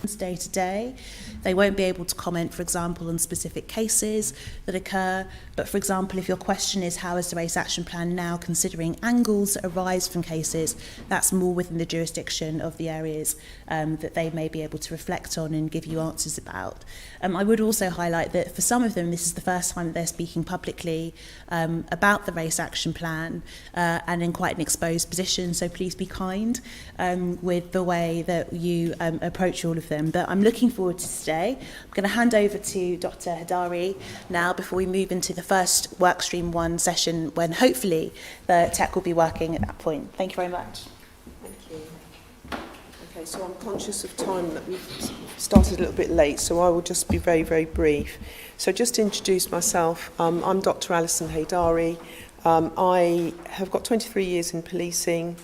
day to day. They won't be able to comment, for example, on specific cases that occur. But for example, if your question is how is the race action plan now considering angles that arise from cases, that's more within the jurisdiction of the areas that they may be able to reflect on and give you answers about. I would also highlight that for some of them, this is the first time that they're speaking publicly about the race action plan and in quite an exposed position. So please be kind with the way that you approach all of them. But I'm looking forward to today. I'm going to hand over to Dr. Heydari now before we move into the first Workstream 1 session when hopefully the tech will be working at that point. Thank you very much. Thank you. Okay, so I'm conscious of time that we've started a little bit late, so I will just be very, very brief. So just to introduce myself, I'm Dr. Alison Heydari. I have got 23 years in policing,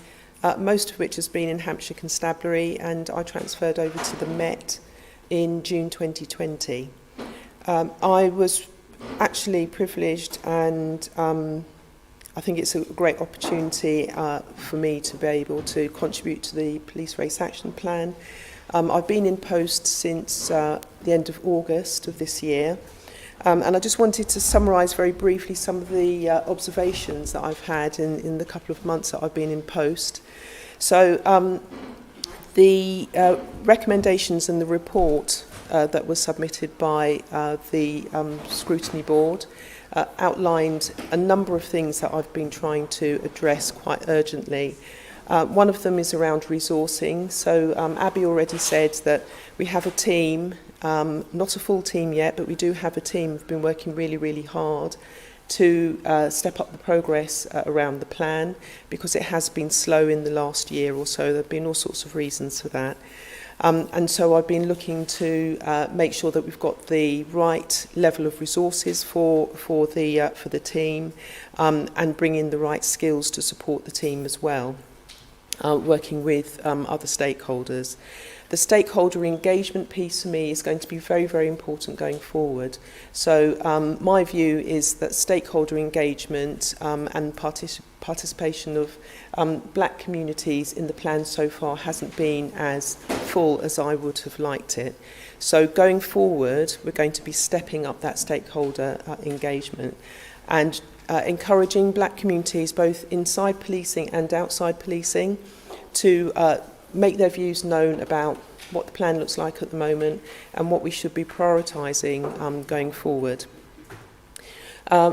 most of which has been in Hampshire Constabulary, and I transferred over to the Met in June 2020. I was actually privileged, and I think it's a great opportunity for me to be able to contribute to the Police Race Action Plan. I've been in post since the end of August of this year, and I just wanted to summarise very briefly some of the observations that I've had in the couple of months that I've been in post. So the recommendations in the report that was submitted by the scrutiny board outlined a number of things that I've been trying to address quite urgently. One of them is around resourcing. So Abby already said that we have a team, not a full team yet, but we do have a team who've been working really, really hard to step up the progress around the plan, because it has been slow in the last year or so. There have been all sorts of reasons for that. And so I've been looking to make sure that we've got the right level of resources for the team, and bring in the right skills to support the team as well, working with other stakeholders. The stakeholder engagement piece for me is going to be very, very important going forward. So my view is that stakeholder engagement and participation of black communities in the plan so far hasn't been as full as I would have liked it. So going forward, we're going to be stepping up that stakeholder engagement and encouraging black communities, both inside policing and outside policing, to make their views known about what the plan looks like at the moment and what we should be prioritising going forward.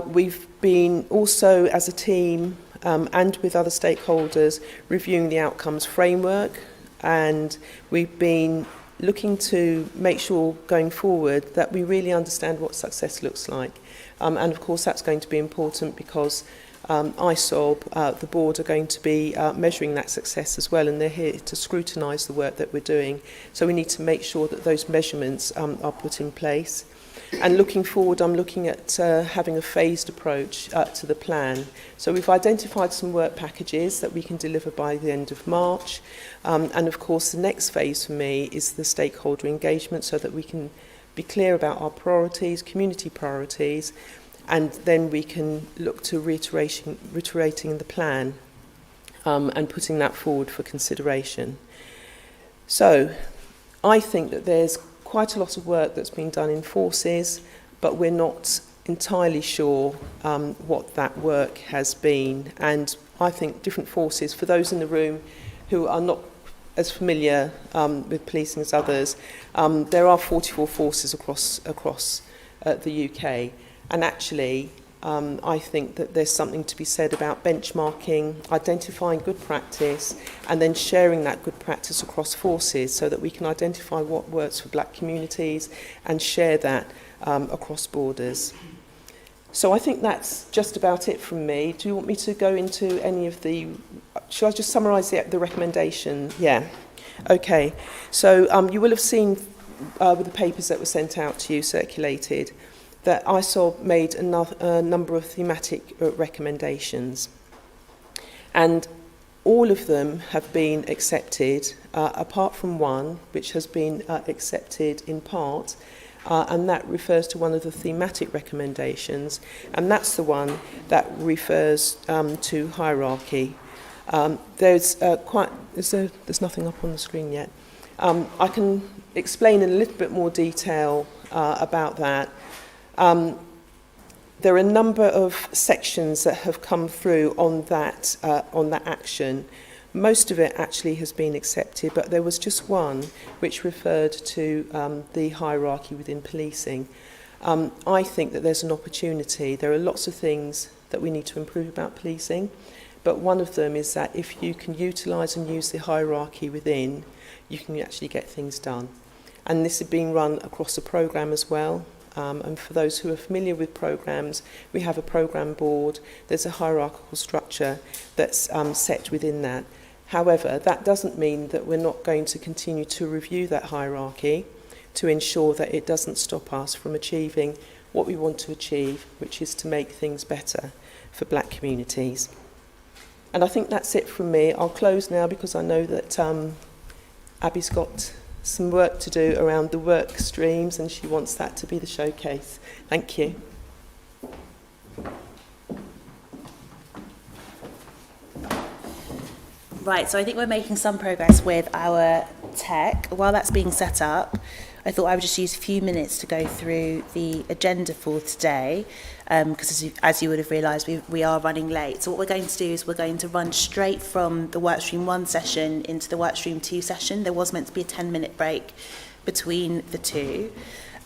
We've been also, as a team and with other stakeholders, reviewing the outcomes framework, and we've been looking to make sure going forward that we really understand what success looks like. And of course that's going to be important because ISOB, the board, are going to be measuring that success as well, and they're here to scrutinise the work that we're doing. So we need to make sure that those measurements are put in place. And looking forward, I'm looking at having a phased approach to the plan. So we've identified some work packages that we can deliver by the end of March. And of course, the next phase for me is the stakeholder engagement, so that we can be clear about our priorities, community priorities, and then we can look to reiterating the plan and putting that forward for consideration. So I think that there's quite a lot of work that's been done in forces, but we're not entirely sure what that work has been. And I think different forces, for those in the room who are not as familiar with policing as others, there are 44 forces across the UK. And actually, I think that there's something to be said about benchmarking, identifying good practice, and then sharing that good practice across forces so that we can identify what works for black communities and share that across borders. So I think that's just about it from me. Do you want me to go into any of the... Shall I just summarise the recommendation? Yeah. Okay. So you will have seen with the papers that were sent out to you, circulated, that ISOB made a number of thematic recommendations. And all of them have been accepted, apart from one, which has been accepted in part, and that refers to one of the thematic recommendations, and that's the one that refers to hierarchy. There's nothing up on the screen yet. I can explain in a little bit more detail about that. There are a number of sections that have come through on that action. Most of it actually has been accepted, but there was just one which referred to the hierarchy within policing. I think that there's an opportunity. There are lots of things that we need to improve about policing, but one of them is that if you can utilise and use the hierarchy within, you can actually get things done. And this is being run across the programme as well. And for those who are familiar with programmes, we have a programme board. There's a hierarchical structure that's set within that. However, that doesn't mean that we're not going to continue to review that hierarchy to ensure that it doesn't stop us from achieving what we want to achieve, which is to make things better for black communities. And I think that's it from me. I'll close now because I know that Abby's got some work to do around the work streams and she wants that to be the showcase. Thank you. Right, so I think we're making some progress with our tech. While that's being set up, I thought I would just use a few minutes to go through the agenda for today, because as you would have realised, we are running late. So what we're going to do is we're going to run straight from the Workstream 1 session into the Workstream 2 session. There was meant to be a 10-minute break between the two.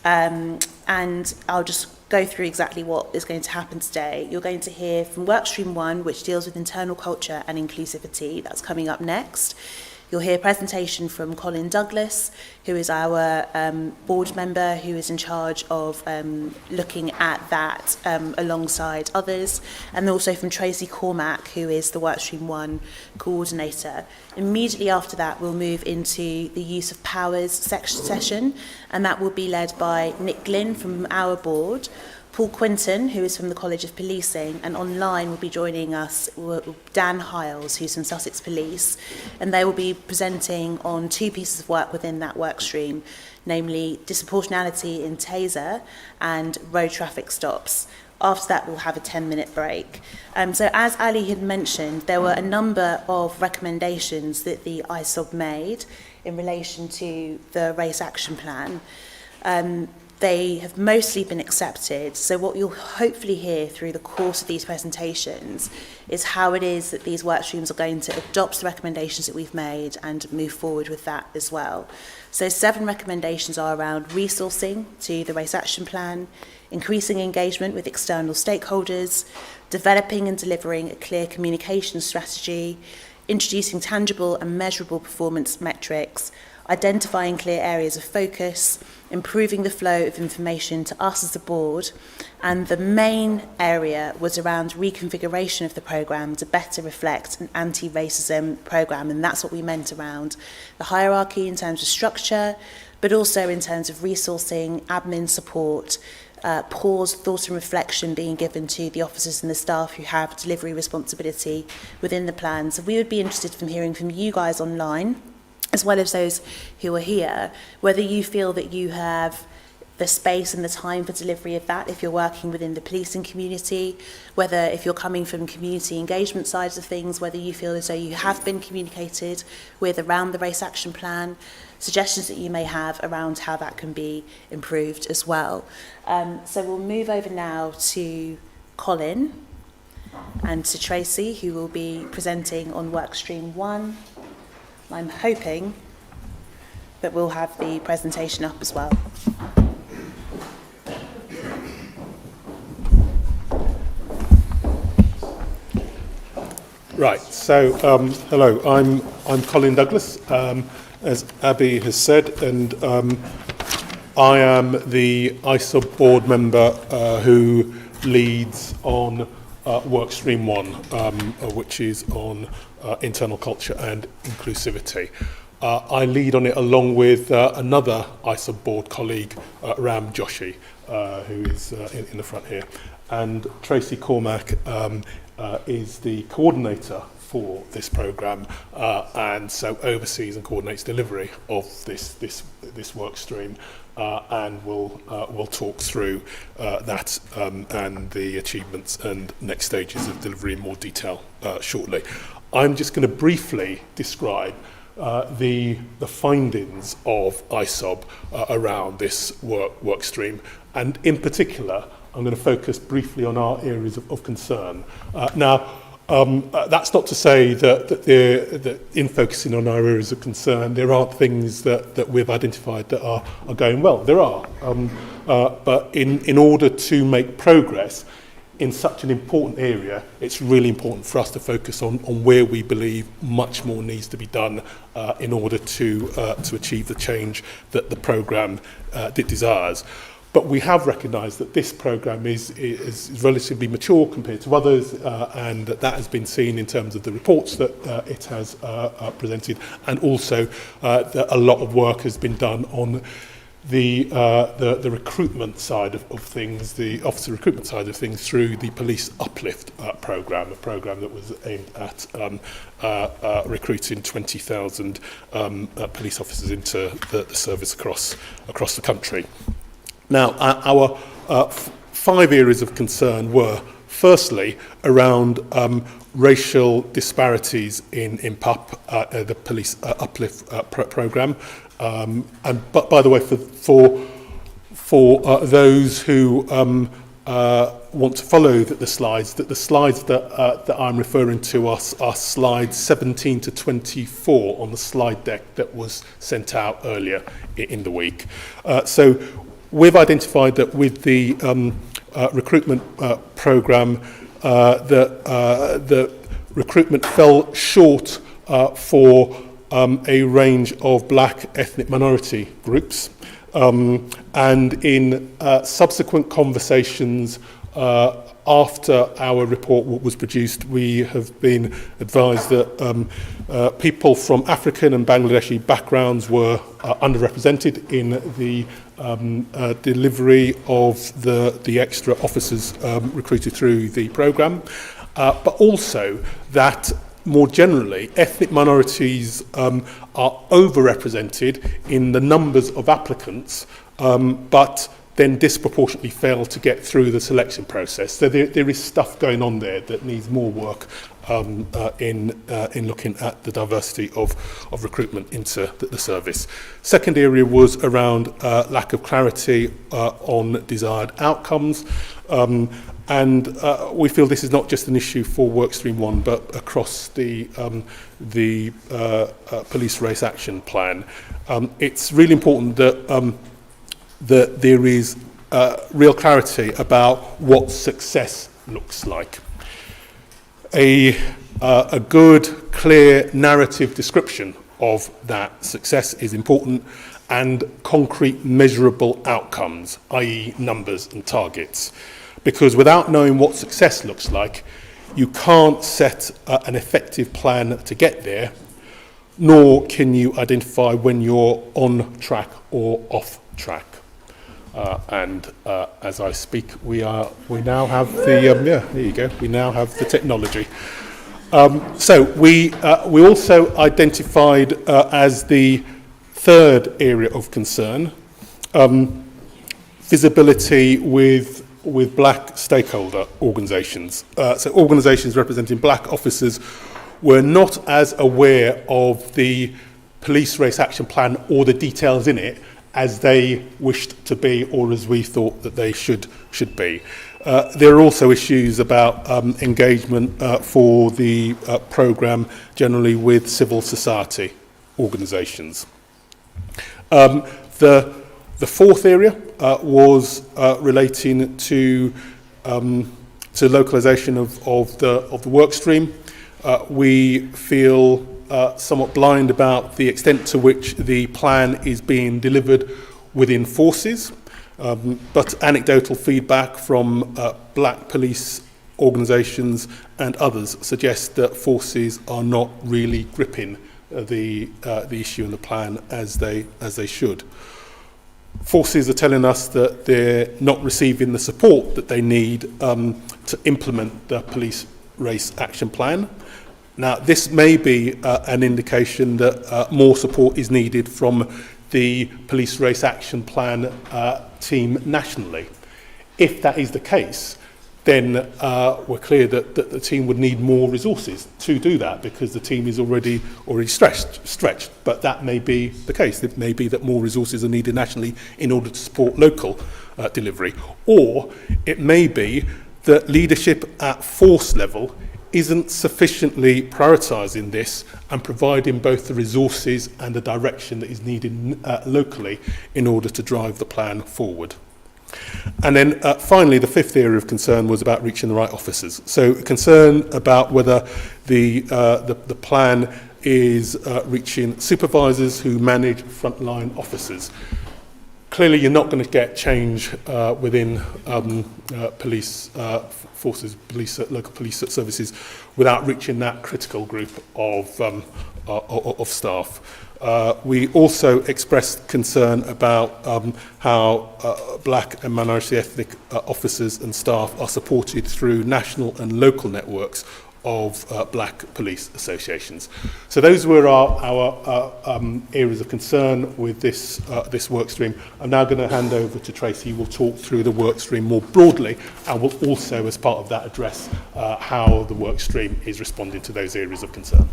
And I'll just go through exactly what is going to happen today. You're going to hear from Workstream 1, which deals with internal culture and inclusivity. That's coming up next. You'll hear a presentation from Colin Douglas, who is our board member who is in charge of looking at that alongside others, and also from Tracey Cormack, who is the Workstream 1 Co-ordinator. Immediately after that, we'll move into the use of powers session, and that will be led by Glynn from our board, Paul Quinton, who is from the College of Policing, and online will be joining us Dan Hiles, who's from Sussex Police, and they will be presenting on two pieces of work within that work stream, namely disproportionality in taser and road traffic stops. After that, we'll have a 10-minute break. So as Ali had mentioned, there were a number of recommendations that the ISOB made in relation to the race action plan. They have mostly been accepted. So what you'll hopefully hear through the course of these presentations is how it is that these work streams are going to adopt the recommendations that we've made and move forward with that as well. So 7 recommendations are around resourcing to the race action plan, increasing engagement with external stakeholders, developing and delivering a clear communication strategy, introducing tangible and measurable performance metrics, identifying clear areas of focus, improving the flow of information to us as a board, and the main area was around reconfiguration of the programme to better reflect an anti-racism programme, and that's what we meant around the hierarchy in terms of structure, but also in terms of resourcing, admin support, pause, thought and reflection being given to the officers and the staff who have delivery responsibility within the plan. So we would be interested in hearing from you guys online, as well as those who are here, whether you feel that you have the space and the time for delivery of that if you're working within the policing community, whether if you're coming from community engagement sides of things, whether you feel as though you have been communicated with around the race action plan, suggestions that you may have around how that can be improved as well. So we'll move over now to Colin and to Tracey, who will be presenting on Workstream 1. I'm hoping that we'll have the presentation up as well. Right, so hello, I'm Colin Douglas, as Abby has said, and I am the ISOB board member who leads on Workstream 1, which is on internal culture and inclusivity. I lead on it along with another ISOB board colleague, Joshi, who is in the front here. And Tracey Cormack is the coordinator for this programme, and so oversees and coordinates delivery of this work stream, and we'll talk through that and the achievements and next stages of delivery in more detail shortly. I'm just going to briefly describe the findings of ISOB around this work stream. And in particular, I'm going to focus briefly on our areas of concern. That's not to say that in focusing on our areas of concern, there aren't things that we've identified that are going well. There are. But in order to make progress in such an important area, it's really important for us to focus on where we believe much more needs to be done in order to achieve the change that the programme desires. But we have recognised that this programme is relatively mature compared to others, and that has been seen in terms of the reports that it has presented, and also that a lot of work has been done on the recruitment side of things, the officer recruitment side of things, through the Police Uplift programme, a programme that was aimed at recruiting 20,000 police officers into the service across the country. Now, our 5 areas of concern were, firstly, around racial disparities in PRAP, the Police Uplift programme. But by the way, for those who want to follow the slides, that I'm referring to are slides 17 to 24 on the slide deck that was sent out earlier in the week. So we've identified that with the recruitment programme, the recruitment fell short for a range of black ethnic minority groups. And in subsequent conversations after our report was produced, we have been advised that people from African and Bangladeshi backgrounds were underrepresented in the delivery of the extra officers recruited through the programme, but also that more generally, ethnic minorities are overrepresented in the numbers of applicants, but then disproportionately fail to get through the selection process. So there is stuff going on there that needs more work in looking at the diversity of recruitment into the service. Second area was around lack of clarity on desired outcomes. And we feel this is not just an issue for Workstream 1, but across the Police Race Action Plan. It's really important that there is real clarity about what success looks like. A good, clear narrative description of that success is important, and concrete measurable outcomes, i.e. numbers and targets. Because without knowing what success looks like, you can't set an effective plan to get there, nor can you identify when you're on track or off track. And as I speak, we now have the there you go. We now have the technology. So we also identified as the third area of concern visibility with black stakeholder organisations. So organisations representing black officers were not as aware of the Police Race Action Plan or the details in it as they wished to be, or as we thought that they should be. There are also issues about engagement for the programme generally with civil society organisations. The fourth area was relating to localisation of the work stream. We feel somewhat blind about the extent to which the plan is being delivered within forces, but anecdotal feedback from black police organisations and others suggests that forces are not really gripping the issue and the plan as they should. Forces are telling us that they're not receiving the support that they need to implement the Police Race Action Plan. Now, this may be an indication that more support is needed from the Police Race Action Plan team nationally. If that is the case, then we're clear that the team would need more resources to do that, because the team is already stretched. But that may be the case. It may be that more resources are needed nationally in order to support local delivery. Or it may be that leadership at force level isn't sufficiently prioritising this and providing both the resources and the direction that is needed locally in order to drive the plan forward. And then finally, the fifth area of concern was about reaching the right officers. So concern about whether the plan is reaching supervisors who manage frontline officers. Clearly, you're not going to get change within police forces, local police services, without reaching that critical group of staff. We also expressed concern about how black and minority ethnic officers and staff are supported through national and local networks of black police associations. So those were our areas of concern with this work stream. I'm now going to hand over to Tracey, who will talk through the work stream more broadly, and will also, as part of that, address how the work stream is responding to those areas of concern.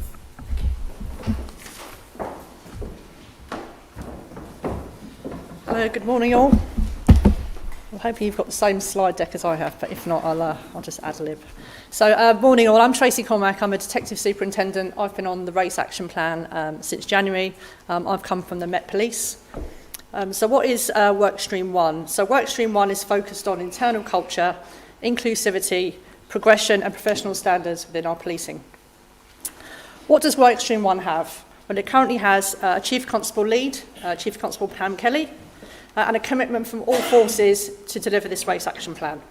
Hello, good morning all. I'm hoping you've got the same slide deck as I have, but if not, I'll just ad-lib. So, morning all, I'm Tracey Cormack, I'm a Detective Superintendent. I've been on the Race Action Plan since January. I've come from the Met Police. So what is Workstream 1? So Workstream 1 is focused on internal culture, inclusivity, progression and professional standards within our policing. What does Workstream 1 have? Well, it currently has a Chief Constable lead, Chief Constable Pam Kelly, and a commitment from all forces to deliver this race action plan.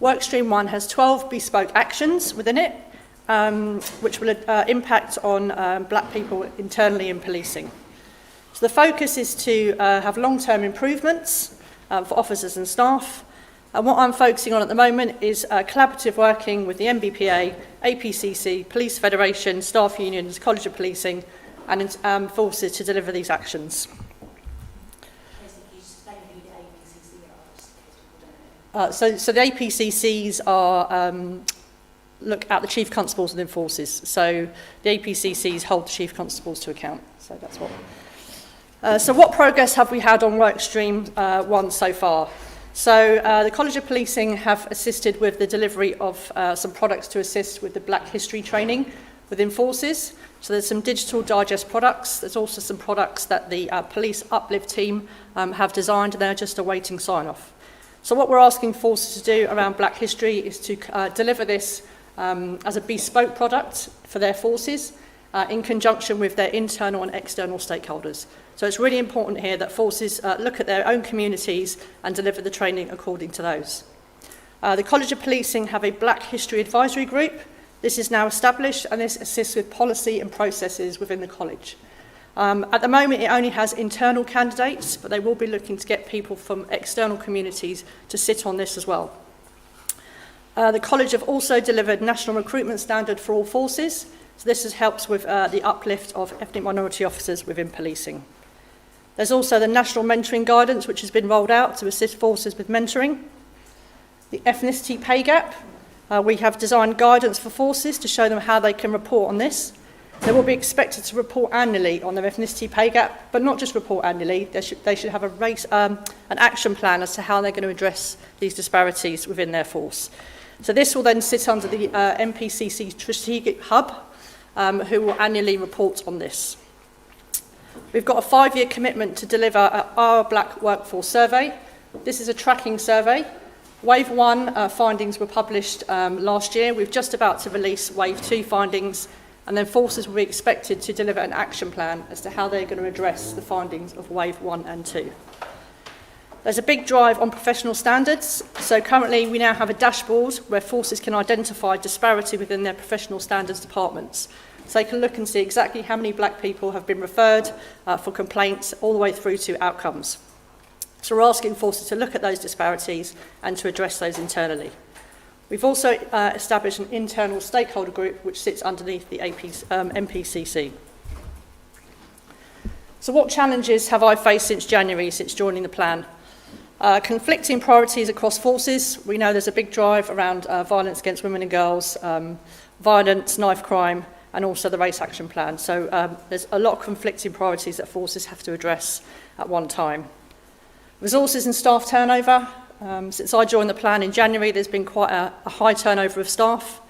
Workstream 1 has 12 bespoke actions within it, which will impact on black people internally in policing. So the focus is to have long-term improvements for officers and staff. And what I'm focusing on at the moment is collaborative working with the MBPA, APCC, Police Federation, staff unions, College of Policing, and forces to deliver these actions. So the APCCs are look at the chief constables within forces. So the APCCs hold the chief constables to account. So that's what. So what progress have we had on Workstream 1 so far? So the College of Policing have assisted with the delivery of some products to assist with the Black History training within forces. So there's some digital digest products. There's also some products that the Police Uplift team have designed, and they're just awaiting sign-off. So what we're asking forces to do around Black History is to deliver this as a bespoke product for their forces in conjunction with their internal and external stakeholders. So it's really important here that forces look at their own communities and deliver the training according to those. The College of Policing have a Black History Advisory Group. This is now established, and this assists with policy and processes within the college. At the moment, it only has internal candidates, but they will be looking to get people from external communities to sit on this as well. The college have also delivered national recruitment standard for all forces. So this helps with the uplift of ethnic minority officers within policing. There's also the national mentoring guidance, which has been rolled out to assist forces with mentoring. The ethnicity pay gap. We have designed guidance for forces to show them how they can report on this. They will be expected to report annually on their ethnicity pay gap, but not just report annually. They should have an action plan as to how they're going to address these disparities within their force. So this will then sit under the MPCC Strategic Hub, who will annually report on this. We've got a 5-year commitment to deliver our Black Workforce Survey. This is a tracking survey. Wave 1 findings were published last year. We're just about to release Wave 2 findings, and then forces will be expected to deliver an action plan as to how they're going to address the findings of Wave 1 and 2. There's a big drive on professional standards. So currently we now have a dashboard where forces can identify disparity within their professional standards departments. So they can look and see exactly how many black people have been referred for complaints all the way through to outcomes. So we're asking forces to look at those disparities and to address those internally. We've also established an internal stakeholder group which sits underneath the MPCC. So what challenges have I faced since January, since joining the plan? Conflicting priorities across forces. We know there's a big drive around violence against women and girls, violence, knife crime, and also the race action plan. So there's a lot of conflicting priorities that forces have to address at one time. Resources and staff turnover. Since I joined the plan in January, there's been quite a high turnover of staff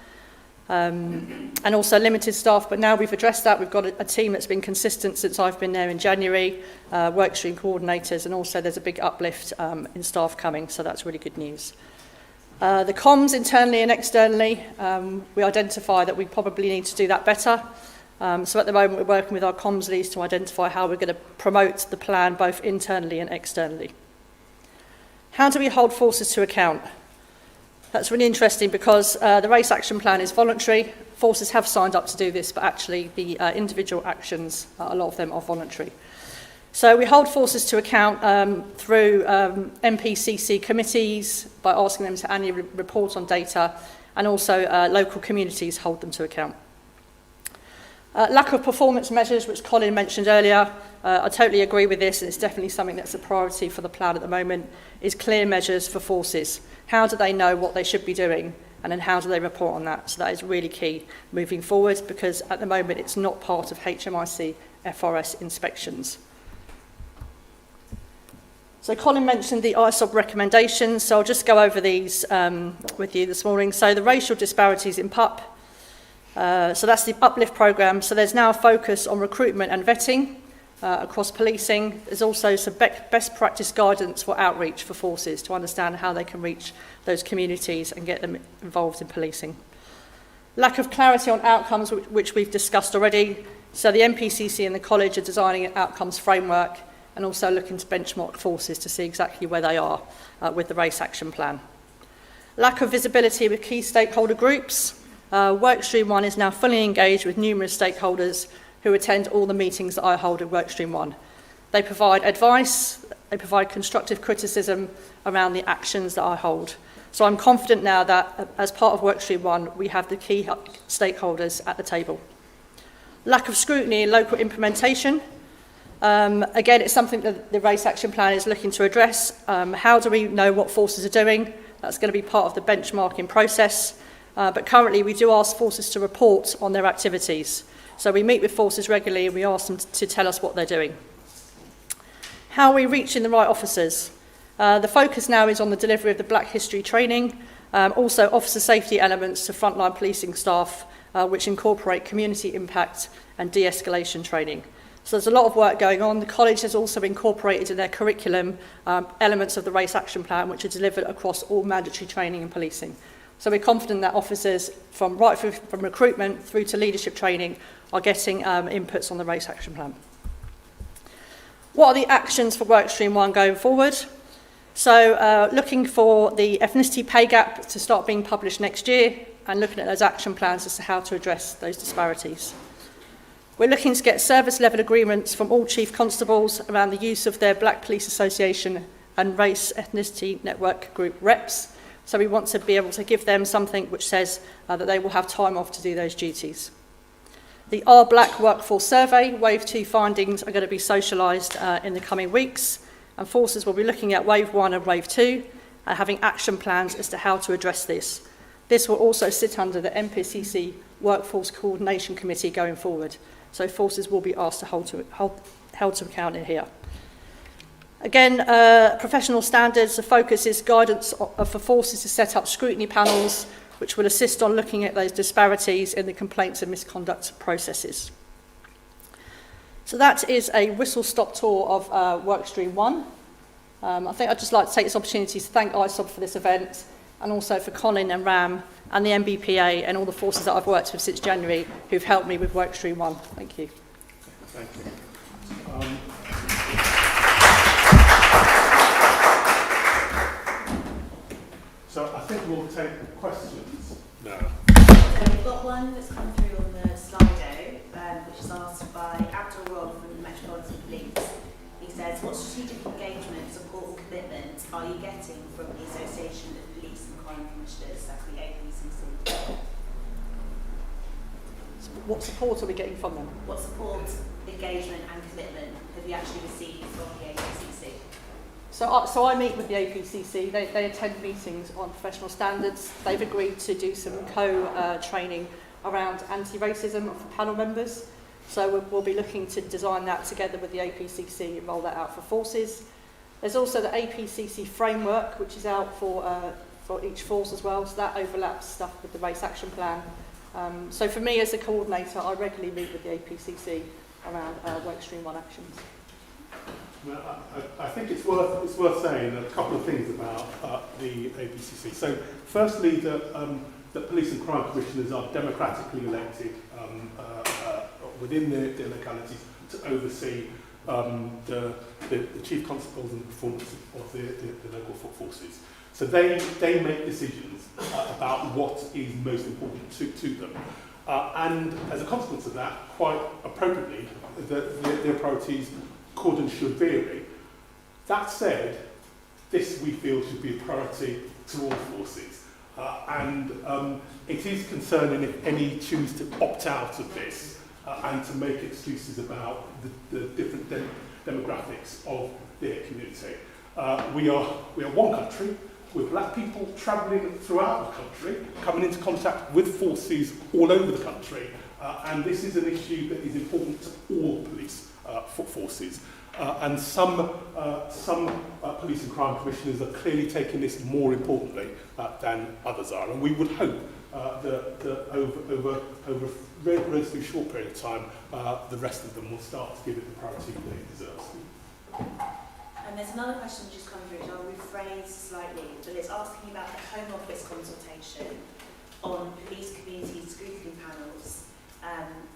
and also limited staff, but now we've addressed that. We've got a team that's been consistent since I've been there in January, Workstream coordinators, and also there's a big uplift in staff coming, so that's really good news. The comms internally and externally, we identify that we probably need to do that better. So at the moment we're working with our comms leads to identify how we're going to promote the plan both internally and externally. How do we hold forces to account? That's really interesting because the race action plan is voluntary. Forces have signed up to do this, but actually the individual actions, a lot of them are voluntary. So we hold forces to account through MPCC committees by asking them to annually report on data, and also local communities hold them to account. Lack of performance measures, which Colin mentioned earlier, I totally agree with this, and it's definitely something that's a priority for the plan at the moment, is clear measures for forces. How do they know what they should be doing, and then how do they report on that? So that is really key moving forward, because at the moment it's not part of HMIC FRS inspections. So Colin mentioned the ISOB recommendations, so I'll just go over these with you this morning. So the racial disparities in PRAP, so that's the uplift programme. So there's now a focus on recruitment and vetting across policing. There's also some best practice guidance for outreach for forces to understand how they can reach those communities and get them involved in policing. Lack of clarity on outcomes, which we've discussed already. So the MPCC and the college are designing an outcomes framework and also looking to benchmark forces to see exactly where they are with the race action plan. Lack of visibility with key stakeholder groups. Workstream 1 is now fully engaged with numerous stakeholders who attend all the meetings that I hold at Workstream 1. They provide advice, they provide constructive criticism around the actions that I hold. So I'm confident now that as part of Workstream 1, we have the key stakeholders at the table. Lack of scrutiny in local implementation. Again, it's something that the race action plan is looking to address. How do we know what forces are doing? That's going to be part of the benchmarking process. But currently we do ask forces to report on their activities. So we meet with forces regularly and we ask them to tell us what they're doing. How are we reaching the right officers? The focus now is on the delivery of the Black History training, also officer safety elements to frontline policing staff, which incorporate community impact and de-escalation training. So there's a lot of work going on. The college has also incorporated in their curriculum elements of the race action plan, which are delivered across all mandatory training and policing. So we're confident that officers from recruitment through to leadership training are getting inputs on the race action plan. What are the actions for Workstream 1 going forward? So looking for the ethnicity pay gap to start being published next year and looking at those action plans as to how to address those disparities. We're looking to get service level agreements from all chief constables around the use of their Black Police Association and Race Ethnicity Network Group reps. So we want to be able to give them something which says that they will have time off to do those duties. The Our Black Workforce Survey, Wave 2 findings are going to be socialised in the coming weeks, and forces will be looking at Wave 1 and Wave 2 and having action plans as to how to address this. This will also sit under the MPCC Workforce Coordination Committee going forward, so forces will be asked to held to account in here. Again, professional standards, the focus is guidance for forces to set up scrutiny panels which will assist on looking at those disparities in the complaints and misconduct processes. So that is a whistle-stop tour of Workstream 1. I think I'd just like to take this opportunity to thank ISOB for this event, and also for Colin and Ram and the MBPA and all the forces that I've worked with since January who've helped me with Workstream 1. Thank you. Thank you. So I think we'll take questions now. So we've got one that's come through on the Slido, which is asked by Abimbola from the Metropolitan Police. He says, what strategic engagement, support and commitment are you getting from the Association of Police and Crime Commissioners, that's the APCC? What support are we getting from them? What support, engagement and commitment have you actually received from the APCC? So I meet with the APCC. They attend meetings on professional standards. They've agreed to do some training around anti-racism for panel members. So we'll be looking to design that together with the APCC and roll that out for forces. There's also the APCC framework, which is out for each force as well. So that overlaps stuff with the race action plan. So for me as a coordinator, I regularly meet with the APCC around Workstream 1 actions. Well, I think it's worth saying a couple of things about the APCC. So, firstly, the police and crime commissioners are democratically elected within their localities to oversee the chief constables and the performance of the local forces. So they make decisions about what is most important to them. And as a consequence of that, quite appropriately, their priorities could and should vary. That said, this we feel should be a priority to all forces. And it is concerning if any choose to opt out of this and to make excuses about the different demographics of their community. We are one country, with black people travelling throughout the country, coming into contact with forces all over the country. And this is an issue that is important to all police forces. And some police and crime commissioners are clearly taking this more importantly than others are. And we would hope that over a relatively short period of time, the rest of them will start to give it the priority that it deserves. And there's another question just come through, which I'll rephrase slightly, but it's asking about the Home Office consultation on police community scrutiny panels.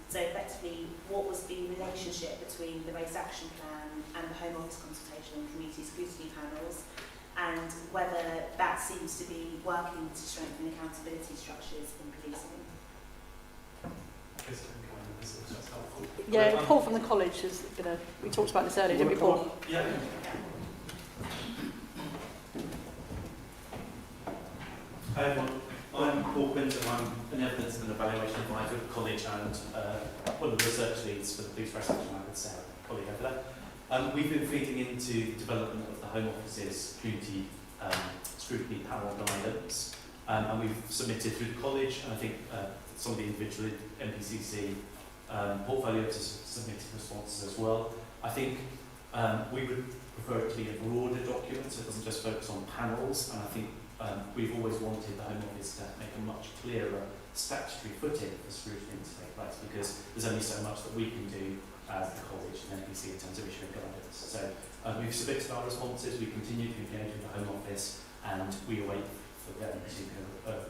So effectively, what was the relationship between the Race Action Plan and the Home Office consultation on community scrutiny panels, and whether that seems to be working to strengthen accountability structures in policing? Yeah, Paul from the college is going to... We talked about this earlier, didn't we, Paul? Yeah. I'm Paul Quinton. I'm an evidence and evaluation advisor at the college and one of the research leads for the police race action lab with Sarah, colleague over there. We've been feeding into the development of the Home Office's community scrutiny panel guidance, and we've submitted through the college, and I think some of the individual NPCC portfolios have submitted responses as well. I think we would prefer it to be a broader document, so it doesn't just focus on panels, and I think we've always wanted the Home Office to make a much clearer statutory footing for scrutiny to take place, because there's only so much that we can do as the college and NPC in terms of issuing guidance. So we've submitted our responses, we continue to engage with the Home Office, and we await for them to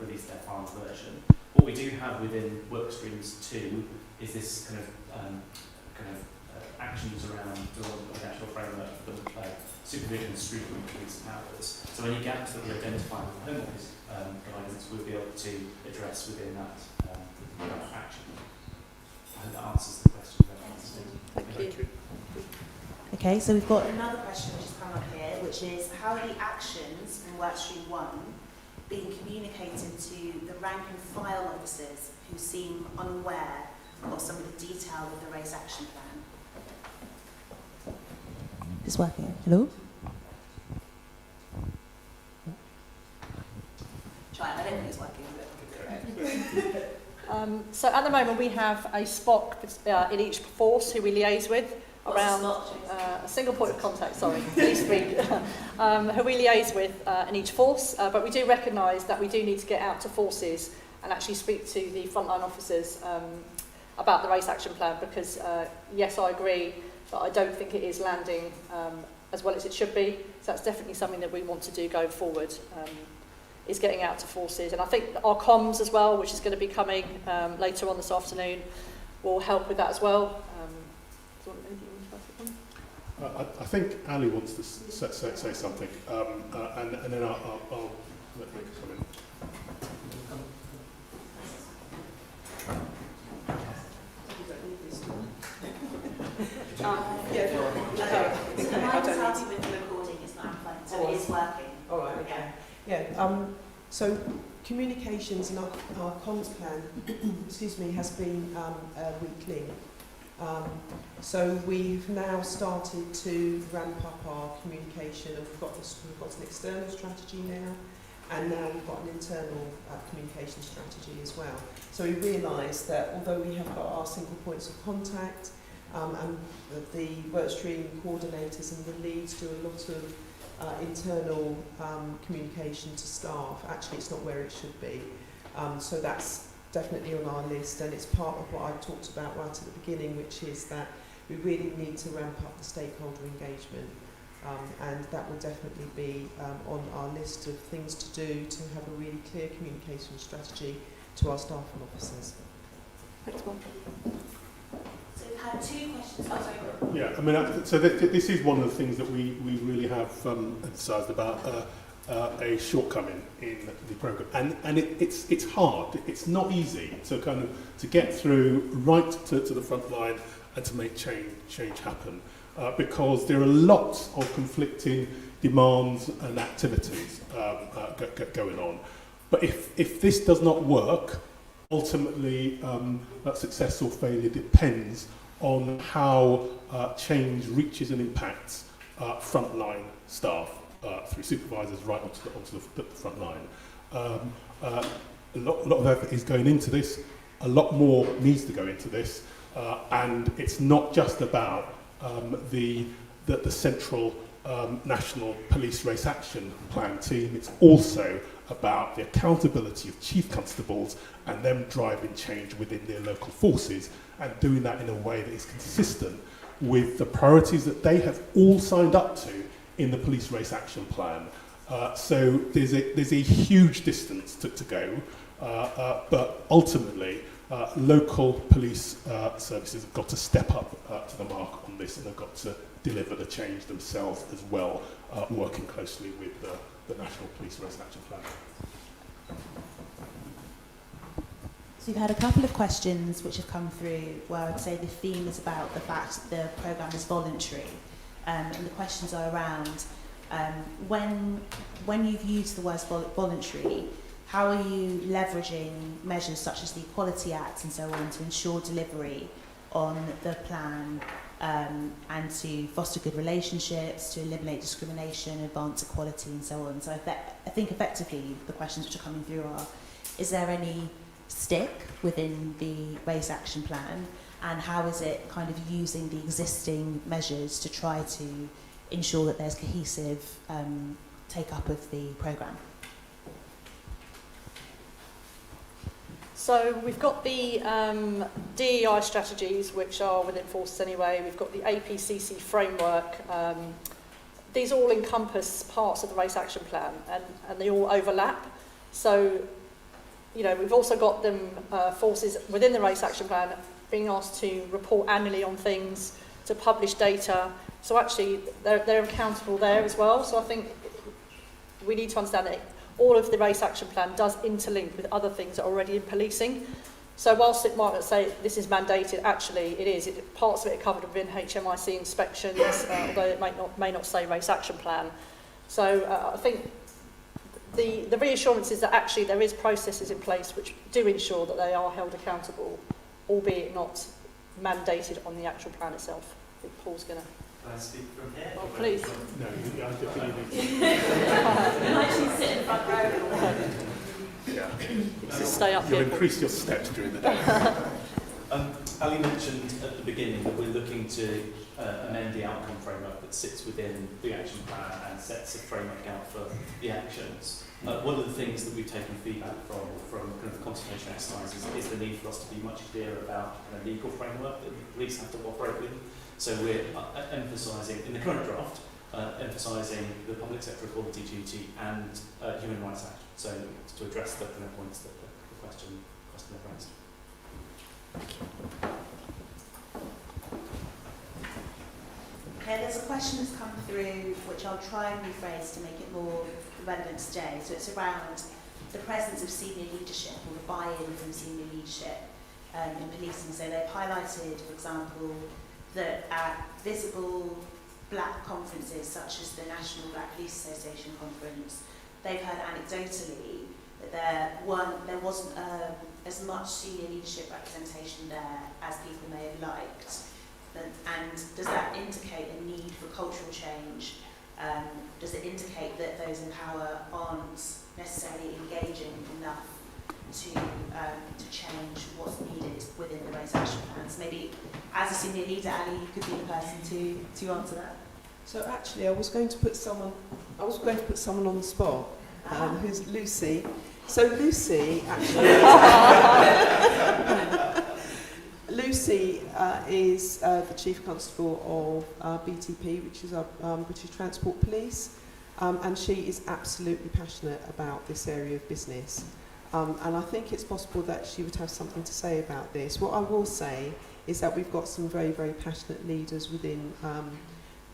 release their final version. What we do have within Workstreams 2 is this kind of actions around the actual framework for the supervision, scrutiny, and police powers. So any gaps that we identify with the Home Office guidance, we'll be able to address within that action. I hope that answers the question. Thank you. Okay, so we've got another question which has come up here, which is how are the actions from Workstream 1 being communicated to the rank and file officers who seem unaware of some of the detail of the race action plan? It's working. Hello? Try it. I don't think it's working, but correct. So at the moment we have a SPOC in each force who we liaise with around a single point of contact, police speed, who we liaise with in each force, but we do recognise that we do need to get out to forces and actually speak to the frontline officers about the race action plan, because yes, I agree, but I don't think it is landing as well as it should be. So that's definitely something that we want to do going forward, is getting out to forces. And I think our comms as well, which is going to be coming later on this afternoon, will help with that as well. Do you want anything you want to add? I think Ali wants to say something, and then I'll let Rick come in. The mic is starting with the recording, it's not amplified, so it is working. All right, okay. Yeah, so communications and our comms plan, excuse me, has been weekly. So we've now started to ramp up our communication, and we've got an external strategy now, and now we've got an internal communication strategy as well. So we realise that although we have got our single points of contact, and the Workstream coordinators and the leads do a lot of internal communication to staff, actually it's not where it should be. So that's definitely on our list, and it's part of what I talked about right at the beginning, which is that we really need to ramp up the stakeholder engagement, and that will definitely be on our list of things to do to have a really clear communication strategy to our staff and officers. Thanks, Mum. So we've had two questions. Oh, sorry. Yeah, I mean, so this is one of the things that we really have emphasised about a shortcoming in the programme, and it's hard. It's not easy to get through right to the front line and to make change happen, because there are lots of conflicting demands and activities going on. But if this does not work, ultimately that success or failure depends on how change reaches and impacts frontline staff through supervisors right onto the front line. A lot of effort is going into this. A lot more needs to go into this, and it's not just about the central National Police Race Action Plan team. It's also about the accountability of chief constables and them driving change within their local forces, and doing that in a way that is consistent with the priorities that they have all signed up to in the Police Race Action Plan. So there's a huge distance to go, but ultimately local police services have got to step up to the mark on this, and have got to deliver the change themselves as well, working closely with the National Police Race Action Plan. So we've had a couple of questions which have come through where I'd say the theme is about the fact that the programme is voluntary, and the questions are around when you've used the words voluntary, how are you leveraging measures such as the Equality Act and so on to ensure delivery on the plan, and to foster good relationships, to eliminate discrimination, advance equality and so on. So I think effectively the questions which are coming through are, is there any stick within the race action plan, and how is it kind of using the existing measures to try to ensure that there's cohesive take-up of the programme? So we've got the DEI strategies, which are within forces anyway. We've got the APCC framework. These all encompass parts of the race action plan, and they all overlap. So, you know, we've also got them forces within the race action plan being asked to report annually on things, to publish data. So actually, they're accountable there as well. So I think we need to understand that all of the race action plan does interlink with other things that are already in policing. So whilst it might not say this is mandated, actually it is. Parts of it are covered within HMIC inspections, although it may not say race action plan. So I think the reassurance is that actually there is processes in place which do ensure that they are held accountable, albeit not mandated on the actual plan itself. I think Paul's going to... Can I speak from here? Oh, please. No, I definitely need You actually sit in the front row. yeah. So stay up You'll here. increase your steps during the day. Ali mentioned at the beginning that we're looking to amend the outcome framework that sits within the action plan and sets a framework out for the actions. One of the things that we've taken feedback from kind of the consultation exercises is the need for us to be much clearer about the legal framework that the police have to operate with. So we're emphasising, in the current draft, emphasising the public sector equality duty and Human Rights Act. So to address the kind of points that the question raised. Okay, there's a question that's come through which I'll try and rephrase to make it more relevant today. So it's around the presence of senior leadership, or the buy-in from senior leadership in policing. So they've highlighted, for example, that at visible black conferences such as the National Black Police Association conference, they've heard anecdotally that there wasn't as much senior leadership representation there as people may have liked. And does that indicate a need for cultural change? Does it indicate that those in power aren't necessarily engaging enough to change what's needed within the race action plans? Maybe as a senior leader, Ali, you could be the person to answer that. So actually, I was going to put someone on the spot, who's Lucy. So Lucy actually, Lucy is the Chief Constable of BTP, which is our British Transport Police, and she is absolutely passionate about this area of business. And I think it's possible that she would have something to say about this. What I will say is that we've got some very, very passionate leaders within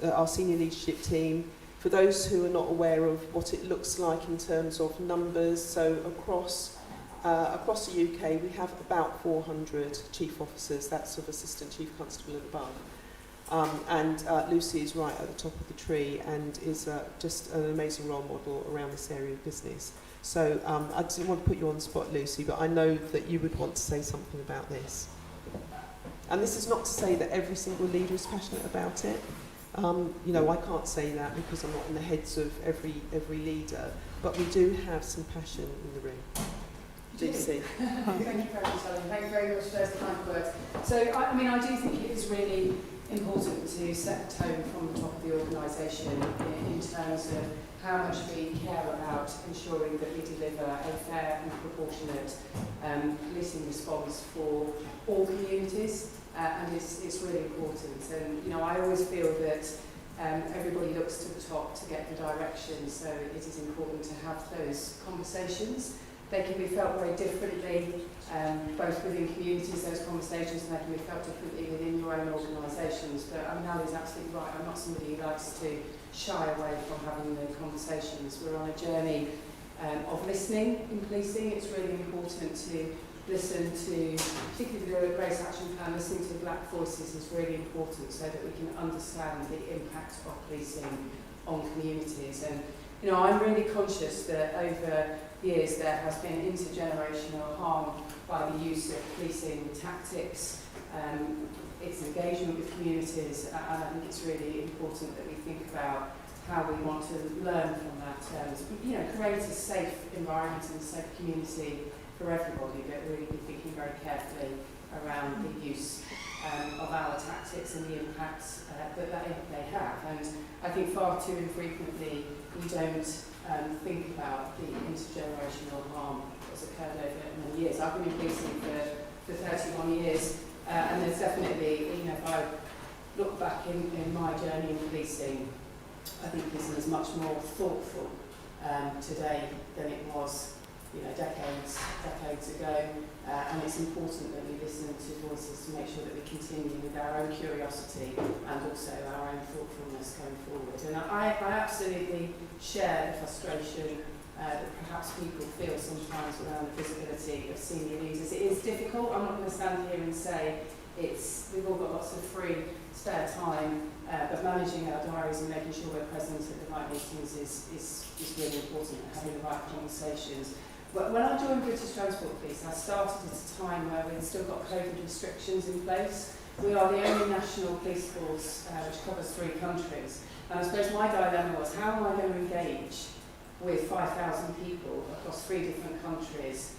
our senior leadership team. For those who are not aware of what it looks like in terms of numbers, so across the UK we have about 400 chief officers, that's of assistant chief constable and above. And Lucy is right at the top of the tree and is just an amazing role model around this area of business. So I didn't want to put you on the spot, Lucy, but I know that you would want to say something about this. And this is not to say that every single leader is passionate about it. You know, I can't say that because I'm not in the heads of every leader, but we do have some passion in the room. Lucy. Thank you very much, Helen. Thank you very much for those kind words. So, I do think it is really important to set the tone from the top of the organisation in terms of how much we care about ensuring that we deliver a fair and proportionate policing response for all communities. And it's really important. And, you know, I always feel that everybody looks to the top to get the direction, so it is important to have those conversations. They can be felt very differently, both within communities, those conversations, and they can be felt differently within your own organisations. But Ali's absolutely right. I'm not somebody who likes to shy away from having the conversations. We're on a journey of listening in policing. It's really important to listen to, particularly the Race Action Plan, listening to black voices is really important so that we can understand the impact of policing on communities. And, you know, I'm really conscious that over years there has been intergenerational harm by the use of policing tactics, its engagement with communities, and I think it's really important that we think about how we want to learn from that. You know, create a safe environment and a safe community for everybody, but really be thinking very carefully around the use of our tactics and the impacts that they have. And I think far too infrequently we don't think about the intergenerational harm that's occurred over many years. I've been in policing for 31 years, and there's definitely, you know, if I look back in my journey in policing, I think policing is much more thoughtful today than it was, you know, decades ago, and it's important that we listen to voices to make sure that we continue with our own curiosity and also our own thoughtfulness going forward. And I absolutely share the frustration that perhaps people feel sometimes around the visibility of senior leaders. It is difficult. I'm not going to stand here and say we've all got lots of free spare time, but managing our diaries and making sure we're present at the right meetings is really important, and having the right conversations. But when I joined British Transport Police, I started at a time where we'd still got COVID restrictions in place. We are the only national police force which covers 3 countries. And I suppose my dilemma was, how am I going to engage with 5,000 people across 3 different countries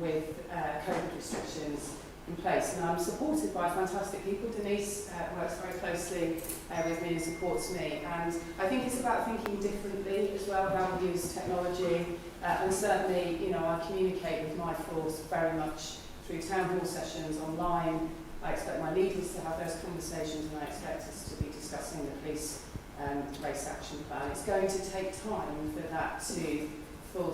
with COVID restrictions in place? And I'm supported by fantastic people. Denise works very closely with me and supports me. And I think it's about thinking differently as well, how we use technology. And certainly, you know, I communicate with my force very much through town hall sessions, online. I expect my leaders to have those conversations, and I expect us to be discussing the police race action plan. It's going to take time for that for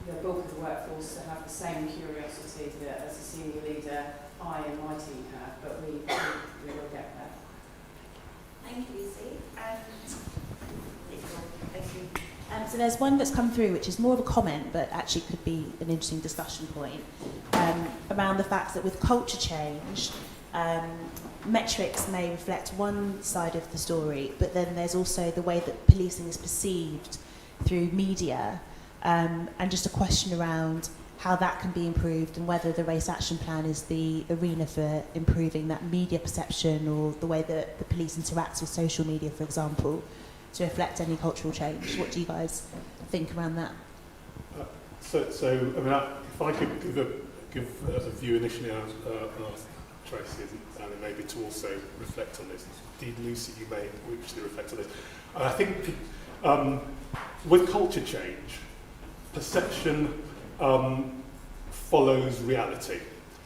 the bulk of the workforce to have the same curiosity that as a senior leader I and my team have, but we will get there. Thank you, Lucy. Thank you. So there's one that's come through which is more of a comment but actually could be an interesting discussion point around the fact that with culture change, metrics may reflect one side of the story, but then there's also the way that policing is perceived through media, and just a question around how that can be improved, and whether the race action plan is the arena for improving that media perception or the way that the police interacts with social media, for example, to reflect any cultural change. What do you guys think around that? So I mean, if I could give a view initially, and ask Tracey and then maybe to also reflect on this. Indeed, Lucy, you may wish to reflect on this. And I think with culture change, perception follows reality.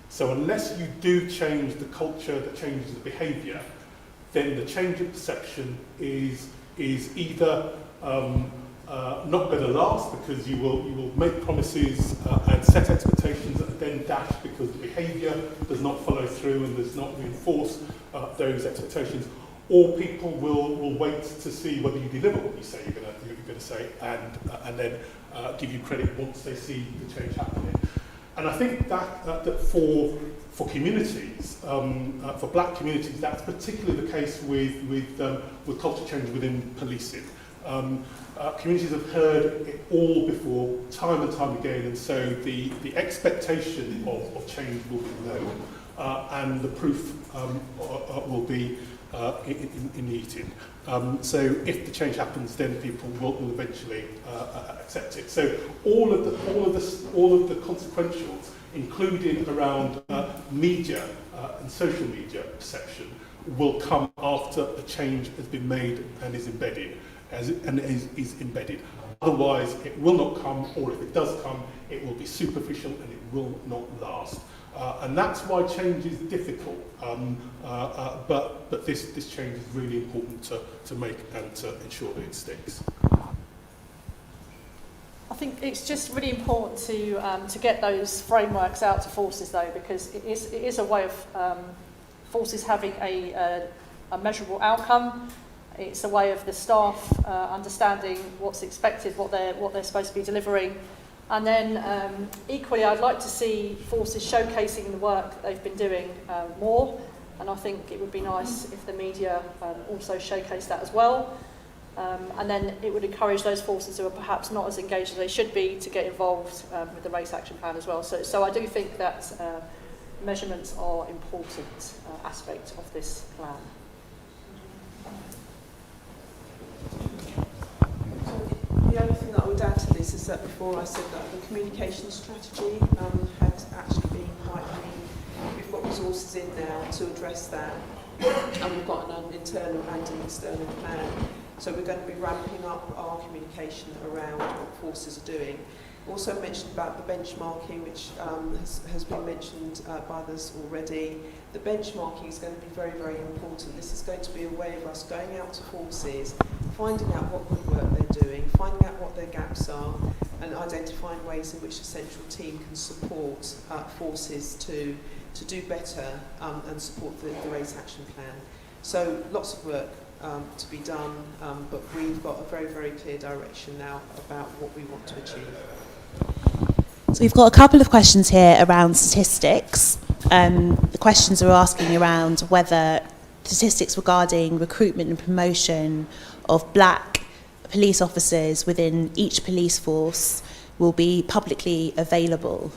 So unless you do change the culture that changes the behaviour, then the change in perception is either not going to last, because you will make promises and set expectations that are then dashed because the behaviour does not follow through and does not reinforce those expectations, or people will wait to see whether you deliver what you say you're going to say, and then give you credit once they see the change happening. And I think that for communities, for black communities, that's particularly the case with culture change within policing. Communities have heard it all before, time and time again, and so the expectation of change will be low, and the proof will be in the eating. So if the change happens, then people will eventually accept it. So all of the consequentials, including around media and social media perception, will come after a change has been made and is embedded. Is embedded. Otherwise, it will not come, or if it does come, it will be superficial and it will not last. And that's why change is difficult. But this change is really important to make and to ensure that it sticks. I think it's just really important to get those frameworks out to forces, though, because it is a way of forces having a measurable outcome. It's a way of the staff understanding what's expected, what they're supposed to be delivering. And then equally, I'd like to see forces showcasing the work they've been doing more. And I think it would be nice if the media also showcase that as well. And then it would encourage those forces who are perhaps not as engaged as they should be to get involved with the race action plan as well. So I do think that measurements are an important aspect of this plan. The only thing that I would add to this is that before I said that the communication strategy had actually been quite green. We've got resources in now to address that, and we've got an internal and an external plan. So we're going to be ramping up our communication around what forces are doing. Also mentioned about the benchmarking, which has been mentioned by others already. The benchmarking is going to be very, very important. This is going to be a way of us going out to forces, finding out what good work they're doing, finding out what their gaps are, and identifying ways in which the central team can support forces to do better and support the race action plan. So lots of work to be done, but we've got a very, very clear direction now about what we want to achieve. So we've got a couple of questions here around statistics. The questions are asking around whether statistics regarding recruitment and promotion of black police officers within each police force will be publicly available.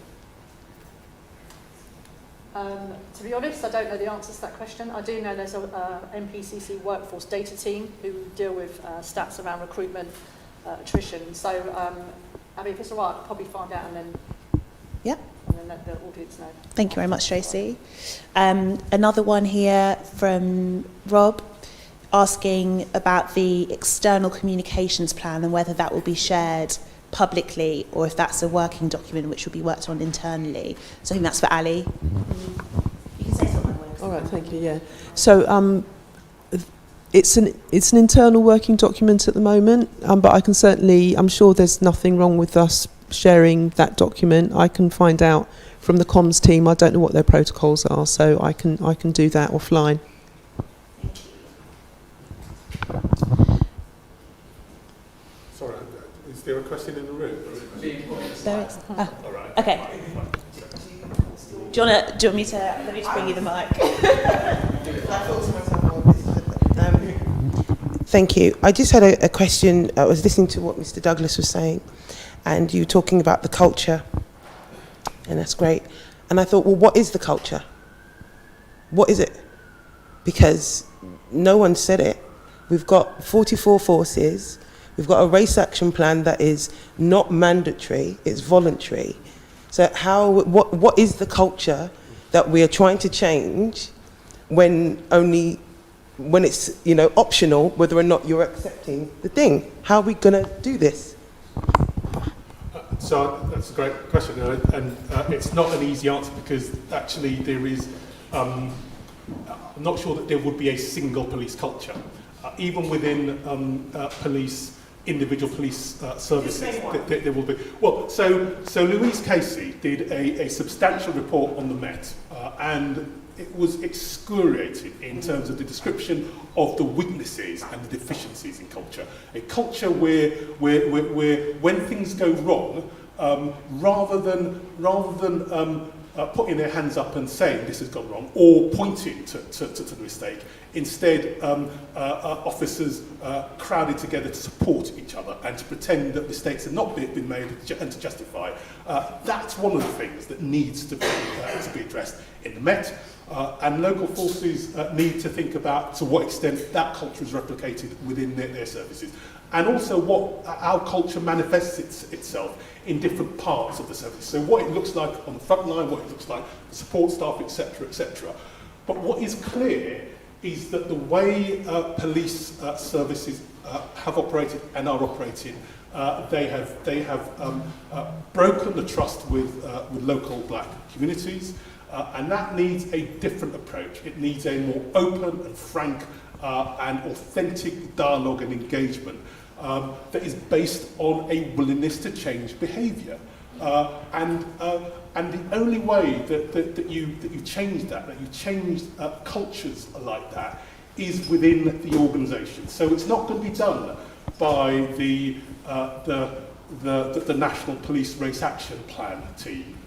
To be honest, I don't know the answer to that question. I do know there's a MPCC workforce data team who deal with stats around recruitment, attrition. So, Abby, if it's all right, I could probably find out and then, Yep. and then let the audience know. Thank you very much, Tracey. Another one here from Rob, asking about the external communications plan and whether that will be shared publicly or if that's a working document which will be worked on internally. So I think that's for Ali. You can say something. All right, thank you. Yeah. So it's an internal working document at the moment, but I can certainly, I'm sure there's nothing wrong with us sharing that document. I can find out from the comms team. I don't know what their protocols are, so I can do that offline. Sorry, is there a question in the room? There is. Ah, All right. okay. Do you want me to, let me just bring you the mic. Thank you. I just had a question. I was listening to what Mr. Douglas was saying, and you were talking about the culture and that's great. And I thought, well, what is the culture? What is it? Because no one said it. We've got 44 forces. We've got a race action plan that is not mandatory, it's voluntary. So what is the culture that we are trying to change when it's, you know, optional whether or not you're accepting the thing? How are we going to do this? So that's a great question, and it's not an easy answer because actually there is, I'm not sure that there would be a single police culture. Even within individual police services, there will be. Well, so Louise Casey did a substantial report on the Met, and it was excoriating in terms of the description of the weaknesses and the deficiencies in culture. A culture where when things go wrong, rather than putting their hands up and saying this has gone wrong, or pointing to the mistake, instead officers crowded together to support each other and to pretend that mistakes have not been made and to justify. That's one of the things that needs to be addressed in the Met. And local forces need to think about to what extent that culture is replicated within their services. And also how culture manifests itself in different parts of the service. So what it looks like on the front line, what it looks like for support staff, etc., etc. But what is clear is that the way police services have operated and are operating, they have broken the trust with local black communities, and that needs a different approach. It needs a more open and frank and authentic dialogue and engagement that is based on a willingness to change behaviour. And the only way that you change that you change cultures like that, is within the organisation. So it's not going to be done by the National Police Race Action Plan team.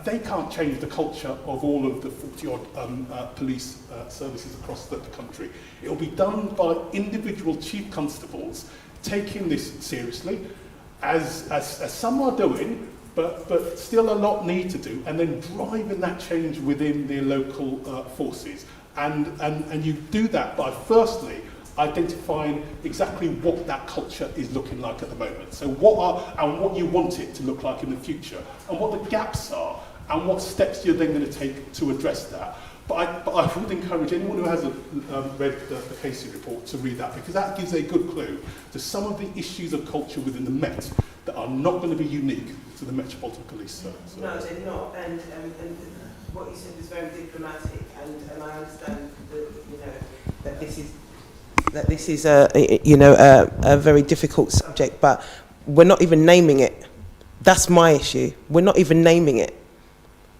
They can't change the culture of all of the 40-odd police services across the country. It will be done by individual chief constables taking this seriously, as some are doing, but still a lot need to do, and then driving that change within their local forces. And you do that by firstly identifying exactly what that culture is looking like at the moment. So what you want it to look like in the future, and what the gaps are, and what steps you're then going to take to address that. But I would encourage anyone who hasn't read the Casey report to read that, because that gives a good clue to some of the issues of culture within the Met that are not going to be unique to the Metropolitan Police Service. No, they're not. And what you said was very diplomatic, and I understand that this is a very difficult subject, but we're not even naming it. That's my issue. We're not even naming it.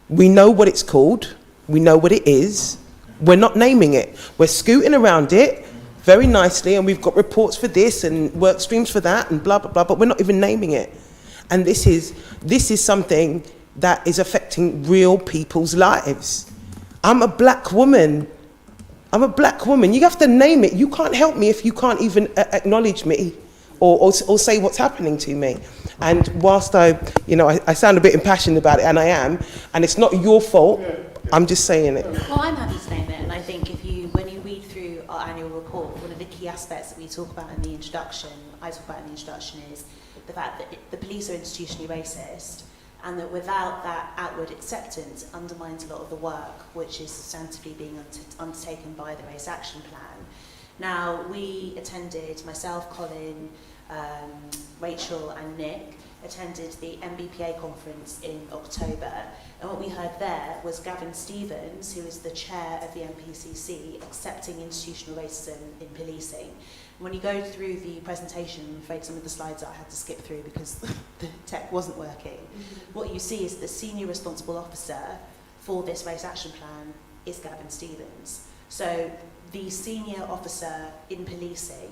We know what it's called. We know what it is. We're not naming it. We're scooting around it very nicely, and we've got reports for this and work streams for that and blah, blah, blah, but we're not even naming it. And this is something that is affecting real people's lives. I'm a black woman. You have to name it. You can't help me if you can't even acknowledge me or say what's happening to me. And whilst I sound a bit impassioned about it, and I am, and it's not your fault, I'm just saying it. Well, I'm happy to name it, and I think when you read through our annual report, one of the key aspects that we talk about in the introduction, is the fact that the police are institutionally racist, and that without that outward acceptance, it undermines a lot of the work which is substantively being undertaken by the Race Action Plan. Now, we attended, myself, Colin, Racheal and Nick, attended the MBPA conference in October, and what we heard there was Gavin Stevens, who is the chair of the MPCC, accepting institutional racism in policing. And when you go through the presentation, I'm afraid some of the slides I had to skip through because the tech wasn't working, what you see is the senior responsible officer for this race action plan is Gavin Stevens. So the senior officer in policing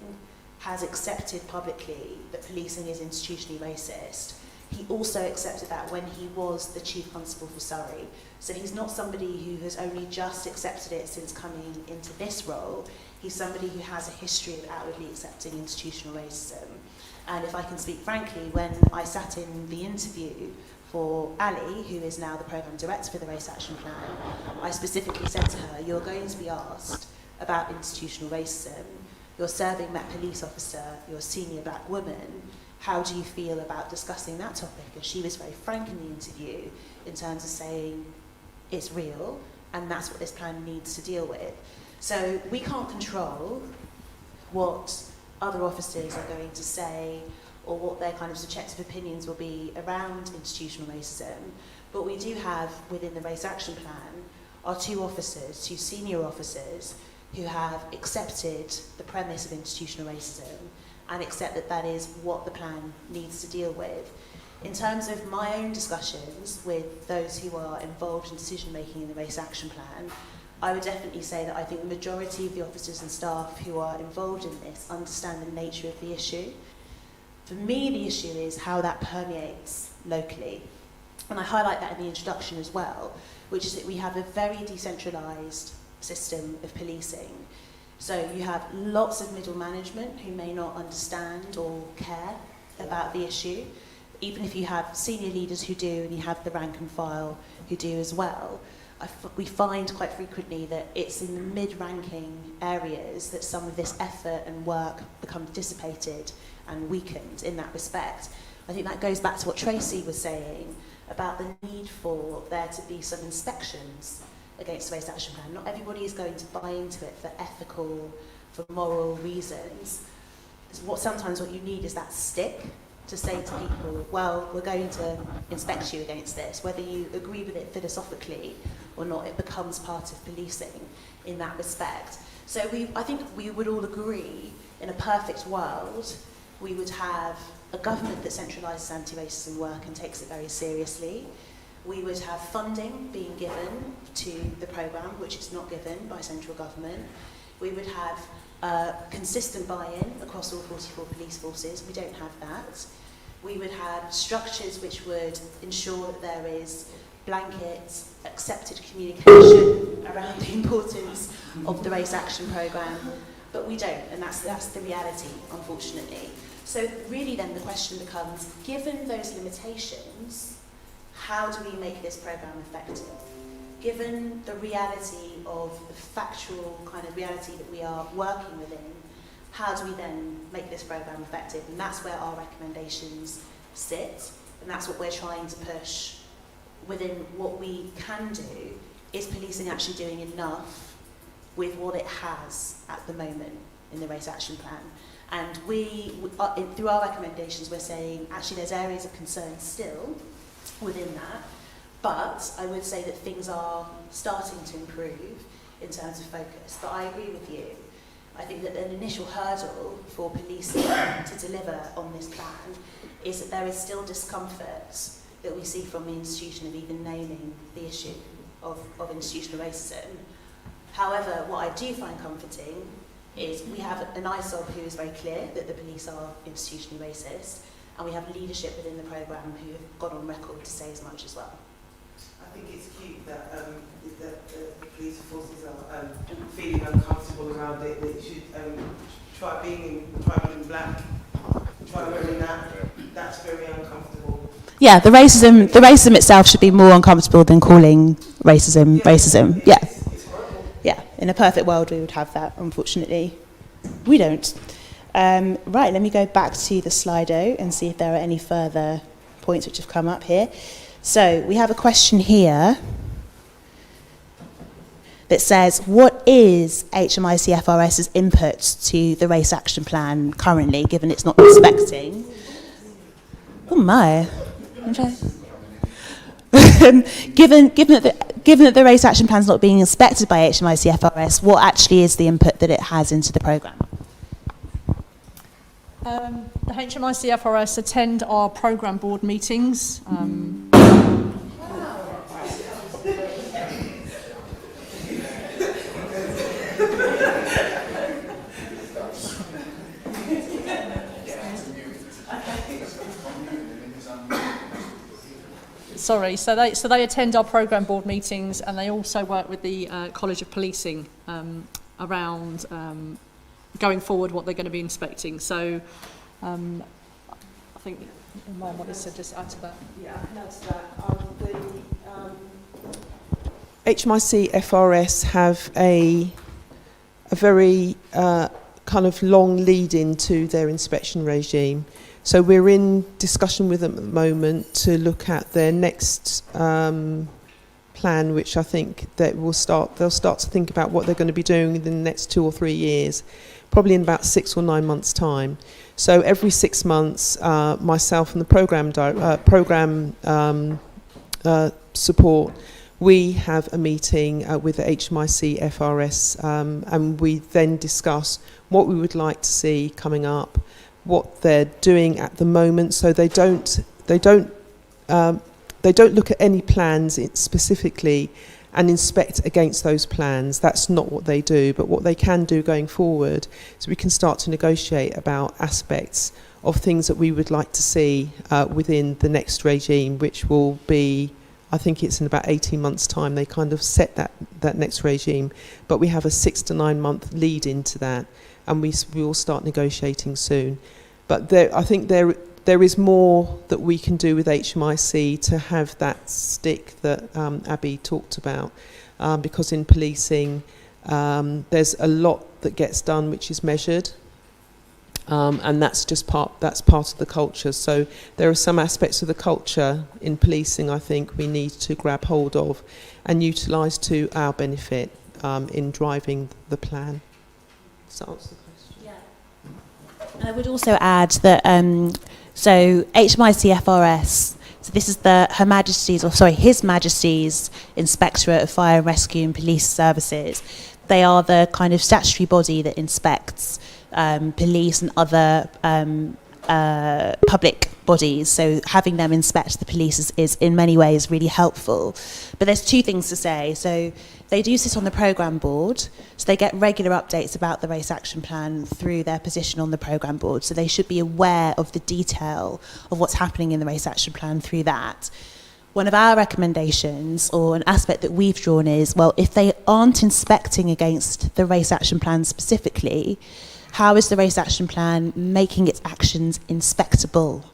has accepted publicly that policing is institutionally racist. He also accepted that when he was the Chief Constable for Surrey. So he's not somebody who has only just accepted it since coming into this role. He's somebody who has a history of outwardly accepting institutional racism. And if I can speak frankly, when I sat in the interview For Ali, who is now the Programme Director for the Race Action Plan, I specifically said to her, you're going to be asked about institutional racism. You're serving that police officer, you're a senior black woman. How do you feel about discussing that topic? And she was very frank in the interview in terms of saying it's real and that's what this plan needs to deal with. So we can't control what other officers are going to say or what their kind of subjective opinions will be around institutional racism. But we do have, within the Race Action Plan, our two senior officers, who have accepted the premise of institutional racism and accept that that is what the plan needs to deal with. In terms of my own discussions with those who are involved in decision-making in the Race Action Plan, I would definitely say that I think the majority of the officers and staff who are involved in this understand the nature of the issue. For me, the issue is how that permeates locally. And I highlight that in the introduction as well, which is that we have a very decentralised system of policing. So you have lots of middle management who may not understand or care about the issue. Even if you have senior leaders who do, and you have the rank and file who do as well, we find quite frequently that it's in the mid-ranking areas that some of this effort and work becomes dissipated and weakened in that respect. I think that goes back to what Tracey was saying about the need for there to be some inspections against the Race Action Plan. Not everybody is going to buy into it for ethical, for moral reasons. Sometimes what you need is that stick to say to people, well, we're going to inspect you against this. Whether you agree with it philosophically or not, it becomes part of policing in that respect. So I think we would all agree, in a perfect world, we would have a government that centralises anti-racism work and takes it very seriously. We would have funding being given to the programme, which is not given by central government. We would have consistent buy-in across all 44 police forces. We don't have that. We would have structures which would ensure that there is blanket accepted communication around the importance of the Race Action Programme, but we don't, and that's the reality, unfortunately. So really then the question becomes, given those limitations, how do we make this programme effective? Given the reality of the factual kind of reality that we are working within, how do we then make this programme effective? And that's where our recommendations sit, and that's what we're trying to push within what we can do. Is policing actually doing enough with what it has at the moment in the Race Action Plan? And through our recommendations, we're saying actually there's areas of concern still within that, but I would say that things are starting to improve in terms of focus. But I agree with you. I think that an initial hurdle for policing to deliver on this plan is that there is still discomfort that we see from the institution of even naming the issue of institutional racism. However, what I do find comforting is we have an ISOB who is very clear that the police are institutionally racist, and we have leadership within the programme who have gone on record to say as much as well. I think it's cute that the police forces are feeling uncomfortable around it. They should try being black, try wearing that. That's very uncomfortable. Yeah, the racism itself should be more uncomfortable than calling racism. Yeah. Yeah, in a perfect world we would have that, unfortunately. We don't. Right, let me go back to the Slido and see if there are any further points which have come up here. So we have a question here that says, what is HMICFRS's input to the Race Action Plan currently, given it's not inspecting? Oh my. Given that the Race Action Plan is not being inspected by HMICFRS, what actually is the input that it has into the programme? The HMICFRS attend our programme board meetings. Sorry, so they attend our programme board meetings, and they also work with the College of Policing around going forward what they're going to be inspecting. So I think Mine wanted to just add to that. Yeah, I can add to that. HMIC FRS have a very kind of long lead into their inspection regime. So we're in discussion with them at the moment to look at their next plan, which I think that they'll start to think about what they're going to be doing in the next 2 or 3 years, probably in about 6 or 9 months' time. So every 6 months, myself and the program support, we have a meeting with the HMIC FRS, and we then discuss what we would like to see coming up, what they're doing at the moment. So they don't look at any plans specifically and inspect against those plans. That's not what they do. But what they can do going forward is we can start to negotiate about aspects of things that we would like to see within the next regime, which will be, I think it's in about 18 months' time. They kind of set that next regime. But we have a 6 to 9 month lead into that, and we will start negotiating soon. But I think there is more that we can do with HMIC to have that stick that Abby talked about, because in policing there's a lot that gets done which is measured, and that's part of the culture. So there are some aspects of the culture in policing I think we need to grab hold of and utilise to our benefit in driving the plan. Does that answer the question? Yeah. And I would also add that so HMIC FRS, so this is His Majesty's Inspectorate of Fire and Rescue and Police Services. They are the kind of statutory body that inspects police and other public bodies. So having them inspect the police is in many ways really helpful. But there's 2 things to say. So they do sit on the programme board, so they get regular updates about the race action plan through their position on the programme board. So they should be aware of the detail of what's happening in the race action plan through that. One of our recommendations, or an aspect that we've drawn, is, well, if they aren't inspecting against the race action plan specifically, how is the race action plan making its actions inspectable?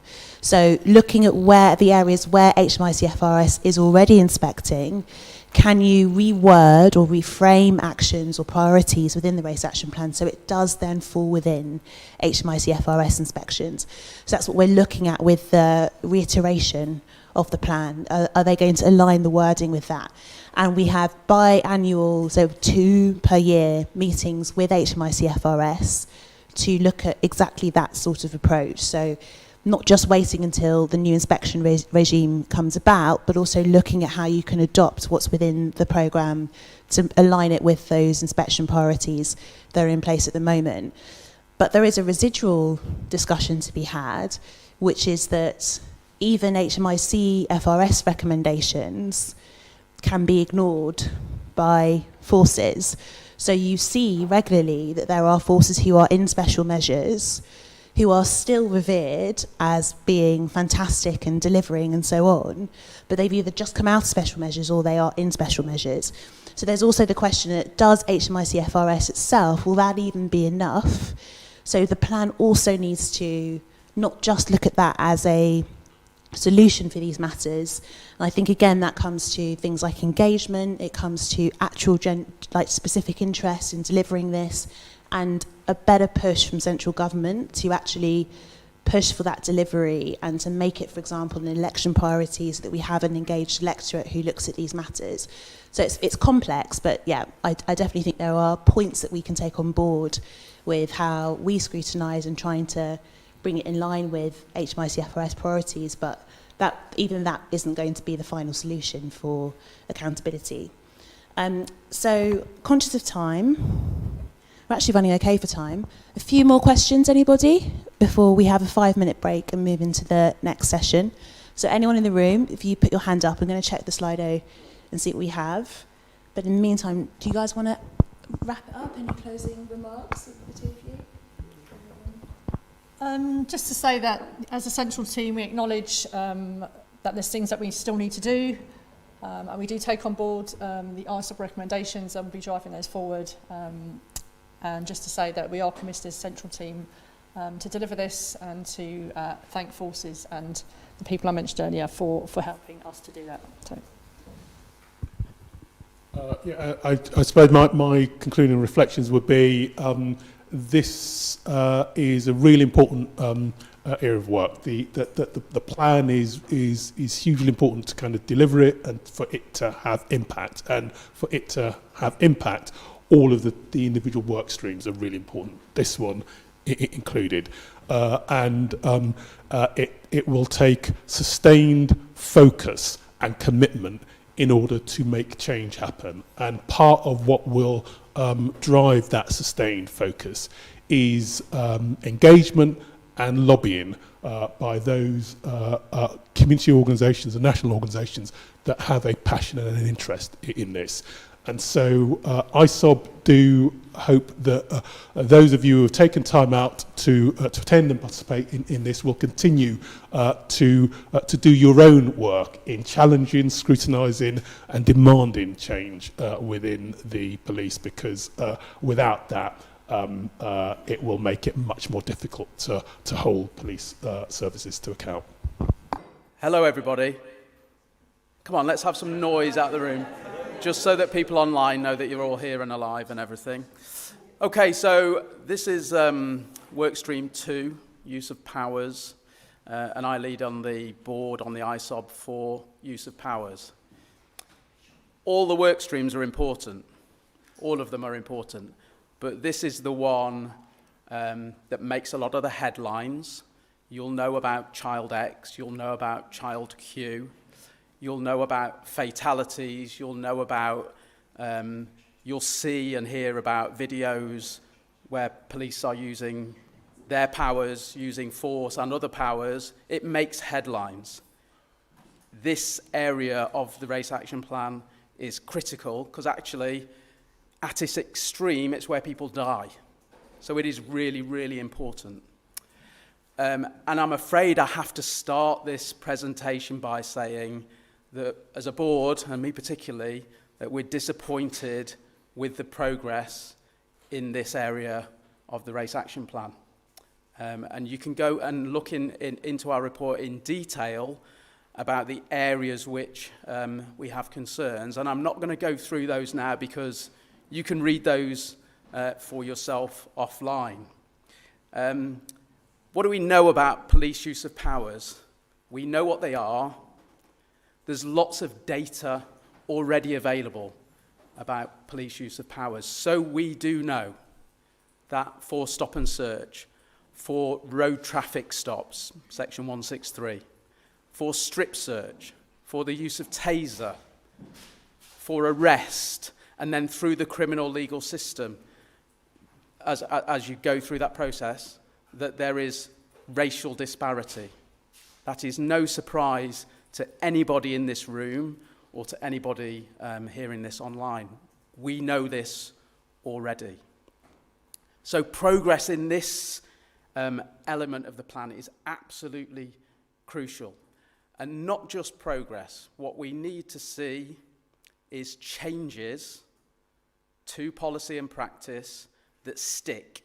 So looking at where the areas where HMIC FRS is already inspecting, can you reword or reframe actions or priorities within the race action plan so it does then fall within HMIC FRS inspections? So that's what we're looking at with the reiteration of the plan. Are they going to align the wording with that? And we have biannual, so 2 per year meetings with HMIC FRS to look at exactly that sort of approach. So not just waiting until the new inspection regime comes about, but also looking at how you can adopt what's within the programme to align it with those inspection priorities that are in place at the moment. But there is a residual discussion to be had, which is that even HMIC FRS recommendations can be ignored by forces. So you see regularly that there are forces who are in special measures who are still revered as being fantastic and delivering and so on, but they've either just come out of special measures or they are in special measures. So there's also the question that does HMIC FRS itself, will that even be enough? So the plan also needs to not just look at that as a solution for these matters. And I think again that comes to things like engagement, it comes to actual specific interest in delivering this, and a better push from central government to actually push for that delivery and to make it, for example, an election priority so that we have an engaged electorate who looks at these matters. So it's complex, but yeah, I definitely think there are points that we can take on board with how we scrutinise and trying to bring it in line with HMIC FRS priorities, but even that isn't going to be the final solution for accountability. So, conscious of time, we're actually running okay for time. A few more questions, anybody, before we have a 5-minute break and move into the next session. So anyone in the room, if you put your hand up, I'm going to check the Slido and see what we have. But in the meantime, do you guys want to wrap it up? Any closing remarks, the two of you? Just to say that as a central team, we acknowledge that there's things that we still need to do, and we do take on board the ISOB recommendations and we'll be driving those forward. And just to say that we are committed as a central team to deliver this and to thank Forces and the people I mentioned earlier for helping us to do that. So. I suppose my concluding reflections would be this is a really important area of work. The plan is hugely important to kind of deliver it and for it to have impact. And for it to have impact, all of the individual work streams are really important. This one included. It will take sustained focus and commitment in order to make change happen. And part of what will drive that sustained focus is engagement and lobbying by those community organisations and national organisations that have a passion and an interest in this. And so ISOB do hope that those of you who have taken time out to attend and participate in this will continue to do your own work in challenging, scrutinising and demanding change within the police, because without that it will make it much more difficult to hold police services to account. Hello everybody. Come on, let's have some noise out of the room, just so that people online know that you're all here and alive and everything. Okay, so this is Workstream 2, Use of Powers, and I lead on the board on the ISOB for Use of Powers. All the work streams are important. All of them are important. But this is the one that makes a lot of the headlines. You'll know about Child X, you'll know about Child Q, you'll know about fatalities, you'll know about, you'll see and hear about videos where police are using their powers, using force and other powers. It makes headlines. This area of the Race Action Plan is critical because actually, at its extreme, it's where people die. So it is really, really important. And I'm afraid I have to start this presentation by saying that as a board, and me particularly, that we're disappointed with the progress in this area of the Race Action Plan. And you can go and look into our report in detail about the areas which we have concerns. And I'm not going to go through those now because you can read those for yourself offline. What do we know about police use of powers? We know what they are. There's lots of data already available about police use of powers. So we do know that for stop and search, for road traffic stops, section 163, for strip search, for the use of taser, for arrest, and then through the criminal legal system, as you go through that process, that there is racial disparity. That is no surprise to anybody in this room or to anybody hearing this online. We know this already. So progress in this element of the plan is absolutely crucial. And not just progress. What we need to see is changes to policy and practice that stick.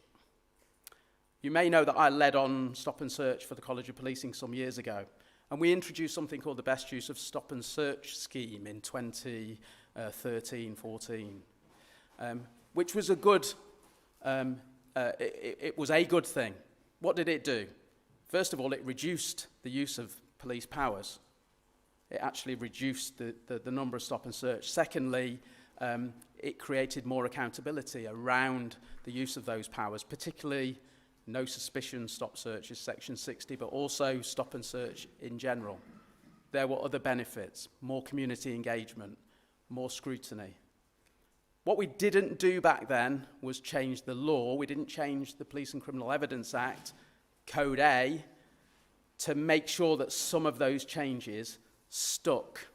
You may know that I led on stop and search for the College of Policing some years ago, and we introduced something called the Best Use of Stop and Search scheme in 2013-14, which was a good, it was a good thing. What did it do? First of all, it reduced the use of police powers. It actually reduced the number of stop and search. Secondly, it created more accountability around the use of those powers, particularly no suspicion stop searches, section 60, but also stop and search in general. There were other benefits, more community engagement, more scrutiny. What we didn't do back then was change the law. We didn't change the Police and Criminal Evidence Act, Code A, to make sure that some of those changes stuck.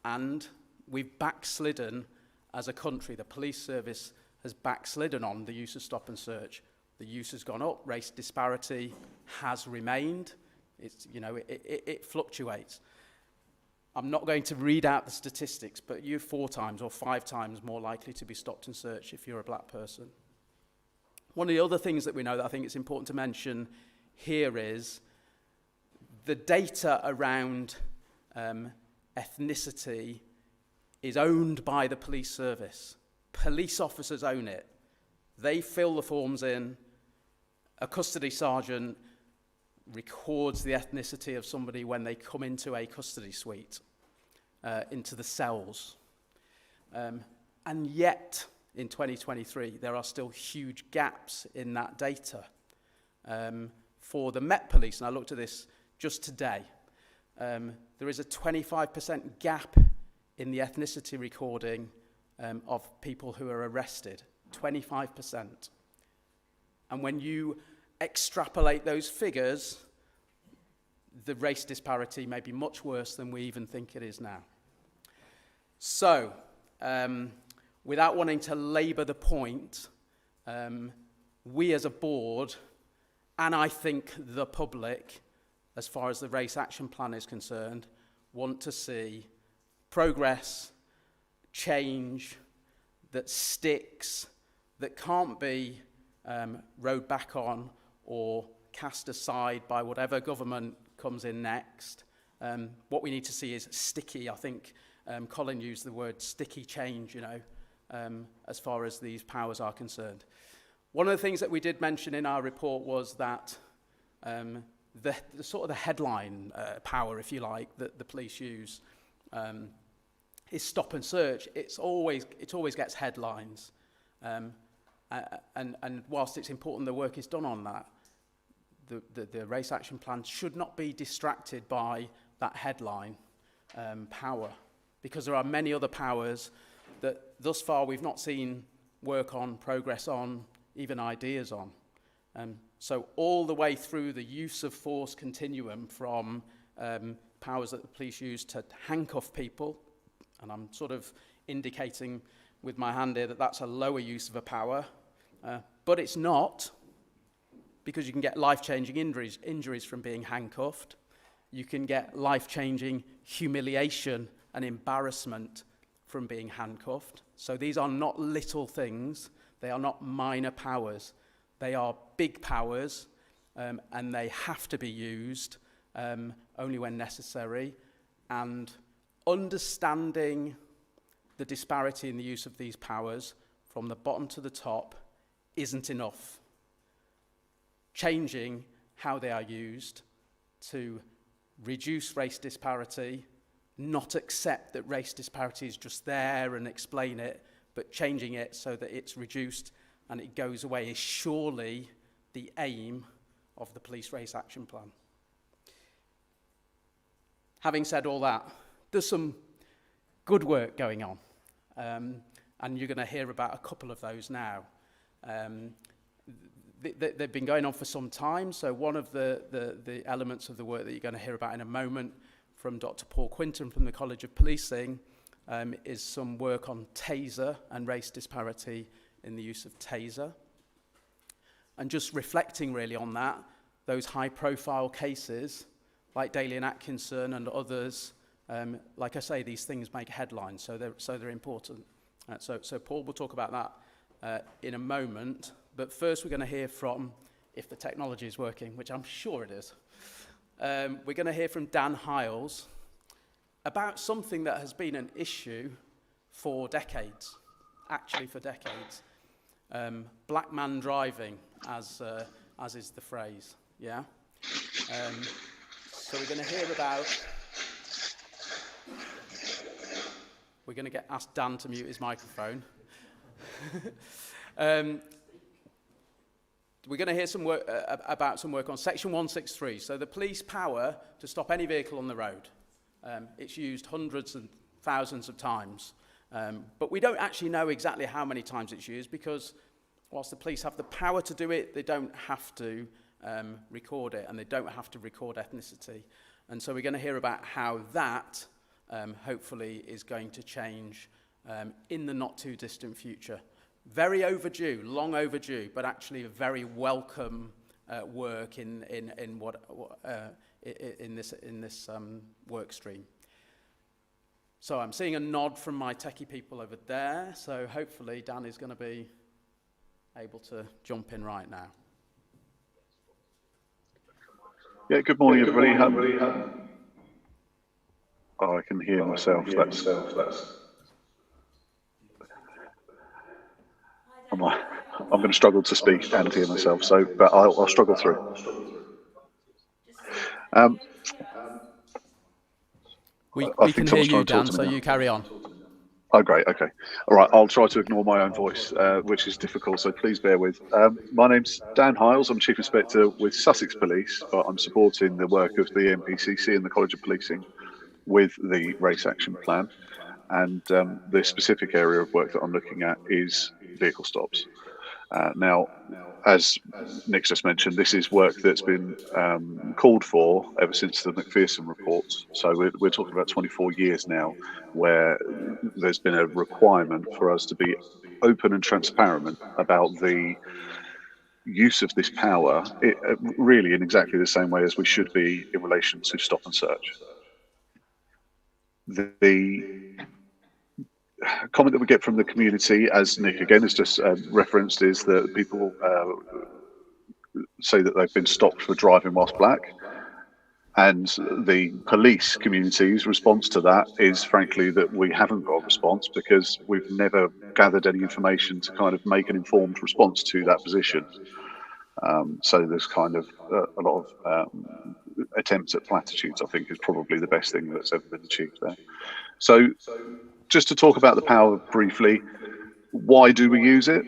And we've backslidden as a country. The police service has backslidden on the use of stop and search. The use has gone up. Race disparity has remained. It fluctuates. I'm not going to read out the statistics, but you're 4 times or 5 times more likely to be stopped and searched if you're a black person. One of the other things that we know that I think it's important to mention here is the data around ethnicity is owned by the police service. Police officers own it. They fill the forms in. A custody sergeant records the ethnicity of somebody when they come into a custody suite, into the cells. And yet, in 2023, there are still huge gaps in that data. For the Met Police, and I looked at this just today, there is a 25% gap in the ethnicity recording of people who are arrested. 25%. And when you extrapolate those figures, the race disparity may be much worse than we even think it is now. So, without wanting to labour the point, we as a board, and I think the public, as far as the race action plan is concerned, want to see progress, change that sticks, that can't be rowed back on or cast aside by whatever government comes in next. What we need to see is sticky. I think Colin used the word sticky change, as far as these powers are concerned. One of the things that we did mention in our report was that the sort of the headline power, if you like, that the police use is stop and search. It always gets headlines. And whilst it's important the work is done on that, the race action plan should not be distracted by that headline power, because there are many other powers that thus far we've not seen work on, progress on, even ideas on. So all the way through the use of force continuum, from powers that the police use to handcuff people, and I'm sort of indicating with my hand here that that's a lower use of a power, but it's not, because you can get life-changing injuries from being handcuffed. You can get life-changing humiliation and embarrassment from being handcuffed. So these are not little things. They are not minor powers. They are big powers, and they have to be used only when necessary. And understanding the disparity in the use of these powers from the bottom to the top isn't enough. Changing how they are used to reduce race disparity, not accept that race disparity is just there and explain it, but changing it so that it's reduced and it goes away, is surely the aim of the Police Race Action Plan. Having said all that, there's some good work going on, and you're going to hear about a couple of those now. They've been going on for some time, so one of the elements of the work that you're going to hear about in a moment from Dr. Paul Quinton from the College of Policing is some work on taser and race disparity in the use of taser. And just reflecting really on that, those high-profile cases, like Daly and Atkinson and others, like I say, these things make headlines, so they're important. So Paul will talk about that in a moment, but first we're going to hear from, if the technology is working, which I'm sure it is, we're going to hear from Dan Hiles about something that has been an issue for decades, actually for decades. Black man driving, as is the phrase, yeah? So we're going to hear about... We're going to ask Dan to mute his microphone. We're going to hear some work about some work on Section 163. So the police power to stop any vehicle on the road. It's used hundreds and thousands of times. But we don't actually know exactly how many times it's used, because whilst the police have the power to do it, they don't have to record it, and they don't have to record ethnicity. And so we're going to hear about how that hopefully is going to change in the not too distant future. Very overdue, long overdue, but actually a very welcome work in this work stream. So I'm seeing a nod from my techie people over there. So hopefully Dan is going to be able to jump in right now. Yeah, good morning, everybody. Oh, I can hear myself. I'm going to struggle to speak and hear myself, but I'll struggle through. We can hear you, Dan, so you carry on. Oh, great. Okay. All right. I'll try to ignore my own voice, which is difficult, so please bear with. My name's Dan Hiles. I'm Chief Inspector with Sussex Police, but I'm supporting the work of the NPCC and the College of Policing with the Race Action Plan. And the specific area of work that I'm looking at is vehicle stops. Now, as Nick just mentioned, this is work that's been called for ever since the McPherson reports. So we're talking about 24 years now, where there's been a requirement for us to be open and transparent about the use of this power, really in exactly the same way as we should be in relation to stop and search. The comment that we get from the community, as Nick again has just referenced, is that people say that they've been stopped for driving whilst black, and the police community's response to that is frankly that we haven't got a response because we've never gathered any information to kind of make an informed response to that position. So there's kind of a lot of attempts at platitudes, I think, is probably the best thing that's ever been achieved there. So just to talk about the power briefly, why do we use it?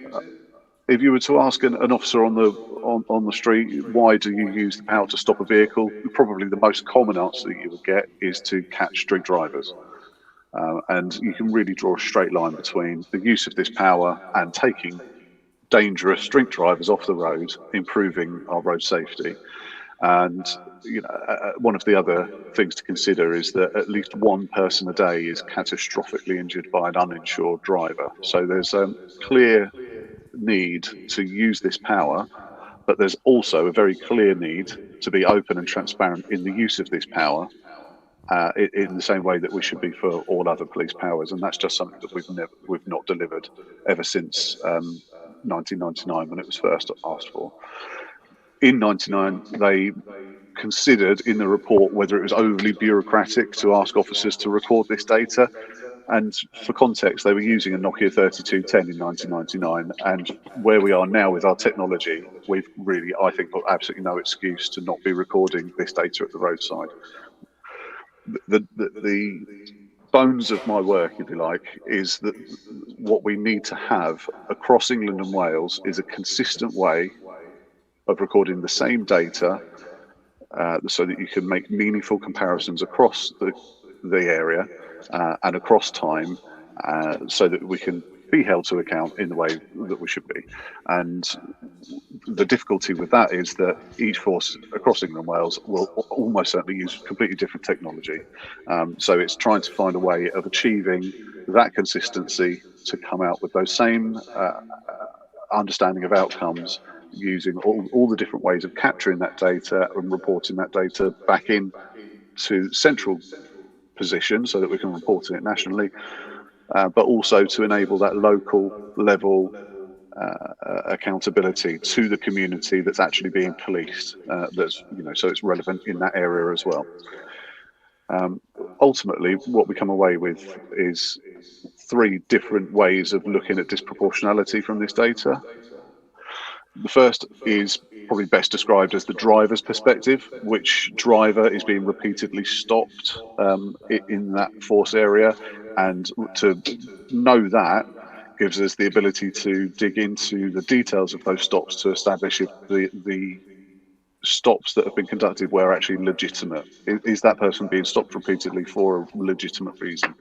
If you were to ask an officer on the street, why do you use the power to stop a vehicle? Probably the most common answer that you would get is to catch drink drivers. And you can really draw a straight line between the use of this power and taking dangerous drink drivers off the road, improving our road safety. And one of the other things to consider is that at least one person a day is catastrophically injured by an uninsured driver. So there's a clear need to use this power, but there's also a very clear need to be open and transparent in the use of this power in the same way that we should be for all other police powers. And that's just something that we've not delivered ever since 1999 when it was first asked for. In 99, they considered in the report whether it was overly bureaucratic to ask officers to record this data. And for context, they were using a Nokia 3210 in 1999. And where we are now with our technology, we've really, I think, got absolutely no excuse to not be recording this data at the roadside. The bones of my work, if you like, is that what we need to have across England and Wales is a consistent way of recording the same data so that you can make meaningful comparisons across the area and across time so that we can be held to account in the way that we should be. And the difficulty with that is that each force across England and Wales will almost certainly use completely different technology. So it's trying to find a way of achieving that consistency to come out with those same understanding of outcomes using all the different ways of capturing that data and reporting that data back in to central position so that we can report it nationally, but also to enable that local level accountability to the community that's actually being policed. So it's relevant in that area as well. Ultimately, what we come away with is 3 different ways of looking at disproportionality from this data. The first is probably best described as the driver's perspective. Which driver is being repeatedly stopped in that force area? And to know that gives us the ability to dig into the details of those stops to establish if the stops that have been conducted were actually legitimate. Is that person being stopped repeatedly for a legitimate reason?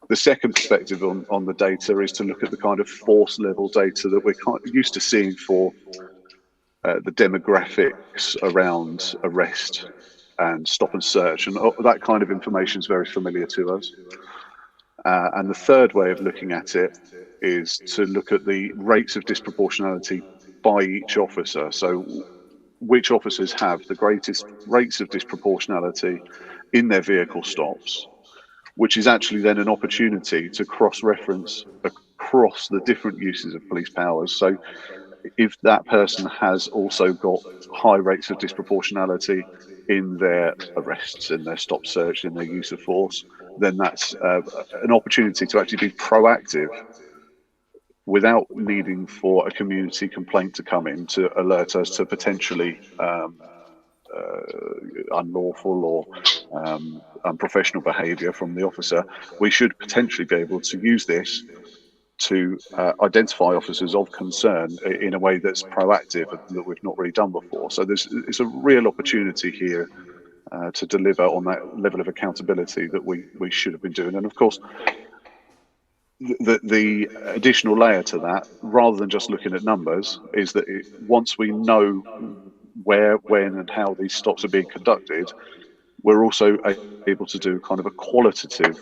The second perspective on the data is to look at the kind of force level data that we're used to seeing for the demographics around arrest and stop and search. And that kind of information is very familiar to us. And the third way of looking at it is to look at the rates of disproportionality by each officer. So which officers have the greatest rates of disproportionality in their vehicle stops, which is actually then an opportunity to cross-reference across the different uses of police powers. So if that person has also got high rates of disproportionality in their arrests, in their stop search, in their use of force, then that's an opportunity to actually be proactive without needing for a community complaint to come in to alert us to potentially unlawful or unprofessional behaviour from the officer. We should potentially be able to use this to identify officers of concern in a way that's proactive and that we've not really done before. So it's a real opportunity here to deliver on that level of accountability that we should have been doing. And of course, the additional layer to that, rather than just looking at numbers, is that once we know where, when and how these stops are being conducted, we're also able to do kind of a qualitative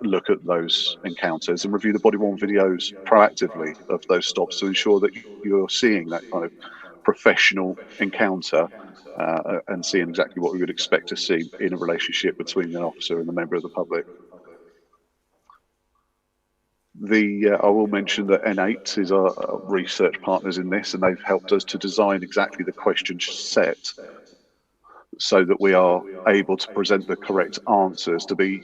look at those encounters and review the body-worn videos proactively of those stops to ensure that you're seeing that kind of professional encounter and seeing exactly what we would expect to see in a relationship between an officer and a member of the public. I will mention that N8 is our research partners in this, and they've helped us to design exactly the question set so that we are able to present the correct answers to be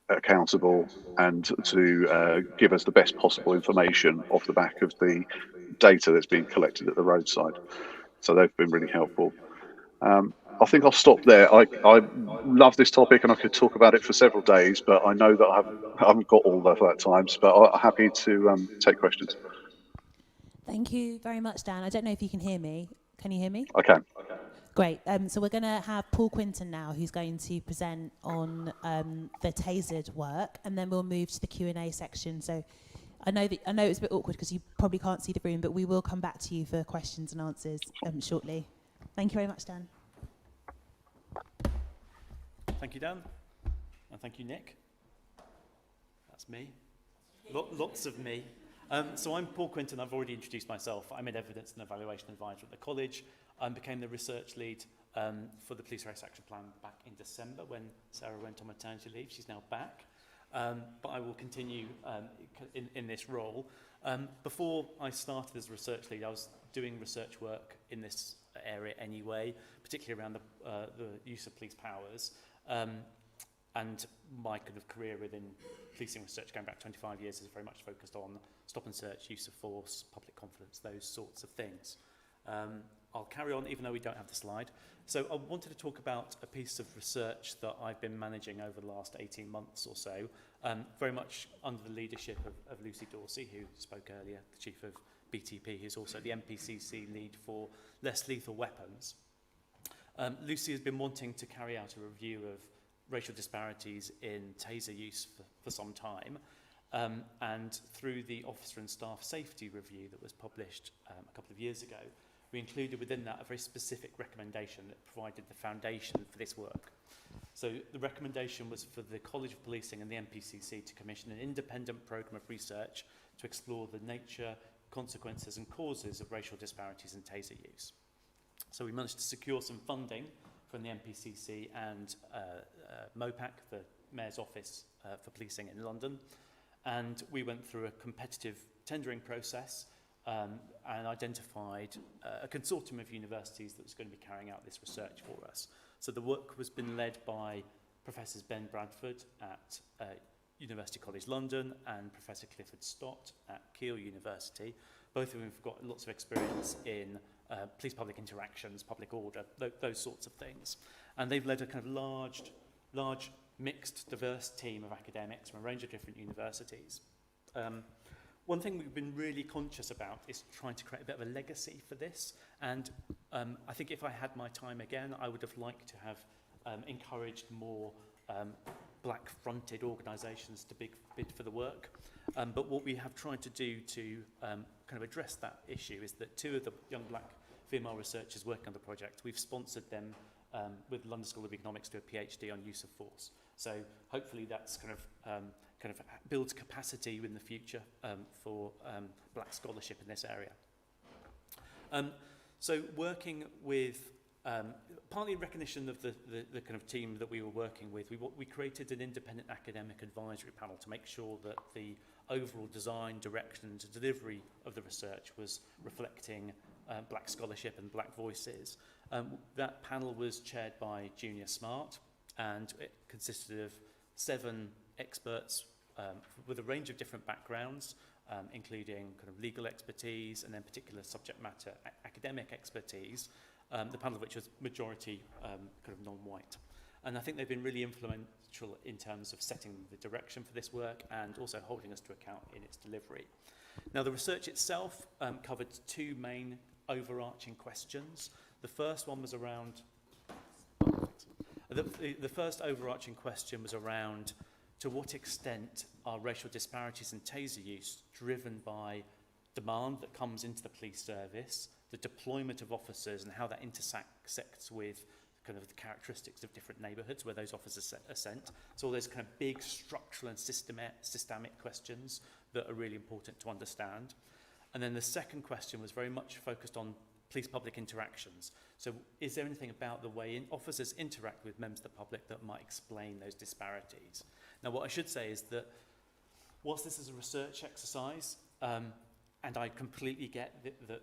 accountable and to give us the best possible information off the back of the data that's being collected at the roadside. So they've been really helpful. I think I'll stop there. I love this topic and I could talk about it for several days, but I know that I haven't got all of that time, but I'm happy to take questions. Thank you very much, Dan. I don't know if you can hear me. Can you hear me? I can. Great. So we're going to have Paul Quinton now, who's going to present on the tasered work, and then we'll move to the Q&A section. So I know it's a bit awkward because you probably can't see the room, but we will come back to you for questions and answers shortly. Thank you very much, Dan. Thank you, Dan. And thank you, Nick. That's me. Lots of me. So I'm Paul Quinton. I've already introduced myself. I'm an evidence and evaluation advisor at the college. I became the research lead for the Police Race Action Plan back in December when Sarah went on maternity leave. She's now back. But I will continue in this role. Before I started as research lead, I was doing research work in this area anyway, particularly around the use of police powers. And my kind of career within policing research going back 25 years is very much focused on stop and search, use of force, public confidence, those sorts of things. I'll carry on even though we don't have the slide. So I wanted to talk about a piece of research that I've been managing over the last 18 months or so, very much under the leadership of Lucy Dorsey, who spoke earlier, the chief of BTP, who's also the MPCC lead for less lethal weapons. Lucy has been wanting to carry out a review of racial disparities in taser use for some time. And through the Officer and Staff Safety Review that was published a couple of years ago, we included within that a very specific recommendation that provided the foundation for this work. So the recommendation was for the College of Policing and the MPCC to commission an independent programme of research to explore the nature, consequences and causes of racial disparities in taser use. So we managed to secure some funding from the MPCC and MOPAC, the Mayor's Office for Policing in London. And we went through a competitive tendering process and identified a consortium of universities that was going to be carrying out this research for us. So the work was been led by Professors Ben Bradford at University College London and Professor Clifford Stott at Keele University. Both of whom have got lots of experience in police-public interactions, public order, those sorts of things. And they've led a kind of large mixed, diverse team of academics from a range of different universities. One thing we've been really conscious about is trying to create a bit of a legacy for this. And I think if I had my time again, I would have liked to have encouraged more black-fronted organisations to bid for the work. But what we have tried to do to kind of address that issue is that two of the young black female researchers working on the project, we've sponsored them with London School of Economics to a PhD on use of force. So hopefully that's kind of builds capacity in the future for black scholarship in this area. So working with partly in recognition of the kind of team that we were working with, we created an independent academic advisory panel to make sure that the overall design, direction and delivery of the research was reflecting black scholarship and black voices. That panel was chaired by Junior Smart, and it consisted of 7 experts with a range of different backgrounds, including kind of legal expertise and then particular subject matter academic expertise, the panel of which was majority kind of non-white. And I think they've been really influential in terms of setting the direction for this work and also holding us to account in its delivery. Now, the research itself covered 2 main overarching questions. The first one was around... The first overarching question was around to what extent are racial disparities in taser use driven by demand that comes into the police service, the deployment of officers and how that intersects with kind of the characteristics of different neighbourhoods where those officers are sent. So all those kind of big structural and systemic questions that are really important to understand. And then the second question was very much focused on police-public interactions. So is there anything about the way officers interact with members of the public that might explain those disparities? Now, what I should say is that whilst this is a research exercise, and I completely get that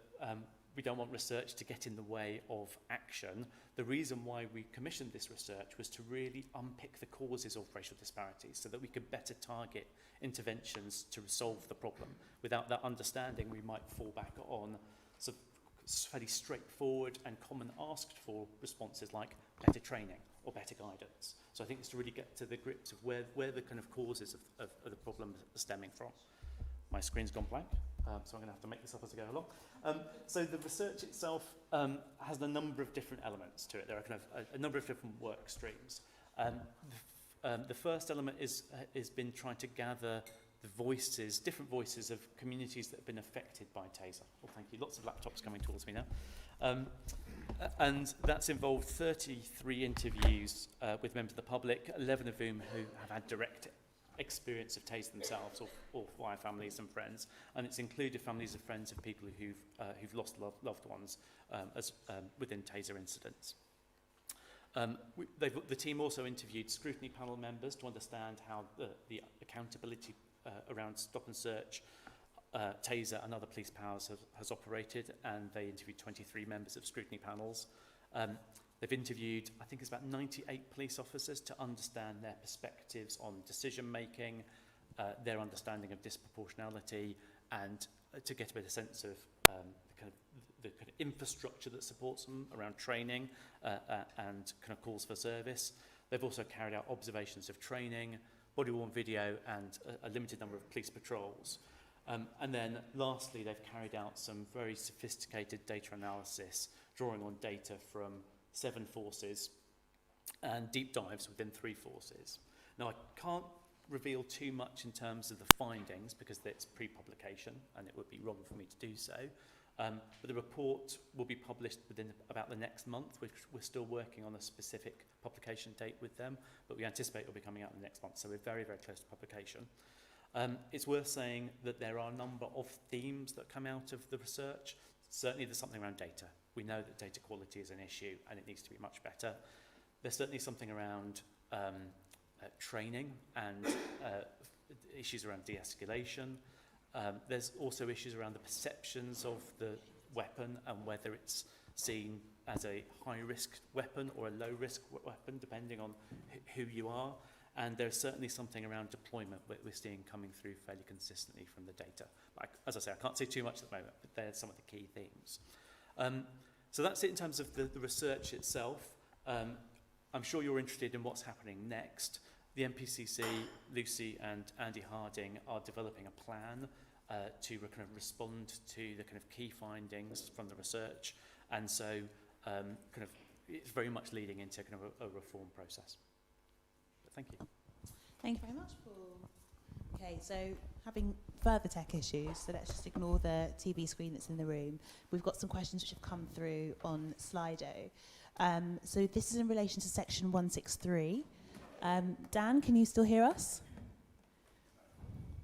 we don't want research to get in the way of action, the reason why we commissioned this research was to really unpick the causes of racial disparities so that we could better target interventions to resolve the problem. Without that understanding, we might fall back on sort of fairly straightforward and common asked for responses like better training or better guidance. So I think it's to really get to the grips of where the kind of causes of the problem are stemming from. My screen's gone blank, so I'm going to have to make this up as I go along. So the research itself has a number of different elements to it. There are kind of a number of different work streams. The first element has been trying to gather the voices, different voices of communities that have been affected by taser. Well, thank you. Lots of laptops coming towards me now. And that's involved 33 interviews with members of the public, 11 of whom who have had direct experience of taser themselves or via families and friends. And it's included families and friends of people who've lost loved ones within taser incidents. The team also interviewed scrutiny panel members to understand how the accountability around stop and search, taser and other police powers has operated, and they interviewed 23 members of scrutiny panels. They've interviewed, I think it's about 98 police officers to understand their perspectives on decision making, their understanding of disproportionality, and to get a bit of sense of the kind of infrastructure that supports them around training and kind of calls for service. They've also carried out observations of training, body-worn video, and a limited number of police patrols. And then lastly, they've carried out some very sophisticated data analysis, drawing on data from 7 forces and deep dives within 3 forces. Now, I can't reveal too much in terms of the findings because it's pre-publication and it would be wrong for me to do so. But the report will be published within about the next month, which we're still working on a specific publication date with them, but we anticipate it will be coming out in the next month, so we're very, very close to publication. It's worth saying that there are a number of themes that come out of the research. Certainly there's something around data. We know that data quality is an issue and it needs to be much better. There's certainly something around training and issues around de-escalation. There's also issues around the perceptions of the weapon and whether it's seen as a high-risk weapon or a low-risk weapon, depending on who you are. And there's certainly something around deployment that we're seeing coming through fairly consistently from the data. As I say, I can't say too much at the moment, but they're some of the key themes. So that's it in terms of the research itself. I'm sure you're interested in what's happening next. The MPCC, Lucy and Andy Harding are developing a plan to kind of respond to the kind of key findings from the research. And so kind of it's very much leading into kind of a reform process. But thank you. Thank you very much, Paul. Okay, so having further tech issues, so let's just ignore the TV screen that's in the room. We've got some questions which have come through on Slido. So this is in relation to section 163. Dan, can you still hear us?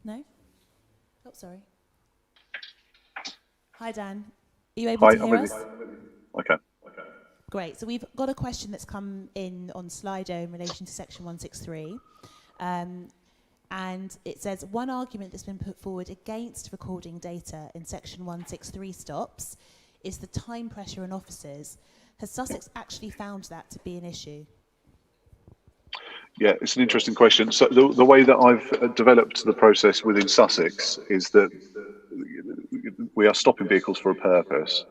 No? Oh, sorry. Hi, Dan. Are you able to hear us? Okay. Great. So we've got a question that's come in on Slido in relation to section 163. And it says, one argument that's been put forward against recording data in section 163 stops is the time pressure on officers. Has Sussex actually found that to be an issue? Yeah, it's an interesting question. So the way that I've developed the process within Sussex is that we are stopping vehicles for a purpose.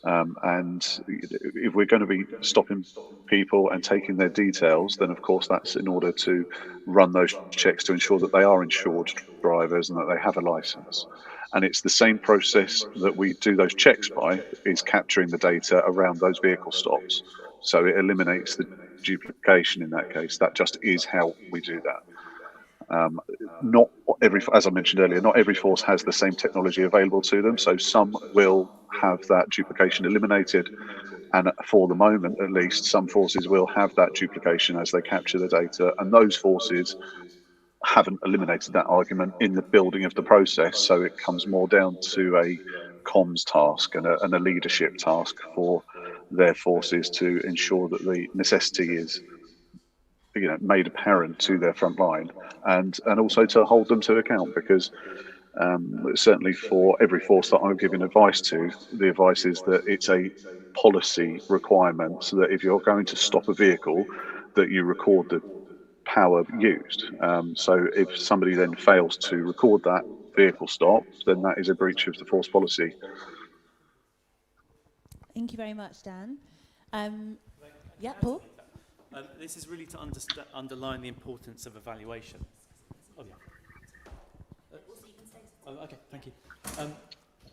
And if we're going to be stopping people and taking their details, then of course that's in order to run those checks to ensure that they are insured drivers and that they have a license. And it's the same process that we do those checks by, is capturing the data around those vehicle stops. So it eliminates the duplication in that case. That just is how we do that. Not every, as I mentioned earlier, not every force has the same technology available to them. So some will have that duplication eliminated. And for the moment, at least, some forces will have that duplication as they capture the data. And those forces haven't eliminated that argument in the building of the process. So it comes more down to a comms task and a leadership task for their forces to ensure that the necessity is, you know, made apparent to their front line, and also to hold them to account, because certainly for every force that I'm giving advice to, the advice is that it's a policy requirement, so that if you're going to stop a vehicle, that you record the power used. So if somebody then fails to record that vehicle stop, then that is a breach of the force policy. Thank you very much, Dan. Yeah, Paul? This is really to underline the importance of evaluation. Oh, yeah. Okay, thank you.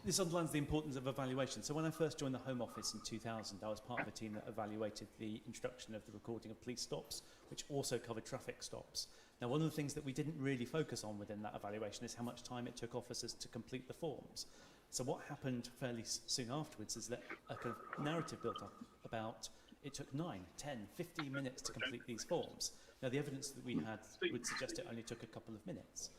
This underlines the importance of evaluation. So when I first joined the Home Office in 2000, I was part of a team that evaluated the introduction of the recording of police stops, which also covered traffic stops. Now, one of the things that we didn't really focus on within that evaluation is how much time it took officers to complete the forms. So what happened fairly soon afterwards is that a kind of narrative built up about it took 9, 10, 15 minutes to complete these forms. Now, the evidence that we had would suggest it only took a couple of minutes.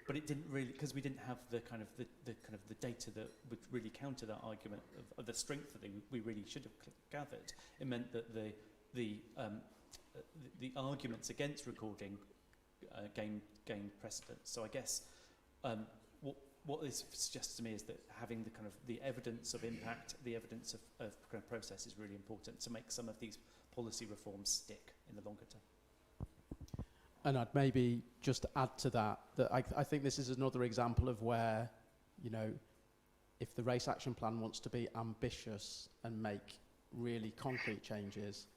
But it didn't really, because we didn't have the kind of the data that would really counter that argument of the strength that we really should have gathered. It meant that the arguments against recording gained precedence. So I guess what this suggests to me is that having the kind of the evidence of impact, the evidence of kind of process is really important to make some of these policy reforms stick in the longer term. And I'd maybe just add to that I think this is another example of where, you know, if the race action plan wants to be ambitious and make really concrete changes,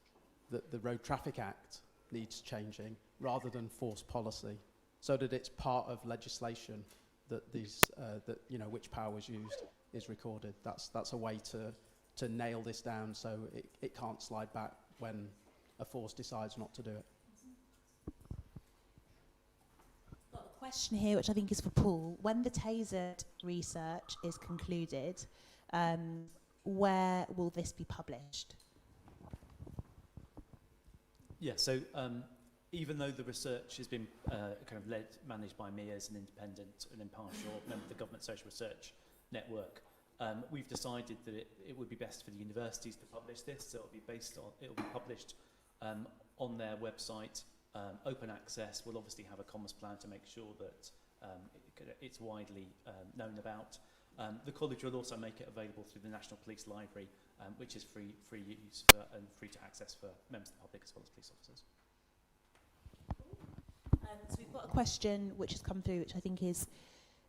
that the Road Traffic Act needs changing rather than force policy, so that it's part of legislation that these that, you know, which power was used is recorded. That's a way to nail this down, so it can't slide back when a force decides not to do it. Got a question here, which I think is for Paul. When the tasered research is concluded, where will this be published? Yeah, so even though the research has been kind of managed by me as an independent and impartial member of the Government Social Research Network, we've decided that it would be best for the universities to publish this. So it'll be published on their website, open access. We'll obviously have a comms plan to make sure that it's widely known about. The college will also make it available through the National Police Library, which is free use and free to access for members of the public as well as police officers. So we've got a question which has come through, which I think is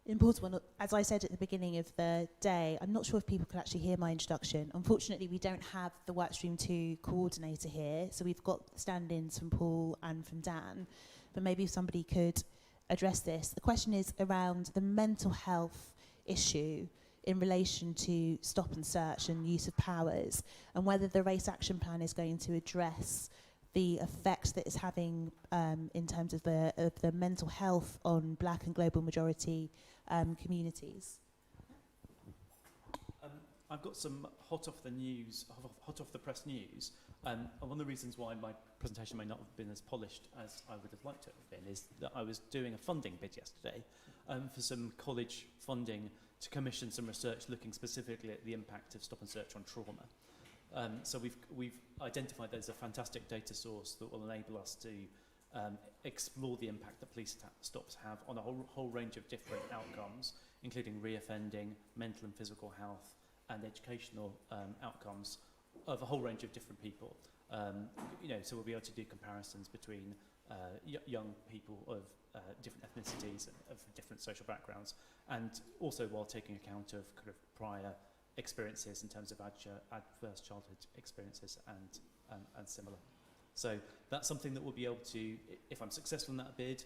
an important one. As I said at the beginning of the day, I'm not sure if people can actually hear my introduction. Unfortunately, we don't have the Workstream 2 coordinator here, so we've got stand-ins from Paul and from Dan, but maybe if somebody could address this. The question is around the mental health issue in relation to stop and search and use of powers, and whether the race action plan is going to address the effects that it's having in terms of the mental health on Black and global majority communities. I've got some hot off the press news. And one of the reasons why my presentation may not have been as polished as I would have liked it to have been is that I was doing a funding bid yesterday for some college funding to commission some research looking specifically at the impact of stop and search on trauma. So we've identified there's a fantastic data source that will enable us to explore the impact that police stops have on a whole range of different outcomes, including reoffending, mental and physical health, and educational outcomes of a whole range of different people. So we'll be able to do comparisons between young people of different ethnicities and of different social backgrounds, and also while taking account of kind of prior experiences in terms of adverse childhood experiences and similar. So that's something that we'll be able to, if I'm successful in that bid,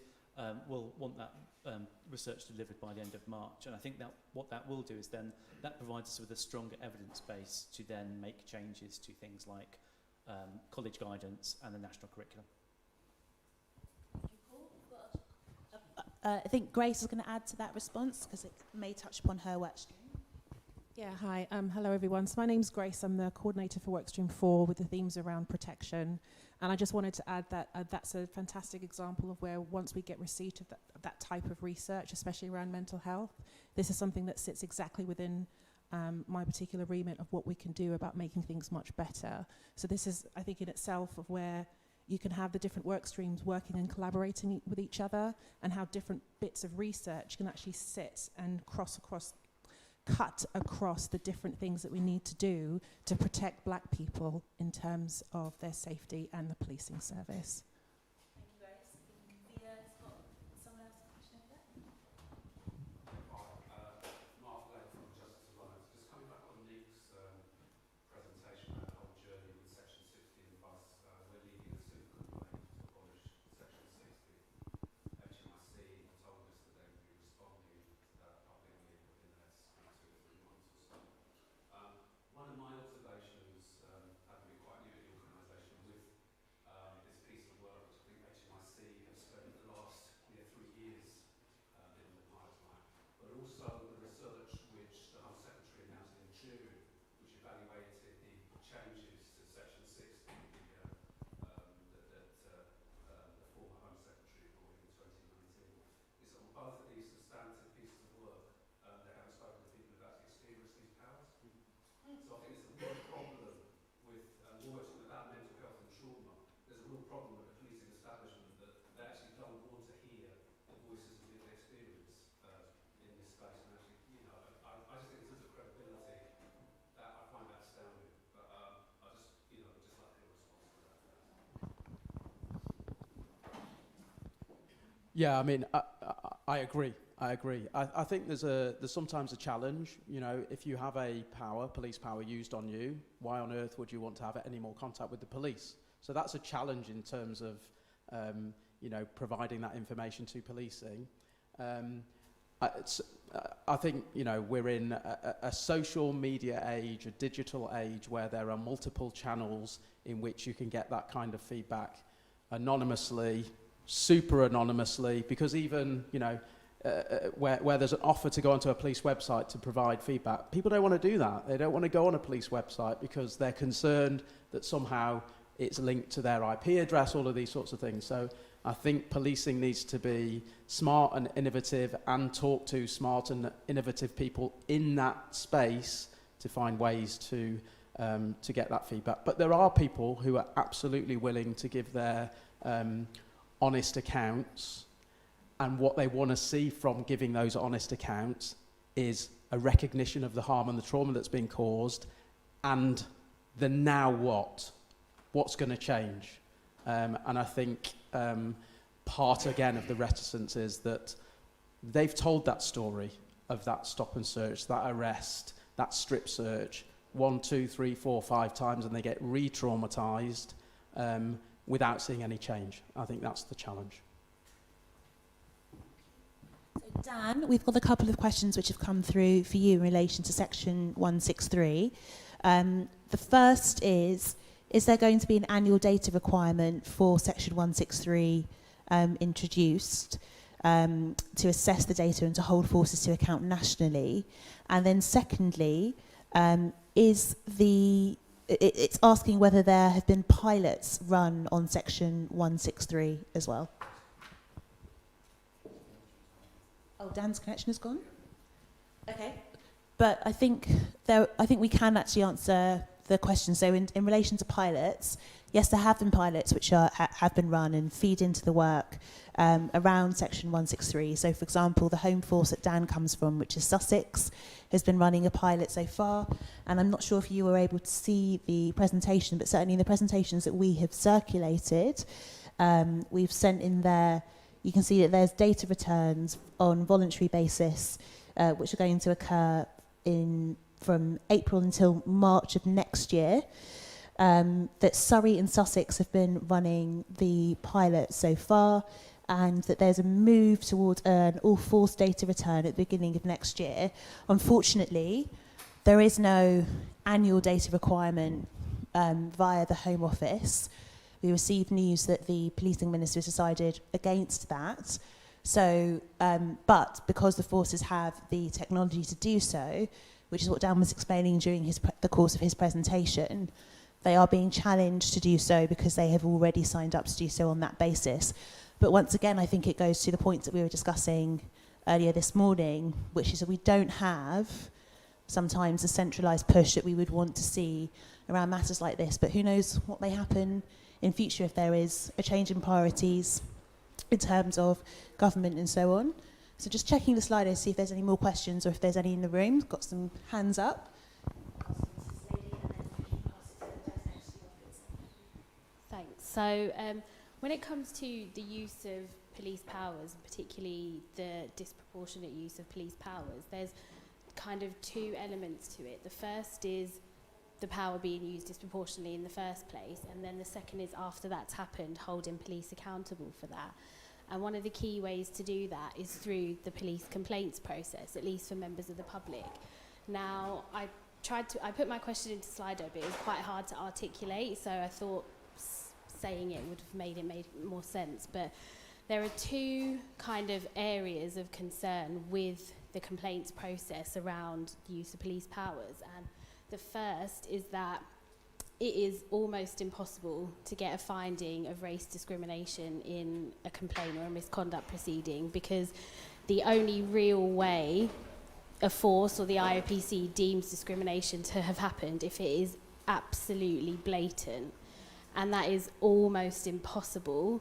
we'll want that research delivered by the end of March. And I think that what that will do is then that provides us with a stronger evidence base to then make changes to things like college guidance and the national curriculum. I think Grace is going to add to that response because it may touch upon her workstream. Yeah, hi. Hello, everyone. So my name's Grace. I'm the coordinator for Workstream 4 with the themes around protection. And I just wanted to add that that's a fantastic example of where once we get receipt of that type of research, especially around mental health, this is something that sits exactly within my particular remit of what we can do about making things much better. So this is, I think, in itself of where you can have the different work streams working and collaborating with each other, and how different bits of research can actually sit and cut across the different things that we need to do to protect black people in terms of their safety and the policing service. Thank you, Grace. Thea's got someone else a question over there? Mark Glynn from Justice Alliance. Just coming back on Nick's presentation about the whole journey with Section 60 and bus, we're leading a civil complaint to abolish Section 60. HMRC told us that they would be responding to that publicly within the next 2 or 3 months or so. One of my observations, having been quite new to the organisation, with this piece of work, which I think HMRC have spent the last 3 years in the pipeline, but also the research which the Home Secretary announced in June, which evaluated the changes to Section 60 that the former Home Secretary brought in 2019. Is on both of these substantive pieces of work, they haven't spoken to people who've actually experienced these powers. So I think it's a real problem with, we're talking about mental health and trauma, there's a real problem with the policing establishment that they actually don't want to hear the voices of lived experience in this space. And actually, I just think in terms of credibility, that I find that astounding. But I just like to hear a response to that. Yeah, I mean, I agree. I think there's sometimes a challenge. If you have a police power used on you, why on earth would you want to have any more contact with the police? So that's a challenge in terms of, providing that information to policing. I think, we're in a social media age, a digital age, where there are multiple channels in which you can get that kind of feedback anonymously, super anonymously, because even, where there's an offer to go onto a police website to provide feedback, people don't want to do that. They don't want to go on a police website because they're concerned that somehow it's linked to their IP address, all of these sorts of things. So I think policing needs to be smart and innovative and talk to smart and innovative people in that space to find ways to get that feedback. But there are people who are absolutely willing to give their honest accounts, and what they want to see from giving those honest accounts is a recognition of the harm and the trauma that's been caused, and the now what's going to change. And I think part again of the reticence is that they've told that story of that stop and search, that arrest, that strip search 1, 2, 3, 4, 5 times, and they get re-traumatized without seeing any change. I think that's the challenge. So Dan, we've got a couple of questions which have come through for you in relation to Section 163. The first is there going to be an annual data requirement for Section 163 introduced to assess the data and to hold forces to account nationally? And then secondly, it's asking whether there have been pilots run on Section 163 as well. Oh, Dan's connection has gone? Okay. But I think we can actually answer the question. So in relation to pilots, yes, there have been pilots which have been run and feed into the work around Section 163. So, for example, the home force that Dan comes from, which is Sussex, has been running a pilot so far. And I'm not sure if you were able to see the presentation, but certainly in the presentations that we have circulated, we've sent in there, you can see that there's data returns on voluntary basis, which are going to occur from April until March of next year. That Surrey and Sussex have been running the pilot so far, and that there's a move towards an all-force data return at the beginning of next year. Unfortunately, there is no annual data requirement via the Home Office. We received news that the policing minister has decided against that. So, but because the forces have the technology to do so, which is what Dan was explaining during the course of his presentation, they are being challenged to do so because they have already signed up to do so on that basis. But once again, I think it goes to the point that we were discussing earlier this morning, which is that we don't have sometimes a centralised push that we would want to see around matters like this. But who knows what may happen in future if there is a change in priorities in terms of government and so on. So just checking the slide to see if there's any more questions or if there's any in the room. Got some hands up. Thanks. So when it comes to the use of police powers, particularly the disproportionate use of police powers, there's kind of two elements to it. The first is the power being used disproportionately in the first place, and then the second is after that's happened, holding police accountable for that. And one of the key ways to do that is through the police complaints process, at least for members of the public. Now, I put my question into Slido, but it was quite hard to articulate, so I thought saying it would have made more sense. But there are two kind of areas of concern with the complaints process around the use of police powers. And the first is that it is almost impossible to get a finding of race discrimination in a complaint or a misconduct proceeding, because the only real way a force or the IOPC deems discrimination to have happened if it is absolutely blatant. And that is almost impossible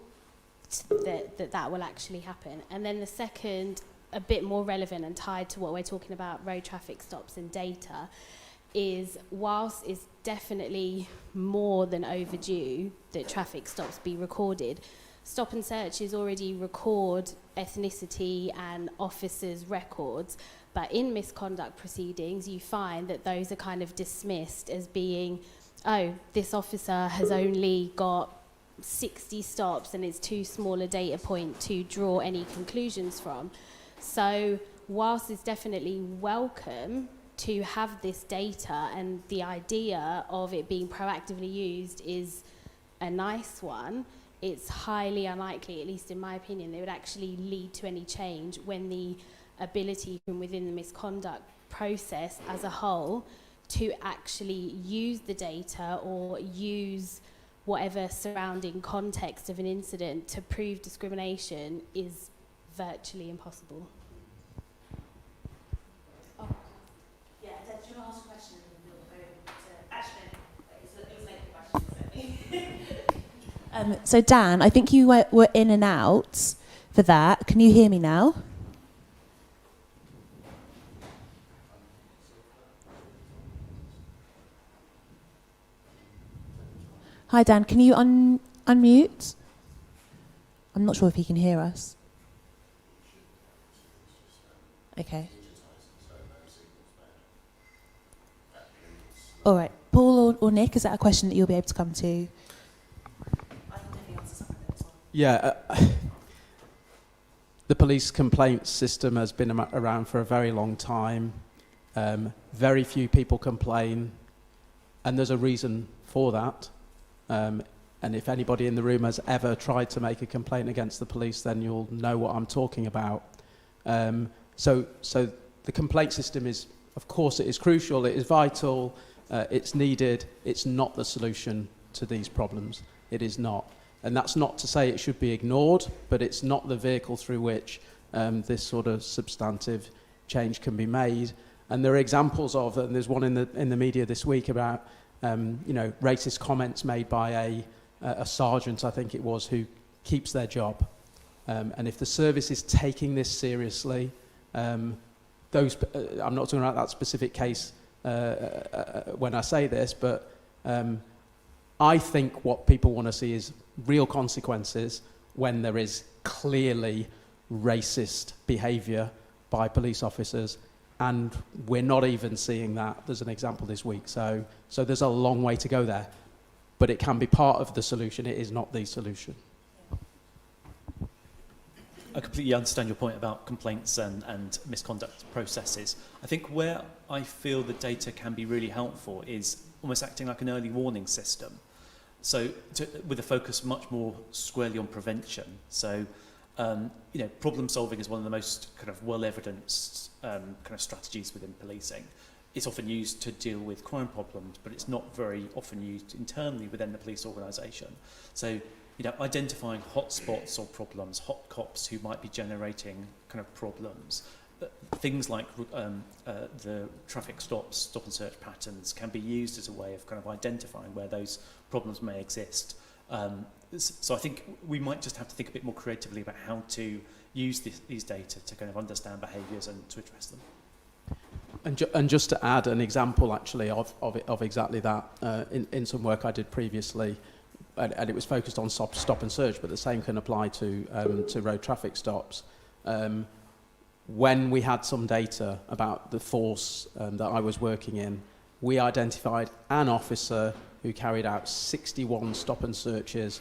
that will actually happen. And then the second, a bit more relevant and tied to what we're talking about, road traffic stops and data, is whilst it's definitely more than overdue that traffic stops be recorded, stop and searches already record ethnicity and officers' records, but in misconduct proceedings you find that those are kind of dismissed as being, oh, this officer has only got 60 stops and it's too small a data point to draw any conclusions from. So whilst it's definitely welcome to have this data, and the idea of it being proactively used is a nice one, it's highly unlikely, at least in my opinion, that it would actually lead to any change when the ability from within the misconduct process as a whole to actually use the data or use whatever surrounding context of an incident to prove discrimination is virtually impossible. Yeah, do you want to ask a question? Actually, it was like a question. So Dan, I think you were in and out for that. Can you hear me now? Hi Dan, can you unmute? I'm not sure if he can hear us. Okay. All right, Paul or Nick, is that a question that you'll be able to come to? I can definitely answer some of it as well. Yeah, the police complaints system has been around for a very long time. Very few people complain, and there's a reason for that. And if anybody in the room has ever tried to make a complaint against the police, then you'll know what I'm talking about. So the complaint system is, of course, it is crucial, it is vital, it's needed. It's not the solution to these problems. It is not. And that's not to say it should be ignored, but it's not the vehicle through which this sort of substantive change can be made. And there are examples of, and there's one in the media this week about racist comments made by a sergeant, I think it was, who keeps their job. And if the service is taking this seriously, I'm not talking about that specific case when I say this, but I think what people want to see is real consequences when there is clearly racist behaviour by police officers, and we're not even seeing that. There's an example this week, so there's a long way to go there, but it can be part of the solution. It is not the solution. I completely understand your point about complaints and misconduct processes. I think where I feel the data can be really helpful is almost acting like an early warning system. So with a focus much more squarely on prevention. So, problem solving is one of the most kind of well-evidenced kind of strategies within policing. It's often used to deal with crime problems, but it's not very often used internally within the police organisation. So, identifying hotspots or problems, hot cops who might be generating kind of problems. Things like the traffic stops, stop and search patterns can be used as a way of kind of identifying where those problems may exist. So I think we might just have to think a bit more creatively about how to use these data to kind of understand behaviours and to address them. And just to add an example actually of exactly that, in some work I did previously, and it was focused on stop and search, but the same can apply to road traffic stops. When we had some data about the force that I was working in, we identified an officer who carried out 61 stop and searches,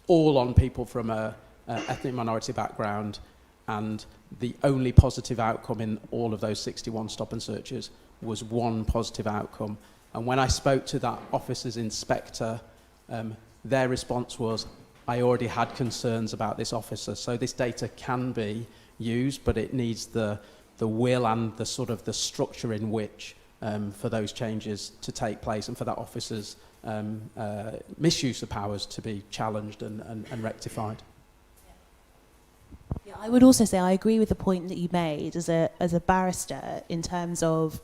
all on people from a ethnic minority background, and the only positive outcome in all of those 61 stop and searches was one positive outcome. And when I spoke to that officer's inspector, their response was, I already had concerns about this officer. So this data can be used, but it needs the will and the sort of the structure in which for those changes to take place and for that officer's misuse of powers to be challenged and rectified. Yeah, I would also say I agree with the point that you made as a barrister in terms of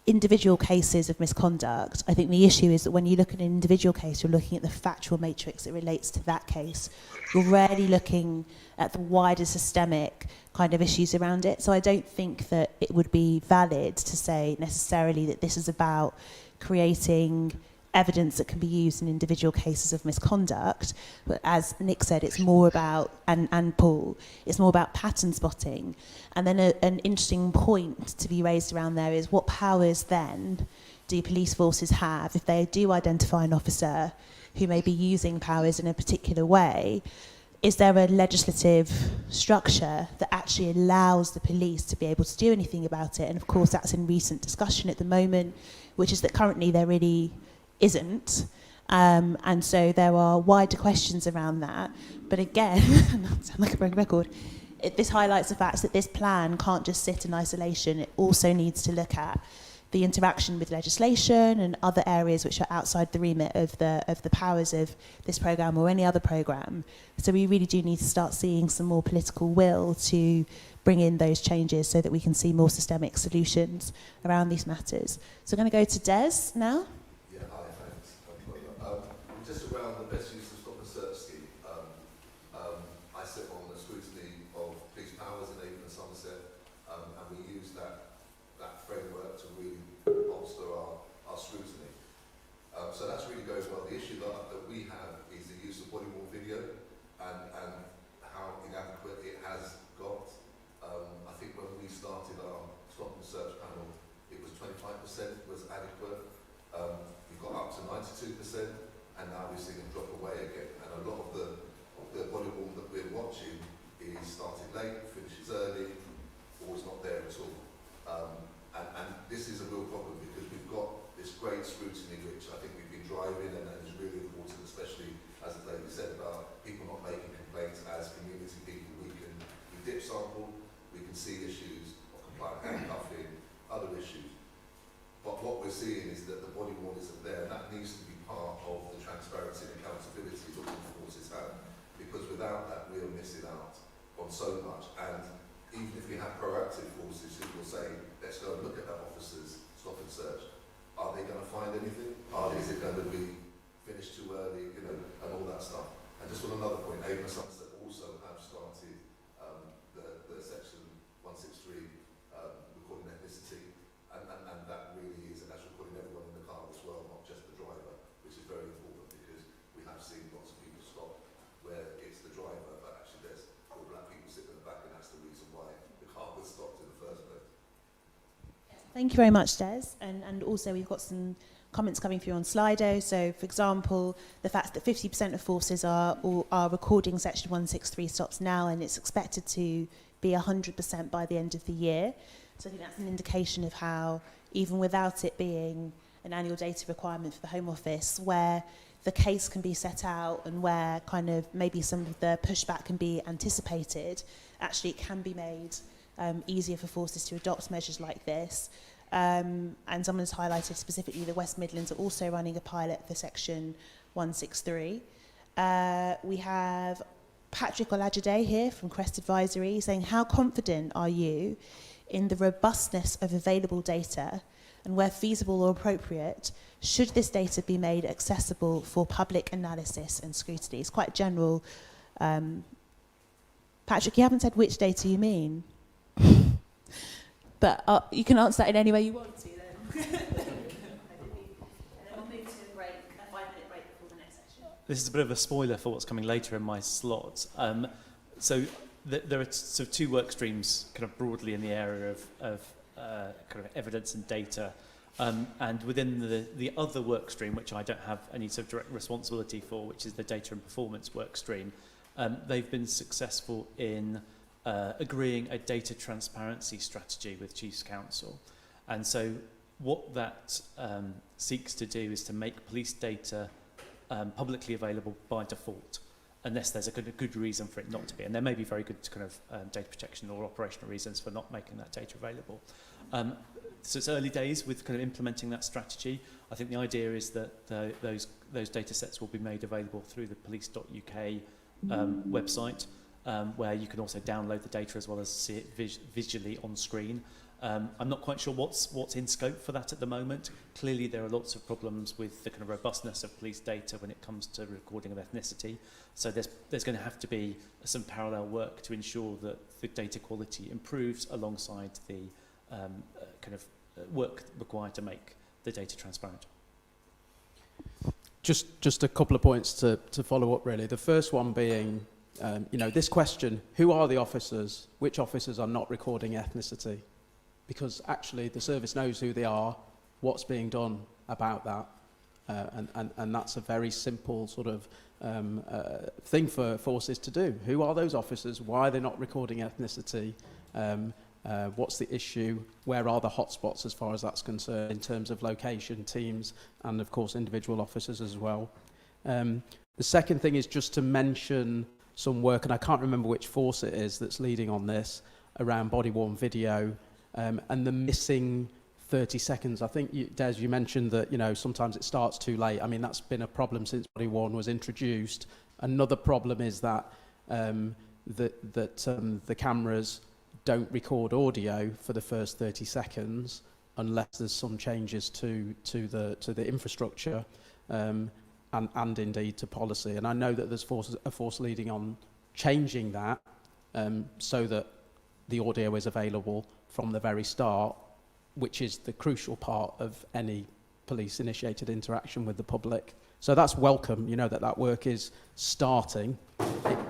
individual cases of misconduct. I think the issue is that when you look at an individual case, you're looking at the factual matrix that relates to that case. You're rarely looking at the wider systemic kind of issues around it. So I don't think that it would be valid to say necessarily that this is about creating evidence that can be used in individual cases of misconduct. But as Nick said, it's more about, and Paul, it's more about pattern spotting. And then an interesting point to be raised around there is what powers then do police forces have if they do identify an officer who may be using powers in a particular way? Is there a legislative structure that actually allows the police to be able to do anything about it? And of course that's in recent discussion at the moment, which is that currently there really isn't. And so there are wider questions around that. But again, I sound like a broken record, this highlights the fact that this plan can't just sit in isolation. It also needs to look at the interaction with legislation and other areas which are outside the remit of the powers of this programme or any other programme. So we really do need to start seeing some more political will to bring in those changes so that we can see more systemic solutions around these matters. So I'm going to go to Des now. Yeah, hi, thanks. Just around the best use of stop and search scheme, I sit on the scrutiny of police powers in Avon and Somerset, and we use that framework to really bolster our scrutiny. So that's really going well. The issue that we have is the use of body-worn video and how inadequate it has got. I think when we started our stop and search panel, it was 25% was adequate. We got up to 92%, and now we're seeing it drop away again. And a lot of the body-worn that we're watching is started late, finishes early, or is not there at all. And this is a real problem because we've got this great scrutiny which I think we've been driving and is really important, especially as the lady said about people not making complaints as community people. We dip sample, we can see issues of compliant handcuffing, other issues. But what we're seeing is that the body worn isn't there, and that needs to be part of the transparency and accountability that all forces have. Because without that, we are missing out on so much. And even if we have proactive forces who will say, let's go and look at that officer's stop and search, are they going to find anything? Is it going to be finished too early, you know, and all that stuff? And just on another point, Avon Somerset also have started the section 163 recording ethnicity, and that really is, and that's recording everyone in the car as well, not just the driver, which is very important because we have seen lots of people stop where it's the driver, but actually there's all black people sitting in the back, and that's the reason why the car was stopped in the first place. Thank you very much, Des. And also we've got some comments coming through on Slido. So, for example, the fact that 50% of forces are recording Section 163 stops now, and it's expected to be 100% by the end of the year. So I think that's an indication of how, even without it being an annual data requirement for the Home Office, where the case can be set out and where kind of maybe some of the pushback can be anticipated, actually it can be made easier for forces to adopt measures like this. And someone has highlighted specifically the West Midlands are also running a pilot for Section 163. We have Patrick Olajide here from Crest Advisory saying, how confident are you in the robustness of available data, and where feasible or appropriate, should this data be made accessible for public analysis and scrutiny? It's quite general. Patrick, you haven't said which data you mean. But you can answer that in any way you want to then. And then we'll move to a break, a 5-minute break before the next section. This is a bit of a spoiler for what's coming later in my slot. So there are sort of two work streams kind of broadly in the area of kind of evidence and data. And within the other work stream, which I don't have any sort of direct responsibility for, which is the data and performance work stream, they've been successful in agreeing a data transparency strategy with Chiefs Council. And so what that seeks to do is to make police data publicly available by default, unless there's a good reason for it not to be. And there may be very good kind of data protection or operational reasons for not making that data available. So it's early days with kind of implementing that strategy. I think the idea is that those data sets will be made available through the police.uk website, where you can also download the data as well as see it visually on screen. I'm not quite sure what's in scope for that at the moment. Clearly there are lots of problems with the kind of robustness of police data when it comes to recording of ethnicity. So there's going to have to be some parallel work to ensure that the data quality improves alongside the kind of work required to make the data transparent. Just a couple of points to follow up really. The first one being, this question, who are the officers? Which officers are not recording ethnicity? Because actually the service knows who they are, what's being done about that. And that's a very simple sort of thing for forces to do. Who are those officers? Why are they not recording ethnicity? What's the issue? Where are the hotspots as far as that's concerned in terms of location, teams, and of course individual officers as well. The second thing is just to mention some work, and I can't remember which force it is that's leading on this, around body-worn video and the missing 30 seconds. I think, Des, you mentioned that, sometimes it starts too late. I mean, that's been a problem since body-worn was introduced. Another problem is that the cameras don't record audio for the first 30 seconds unless there's some changes to the infrastructure and indeed to policy. And I know that there's a force leading on changing that so that the audio is available from the very start, which is the crucial part of any police-initiated interaction with the public. So that's welcome, that work is starting.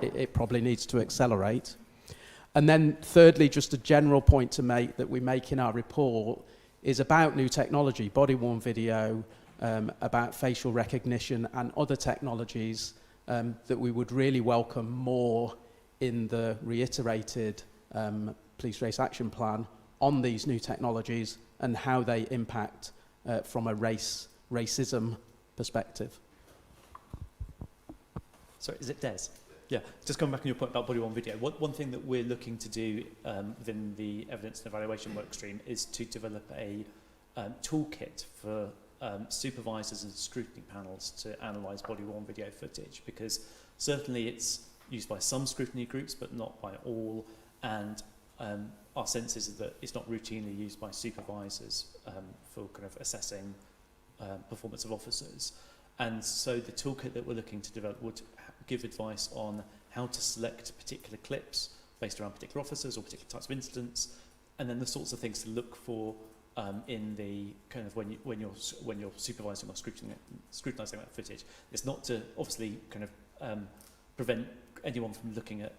It probably needs to accelerate. And then thirdly, just a general point to make that we make in our report is about new technology, body-worn video, about facial recognition and other technologies that we would really welcome more in the reiterated Police Race Action Plan on these new technologies and how they impact from a racism perspective. Sorry, is it Des? Yeah, just coming back on your point about body-worn video. One thing that we're looking to do within the evidence and evaluation work stream is to develop a toolkit for supervisors and scrutiny panels to analyse body-worn video footage, because certainly it's used by some scrutiny groups but not by all, and our sense is that it's not routinely used by supervisors for kind of assessing performance of officers. And so the toolkit that we're looking to develop would give advice on how to select particular clips based around particular officers or particular types of incidents, and then the sorts of things to look for in the kind of when you're supervising or scrutinising that footage. It's not to obviously kind of prevent anyone from looking at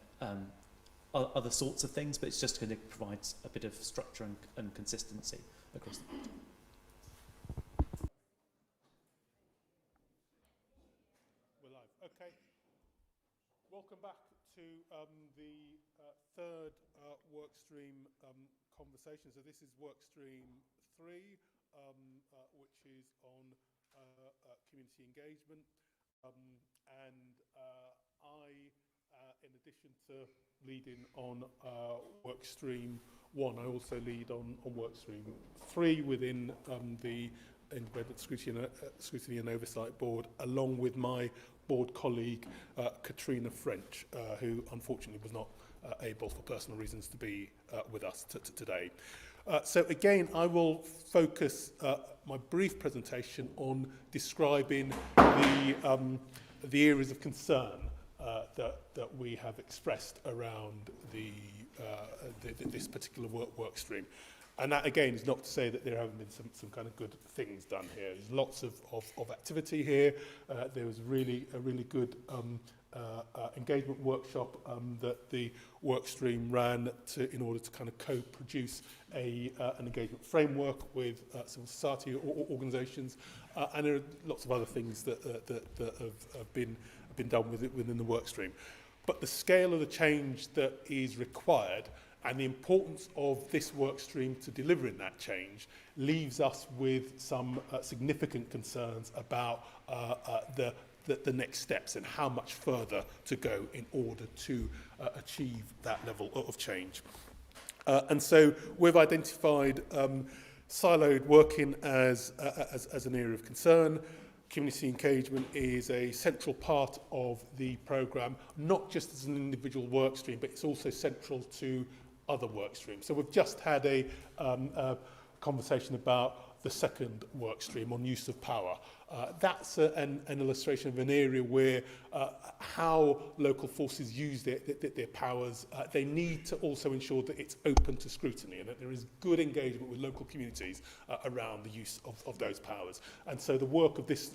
other sorts of things, but it's just going to provide a bit of structure and consistency across the board. We're live. Okay. Welcome back to the third workstream conversation. So this is workstream 3, which is on community engagement. And I, in addition to leading on workstream 1, I also lead on workstream 3 within the Independent Scrutiny and Oversight Board, along with my board colleague Katrina French, who unfortunately was not able for personal reasons to be with us today. So again, I will focus my brief presentation on describing the areas of concern that we have expressed around this particular work stream. And that, again, is not to say that there haven't been some kind of good things done here. There's lots of activity here. There was a really good engagement workshop that the workstream ran in order to kind of co-produce an engagement framework with civil society organisations. And there are lots of other things that have been done within the workstream. But the scale of the change that is required and the importance of this work stream to delivering that change leaves us with some significant concerns about the next steps and how much further to go in order to achieve that level of change. And so we've identified siloed working as an area of concern. Community engagement is a central part of the programme, not just as an individual work stream, but it's also central to other work streams. So we've just had a conversation about the second work stream on use of power. That's an illustration of an area where how local forces use their powers, they need to also ensure that it's open to scrutiny and that there is good engagement with local communities around the use of those powers. And so the work of this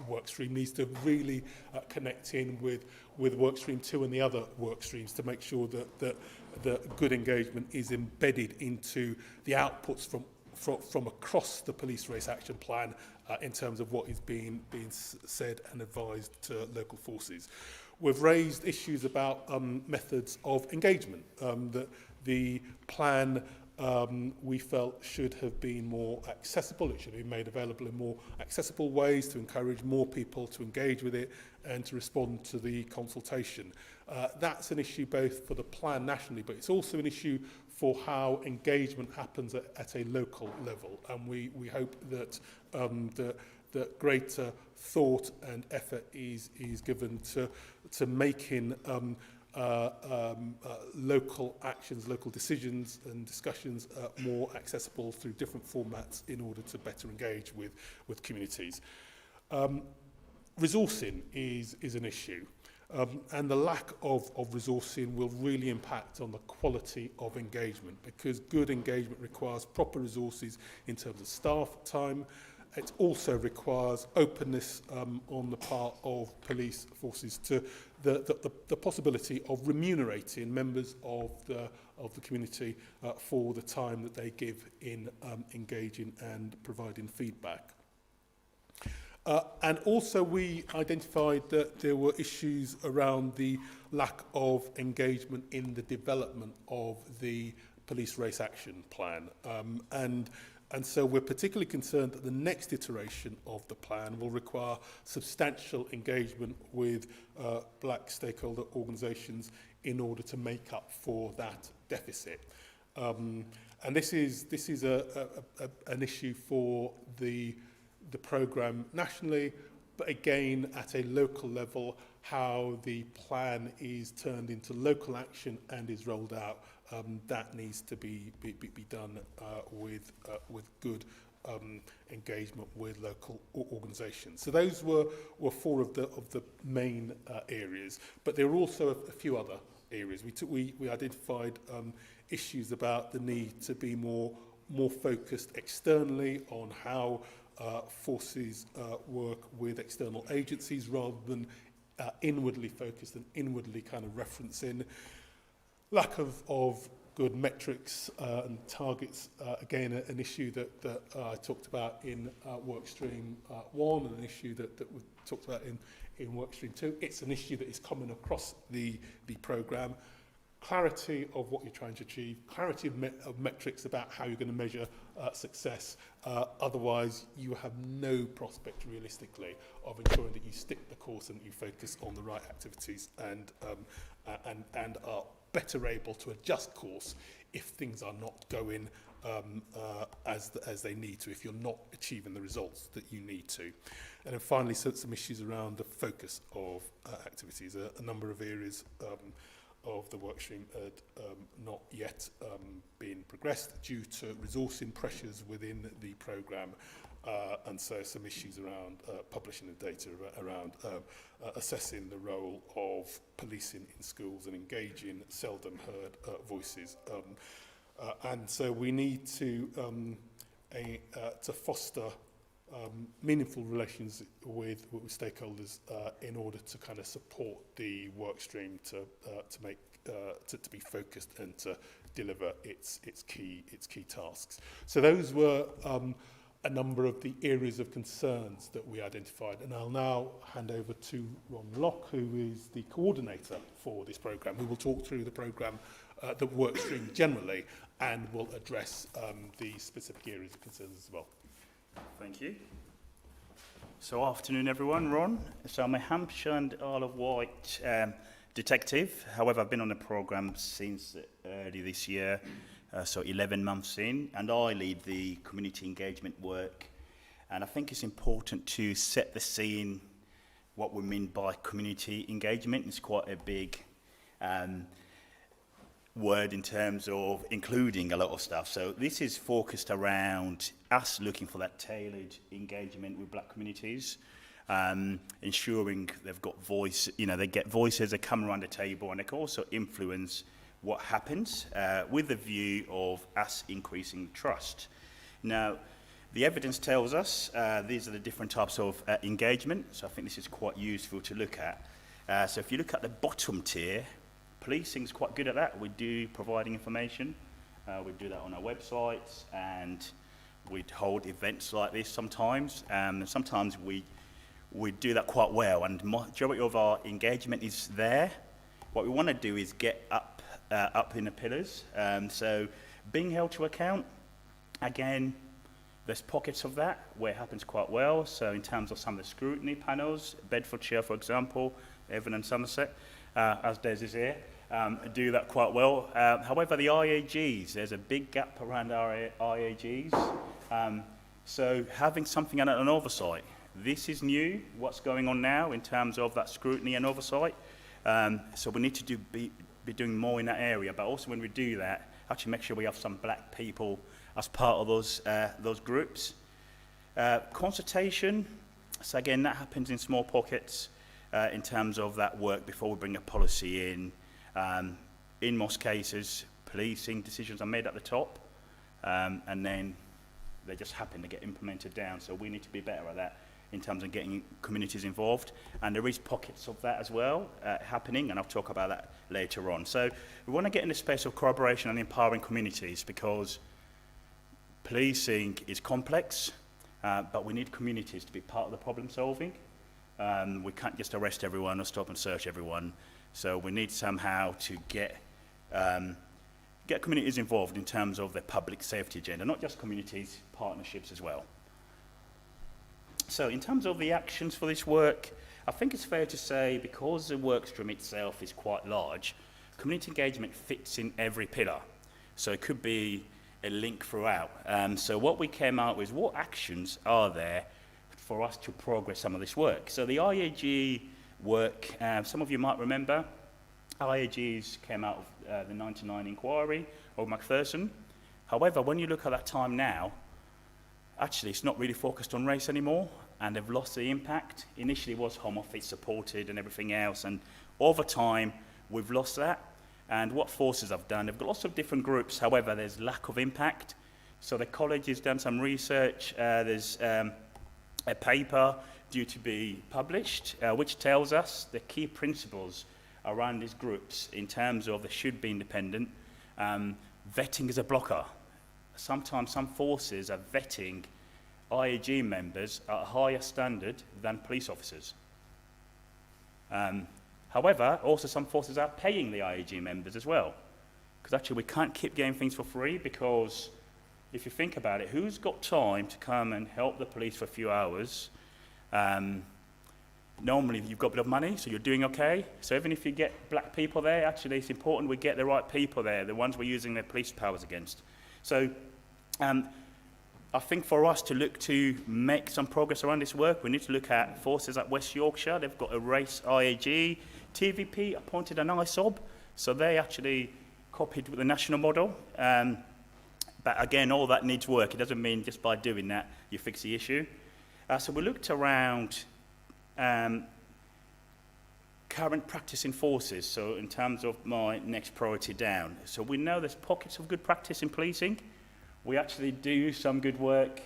work stream needs to really connect in with work stream 2 and the other work streams to make sure that good engagement is embedded into the outputs from across the police race action plan in terms of what is being said and advised to local forces. We've raised issues about methods of engagement, that the plan we felt should have been more accessible. It should be made available in more accessible ways to encourage more people to engage with it and to respond to the consultation. That's an issue both for the plan nationally, but it's also an issue for how engagement happens at a local level. And we hope that that greater thought and effort is given to making local actions, local decisions and discussions more accessible through different formats in order to better engage with communities. Resourcing is an issue. And the lack of resourcing will really impact on the quality of engagement, because good engagement requires proper resources in terms of staff time. It also requires openness on the part of police forces to the possibility of remunerating members of the community for the time that they give in engaging and providing feedback. And also we identified that there were issues around the lack of engagement in the development of the police race action plan. And so we're particularly concerned that the next iteration of the plan will require substantial engagement with black stakeholder organisations in order to make up for that deficit. And this is an issue for the programme nationally, but again at a local level, how the plan is turned into local action and is rolled out, that needs to be done with good engagement with local organisations. So those were four of the main areas, but there were also a few other areas. We identified issues about the need to be more focused externally on how forces work with external agencies rather than inwardly focused and inwardly kind of referencing. Lack of good metrics and targets, again, an issue that I talked about in Workstream 1 and an issue that we talked about in Workstream 2. It's an issue that is common across the programme. Clarity of what you're trying to achieve, clarity of metrics about how you're going to measure success. Otherwise, you have no prospect realistically of ensuring that you stick the course and you focus on the right activities and are better able to adjust course if things are not going as they need to, if you're not achieving the results that you need to. And then finally, some issues around the focus of activities. A number of areas of the workstream had not yet been progressed due to resourcing pressures within the programme, and so some issues around publishing the data around assessing the role of policing in schools and engaging seldom heard voices. And so we need to foster meaningful relations with stakeholders in order to kind of support the work stream to be focused and to deliver its key tasks. So those were a number of the areas of concerns that we identified, and I'll now hand over to Ron Locke, who is the coordinator for this programme, who will talk through the programme, the work stream generally, and will address the specific areas of concerns as well. Thank you. So afternoon everyone, Ron. So I'm a Hampshire and Isle of Wight detective. However, I've been on the programme since early this year, so 11 months in, and I lead the community engagement work. And I think it's important to set the scene, what we mean by community engagement. It's quite a big word in terms of including a lot of stuff. So this is focused around us looking for that tailored engagement with black communities, ensuring they've got voice, they get voices, they come around the table, and they can also influence what happens with the view of us increasing trust. Now, the evidence tells us these are the different types of engagement, so I think this is quite useful to look at. So if you look at the bottom tier, policing is quite good at that. We do providing information. We do that on our websites, and we hold events like this sometimes. And sometimes we do that quite well, and the majority of our engagement is there. What we want to do is get up in the pillars. So being held to account, again, there's pockets of that where it happens quite well. So in terms of some of the scrutiny panels, Bedfordshire, for example, Avon and Somerset, as Des is here, do that quite well. However, the IAGs, there's a big gap around our IAGs. So having something on an oversight, this is new, what's going on now in terms of that scrutiny and oversight. So we need to be doing more in that area, but also when we do that, actually make sure we have some black people as part of those groups. Consultation, so again, that happens in small pockets in terms of that work before we bring a policy in. In most cases, policing decisions are made at the top, and then they just happen to get implemented down. So we need to be better at that in terms of getting communities involved. And there is pockets of that as well happening, and I'll talk about that later on. So we want to get in the space of collaboration and empowering communities, because policing is complex, but we need communities to be part of the problem solving. We can't just arrest everyone or stop and search everyone. So we need somehow to get communities involved in terms of their public safety agenda, not just communities, partnerships as well. So in terms of the actions for this work, I think it's fair to say, because the workstream itself is quite large, community engagement fits in every pillar. So it could be a link throughout. So what we came out with, what actions are there for us to progress some of this work? So the IAG work, some of you might remember, IAGs came out of the 99 inquiry of Macpherson. However, when you look at that time now, actually it's not really focused on race anymore, and they've lost the impact. Initially it was Home Office supported and everything else, and over time we've lost that. And what forces have done, they've got lots of different groups, however there's lack of impact. So the college has done some research, there's a paper due to be published which tells us the key principles around these groups in terms of they should be independent. Vetting is a blocker. Sometimes some forces are vetting IAG members at a higher standard than police officers. However, also some forces are paying the IAG members as well. Because actually we can't keep getting things for free, because if you think about it, who's got time to come and help the police for a few hours? Normally you've got a bit of money, so you're doing okay. So even if you get black people there, actually it's important we get the right people there, the ones we're using their police powers against. So I think for us to look to make some progress around this work, we need to look at forces like West Yorkshire. They've got a race IAG. TVP appointed an ISOB, so they actually copied the national model. But again, all that needs work. It doesn't mean just by doing that you fix the issue. So we looked around current practice in forces, so in terms of my next priority down. So we know there's pockets of good practice in policing. We actually do some good work,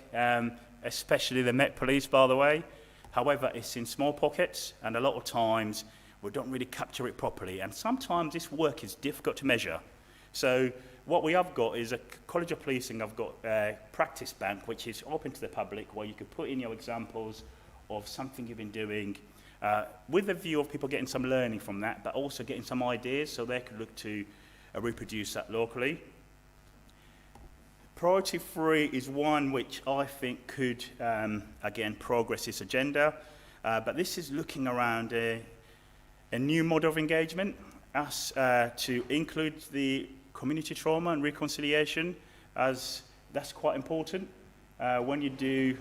especially the Met Police, by the way. However, it's in small pockets, and a lot of times we don't really capture it properly. And sometimes this work is difficult to measure. So what we have got is a College of Policing. I've got a practice bank, which is open to the public, where you could put in your examples of something you've been doing, with a view of people getting some learning from that, but also getting some ideas so they could look to reproduce that locally. Priority 3 is one which I think could, again, progress this agenda, but this is looking around a new model of engagement, us to include the community trauma and reconciliation, as that's quite important. When you do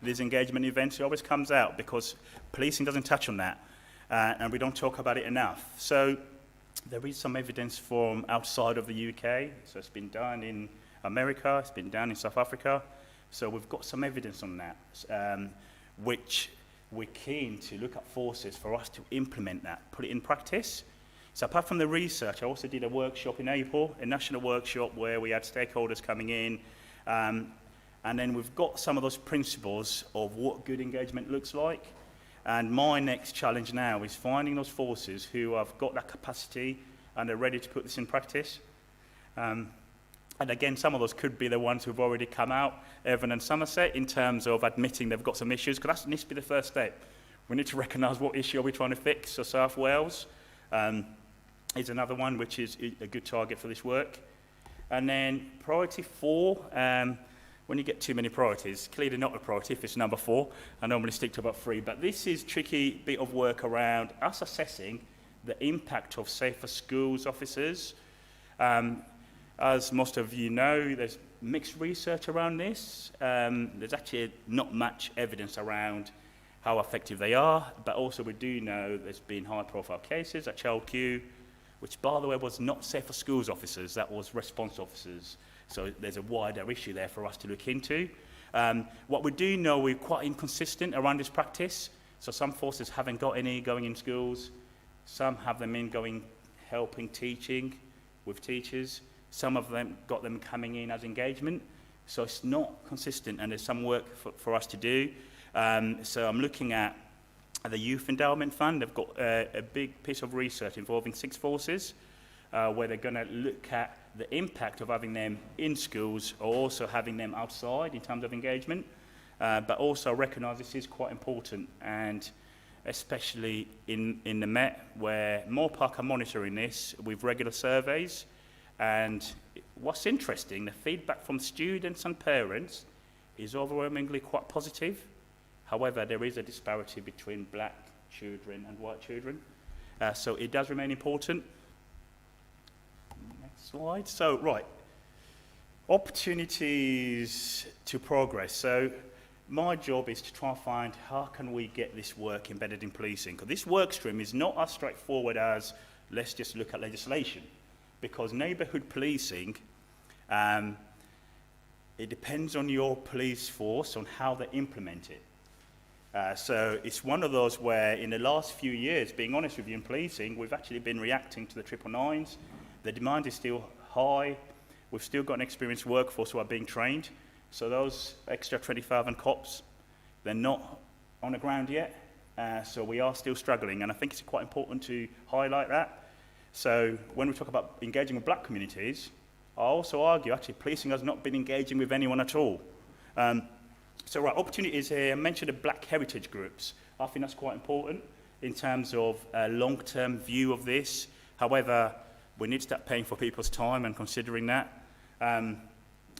these engagement events, it always comes out because policing doesn't touch on that, and we don't talk about it enough. So there is some evidence from outside of the UK, so it's been done in America, it's been done in South Africa, so we've got some evidence on that, which we're keen to look at forces for us to implement that, put it in practice. So apart from the research, I also did a workshop in April, a national workshop where we had stakeholders coming in, and then we've got some of those principles of what good engagement looks like. And my next challenge now is finding those forces who have got that capacity and are ready to put this in practice. And again, some of those could be the ones who've already come out, Evan and Somerset, in terms of admitting they've got some issues, because that needs to be the first step. We need to recognise what issue are we trying to fix. So South Wales is another one which is a good target for this work. And then priority 4, when you get too many priorities, clearly not a priority if it's number 4. I normally stick to about 3, but this is a tricky bit of work around us assessing the impact of safer schools officers. As most of you know, there's mixed research around this. There's actually not much evidence around how effective they are, but also we do know there's been high-profile cases at Racheal, which, by the way, was not safer schools officers, that was response officers. So there's a wider issue there for us to look into. What we do know, we're quite inconsistent around this practice. So some forces haven't got any going in schools. Some have them in going, helping teaching with teachers. Some of them got them coming in as engagement. So it's not consistent, and there's some work for us to do. So I'm looking at the Youth Endowment Fund. They've got a big piece of research involving 6 forces, where they're going to look at the impact of having them in schools or also having them outside in terms of engagement, but also recognise this is quite important, and especially in the Met, where Moorpark are monitoring this with regular surveys. And what's interesting, the feedback from students and parents is overwhelmingly quite positive. However, there is a disparity between black children and white children. So it does remain important. Next slide. So, right. Opportunities to progress. So my job is to try and find how can we get this work embedded in policing. Because this work stream is not as straightforward as let's just look at legislation. Because neighbourhood policing it depends on your police force on how they implement it. So it's one of those where in the last few years, being honest with you, in policing, we've actually been reacting to the 999s. The demand is still high. We've still got an experienced workforce who are being trained. So those extra 20,000 cops, they're not on the ground yet. So we are still struggling. And I think it's quite important to highlight that. So when we talk about engaging with black communities, I also argue actually policing has not been engaging with anyone at all. So right, opportunities here. I mentioned the black heritage groups. I think that's quite important in terms of a long-term view of this. However, we need to start paying for people's time and considering that. And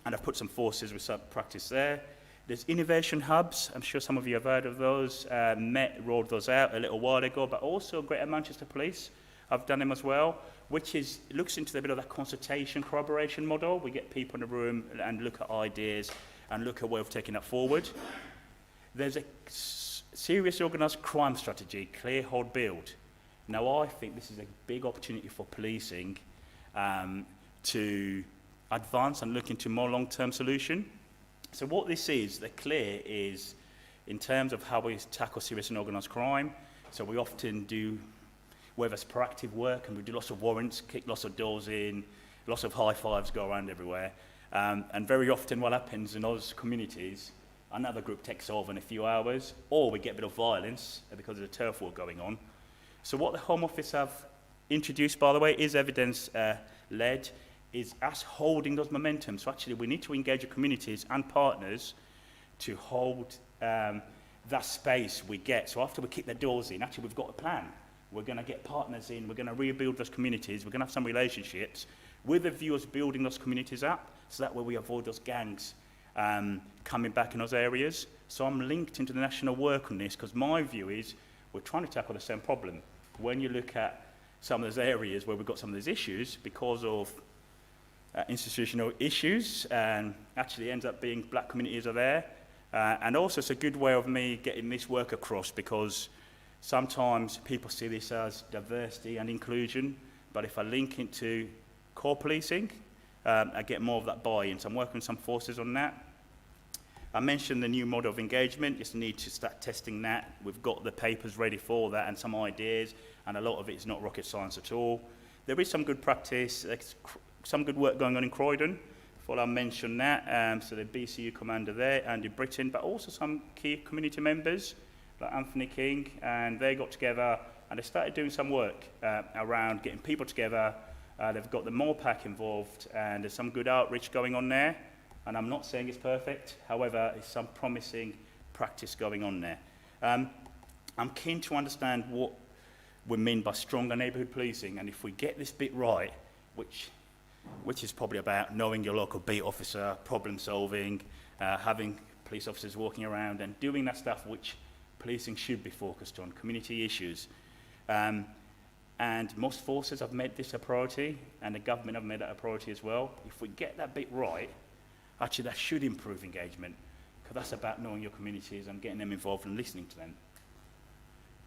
I've put some forces with some practice there. There's innovation hubs. I'm sure some of you have heard of those. Met rolled those out a little while ago, but also Greater Manchester Police. I've done them as well, which looks into a bit of that consultation corroboration model. We get people in the room and look at ideas and look at where we've taken that forward. There's a serious organised crime strategy, clear, hold, build. Now, I think this is a big opportunity for policing to advance and look into more long-term solution. So what this is, the clear is in terms of how we tackle serious and organised crime. So we often do, whether it's proactive work, and we do lots of warrants, kick lots of doors in, lots of high fives go around everywhere. And very often what happens in those communities, another group takes over in a few hours, or we get a bit of violence because of the turf war going on. So what the Home Office have introduced, by the way, is evidence-led, is us holding those momentum. So actually we need to engage the communities and partners to hold that space we get. So after we kick the doors in, actually we've got a plan. We're going to get partners in, we're going to rebuild those communities, we're going to have some relationships with the view of building those communities up, so that way we avoid those gangs coming back in those areas. So I'm linked into the national work on this, because my view is we're trying to tackle the same problem. When you look at some of those areas where we've got some of these issues, because of institutional issues, and actually ends up being black communities are there. And also it's a good way of me getting this work across, because sometimes people see this as diversity and inclusion, but if I link into core policing, I get more of that buy-in. So I'm working with some forces on that. I mentioned the new model of engagement, just need to start testing that. We've got the papers ready for that and some ideas, and a lot of it is not rocket science at all. There is some good practice, some good work going on in Croydon. I'll mention that. So the BCU commander there, Andy Britton, but also some key community members like Anthony King, and they got together and they started doing some work around getting people together. They've got the MORPAC involved, and there's some good outreach going on there. And I'm not saying it's perfect, however, there's some promising practice going on there. I'm keen to understand what we mean by stronger neighbourhood policing, and if we get this bit right, which is probably about knowing your local beat officer, problem solving, having police officers walking around and doing that stuff which policing should be focused on, community issues. And most forces have made this a priority, and the government have made that a priority as well. If we get that bit right, actually that should improve engagement, because that's about knowing your communities and getting them involved and listening to them.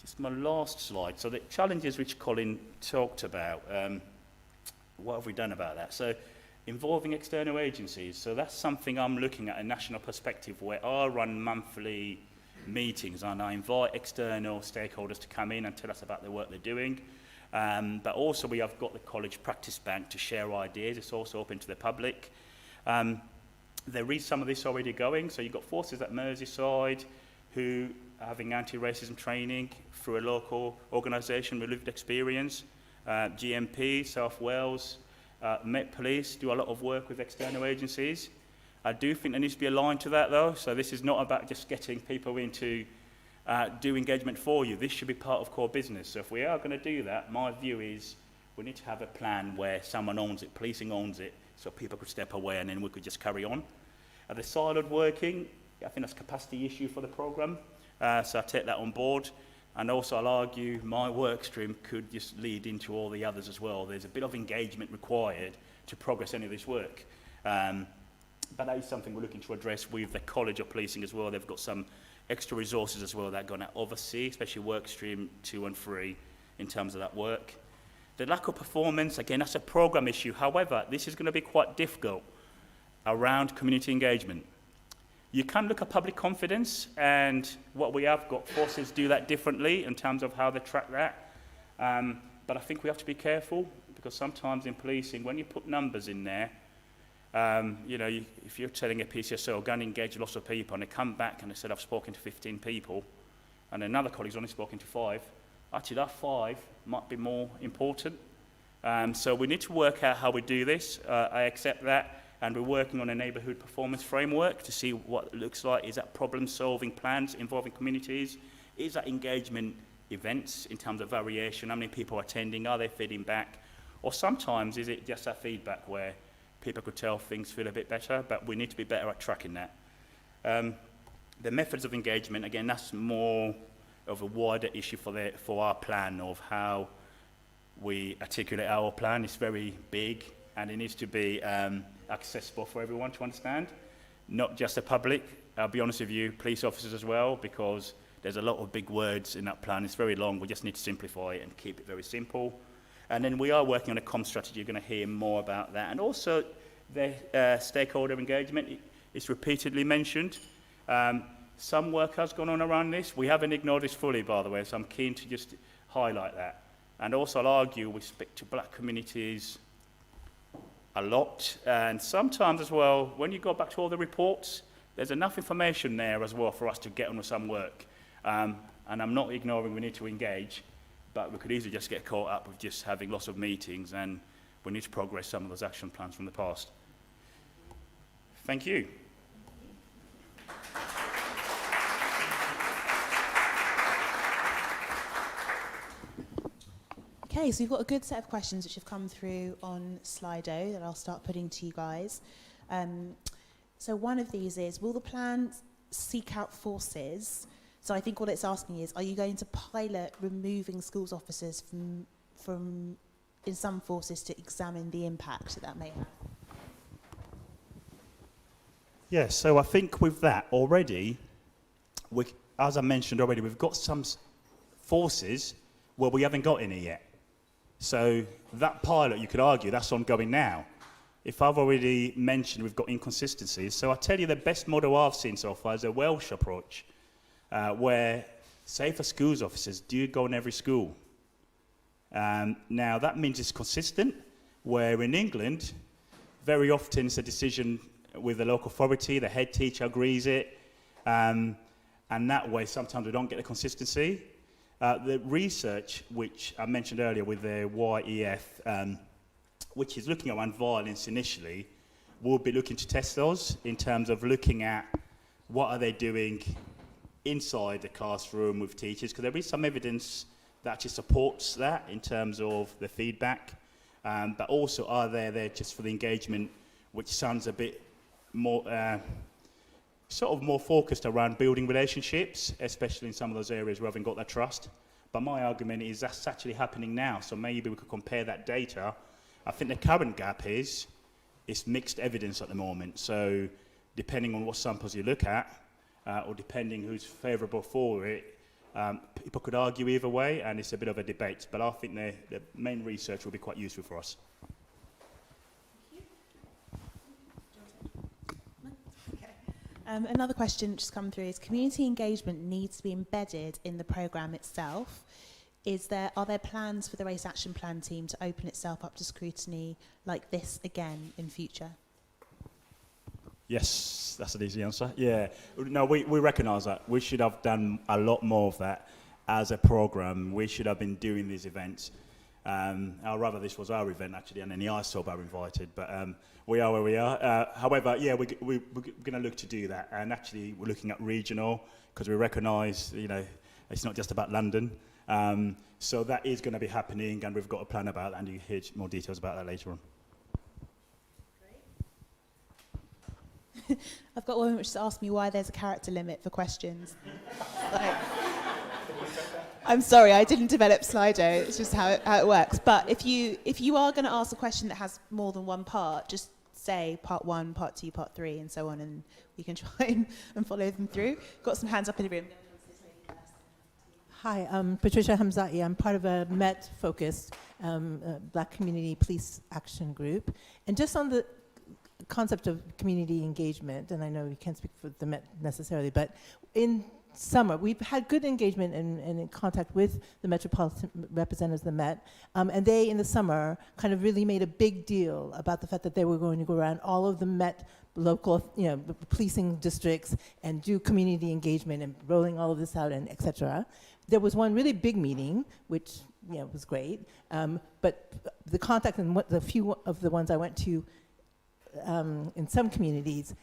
Just my last slide. So the challenges which Colin talked about, what have we done about that? So involving external agencies. So that's something I'm looking at a national perspective, where I run monthly meetings and I invite external stakeholders to come in and tell us about the work they're doing. But also we have got the college practice bank to share ideas. It's also open to the public. There is some of this already going. So you've got forces at Merseyside who are having anti-racism training through a local organisation with lived experience. GMP, South Wales, Met Police do a lot of work with external agencies. I do think there needs to be a line to that though, so this is not about just getting people in to do engagement for you. This should be part of core business. So if we are going to do that, my view is we need to have a plan where someone owns it, policing owns it, so people could step away and then we could just carry on. The siloed working, I think that's a capacity issue for the programme, so I take that on board. And also I'll argue my work stream could just lead into all the others as well. There's a bit of engagement required to progress any of this work. But that is something we're looking to address with the College of Policing as well. They've got some extra resources as well that are going to oversee, especially Workstream 2 and 3 in terms of that work. The lack of performance, again, that's a programme issue. However, this is going to be quite difficult around community engagement. You can look at public confidence, and what we have got forces do that differently in terms of how they track that. But I think we have to be careful, because sometimes in policing, when you put numbers in there, if you're telling a PCSO, go and engage lots of people, and they come back and they said, I've spoken to 15 people, and another colleague's only spoken to 5, actually that 5 might be more important. So we need to work out how we do this. I accept that. And we're working on a neighbourhood performance framework to see what it looks like. Is that problem-solving plans involving communities? Is that engagement events in terms of variation? How many people are attending? Are they feeding back? Or sometimes is it just that feedback where people could tell things feel a bit better, but we need to be better at tracking that. The methods of engagement, again, that's more of a wider issue for our plan of how we articulate our plan. It's very big, and it needs to be accessible for everyone to understand, not just the public. I'll be honest with you, police officers as well, because there's a lot of big words in that plan. It's very long. We just need to simplify it and keep it very simple. And then we are working on a comm strategy. You're going to hear more about that. And also the stakeholder engagement is repeatedly mentioned. Some work has gone on around this. We haven't ignored this fully, by the way, so I'm keen to just highlight that. And also I'll argue we speak to black communities a lot, and sometimes as well, when you go back to all the reports, there's enough information there as well for us to get on with some work. And I'm not ignoring we need to engage, but we could easily just get caught up with just having lots of meetings, and we need to progress some of those action plans from the past. Thank you. Okay, so we've got a good set of questions which have come through on Slido that I'll start putting to you guys. So one of these is, will the plan seek out forces? So I think what it's asking is, are you going to pilot removing schools officers from in some forces to examine the impact that may have? Yes, so I think with that already, as I mentioned already, we've got some forces where we haven't got any yet. So that pilot, you could argue, that's ongoing now. If I've already mentioned we've got inconsistencies, so I tell you the best model I've seen so far is a Welsh approach, where, say for schools officers, do you go in every school? Now that means it's consistent, where in England, very often it's a decision with the local authority, the head teacher agrees it, and that way sometimes we don't get the consistency. The research, which I mentioned earlier with the YEF, which is looking around violence initially, we'll be looking to test those in terms of looking at what are they doing inside the classroom with teachers, because there is some evidence that actually supports that in terms of the feedback, but also are they there just for the engagement, which sounds a bit more, sort of more focused around building relationships, especially in some of those areas where we haven't got that trust. But my argument is that's actually happening now, so maybe we could compare that data. I think the current gap is it's mixed evidence at the moment, so depending on what samples you look at, or depending who's favourable for it, people could argue either way, and it's a bit of a debate, but I think the main research will be quite useful for us. Another question which has come through is, community engagement needs to be embedded in the programme itself. Are there plans for the Race Action Plan team to open itself up to scrutiny like this again in future? Yes, that's an easy answer. Yeah, no, we recognise that. We should have done a lot more of that as a programme. We should have been doing these events. Or rather, this was our event actually, and then the ISOB are invited, but we are where we are. However, yeah, we're going to look to do that, and actually we're looking at regional, because we recognise, you know, it's not just about London. So that is going to be happening, and we've got a plan about that, and you hear more details about that later on. I've got one which has asked me why there's a character limit for questions. I'm sorry, I didn't develop Slido. It's just how it works. But if you are going to ask a question that has more than one part, just say part 1, part 2, part 3, and so on, and we can try and follow them through. Got some hands up in the room. Hi, I'm Patricia Hamzati. I'm part of a Met-focused Black Community Police Action Group. And just on the concept of community engagement, and I know you can't speak for the Met necessarily, but in summer, we've had good engagement and in contact with the metropolitan representatives of the Met, and they, in the summer, kind of really made a big deal about the fact that they were going to go around all of the Met local, policing districts and do community engagement and rolling all of this out and et cetera. There was one really big meeting, which was great, but the contact and the few of the ones I went to in some communities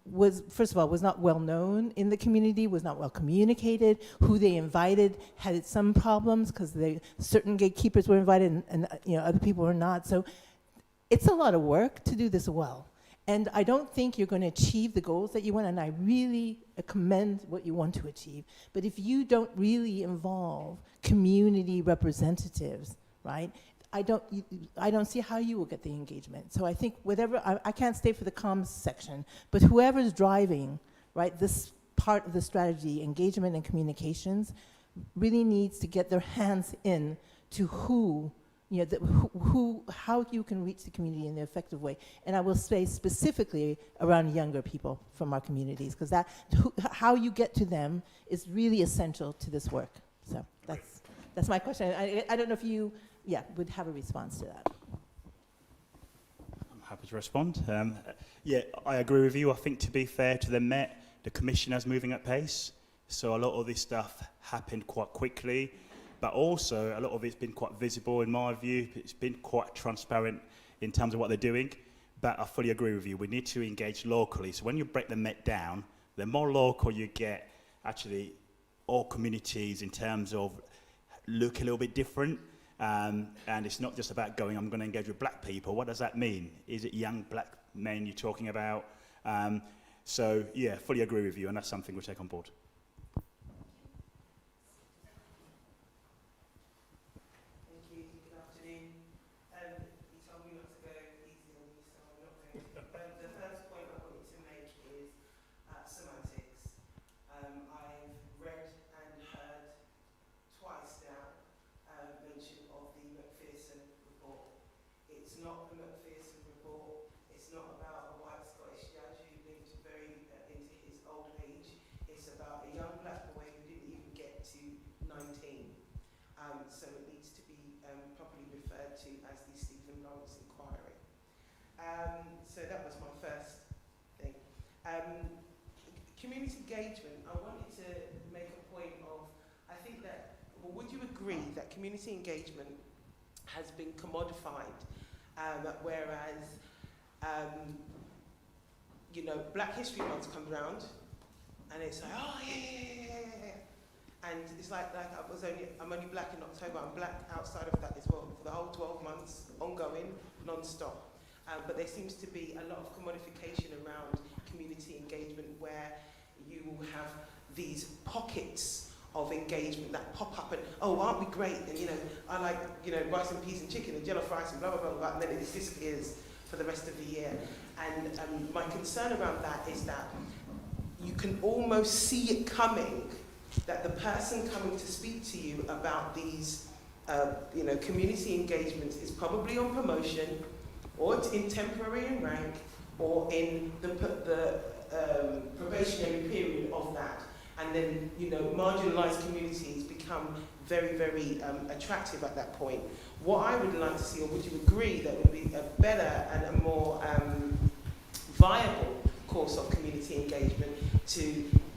was, first of all, was not well known in the community, was not well communicated. Who they invited had some problems because certain gatekeepers were invited and other people were not. So it's a lot of work to do this well. And I don't think you're going to achieve the goals that you want, and I really commend what you want to achieve. But if you don't really involve community representatives, right, I don't see how you will get the engagement. So I think I can't stay for the comms section, but whoever's driving, right, this part of the strategy, engagement and communications, really needs to get their hands in to how you can reach the community in an effective way. And I will say specifically around younger people from our communities, because how you get to them is really essential to this work. So that's my question. I don't know if you would have a response to that. I'm happy to respond. I agree with you. I think, to be fair to the Met, the Commissioner's moving at pace. So a lot of this stuff happened quite quickly, but also a lot of it's been quite visible in my view. It's been quite transparent in terms of what they're doing. But I fully agree with you. We need to engage locally. So when you break the Met down, the more local you get, actually, all communities in terms of look a little bit different. And it's not just about I'm going to engage with black people. What does that mean? Is it young black men you're talking about? Fully agree with you, and that's something we'll take on board. Thank you. Good afternoon. You told me not to go easy on you, so I'm not going to. The first point I wanted to make is semantics. I've read and heard twice now mention of the Macpherson report. It's not the Macpherson report. It's not about a white Scottish judge who lived very into his old age. It's about a young black boy who didn't even get to 19. So it needs to be properly referred to as the Stephen Lawrence inquiry. So that was my first thing. Community engagement, I wanted to make a point of, I think that, would you agree that community engagement has been commodified, whereas, Black History Month comes around, and it's like, oh yeah. And it's like I'm only black in October, I'm black outside of that as well, for the whole 12 months, ongoing, non-stop. But there seems to be a lot of commodification around community engagement where you will have these pockets of engagement that pop up and, aren't we great? And I like, rice and peas and chicken and jollof rice and blah, blah, blah, blah, and then it just disappears for the rest of the year. And my concern around that is that you can almost see it coming, that the person coming to speak to you about these, community engagements is probably on promotion, or it's in temporary and rank, or in the probationary period of that. And then, marginalised communities become very, very attractive at that point. What I would like to see, or would you agree, that would be a better and a more viable course of community engagement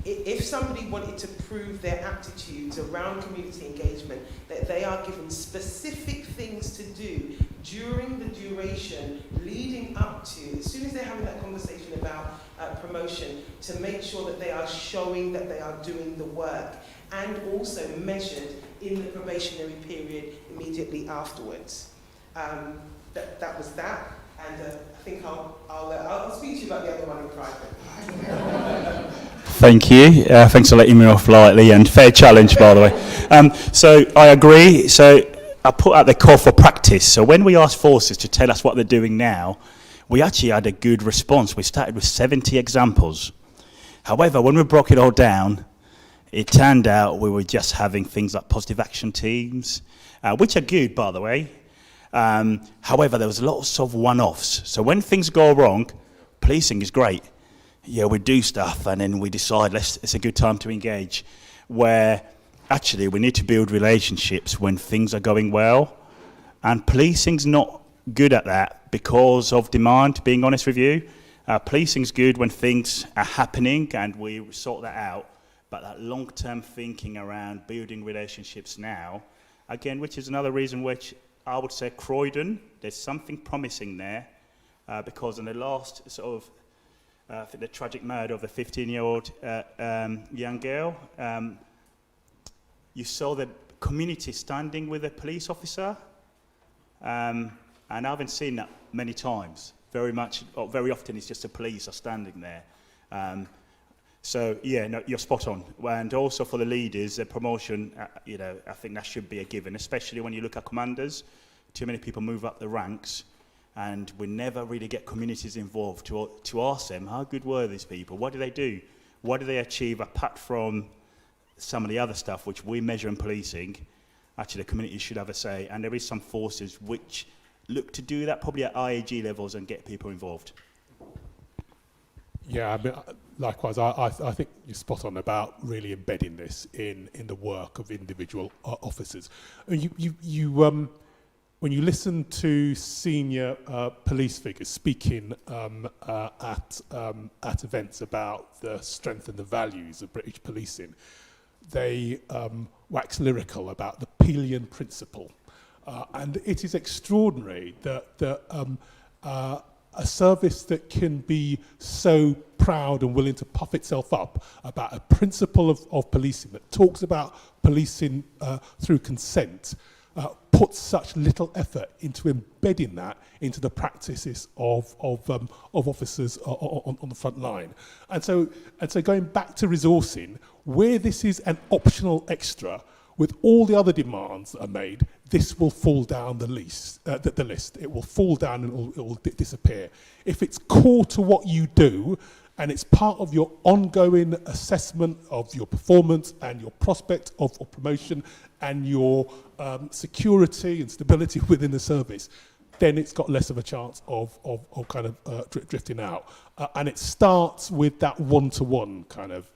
if somebody wanted to prove their aptitudes around community engagement, that they are given specific things to do during the duration leading up to, as soon as they're having that conversation about promotion, to make sure that they are showing that they are doing the work, and also measured in the probationary period immediately afterwards. That was that. And I think I'll speak to you about the other one in private. Thank you. Thanks for letting me off lightly, and fair challenge, by the way. So I agree. So I put out the call for practice. So when we asked forces to tell us what they're doing now, we actually had a good response. We started with 70 examples. However, when we broke it all down, it turned out we were just having things like positive action teams, which are good, by the way. However, there was lots of one-offs. So when things go wrong, policing is great. Yeah, we do stuff and then we decide it's a good time to engage. Where actually we need to build relationships when things are going well. And policing's not good at that because of demand, being honest with you. Policing's good when things are happening and we sort that out. But that long-term thinking around building relationships now, again, which is another reason which I would say Croydon, there's something promising there, because in the last sort of, I think the tragic murder of the 15-year-old young girl, you saw the community standing with a police officer, and I haven't seen that many times. Very often it's just the police are standing there. So yeah, no, you're spot on. And also for the leaders, the promotion, I think that should be a given, especially when you look at commanders. Too many people move up the ranks, and we never really get communities involved to ask them, how good were these people? What do they do? What do they achieve apart from some of the other stuff which we measure in policing? Actually, the community should have a say, and there is some forces which look to do that probably at IAG levels and get people involved. Yeah, I mean, likewise, I think you're spot on about really embedding this in the work of individual officers. When you listen to senior police figures speaking at events about the strength and the values of British policing, they wax lyrical about the Pelion principle. And it is extraordinary that a service that can be so proud and willing to puff itself up about a principle of policing that talks about policing through consent, puts such little effort into embedding that into the practices of officers on the front line. And so going back to resourcing, where this is an optional extra, with all the other demands that are made, this will fall down the list. It will fall down and it will disappear. If it's core to what you do, and it's part of your ongoing assessment of your performance and your prospect of promotion and your security and stability within the service, then it's got less of a chance of kind of drifting out. And it starts with that one-to-one kind of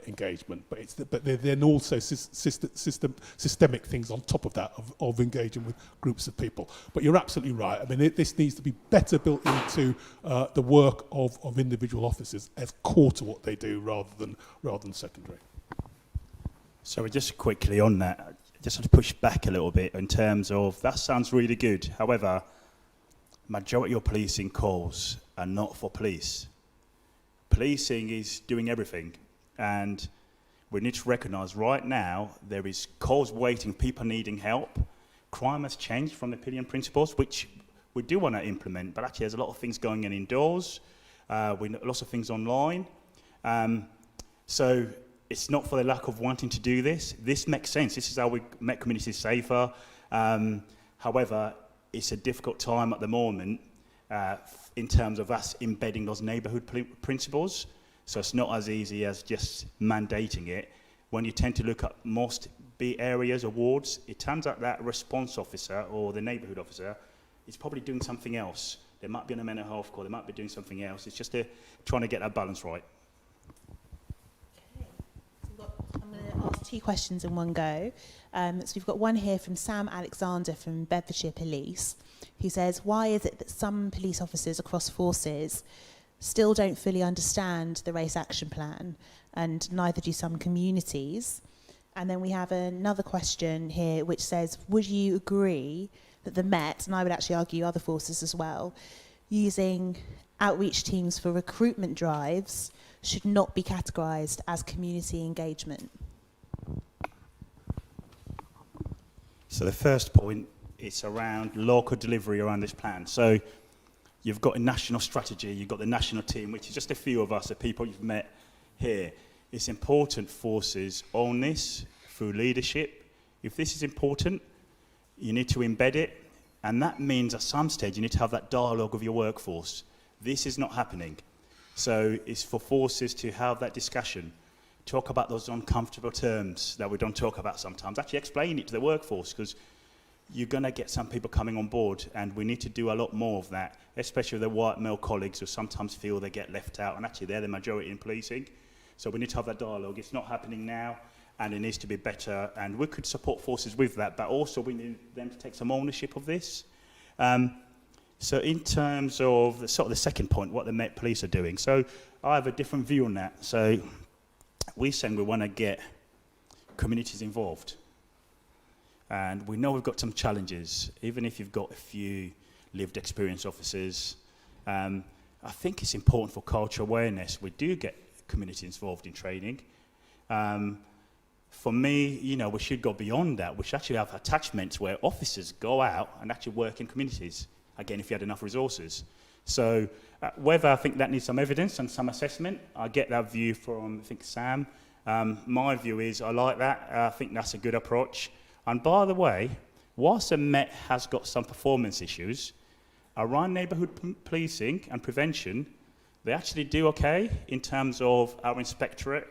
engagement, but then also systemic things on top of that of engaging with groups of people. But you're absolutely right. I mean, this needs to be better built into the work of individual officers as core to what they do rather than secondary. So just quickly on that, just to push back a little bit in terms of, that sounds really good. However, majority of policing calls are not for police. Policing is doing everything. And we need to recognise right now there is calls waiting, people needing help. Crime has changed from the Pelion principles, which we do want to implement, but actually there's a lot of things going on indoors, lots of things online. So it's not for the lack of wanting to do this. This makes sense. This is how we make communities safer. However, it's a difficult time at the moment in terms of us embedding those neighbourhood principles. So it's not as easy as just mandating it. When you tend to look at most B areas or wards, it turns out that response officer or the neighbourhood officer is probably doing something else. They might be on a mental health call, they might be doing something else. It's just trying to get that balance right. I'm going to ask two questions in one go. So we've got one here from Sam Alexander from Bedfordshire Police, who says, why is it that some police officers across forces still don't fully understand the race action plan, and neither do some communities? And then we have another question here which says, would you agree that the Met, and I would actually argue other forces as well, using outreach teams for recruitment drives should not be categorised as community engagement? So the first point is around local delivery around this plan. So you've got a national strategy, you've got the national team, which is just a few of us, the people you've met here. It's important forces own this through leadership. If this is important, you need to embed it, and that means at some stage you need to have that dialogue with your workforce. This is not happening. So it's for forces to have that discussion, talk about those uncomfortable terms that we don't talk about sometimes, actually explain it to the workforce, because you're going to get some people coming on board, and we need to do a lot more of that, especially the white male colleagues who sometimes feel they get left out, and actually they're the majority in policing. So we need to have that dialogue. It's not happening now, and it needs to be better, and we could support forces with that, but also we need them to take some ownership of this. So in terms of the second point, what the Met Police are doing, so I have a different view on that. So we're saying we want to get communities involved. And we know we've got some challenges, even if you've got a few lived experience officers. I think it's important for cultural awareness. We do get communities involved in training. For me, you know, we should go beyond that. We should actually have attachments where officers go out and actually work in communities, again, if you had enough resources. So whether I think that needs some evidence and some assessment, I get that view from, I think, Sam. My view is I like that. I think that's a good approach. And by the way, whilst the Met has got some performance issues, around neighbourhood policing and prevention, they actually do okay in terms of our inspectorate,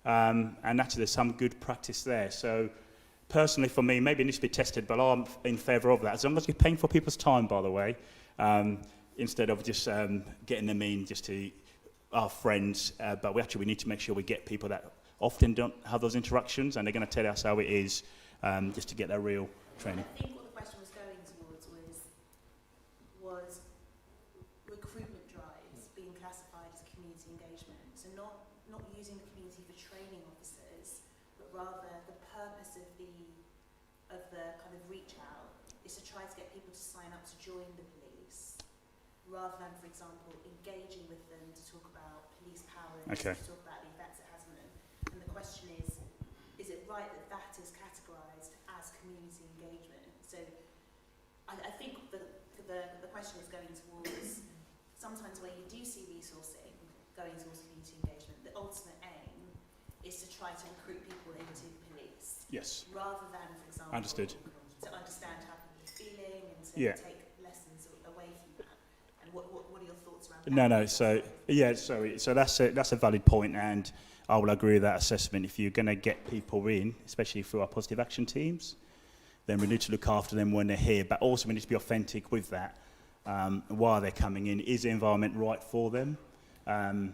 and actually there's some good practice there. So personally for me, maybe it needs to be tested, but I'm in favour of that, as long as we're paying for people's time, by the way, instead of just getting them in just to our friends, but we need to make sure we get people that often don't have those interactions, and they're going to tell us how it is, just to get their real training. I think what the question was going towards was recruitment drives being classified as community engagement. So not using the community for training officers, but rather the purpose of the kind of reach out is to try to get people to sign up to join the police, rather than, for example, engaging with them to talk about police powers, to talk about the effects it has on them. And the question is it right that that is categorised as community engagement? So I think the question is going towards sometimes where you do see resourcing going towards community engagement, the ultimate aim is to try to recruit people into the police. Yes. Rather than, for example, to understand how people are feeling and to take lessons away from that. And what are your thoughts around that? So that's a valid point, and I will agree with that assessment. If you're going to get people in, especially through our positive action teams, then we need to look after them when they're here, but also we need to be authentic with that. While they're coming in, is the environment right for them? I'll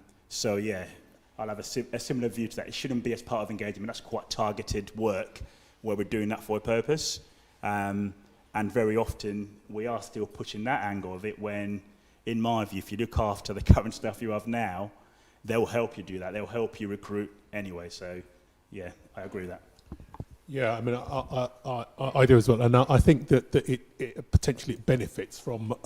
have a similar view to that. It shouldn't be as part of engagement. That's quite targeted work where we're doing that for a purpose. And very often we are still pushing that angle of it when, in my view, if you look after the current stuff you have now, they'll help you do that. They'll help you recruit anyway. So, yeah, I agree with that. Yeah, I mean, I do as well, and I think that it potentially benefits from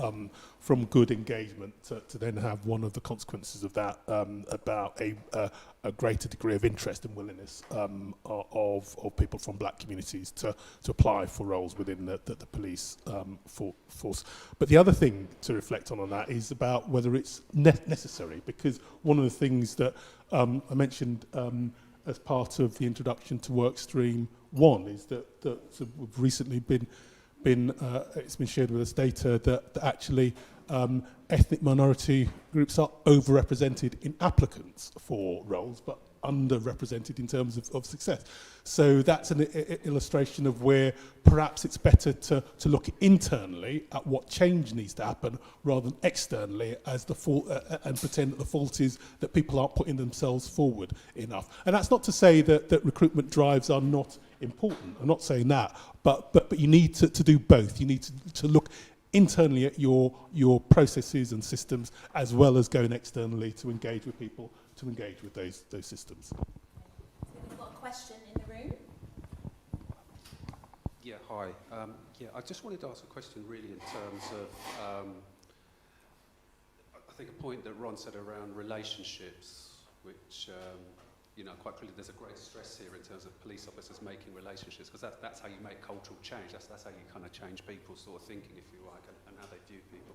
good engagement to then have one of the consequences of that about a greater degree of interest and willingness of people from black communities to apply for roles within the police force. But the other thing to reflect on that is about whether it's necessary, because one of the things that I mentioned as part of the introduction to Workstream 1 is that we've recently been it's been shared with us data that actually ethnic minority groups are overrepresented in applicants for roles, but underrepresented in terms of success. So that's an illustration of where perhaps it's better to look internally at what change needs to happen rather than externally as the fault and pretend that the fault is that people aren't putting themselves forward enough. And that's not to say that recruitment drives are not important. I'm not saying that, but you need to do both. You need to look internally at your processes and systems, as well as going externally to engage with people, to engage with those systems. We've got a question in the room. Yeah, hi. I just wanted to ask a question really in terms of, I think a point that Ron said around relationships, which, quite clearly there's a great stress here in terms of police officers making relationships, because that's how you make cultural change. That's how you kind of change people's sort of thinking, if you like, and how they view people.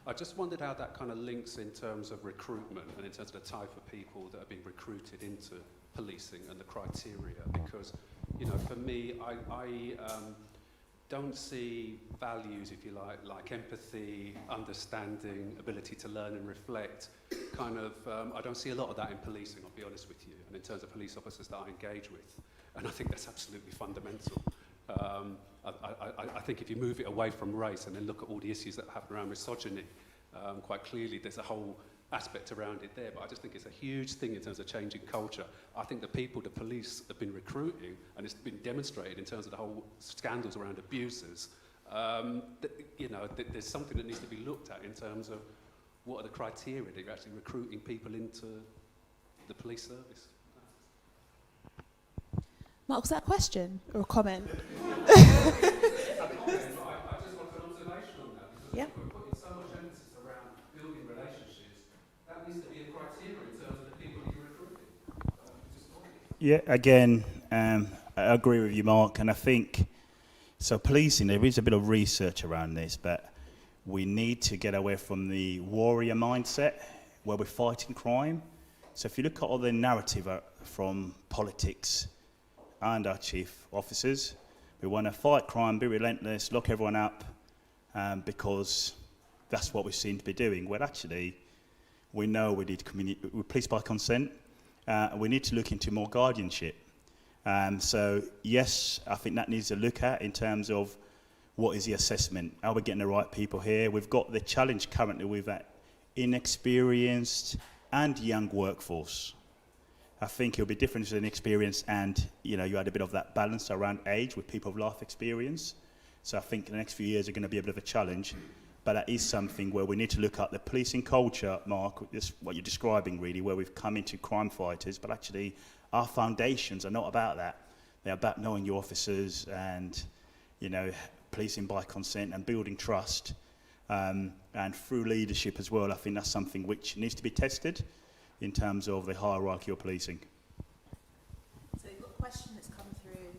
I just wondered how that kind of links in terms of recruitment and in terms of the type of people that are being recruited into policing and the criteria, because, for me, I don't see values, if you like empathy, understanding, ability to learn and reflect, I don't see a lot of that in policing, I'll be honest with you, and in terms of police officers that I engage with, and I think that's absolutely fundamental. I think if you move it away from race and then look at all the issues that happen around misogyny, quite clearly there's a whole aspect around it there, but I just think it's a huge thing in terms of changing culture. I think the people the police have been recruiting, and it's been demonstrated in terms of the whole scandals around abuses, there's something that needs to be looked at in terms of what are the criteria that you're actually recruiting people into the police service. Mark, was that a question or a comment? I just want an observation on that, because Yep. we're putting so much emphasis around building relationships. That needs to be a criteria in terms of the people that you're recruiting. Yeah, again, I agree with you, Mark, and I think, so policing, there is a bit of research around this, but we need to get away from the warrior mindset where we're fighting crime. So if you look at all the narrative from politics and our chief officers, we want to fight crime, be relentless, lock everyone up, because that's what we seem to be doing. Well, actually, we know we need police by consent. We need to look into more guardianship. So yes, I think that needs to look at in terms of what is the assessment. Are we getting the right people here? We've got the challenge currently with that inexperienced and young workforce. I think it'll be different in experience, and you had a bit of that balance around age with people of life experience. So I think the next few years are going to be a bit of a challenge, but that is something where we need to look at the policing culture, Mark, this what you're describing really, where we've come into crime fighters, but actually our foundations are not about that. They're about knowing your officers and, policing by consent and building trust, and through leadership as well. I think that's something which needs to be tested in terms of the hierarchy of policing. So we've got a question that's come through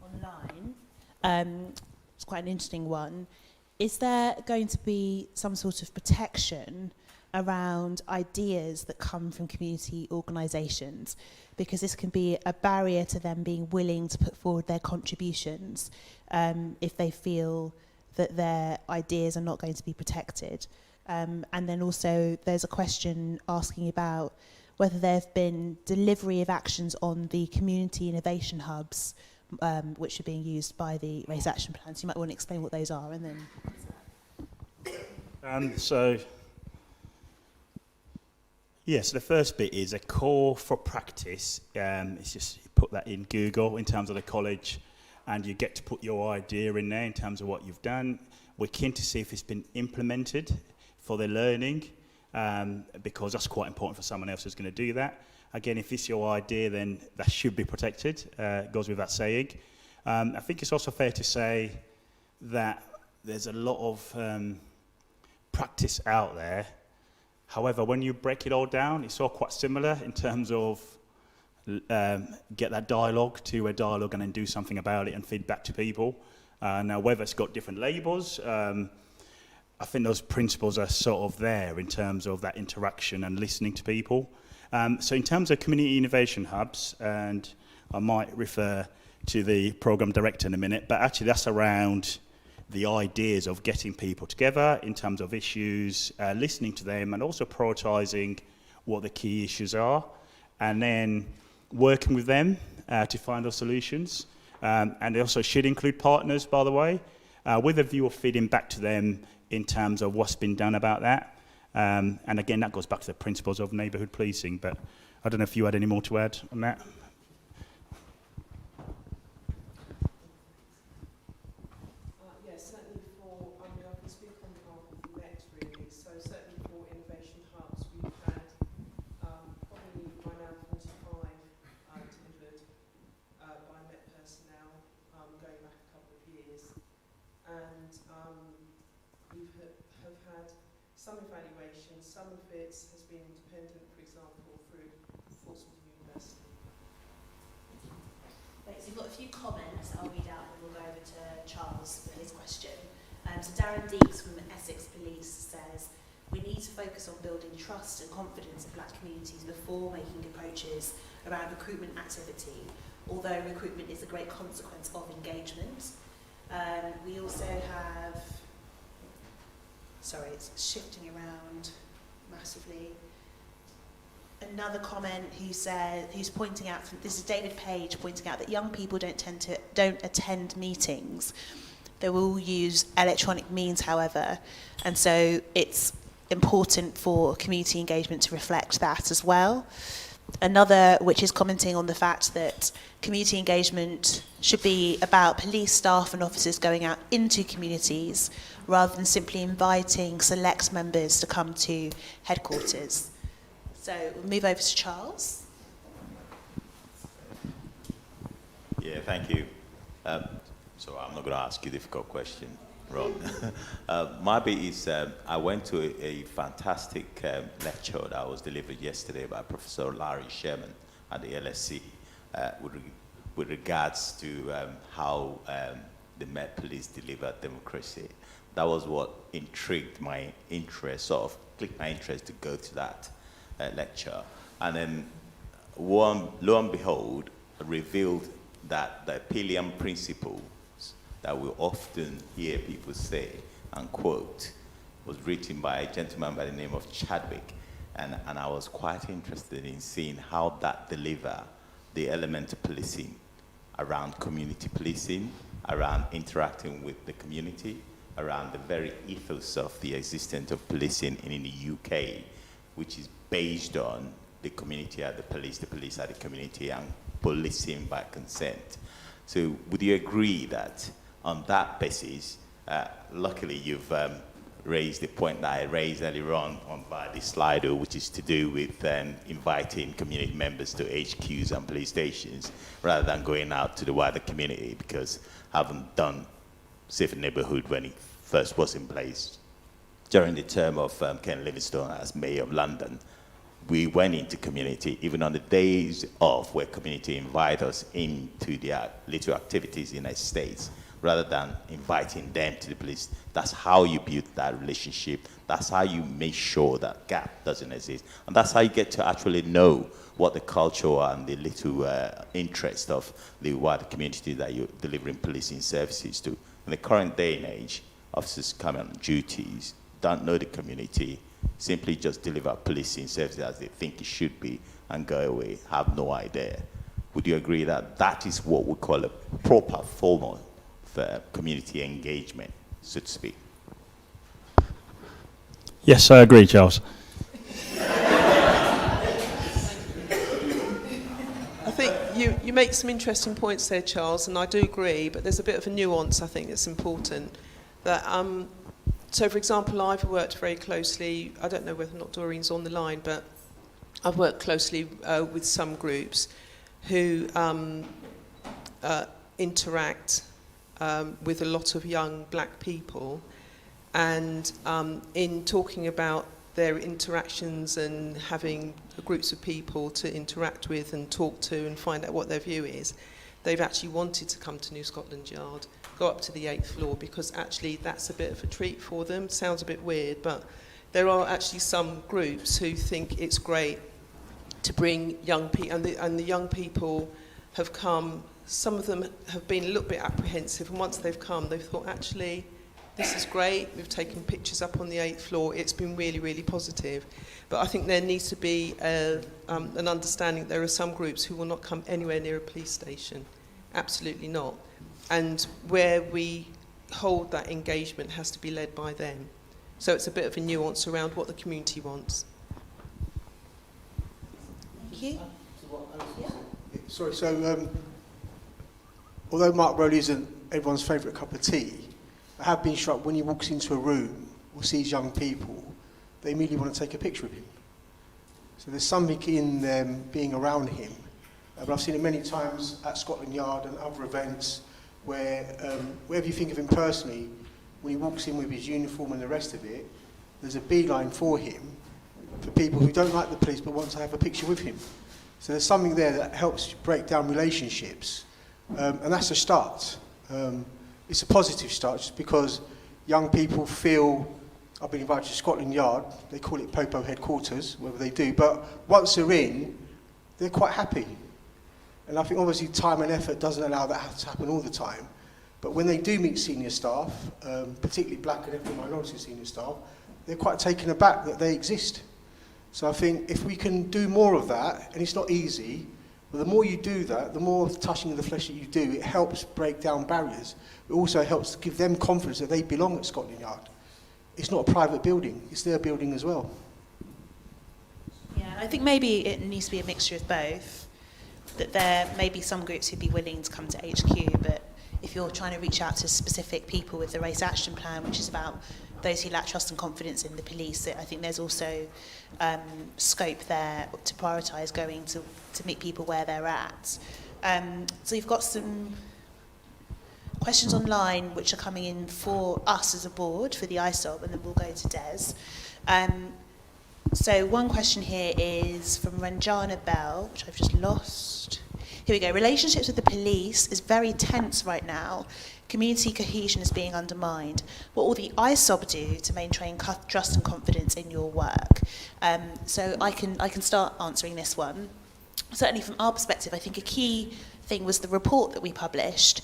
online. It's quite an interesting one. Is there going to be some sort of protection around ideas that come from community organisations? Because this can be a barrier to them being willing to put forward their contributions if they feel that their ideas are not going to be protected. And then also there's a question asking about whether there have been delivery of actions on the community innovation hubs which are being used by the race action plans. You might want to explain what those are and then... So the first bit is a core for practice. It's just you put that in Google in terms of the college, and you get to put your idea in there in terms of what you've done. We're keen to see if it's been implemented for their learning, because that's quite important for someone else who's going to do that. Again, if it's your idea, then that should be protected. It goes without saying. I think it's also fair to say that there's a lot of practice out there. However, when you break it all down, it's all quite similar in terms of get that dialogue to a dialogue and then do something about it and feed back to people. Now, whether it's got different labels, I think those principles are sort of there in terms of that interaction and listening to people. So in terms of community innovation hubs, and I might refer to the program director in a minute, but actually that's around the ideas of getting people together in terms of issues, listening to them, and also prioritising what the key issues are, and then working with them to find those solutions. And they also should include partners, by the way, with a view of feeding back to them in terms of what's been done about that. And again, that goes back to the principles of neighbourhood policing, but I don't know if you had any more to add on that. some evaluation, some of it has been independent, for example, through Portsmouth University. Right, so we've got a few comments that I'll read out and we'll go over to Charles for his question. So Darren Deeks from Essex Police says, we need to focus on building trust and confidence in black communities before making approaches around recruitment activity, although recruitment is a great consequence of engagement. We also have, sorry, it's shifting around massively. another comment who's pointing out, this is David Page pointing out that young people don't attend meetings. They will use electronic means, however, and so it's important for community engagement to reflect that as well. Another, which is commenting on the fact that community engagement should be about police staff and officers going out into communities rather than simply inviting select members to come to headquarters. So we'll move over to Charles. Yeah, thank you. So I'm not going to ask you a difficult question, Ron. My bit is, I went to a fantastic lecture that was delivered yesterday by Professor Larry Sherman at the LSE with regards to how the Met Police deliver democracy. That was what intrigued my interest, sort of clicked my interest to go to that lecture. And then lo and behold, revealed that the Pelian principles that we often hear people say and quote was written by a gentleman by the name of Chadwick. And I was quite interested in seeing how that deliver the element of policing around community policing, around interacting with the community, around the very ethos of the existence of policing in the UK, which is based on the community at the police at the community, and policing by consent. So would you agree that on that basis, luckily you've raised the point that I raised earlier on by the Slido, which is to do with inviting community members to HQs and police stations rather than going out to the wider community, because having done Safe Neighbourhood when it first was in place during the term of Ken Livingstone as Mayor of London, we went into community, even on the days off where community invite us into their little activities in the estates, rather than inviting them to the police. That's how you build that relationship. That's how you make sure that gap doesn't exist. And that's how you get to actually know what the culture and the little interest of the wider community that you're delivering policing services to. In the current day and age, officers coming on duties don't know the community, simply just deliver policing services as they think it should be and go away, have no idea. Would you agree that that is what we call a proper form for community engagement, so to speak? Yes, I agree, Charles. I think you make some interesting points there, Charles, and I do agree, but there's a bit of a nuance I think that's important. That so, for example, I've worked very closely, I don't know whether or not Doreen's on the line, but I've worked closely with some groups who interact with a lot of young black people, and in talking about their interactions and having groups of people to interact with and talk to and find out what their view is, they've actually wanted to come to New Scotland Yard, go up to the 8th floor, because actually that's a bit of a treat for them. Sounds a bit weird, but there are actually some groups who think it's great to bring young people, and the young people have come. Some of them have been a little bit apprehensive, and once they've come, they've thought, actually, this is great. We've taken pictures up on the 8th floor. It's been really, really positive. But I think there needs to be an understanding that there are some groups who will not come anywhere near a police station. Absolutely not. And where we hold that engagement has to be led by them. So it's a bit of a nuance around what the community wants. Thank you. Sorry, so although Mark Rowley isn't everyone's favourite cup of tea, I have been struck when he walks into a room or sees young people, they immediately want to take a picture of him. So there's something in them being around him. But I've seen it many times at Scotland Yard and other events where, wherever you think of him personally, when he walks in with his uniform and the rest of it, there's a beeline for him for people who don't like the police but want to have a picture with him. So there's something there that helps break down relationships. And that's a start. It's a positive start, just because young people feel, I've been invited to Scotland Yard, they call it Popo headquarters, whatever they do, but once they're in, they're quite happy. And I think obviously time and effort doesn't allow that to happen all the time. But when they do meet senior staff, particularly black and ethnic minority senior staff, they're quite taken aback that they exist. So I think if we can do more of that, and it's not easy, but the more you do that, the more touching of the flesh that you do, it helps break down barriers. It also helps give them confidence that they belong at Scotland Yard. It's not a private building, it's their building as well. Yeah, I think maybe it needs to be a mixture of both. That there may be some groups who'd be willing to come to HQ, but if you're trying to reach out to specific people with the race action plan, which is about those who lack trust and confidence in the police, I think there's also scope there to prioritise going to meet people where they're at. So you've got some questions online which are coming in for us as a board, for the ISOB, and then we'll go to Des. So one question here is from Ranjana Bell, which I've just lost. Here we go. Relationships with the police is very tense right now. Community cohesion is being undermined. What will the ISOB do to maintain trust and confidence in your work? So I can start answering this one. Certainly from our perspective, I think a key thing was the report that we published.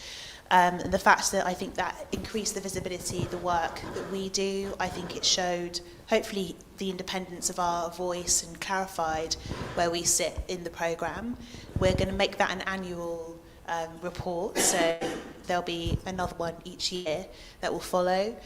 And the fact that I think that increased the visibility of the work that we do. I think it showed, hopefully, the independence of our voice and clarified where we sit in the programme. We're going to make that an annual report, so there'll be another one each year that will follow.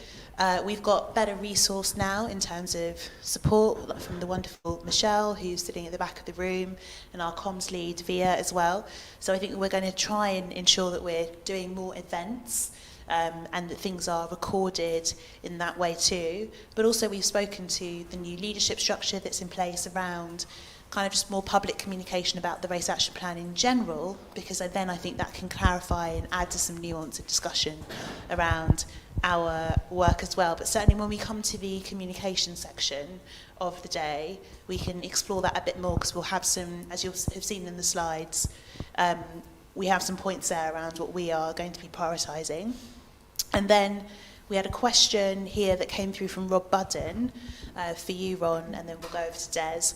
We've got better resource now in terms of support from the wonderful Michelle, who's sitting at the back of the room, and our comms lead, Via, as well. So I think we're going to try and ensure that we're doing more events and that things are recorded in that way too. But also we've spoken to the new leadership structure that's in place around kind of just more public communication about the race action plan in general, because then I think that can clarify and add to some nuance of discussion around our work as well. But certainly when we come to the communication section of the day, we can explore that a bit more, because we'll have some, as you'll have seen in the slides, we have some points there around what we are going to be prioritising. And then we had a question here that came through from Rob Budden, for you, Ron, and then we'll go over to Des.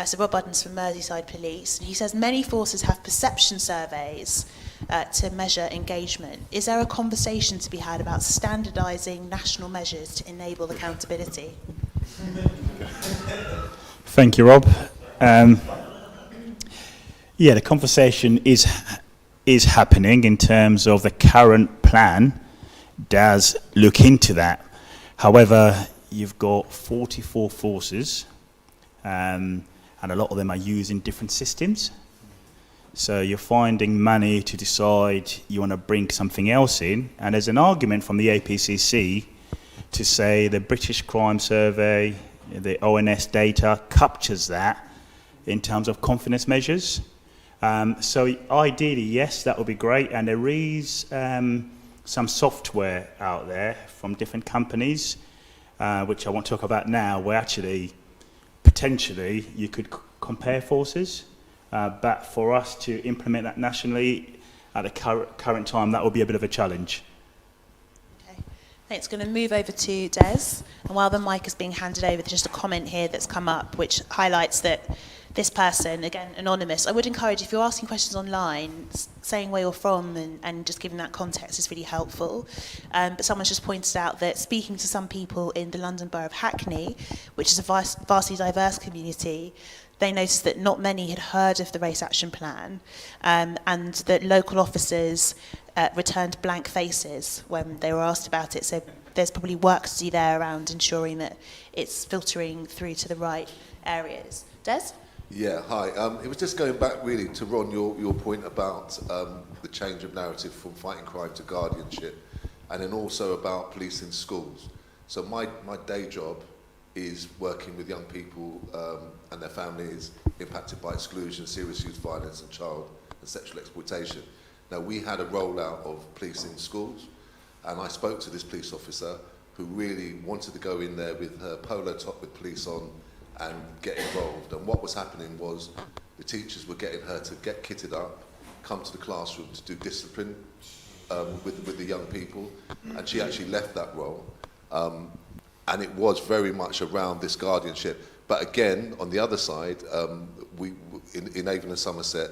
So Rob Budden's from Merseyside Police, and he says many forces have perception surveys to measure engagement. Is there a conversation to be had about standardising national measures to enable accountability? Thank you, Rob. Yeah, the conversation is happening in terms of the current plan does look into that. However, you've got 44 forces, and a lot of them are using different systems. So you're finding money to decide you want to bring something else in, and there's an argument from the APCC to say the British Crime Survey, the ONS data captures that in terms of confidence measures. So ideally, yes, that would be great, and there is some software out there from different companies, which I won't talk about now, where actually potentially you could compare forces, but for us to implement that nationally at the current time, that will be a bit of a challenge. Okay, it's going to move over to Des, and while the mic is being handed over, there's just a comment here that's come up which highlights that this person, again anonymous, I would encourage, if you're asking questions online, saying where you're from and just giving that context is really helpful. But someone's just pointed out that speaking to some people in the London Borough of Hackney, which is a vastly diverse community, they noticed that not many had heard of the Race Action Plan, and that local officers returned blank faces when they were asked about it. So there's probably work to do there around ensuring that it's filtering through to the right areas. Des? Yeah, hi. It was just going back really to Ron, your point about the change of narrative from fighting crime to guardianship, and then also about police in schools. So my day job is working with young people and their families impacted by exclusion, serious youth violence and child and sexual exploitation. Now, we had a rollout of police in schools, and I spoke to this police officer who really wanted to go in there with her polo top with police on and get involved. And what was happening was the teachers were getting her to get kitted up, come to the classroom to do discipline with the young people, and she actually left that role. And it was very much around this guardianship. But again, on the other side, in Avon and Somerset,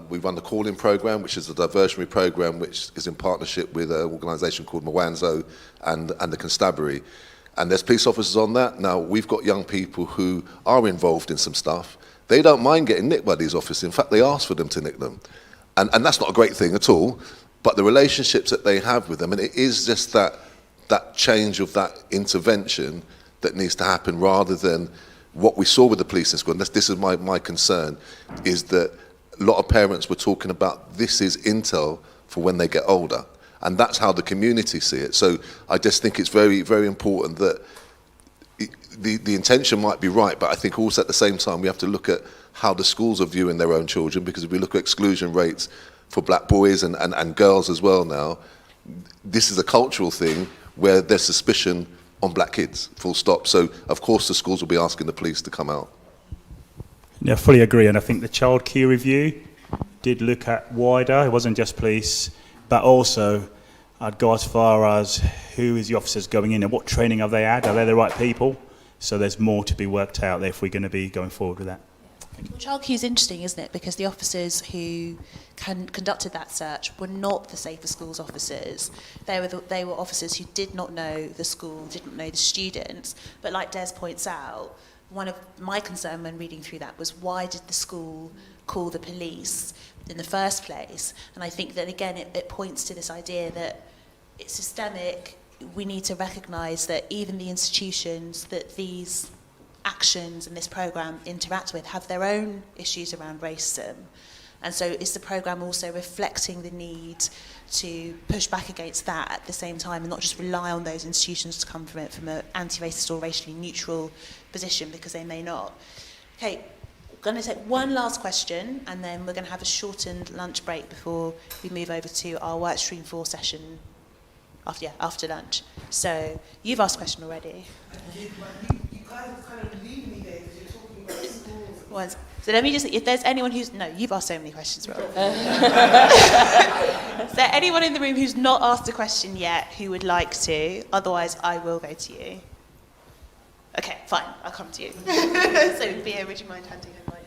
we run the Call-In programme, which is a diversionary programme which is in partnership with an organisation called Mwanzo and the Constabulary. And there's police officers on that. Now, we've got young people who are involved in some stuff. They don't mind getting nicked by these officers. In fact, they ask for them to nick them. And that's not a great thing at all. But the relationships that they have with them, and it is just that change of that intervention that needs to happen, rather than what we saw with the police in school. And this is my concern, is that a lot of parents were talking about this is intel for when they get older. And that's how the community see it. So I just think it's very, very important that the intention might be right, but I think also at the same time we have to look at how the schools are viewing their own children, because if we look at exclusion rates for black boys and girls as well now, this is a cultural thing where there's suspicion on black kids, full stop. So of course the schools will be asking the police to come out. Yeah, I fully agree, and I think the child key review did look at wider, it wasn't just police, but also I'd go as far as who is the officers going in and what training have they had? Are they the right people? So there's more to be worked out there if we're going to be going forward with that. Well, child queue is interesting, isn't it? Because the officers who conducted that search were not the Safer Schools officers. They were officers who did not know the school, didn't know the students. But like Des points out, one of my concern when reading through that was, why did the school call the police in the first place? And I think that, again, it points to this idea that it's systemic. We need to recognise that even the institutions that these actions and this programme interact with have their own issues around racism. And so is the programme also reflecting the need to push back against that at the same time, and not just rely on those institutions to come from it from an anti-racist or racially neutral position, because they may not. Okay, we're going to take one last question, and then we're going to have a shortened lunch break before we move over to our Workstream 4 session after lunch. So you've asked a question already. You guys kind of leave me there because you're talking about schools. So let me just, if there's anyone who's, no, you've asked so many questions, Rob. Is there anyone in the room who's not asked a question yet who would like to? Otherwise, I will go to you. Okay, fine, I'll come to you. So, Bea, would you mind handing her mic?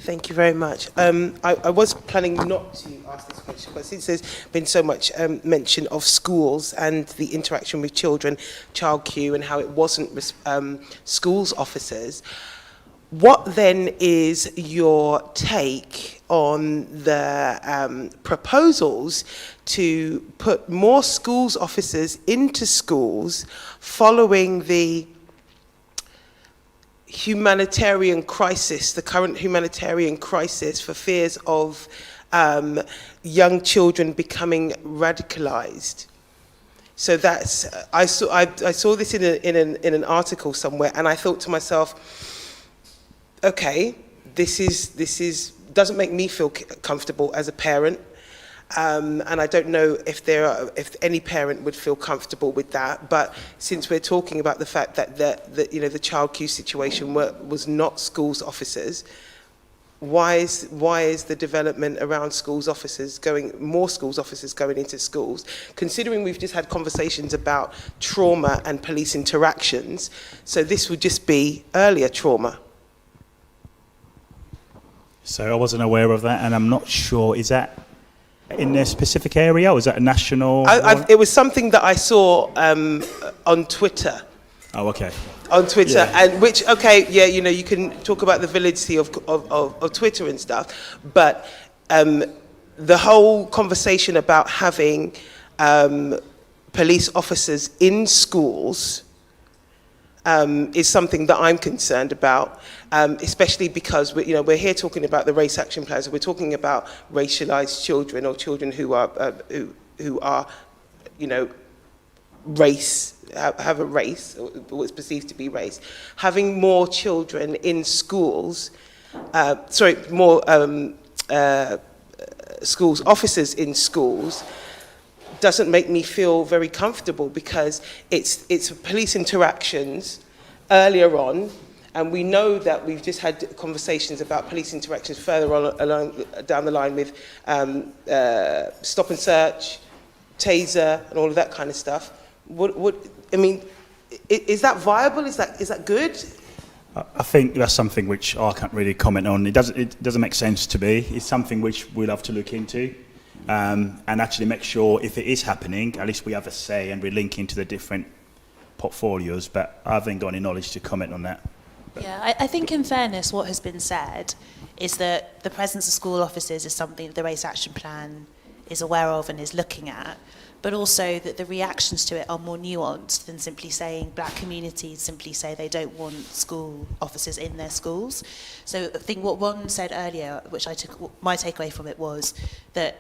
Thank you very much. I was planning not to ask this question, but since there's been so much mention of schools and the interaction with children, child queue, and how it wasn't schools officers, what then is your take on the proposals to put more schools officers into schools following the humanitarian crisis, the current humanitarian crisis, for fears of young children becoming radicalized? So that's, I saw this in an article somewhere, and I thought to myself, okay, this doesn't make me feel comfortable as a parent, and I don't know if if any parent would feel comfortable with that. But since we're talking about the fact that the child queue situation was not schools officers, why is the development around schools officers more schools officers going into schools, considering we've just had conversations about trauma and police interactions? So this would just be earlier trauma. So I wasn't aware of that, and I'm not sure, is that in a specific area, or is that a national? It was something that I saw on Twitter. Oh, okay. On Twitter, yeah. And which, okay, yeah, you can talk about the validity of Twitter and stuff, but the whole conversation about having police officers in schools is something that I'm concerned about, especially because we're here talking about the race action plans. We're talking about racialized children, or children who are have a race, or what's perceived to be race. Having more children in schools, more schools officers in schools, doesn't make me feel very comfortable, because it's police interactions earlier on, and we know that we've just had conversations about police interactions further on down the line with stop and search, taser, and all of that kind of stuff. Is that viable? Is that good? I think that's something which I can't really comment on. It doesn't make sense to me. It's something which we'll have to look into. And actually make sure if it is happening, at least we have a say and we link into the different portfolios, but I haven't got any knowledge to comment on that. Yeah, I think in fairness, what has been said is that the presence of school officers is something that the Race Action Plan is aware of and is looking at, but also that the reactions to it are more nuanced than simply saying black communities simply say they don't want school officers in their schools. So I think what Ron said earlier, which my takeaway from it was that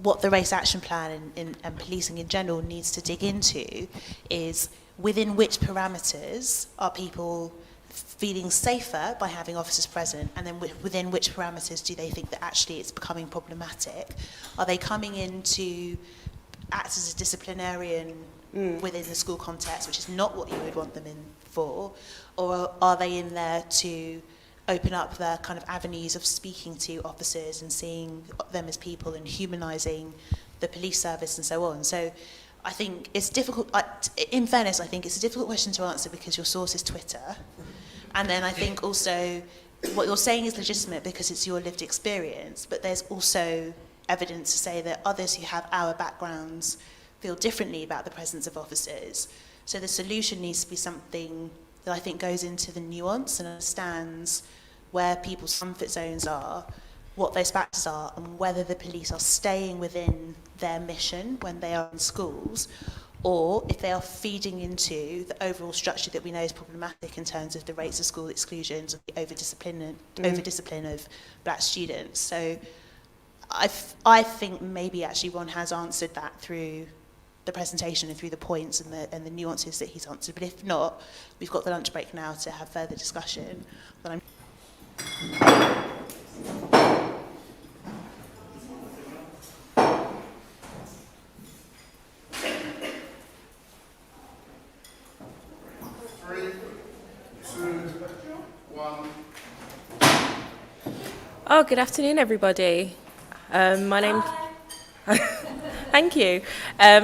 what the Race Action Plan and policing in general needs to dig into is within which parameters are people feeling safer by having officers present, and then within which parameters do they think that actually it's becoming problematic? Are they coming in to act as a disciplinarian within the school context, which is not what you would want them in for, or are they in there to open up their kind of avenues of speaking to officers and seeing them as people and humanising the police service and so on? So I think it's difficult, in fairness, I think it's a difficult question to answer because your source is Twitter. And then I think also what you're saying is legitimate because it's your lived experience, but there's also evidence to say that others who have our backgrounds feel differently about the presence of officers. So the solution needs to be something that I think goes into the nuance and understands where people's comfort zones are, what those factors are, and whether the police are staying within their mission when they are in schools, or if they are feeding into the overall structure that we know is problematic in terms of the rates of school exclusions, of the over-discipline of black students. So I think maybe actually Ron has answered that through the presentation and through the points and the nuances that he's answered. But if not, we've got the lunch break now to have further discussion. But I'm Oh, good afternoon, everybody. My name. Thank you.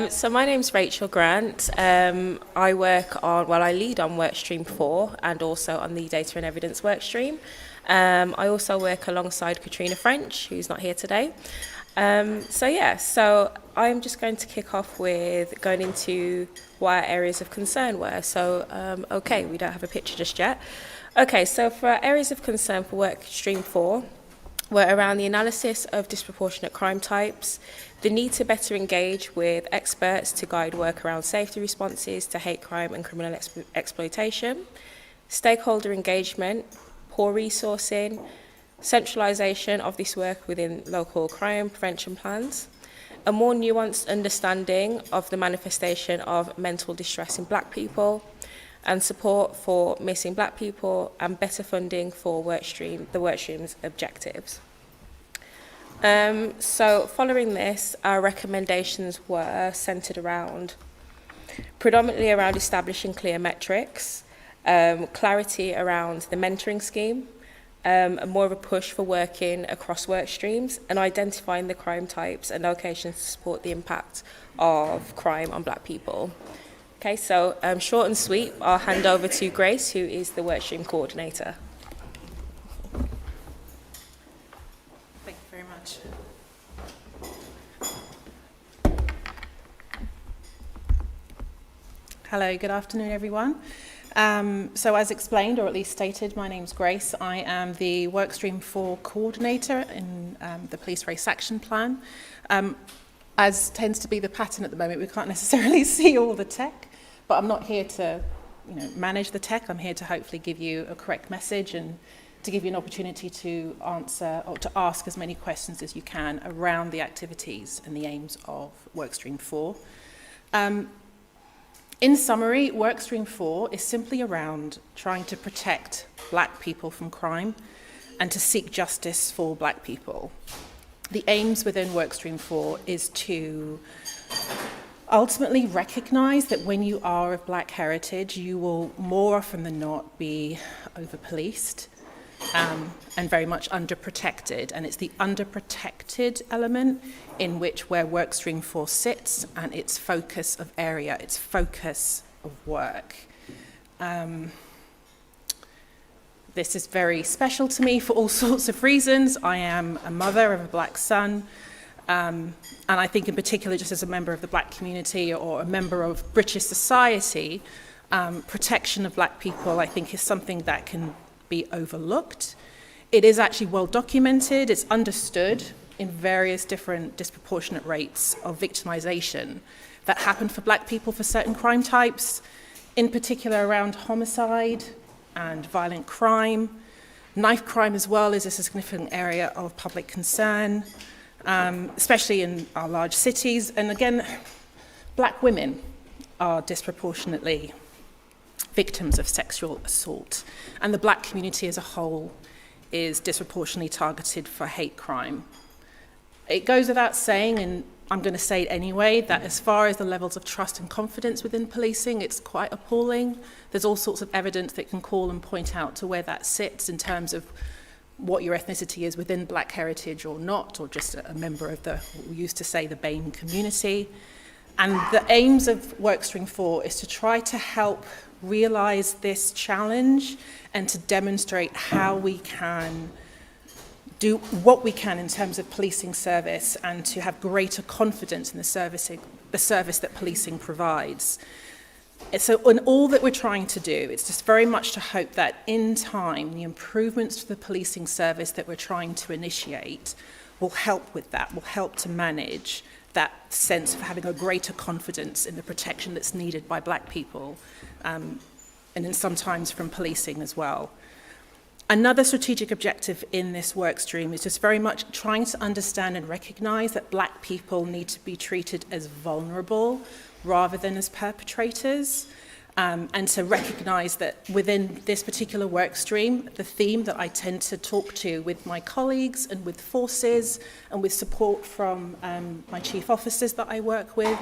So my name's Racheal Grant. I lead on Workstream 4 and also on the Data and Evidence Workstream. I also work alongside Katrina French, who's not here today. So I'm just going to kick off with going into what our areas of concern were. Okay, we don't have a picture just yet. Okay, so for our areas of concern for Workstream 4, were around the analysis of disproportionate crime types, the need to better engage with experts to guide work around safety responses to hate crime and criminal exploitation, stakeholder engagement, poor resourcing, centralisation of this work within local crime prevention plans, a more nuanced understanding of the manifestation of mental distress in black people, and support for missing black people, and better funding for the Workstream's objectives. Following this, our recommendations were centred predominantly around establishing clear metrics, clarity around the mentoring scheme, and more of a push for working across work streams and identifying the crime types and locations to support the impact of crime on black people. Okay, so short and sweet, I'll hand over to Grace, who is the Workstream Co-ordinator. Thank you very much. Hello, good afternoon, everyone. So as explained, or at least stated, my name's Grace. I am the Workstream 4 coordinator in the Police Race Action Plan. As tends to be the pattern at the moment, we can't necessarily see all the tech, but I'm not here to manage the tech. I'm here to hopefully give you a correct message and to give you an opportunity to answer or to ask as many questions as you can around the activities and the aims of Workstream 4. In summary, Workstream 4 is simply around trying to protect black people from crime and to seek justice for black people. The aims within Workstream 4 is to ultimately recognise that when you are of black heritage, you will more often than not be over-policed and very much underprotected. And it's the underprotected element in which where Workstream 4 sits and its focus of area, its focus of work. This is very special to me for all sorts of reasons. I am a mother of a black son, and I think in particular, just as a member of the black community or a member of British society, protection of black people, I think, is something that can be overlooked. It is actually well documented, it's understood in various different disproportionate rates of victimization that happen for black people for certain crime types, in particular around homicide and violent crime. Knife crime as well is a significant area of public concern, especially in our large cities. And again, black women are disproportionately victims of sexual assault, and the black community as a whole is disproportionately targeted for hate crime. It goes without saying, and I'm going to say it anyway, that as far as the levels of trust and confidence within policing, it's quite appalling. There's all sorts of evidence that can call and point out to where that sits in terms of what your ethnicity is within black heritage or not, or just a member of the, what we used to say, the BAME community. And the aims of Workstream 4 is to try to help realize this challenge and to demonstrate how we can do what we can in terms of policing service and to have greater confidence in the service that policing provides. So in all that we're trying to do, it's just very much to hope that in time, the improvements to the policing service that we're trying to initiate will help with that, will help to manage that sense of having a greater confidence in the protection that's needed by black people, and then sometimes from policing as well. Another strategic objective in this work stream is just very much trying to understand and recognize that black people need to be treated as vulnerable rather than as perpetrators, and to recognize that within this particular work stream, the theme that I tend to talk to with my colleagues and with forces and with support from my chief officers that I work with,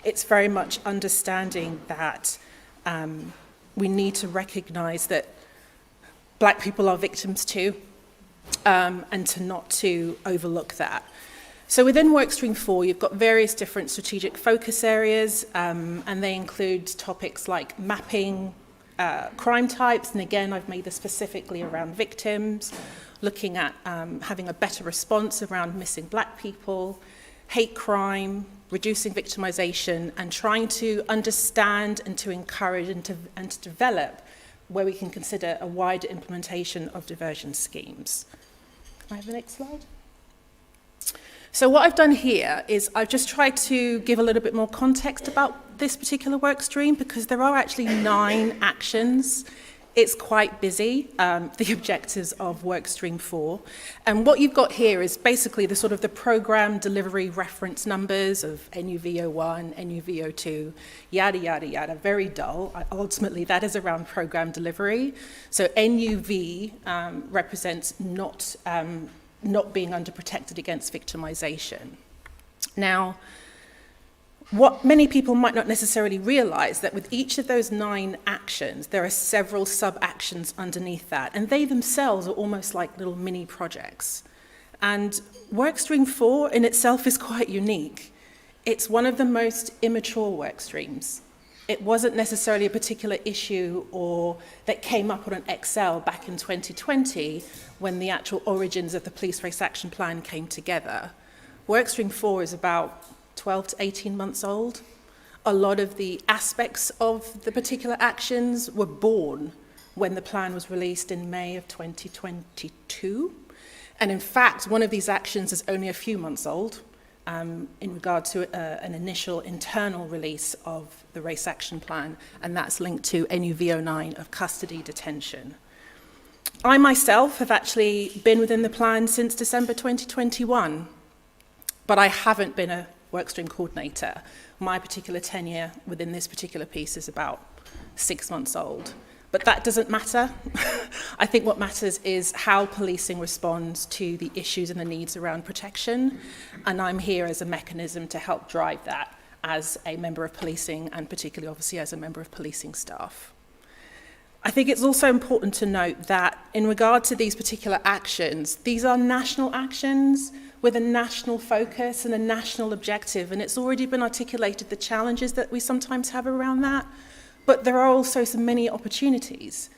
it's very much understanding that we need to recognize that black people are victims too, and to not to overlook that. So within Workstream 4, you've got various different strategic focus areas, and they include topics like mapping crime types, and again, I've made this specifically around victims, looking at having a better response around missing black people, hate crime, reducing victimization, and trying to understand and to encourage and to develop where we can consider a wider implementation of diversion schemes. Can I have the next slide? So what I've done here is I've just tried to give a little bit more context about this particular work stream because there are actually 9 actions. It's quite busy, the objectives of Workstream 4. And what you've got here is basically the sort of the program delivery reference numbers of NUV01, NUV02, yada, yada, yada, very dull. Ultimately, that is around program delivery. So NUV represents not being underprotected against victimization. Now, what many people might not necessarily realize that with each of those 9 actions, there are several sub-actions underneath that, and they themselves are almost like little mini projects. And Workstream 4 in itself is quite unique. It's one of the most immature work streams. It wasn't necessarily a particular issue or that came up on an Excel back in 2020 when the actual origins of the Police Race Action Plan came together. Workstream 4 is about 12 to 18 months old. A lot of the aspects of the particular actions were born when the plan was released in May of 2022. And in fact, one of these actions is only a few months old in regard to an initial internal release of the Race Action Plan, and that's linked to NUV09 of custody detention. I myself have actually been within the plan since December 2021, but I haven't been a Workstream coordinator. My particular tenure within this particular piece is about 6 months old. But that doesn't matter. I think what matters is how policing responds to the issues and the needs around protection. And I'm here as a mechanism to help drive that as a member of policing and particularly obviously as a member of policing staff. I think it's also important to note that in regard to these particular actions, these are national actions with a national focus and a national objective, and it's already been articulated the challenges that we sometimes have around that, but there are also so many opportunities.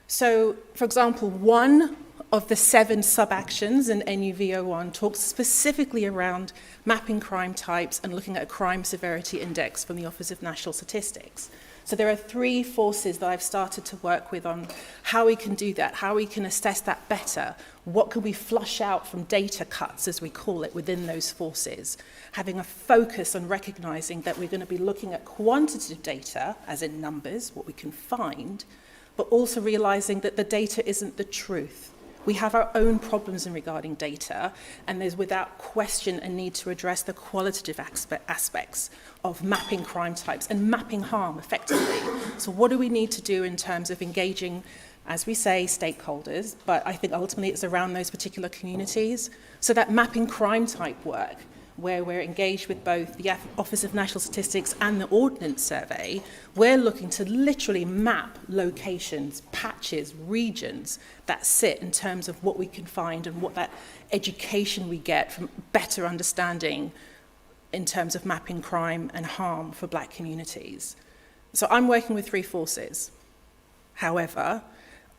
So, for example, one of the 7 sub-actions in NUV01 talks specifically around mapping crime types and looking at a crime severity index from the Office of National Statistics. So there are 3 forces that I've started to work with on how we can do that, how we can assess that better, what can we flush out from data cuts, as we call it, within those forces, having a focus on recognising that we're going to be looking at quantitative data, as in numbers, what we can find, but also realising that the data isn't the truth. We have our own problems in regarding data, and there's without question a need to address the qualitative aspects of mapping crime types and mapping harm effectively. So what do we need to do in terms of engaging, as we say, stakeholders, but I think ultimately it's around those particular communities. So that mapping crime type work, where we're engaged with both the Office of National Statistics and the Ordnance Survey, we're looking to literally map locations, patches, regions that sit in terms of what we can find and what that education we get from better understanding in terms of mapping crime and harm for black communities. So I'm working with 3 forces. However,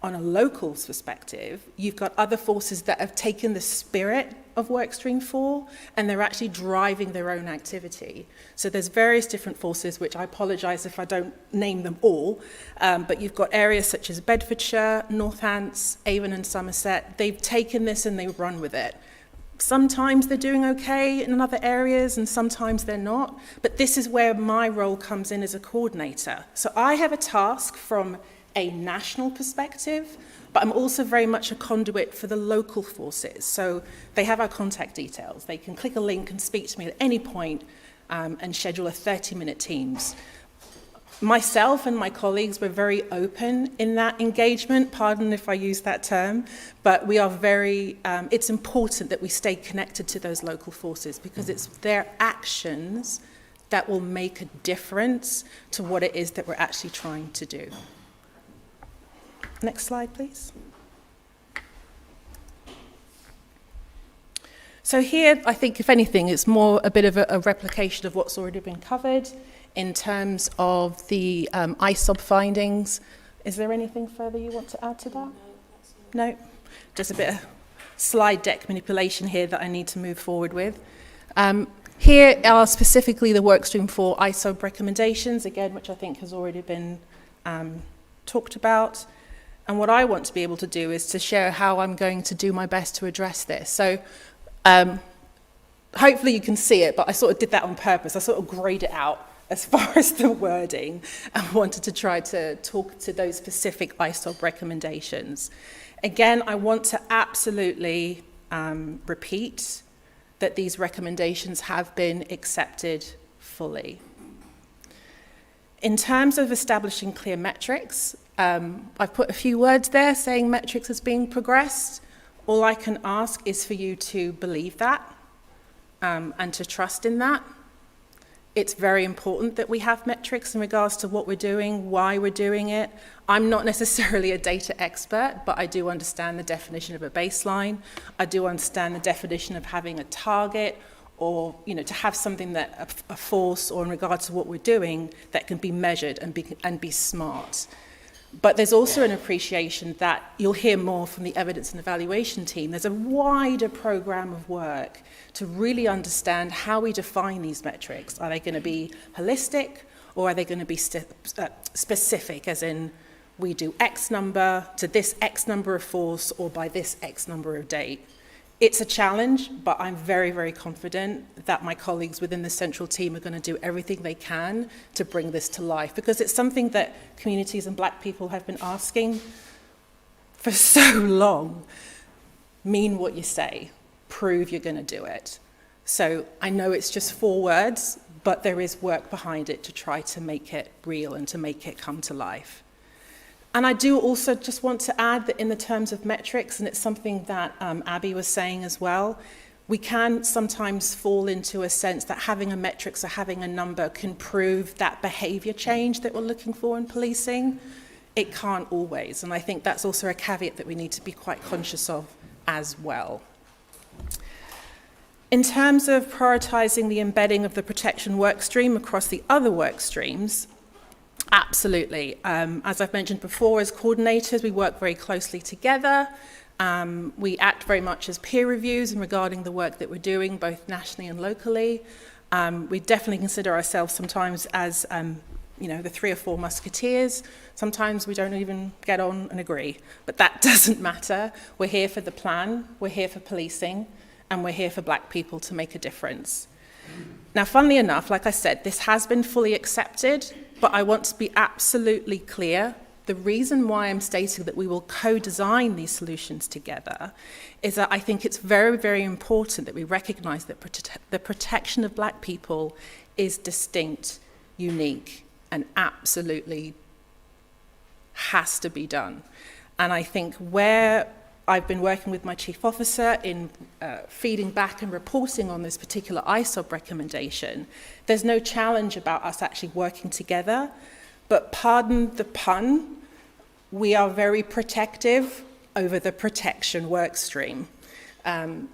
on a local perspective, you've got other forces that have taken the spirit of Workstream 4 and they're actually driving their own activity. So there's various different forces, which I apologise if I don't name them all, but you've got areas such as Bedfordshire, Northants, Avon and Somerset. They've taken this and they run with it. Sometimes they're doing okay in other areas and sometimes they're not, but this is where my role comes in as a coordinator. So I have a task from a national perspective, but I'm also very much a conduit for the local forces. So they have our contact details. They can click a link and speak to me at any point and schedule a 30-minute Teams. Myself and my colleagues were very open in that engagement, pardon if I use that term, but we are very, it's important that we stay connected to those local forces because it's their actions that will make a difference to what it is that we're actually trying to do. Next slide, please. So here, I think, if anything, it's more a bit of a replication of what's already been covered in terms of the ISOB findings. Is there anything further you want to add to that? No? Just a bit of slide deck manipulation here that I need to move forward with. Here are specifically the Workstream 4 ISOB recommendations, again, which I think has already been talked about. And what I want to be able to do is to share how I'm going to do my best to address this. So hopefully you can see it, but I sort of did that on purpose. I sort of grayed it out as far as the wording and wanted to try to talk to those specific ISOB recommendations. Again, I want to absolutely repeat that these recommendations have been accepted fully. In terms of establishing clear metrics, I've put a few words there saying metrics is being progressed. All I can ask is for you to believe that and to trust in that. It's very important that we have metrics in regards to what we're doing, why we're doing it. I'm not necessarily a data expert, but I do understand the definition of a baseline. I do understand the definition of having a target or, you know, to have something that a force or in regards to what we're doing that can be measured and be smart. But there's also an appreciation that you'll hear more from the evidence and evaluation team. There's a wider program of work to really understand how we define these metrics. Are they going to be holistic or are they going to be specific, as in we do X number to this X number of force or by this X number of date? It's a challenge, but I'm very, very confident that my colleagues within the central team are going to do everything they can to bring this to life, because it's something that communities and black people have been asking for so long. Mean what you say, prove you're going to do it. So I know it's just 4 words, but there is work behind it to try to make it real and to make it come to life. And I do also just want to add that in the terms of metrics, and it's something that Abby was saying as well, we can sometimes fall into a sense that having a metrics or having a number can prove that behaviour change that we're looking for in policing. It can't always, and I think that's also a caveat that we need to be quite conscious of as well. In terms of prioritising the embedding of the protection work stream across the other work streams, absolutely. As I've mentioned before, as coordinators, we work very closely together. We act very much as peer reviews in regarding the work that we're doing, both nationally and locally. We definitely consider ourselves sometimes as you know, the 3 or 4 musketeers. Sometimes we don't even get on and agree, but that doesn't matter. We're here for the plan, we're here for policing, and we're here for black people to make a difference. Now, funnily enough, like I said, this has been fully accepted, but I want to be absolutely clear. The reason why I'm stating that we will co-design these solutions together is that I think it's very, very important that we recognise that the protection of black people is distinct, unique, and absolutely has to be done. And I think where I've been working with my chief officer in feeding back and reporting on this particular ISOB recommendation, there's no challenge about us actually working together, but pardon the pun, we are very protective over the protection work stream.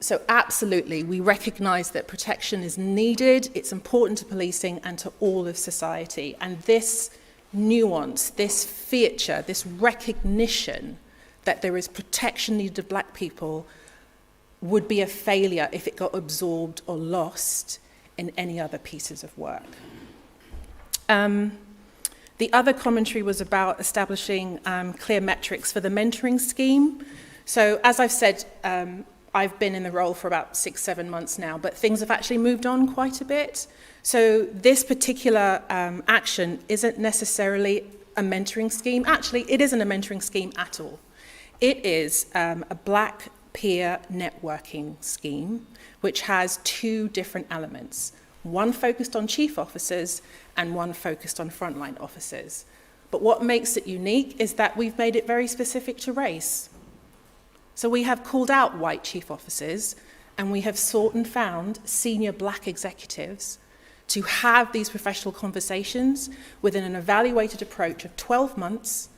So absolutely, we recognise that protection is needed, it's important to policing and to all of society. And this nuance, this feature, this recognition that there is protection needed of black people would be a failure if it got absorbed or lost in any other pieces of work. The other commentary was about establishing clear metrics for the mentoring scheme. So as I've said, I've been in the role for about 6-7 months now, but things have actually moved on quite a bit. So this particular action isn't necessarily a mentoring scheme. Actually, it isn't a mentoring scheme at all. It is a black peer networking scheme, which has 2 different elements. One focused on chief officers and one focused on frontline officers. But what makes it unique is that we've made it very specific to race. So we have called out white chief officers and we have sought and found senior black executives to have these professional conversations within an evaluated approach of 12 months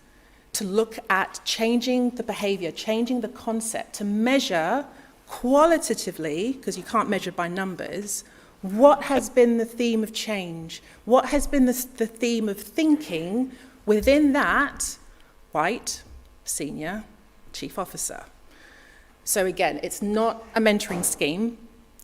to look at changing the behavior, changing the concept, to measure qualitatively, because you can't measure by numbers, what has been the theme of change? What has been the theme of thinking within that white senior chief officer? So again, it's not a mentoring scheme.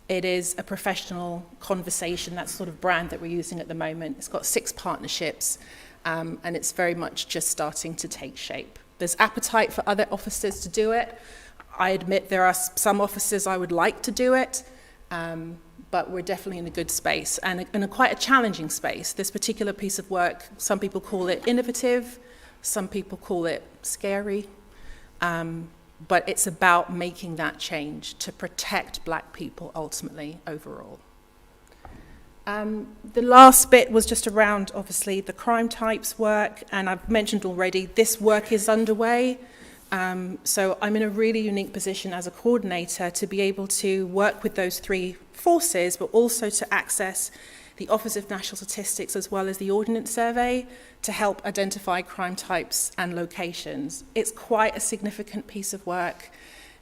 It is a professional conversation, that sort of brand that we're using at the moment. It's got 6 partnerships, and it's very much just starting to take shape. There's appetite for other officers to do it. I admit there are some officers I would like to do it, but we're definitely in a good space and in quite a challenging space. This particular piece of work, some people call it innovative, some people call it scary, but it's about making that change to protect black people ultimately overall. The last bit was just around, obviously, the crime types work, and I've mentioned already, this work is underway. So I'm in a really unique position as a coordinator to be able to work with those 3 forces, but also to access the Office of National Statistics as well as the Ordnance Survey to help identify crime types and locations. It's quite a significant piece of work.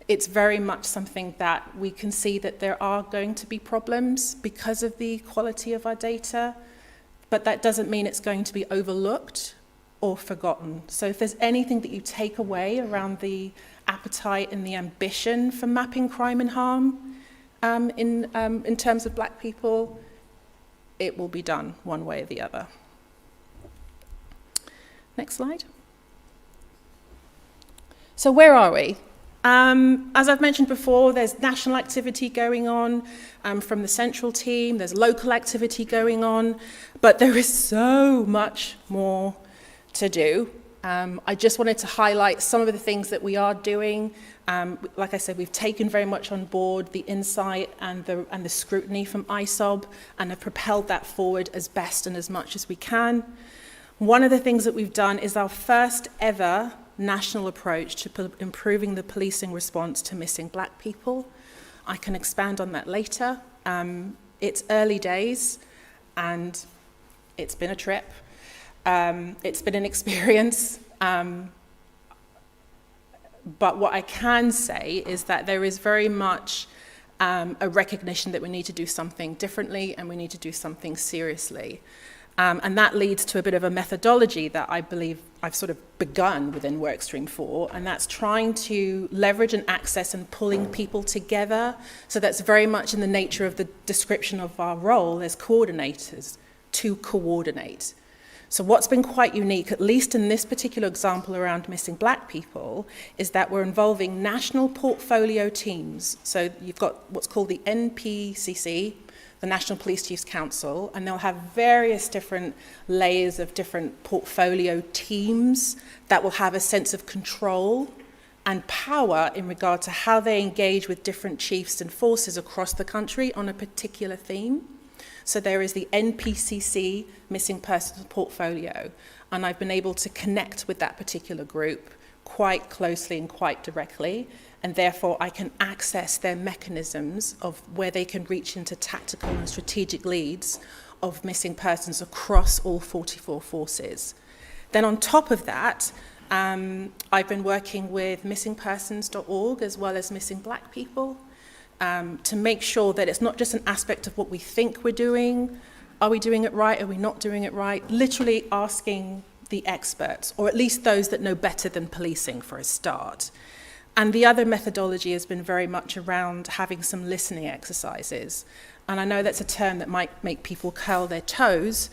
It's very much something that we can see that there are going to be problems because of the quality of our data, but that doesn't mean it's going to be overlooked or forgotten. So if there's anything that you take away around the appetite and the ambition for mapping crime and harm in terms of black people, it will be done one way or the other. Next slide. So where are we? As I've mentioned before, there's national activity going on from the central team, there's local activity going on, but there is so much more to do. I just wanted to highlight some of the things that we are doing. Like I said, we've taken very much on board the insight and the scrutiny from ISOB and have propelled that forward as best and as much as we can. One of the things that we've done is our first ever national approach to improving the policing response to missing black people. I can expand on that later. It's early days and it's been a trip. It's been an experience. But what I can say is that there is very much a recognition that we need to do something differently and we need to do something seriously. And that leads to a bit of a methodology that I believe I've sort of begun within Workstream 4, and that's trying to leverage and access and pulling people together. So that's very much in the nature of the description of our role as coordinators, to coordinate. So what's been quite unique, at least in this particular example around missing black people, is that we're involving national portfolio teams. So you've got what's called the NPCC, the National Police Chiefs Council, and they'll have various different layers of different portfolio teams that will have a sense of control and power in regard to how they engage with different chiefs and forces across the country on a particular theme. So there is the NPCC Missing Persons Portfolio, and I've been able to connect with that particular group quite closely and quite directly, and therefore I can access their mechanisms of where they can reach into tactical and strategic leads of missing persons across all 44 forces. Then on top of that, I've been working with missingpersons.org as well as Missing Black People, to make sure that it's not just an aspect of what we think we're doing. Are we doing it right? Are we not doing it right? Literally asking the experts, or at least those that know better than policing for a start. And the other methodology has been very much around having some listening exercises. And I know that's a term that might make people curl their toes,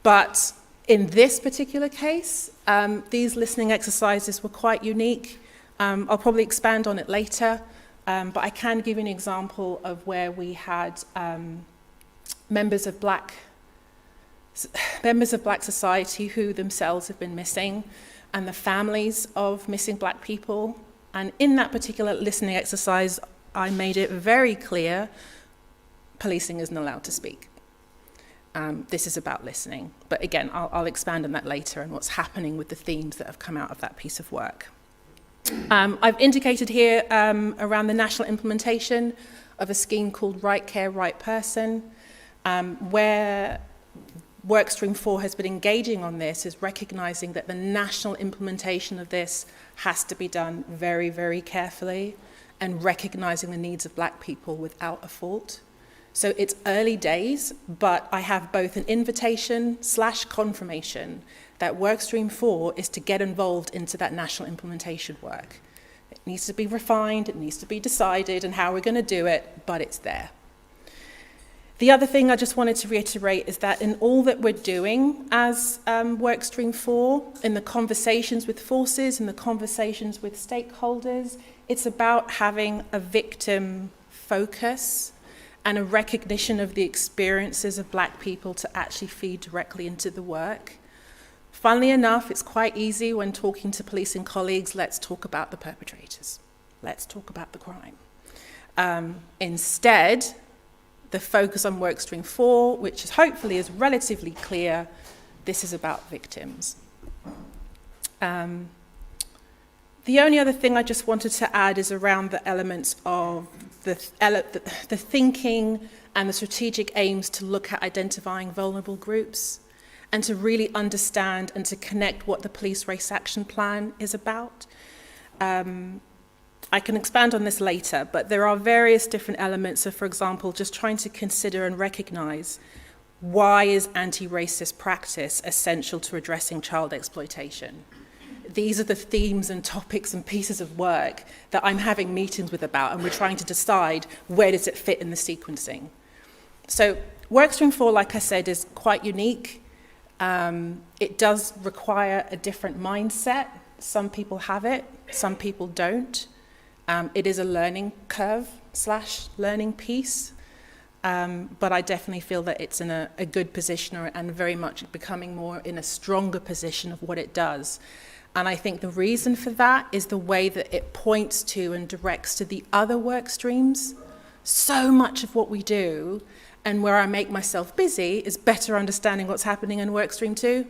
but in this particular case, these listening exercises were quite unique. I'll probably expand on it later. But I can give you an example of where we had members of black society who themselves have been missing, and the families of missing black people. And in that particular listening exercise, I made it very clear, policing isn't allowed to speak. This is about listening. But again, I'll expand on that later and what's happening with the themes that have come out of that piece of work. I've indicated here around the national implementation of a scheme called Right Care, Right Person, where Workstream 4 has been engaging on this, is recognising that the national implementation of this has to be done very, very carefully, and recognising the needs of black people without a fault. So it's early days, but I have both an invitation / confirmation that Workstream 4 is to get involved into that national implementation work. It needs to be refined, it needs to be decided, and how we're going to do it, but it's there. The other thing I just wanted to reiterate is that in all that we're doing as Workstream 4, in the conversations with forces, in the conversations with stakeholders, it's about having a victim focus and a recognition of the experiences of black people to actually feed directly into the work. Funnily enough, it's quite easy when talking to policing colleagues, let's talk about the perpetrators. Let's talk about the crime. Instead, the focus on Workstream 4, which is hopefully is relatively clear, this is about victims. The only other thing I just wanted to add is around the elements of the thinking and the strategic aims to look at identifying vulnerable groups, and to really understand and to connect what the police race action plan is about. I can expand on this later, but there are various different elements of, for example, just trying to consider and recognise why is anti-racist practice essential to addressing child exploitation. These are the themes and topics and pieces of work that I'm having meetings with about, and we're trying to decide where does it fit in the sequencing. So Workstream 4, like I said, is quite unique. It does require a different mindset. Some people have it, some people don't. It is a learning curve / learning piece, but I definitely feel that it's in a good position, and very much becoming more in a stronger position of what it does. And I think the reason for that is the way that it points to and directs to the other work streams. So much of what we do, and where I make myself busy, is better understanding what's happening in Workstream 2.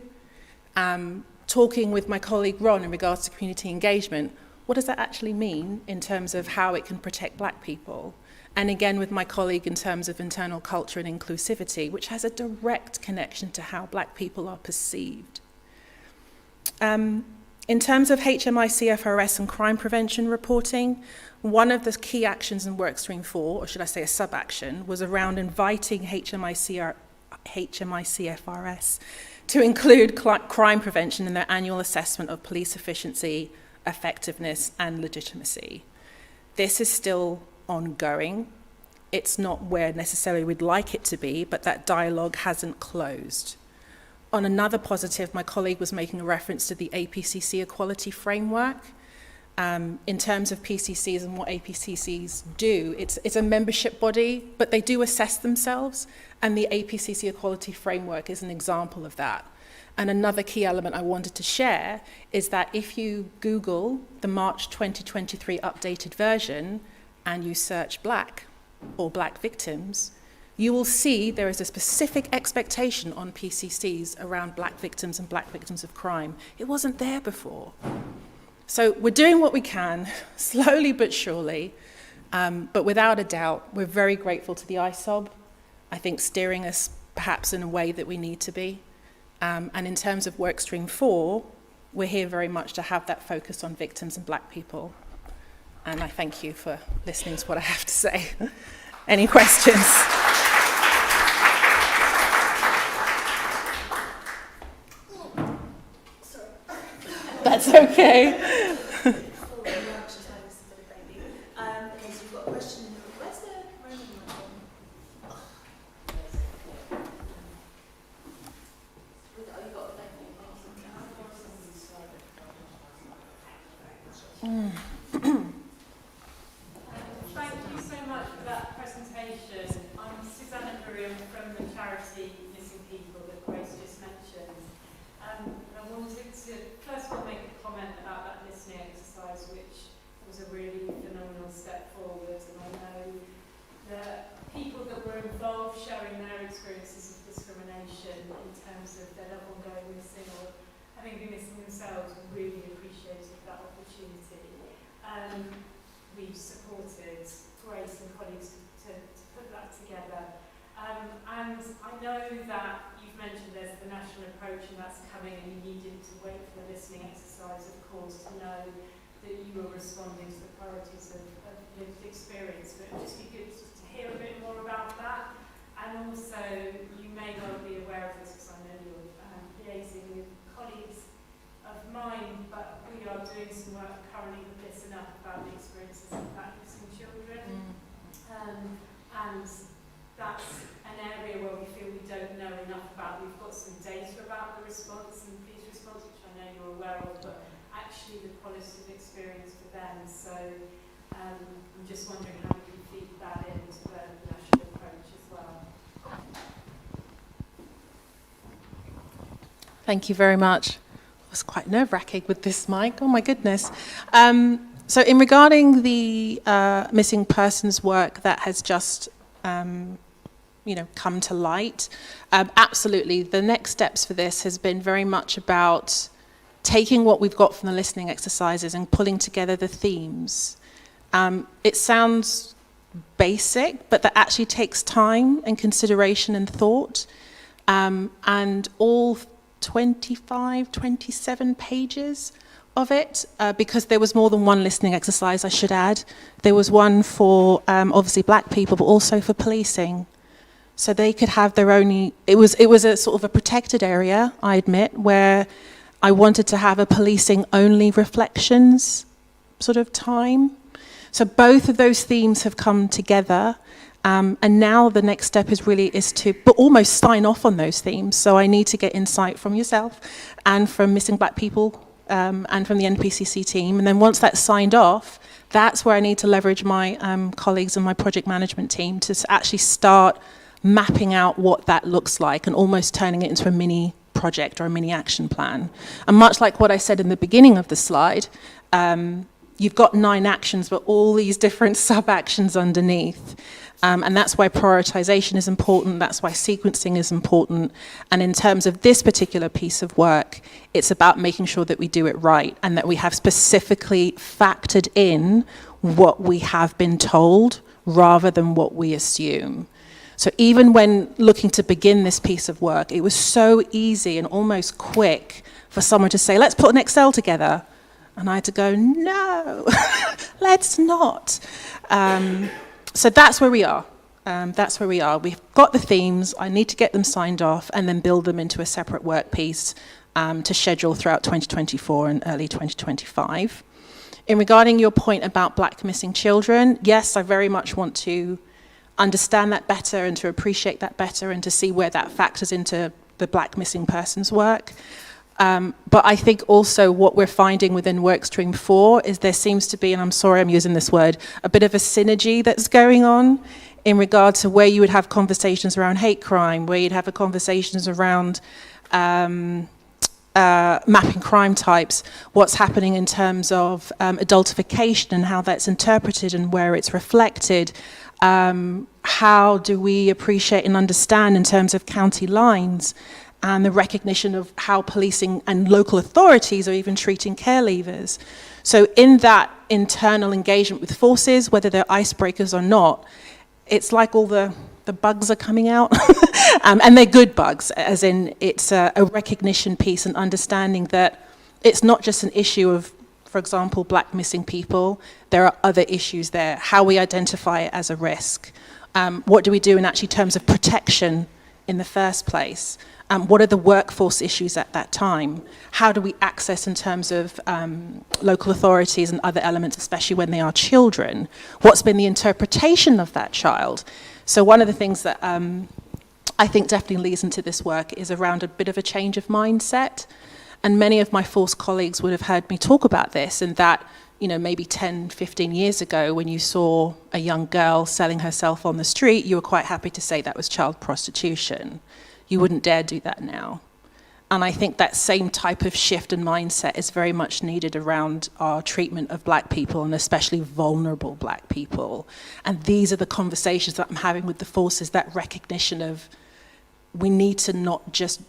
Talking with my colleague Ron in regards to community engagement, what does that actually mean in terms of how it can protect black people? And again, with my colleague in terms of internal culture and inclusivity, which has a direct connection to how black people are perceived. In terms of HMI CFRS and crime prevention reporting, one of the key actions in Workstream 4, or should I say a sub-action, was around inviting HMI CFRS to include crime prevention in their annual assessment of police efficiency, effectiveness, and legitimacy. This is still ongoing. It's not where necessarily we'd like it to be, but that dialogue hasn't closed. On another positive, my colleague was making a reference to the APCC Equality Framework. In terms of PCCs and what APCCs do, it's a membership body, but they do assess themselves, and the APCC Equality Framework is an example of that. And another key element I wanted to share is that if you Google the March 2023 updated version and you search Black or Black victims, you will see there is a specific expectation on PCCs around Black victims and Black victims of crime. It wasn't there before. So we're doing what we can, slowly but surely, but without a doubt, we're very grateful to the ISOB, I think steering us perhaps in a way that we need to be. And in terms of Workstream 4, we're here very much to have that focus on victims and Black people. And I thank you for listening to what I have to say. Any questions? That's okay. Thank you so much for that presentation. I'm Susanna Perrin from the charity Missing People that Grace just mentioned. I wanted to first of all make a comment about that listening exercise, which was a really phenomenal step forward, and I know that people that were involved sharing their experiences of discrimination in terms of their loved one going missing or having been missing themselves really appreciated that opportunity. We've supported Grace and colleagues to put that together. And I know that you've mentioned there's the national approach and that's coming, and you needed to wait for the listening exercise, of course, to know that you were responding to the priorities of lived experience. But it'd just be good to hear a bit more about that. And also, you may well be aware of this because I know you're liaising with colleagues of mine, but we are doing some work currently with Listen Up about the experiences of Black missing children. And that's an area where we feel we don't know enough about. We've got some data about the response and police response, which I know you're aware of, but actually the quality of experience for them. So I'm just wondering how we can feed that into the national approach as well. Thank you very much. I was quite nerve-wracking with this mic. Oh my goodness. So in regarding the missing persons work that has just come to light, absolutely. The next steps for this has been very much about taking what we've got from the listening exercises and pulling together the themes. It sounds basic, but that actually takes time and consideration and thought. And all 25, 27 pages of it, because there was more than one listening exercise, I should add. There was one for obviously Black people, but also for policing. So they could have their own, it was a sort of a protected area, I admit, where I wanted to have a policing only reflections sort of time. So both of those themes have come together. And now the next step is to almost sign off on those themes. So I need to get insight from yourself and from Missing Black People and from the NPCC team. And then once that's signed off, that's where I need to leverage my colleagues and my project management team to actually start mapping out what that looks like and almost turning it into a mini project or a mini action plan. And much like what I said in the beginning of the slide, you've got 9 actions, but all these different sub-actions underneath. And that's why prioritization is important, that's why sequencing is important. And in terms of this particular piece of work, it's about making sure that we do it right and that we have specifically factored in what we have been told rather than what we assume. So even when looking to begin this piece of work, it was so easy and almost quick for someone to say, let's put an Excel together. And I had to go, no, let's not. So that's where we are. We've got the themes. I need to get them signed off and then build them into a separate work piece to schedule throughout 2024 and early 2025. In regarding your point about Black missing children, yes, I very much want to understand that better and to appreciate that better and to see where that factors into the Black missing persons work. But I think also what we're finding within Workstream 4 is there seems to be, and I'm sorry I'm using this word, a bit of a synergy that's going on in regard to where you would have conversations around hate crime, where you'd have conversations around mapping crime types, what's happening in terms of adultification and how that's interpreted and where it's reflected. How do we appreciate and understand in terms of county lines and the recognition of how policing and local authorities are even treating care leavers. So in that internal engagement with forces, whether they're icebreakers or not, it's like all the bugs are coming out. And they're good bugs, as in it's a recognition piece and understanding that it's not just an issue of, for example, Black missing people. There are other issues there. How we identify it as a risk. What do we do in actually terms of protection in the first place? What are the workforce issues at that time? How do we access in terms of local authorities and other elements, especially when they are children? What's been the interpretation of that child? So one of the things that I think definitely leads into this work is around a bit of a change of mindset. And many of my force colleagues would have heard me talk about this, and that, you know, maybe 10, 15 years ago, when you saw a young girl selling herself on the street, you were quite happy to say that was child prostitution. You wouldn't dare do that now. And I think that same type of shift in mindset is very much needed around our treatment of Black people, and especially vulnerable Black people. And these are the conversations that I'm having with the forces, that recognition of we need to not just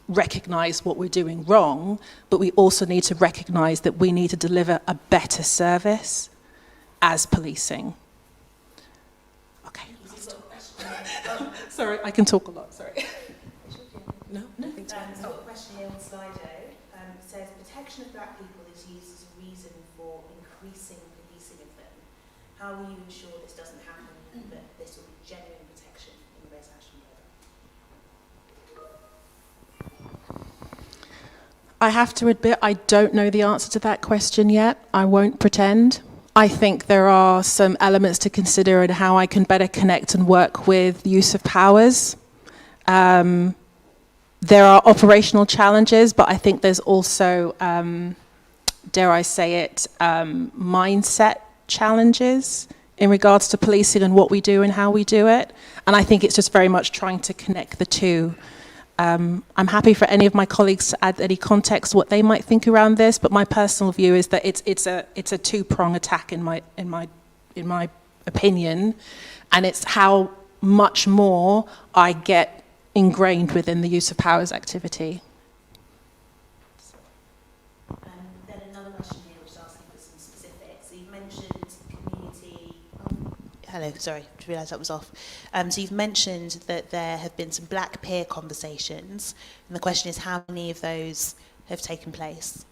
recognize what we're doing wrong, but we also need to recognize that we need to deliver a better service as policing. Okay. Sorry, I can talk a lot, sorry. No, nothing to add. I've got a question here on Slido. It says protection of Black people is used as a reason for increasing policing of them. How will you ensure this doesn't happen, that this will be genuine protection in the race action program? I have to admit, I don't know the answer to that question yet. I won't pretend. I think there are some elements to consider in how I can better connect and work with the use of powers. There are operational challenges, but I think there's also, dare I say it, mindset challenges in regards to policing and what we do and how we do it. And I think it's just very much trying to connect the two. I'm happy for any of my colleagues to add any context what they might think around this, but my personal view is that it's a two-prong attack in my opinion, and it's how much more I get ingrained within the use of powers activity. Then another question here which is asking for some specifics. So you've mentioned community... hello, sorry, I realised that was off. So you've mentioned that there have been some Black peer conversations, and the question is how many of those have taken place?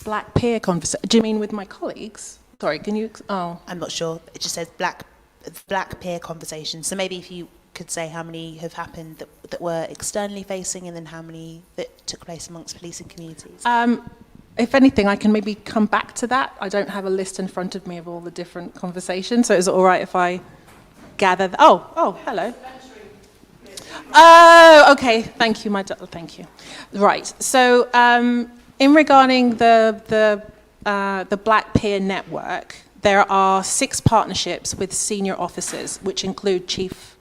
Black peer conversations? Do you mean with my colleagues? Sorry, can you... Oh. I'm not sure. It just says Black peer conversations. So maybe if you could say how many have happened that were externally facing, and then how many that took place amongst policing communities? If anything, I can maybe come back to that. I don't have a list in front of me of all the different conversations, so is it all right if I gather... Oh, hello. Oh, okay, thank you, thank you. Right, so in regarding the Black Peer Network, there are 6 partnerships with senior officers, which include chief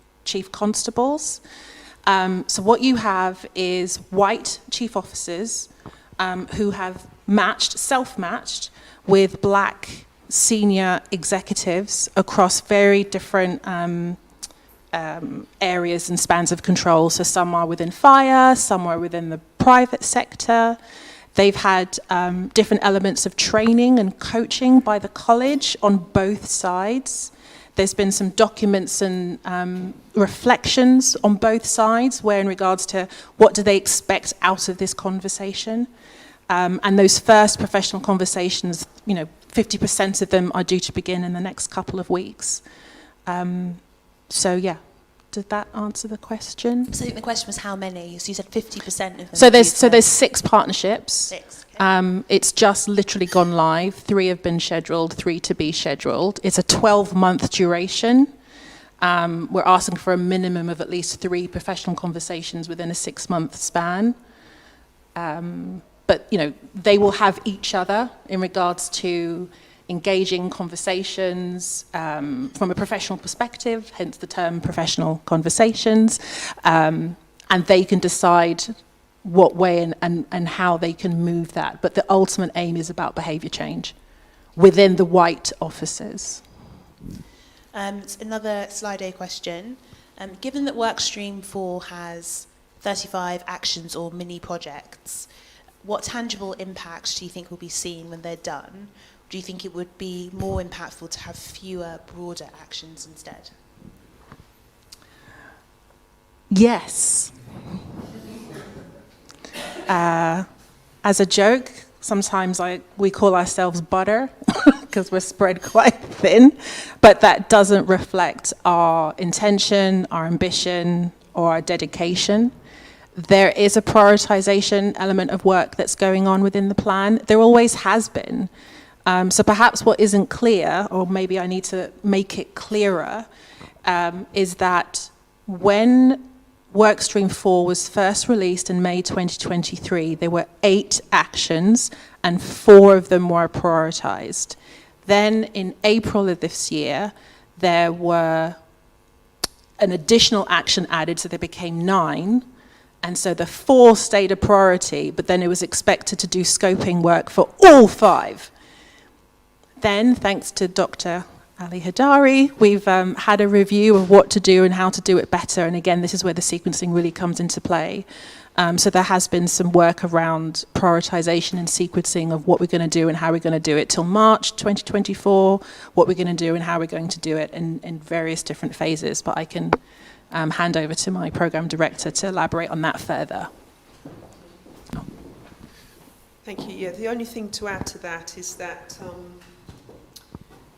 constables. So what you have is white chief officers who have self-matched with Black senior executives across very different areas and spans of control. So some are within fire, some are within the private sector. They've had different elements of training and coaching by the college on both sides. There's been some documents and reflections on both sides, where in regards to what do they expect out of this conversation. And those first professional conversations, 50% of them are due to begin in the next couple of weeks. So yeah, did that answer the question? So I think the question was how many? So you said 50% of them. So there's 6 partnerships. 6. Okay. It's just literally gone live. 3 have been scheduled, 3 to be scheduled. It's a 12-month duration. We're asking for a minimum of at least 3 professional conversations within a 6-month span. But, you know, they will have each other in regards to engaging conversations from a professional perspective, hence the term professional conversations, and they can decide what way and how they can move that. But the ultimate aim is about behaviour change within the white offices. Another slide A question. Given that Workstream 4 has 35 actions or mini projects, what tangible impacts do you think will be seen when they're done? Do you think it would be more impactful to have fewer, broader actions instead? Yes. As a joke, sometimes we call ourselves butter because we're spread quite thin, but that doesn't reflect our intention, our ambition, or our dedication. There is a prioritization element of work that's going on within the plan. There always has been. So perhaps what isn't clear, or maybe I need to make it clearer, is that when Workstream 4 was first released in May 2023, there were 8 actions and 4 of them were prioritized. Then in April of this year, there were an additional action added, so there became 9. And so the 4 stayed a priority, but then it was expected to do scoping work for all 5. Then, thanks to Dr. Ali Heydari, we've had a review of what to do and how to do it better. And again, this is where the sequencing really comes into play. So there has been some work around prioritization and sequencing of what we're going to do and how we're going to do it till March 2024, what we're going to do and how we're going to do it in various different phases. But I can hand over to my program director to elaborate on that further. Thank you. Yeah, the only thing to add to that is that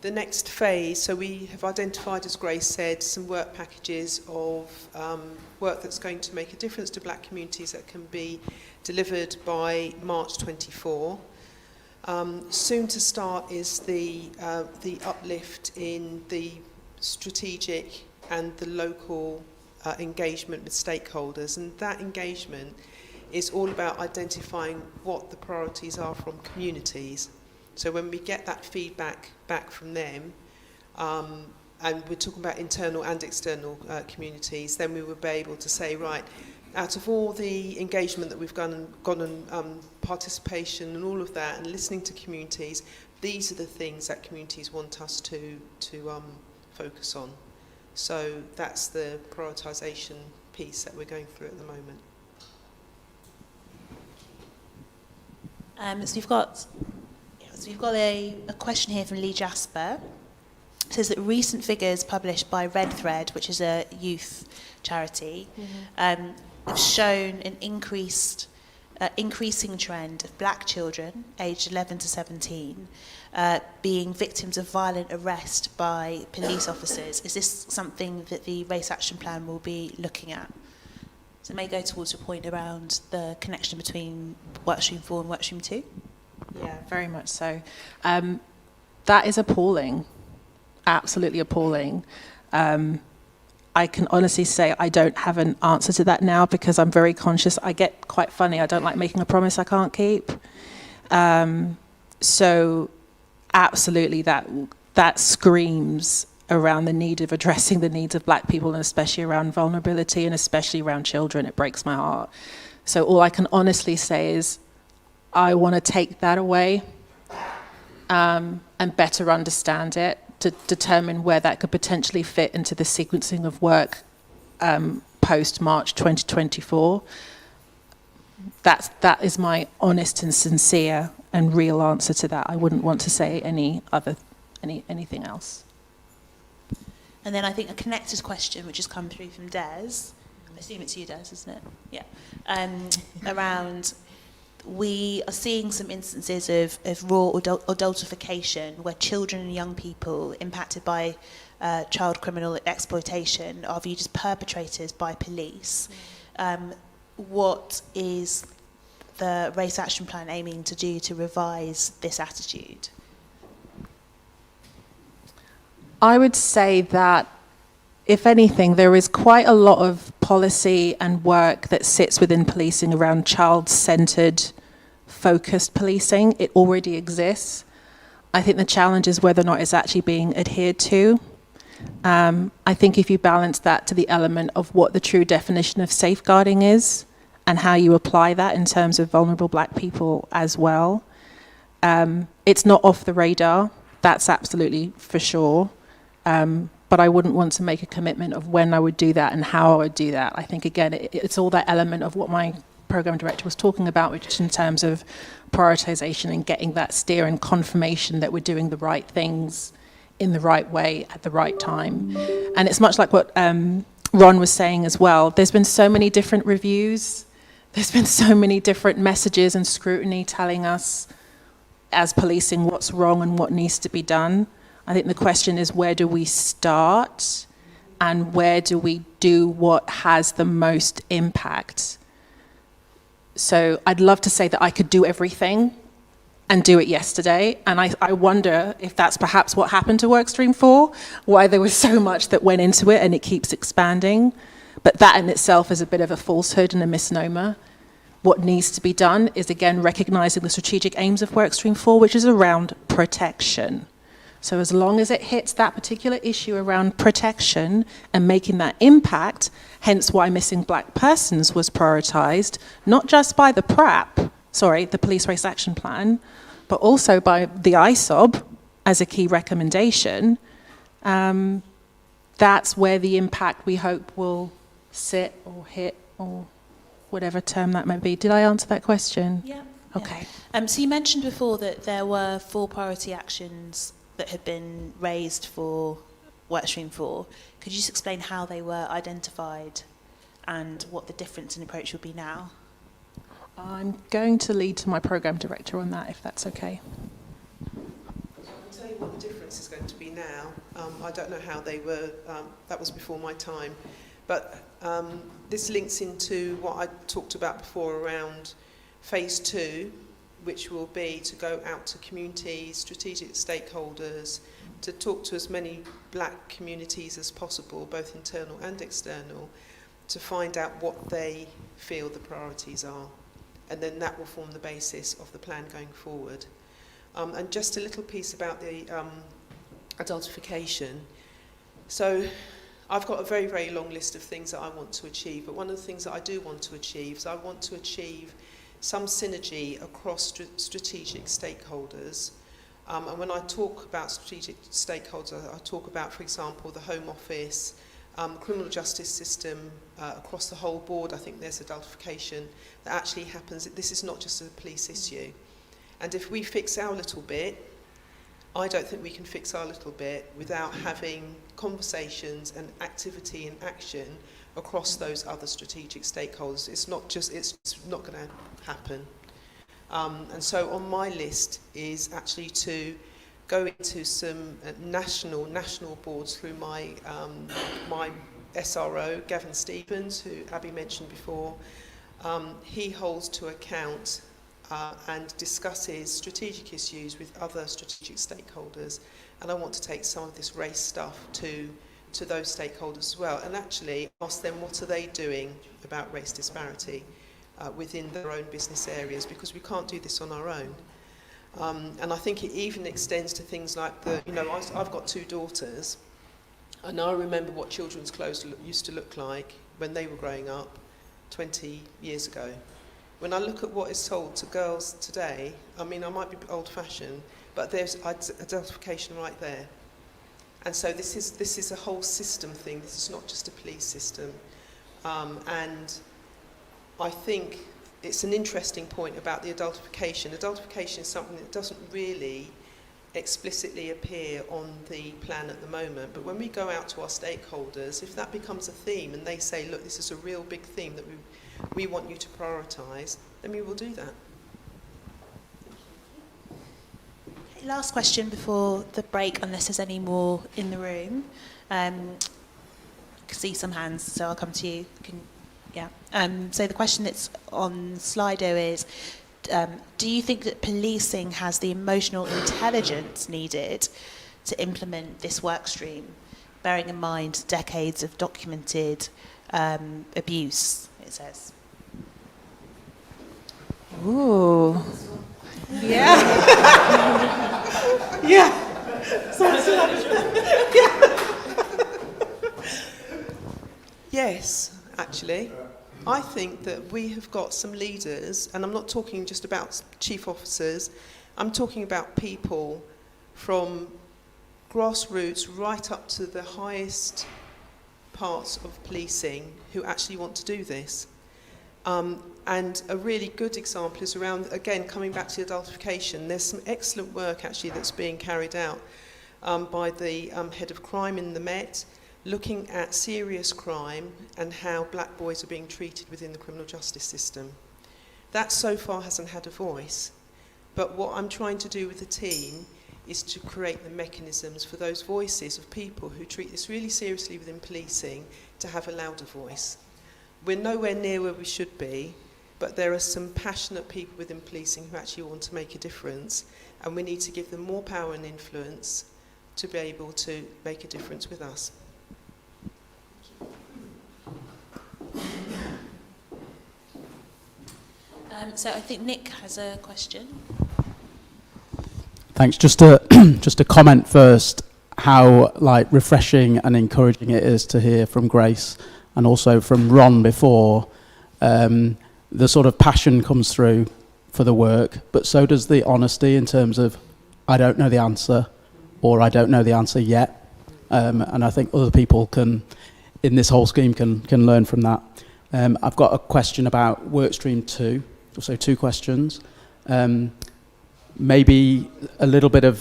the next phase, so we have identified, as Grace said, some work packages of work that's going to make a difference to black communities that can be delivered by March 24. Soon to start is the uplift in the strategic and the local engagement with stakeholders, and that engagement is all about identifying what the priorities are from communities. So when we get that feedback back from them, and we're talking about internal and external communities, then we will be able to say, right, out of all the engagement that we've gone and participation and all of that, and listening to communities, these are the things that communities want us to focus on. So that's the prioritisation piece that we're going through at the moment. So we've got a question here from Lee Jasper. It says that recent figures published by Red Thread, which is a youth charity, have shown an increasing trend of black children aged 11 to 17 being victims of violent arrest by police officers. Is this something that the Race Action Plan will be looking at? So it may go towards a point around the connection between Workstream 4 and Workstream 2. Yeah, very much so. That is appalling, absolutely appalling. I can honestly say I don't have an answer to that now because I'm very conscious. I get quite funny. I don't like making a promise I can't keep. So absolutely that screams around the need of addressing the needs of black people, and especially around vulnerability and especially around children. It breaks my heart. So all I can honestly say is I want to take that away and better understand it to determine where that could potentially fit into the sequencing of work post-March 2024. That is my honest and sincere and real answer to that. I wouldn't want to say anything else. And then I think a connected question, which has come through from Des, I assume it's you, Des, isn't it? Yeah. Around, we are seeing some instances of raw adultification where children and young people impacted by child criminal exploitation are viewed as perpetrators by police. What is the Race Action Plan aiming to do to revise this attitude? I would say that if anything, there is quite a lot of policy and work that sits within policing around child-centred, focused policing. It already exists. I think the challenge is whether or not it's actually being adhered to. I think if you balance that to the element of what the true definition of safeguarding is and how you apply that in terms of vulnerable black people as well, it's not off the radar. That's absolutely for sure. But I wouldn't want to make a commitment of when I would do that and how I would do that. I think, again, it's all that element of what my program director was talking about, which is in terms of prioritization and getting that steer and confirmation that we're doing the right things in the right way at the right time. And it's much like what Ron was saying as well. There's been so many different reviews. There's been so many different messages and scrutiny telling us as policing what's wrong and what needs to be done. I think the question is, where do we start and where do we do what has the most impact? So I'd love to say that I could do everything and do it yesterday. And I wonder if that's perhaps what happened to Workstream 4, why there was so much that went into it and it keeps expanding. But that in itself is a bit of a falsehood and a misnomer. What needs to be done is, again, recognizing the strategic aims of Workstream 4, which is around protection. So as long as it hits that particular issue around protection and making that impact, hence why missing black persons was prioritized, not just by the PRAP, the Police Race Action Plan, but also by the ISOB as a key recommendation, that's where the impact we hope will sit or hit or whatever term that might be. Did I answer that question? Yeah. Okay. So you mentioned before that there were 4 priority actions that had been raised for Workstream 4. Could you just explain how they were identified and what the difference in approach would be now? I'm going to lead to my program director on that, if that's okay. I can tell you what the difference is going to be now. I don't know how they were, that was before my time, but this links into what I talked about before around phase 2, which will be to go out to communities, strategic stakeholders, to talk to as many black communities as possible, both internal and external, to find out what they feel the priorities are. And then that will form the basis of the plan going forward. And just a little piece about the adultification. So I've got a very, very long list of things that I want to achieve, but one of the things that I do want to achieve is I want to achieve some synergy across strategic stakeholders. And when I talk about strategic stakeholders, I talk about, for example, the Home Office, criminal justice system, across the whole board. I think there's adultification that actually happens. This is not just a police issue. And if we fix our little bit, I don't think we can fix our little bit without having conversations and activity and action across those other strategic stakeholders. It's not going to happen. And so on my list is actually to go into some national boards through my my SRO, Gavin Stevens, who Abby mentioned before. He holds to account and discusses strategic issues with other strategic stakeholders. And I want to take some of this race stuff to those stakeholders as well, and actually ask them what are they doing about race disparity within their own business areas, because we can't do this on our own. And I think it even extends to things like I've got 2 daughters, and I remember what children's clothes used to look like when they were growing up 20 years ago. When I look at what is sold to girls today, I mean, I might be old-fashioned, but there's identification right there. And so this is a whole system thing. This is not just a police system. And I think it's an interesting point about the adultification. Adultification is something that doesn't really explicitly appear on the plan at the moment. But when we go out to our stakeholders, if that becomes a theme and they say, look, this is a real big theme that we want you to prioritise, then we will do that. Last question before the break, unless there's any more in the room. I can see some hands, so I'll come to you. So the question that's on Slido is, do you think that policing has the emotional intelligence needed to implement this work stream, bearing in mind decades of documented abuse, it says. Ooh. Yeah. Yeah. Yes, actually. I think that we have got some leaders, and I'm not talking just about chief officers, I'm talking about people from grassroots right up to the highest parts of policing who actually want to do this. And a really good example is around, again, coming back to adultification. There's some excellent work actually that's being carried out by the head of crime in the Met, looking at serious crime and how black boys are being treated within the criminal justice system. That so far hasn't had a voice, but what I'm trying to do with the team is to create the mechanisms for those voices of people who treat this really seriously within policing to have a louder voice. We're nowhere near where we should be, but there are some passionate people within policing who actually want to make a difference, and we need to give them more power and influence to be able to make a difference with us. So I think Nick has a question. Thanks. Just a comment first, how like refreshing and encouraging it is to hear from Grace and also from Ron before. The sort of passion comes through for the work, but so does the honesty in terms of, I don't know the answer, or I don't know the answer yet. And I think other people can, in this whole scheme, can learn from that. I've got a question about Workstream 2, so 2 questions. Maybe a little bit of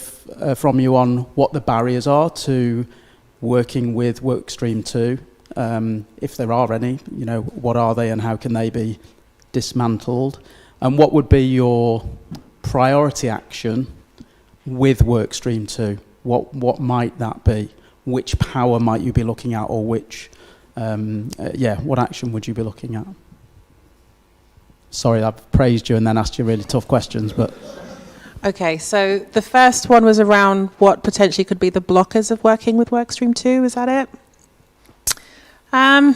from you on what the barriers are to working with Workstream 2, if there are any, you know, what are they and how can they be dismantled? And what would be your priority action with Workstream 2? What might that be? Which power might you be looking at, or which, what action would you be looking at? Sorry, I've praised you and then asked you really tough questions, but... Okay, so the first one was around what potentially could be the blockers of working with Workstream 2, is that it? I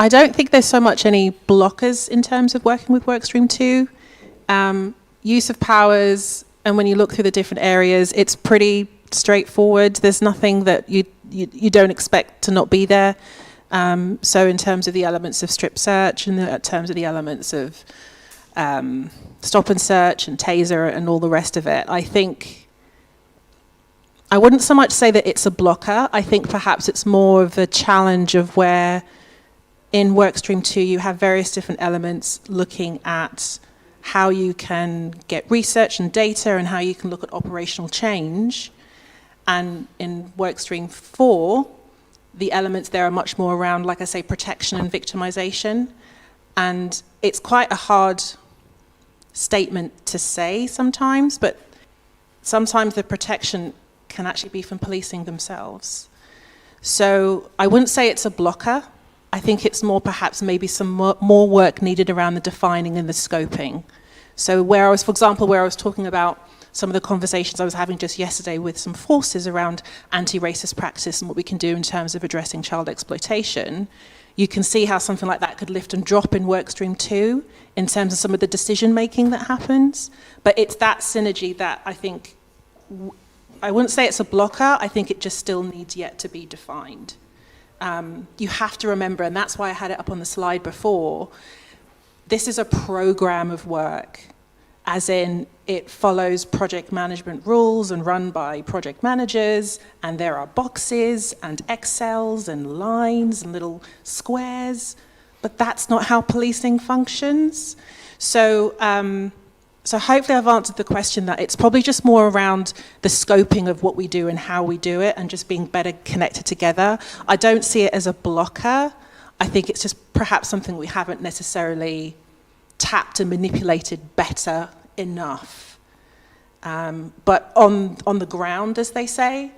don't think there's so much any blockers in terms of working with Workstream 2. Use of powers, and when you look through the different areas, it's pretty straightforward. There's nothing that you don't expect to not be there. So in terms of the elements of strip search, and in terms of the elements of stop and search and taser and all the rest of it, I think I wouldn't so much say that it's a blocker. I think perhaps it's more of a challenge of where in Workstream 2 you have various different elements looking at how you can get research and data and how you can look at operational change. And in Workstream 4, the elements there are much more around, like I say, protection and victimisation. And it's quite a hard statement to say sometimes, but sometimes the protection can actually be from policing themselves. So I wouldn't say it's a blocker. I think it's more perhaps maybe some more work needed around the defining and the scoping. So where I was, for example, where I was talking about some of the conversations I was having just yesterday with some forces around anti-racist practice and what we can do in terms of addressing child exploitation, you can see how something like that could lift and drop in Workstream 2 in terms of some of the decision making that happens. But it's that synergy that I think, I wouldn't say it's a blocker, I think it just still needs yet to be defined. You have to remember, and that's why I had it up on the slide before, this is a program of work, as in it follows project management rules and run by project managers, and there are boxes and Excels and lines and little squares, but that's not how policing functions. So hopefully I've answered the question that it's probably just more around the scoping of what we do and how we do it and just being better connected together. I don't see it as a blocker. I think it's just perhaps something we haven't necessarily tapped and manipulated better enough. But on the ground, as they say,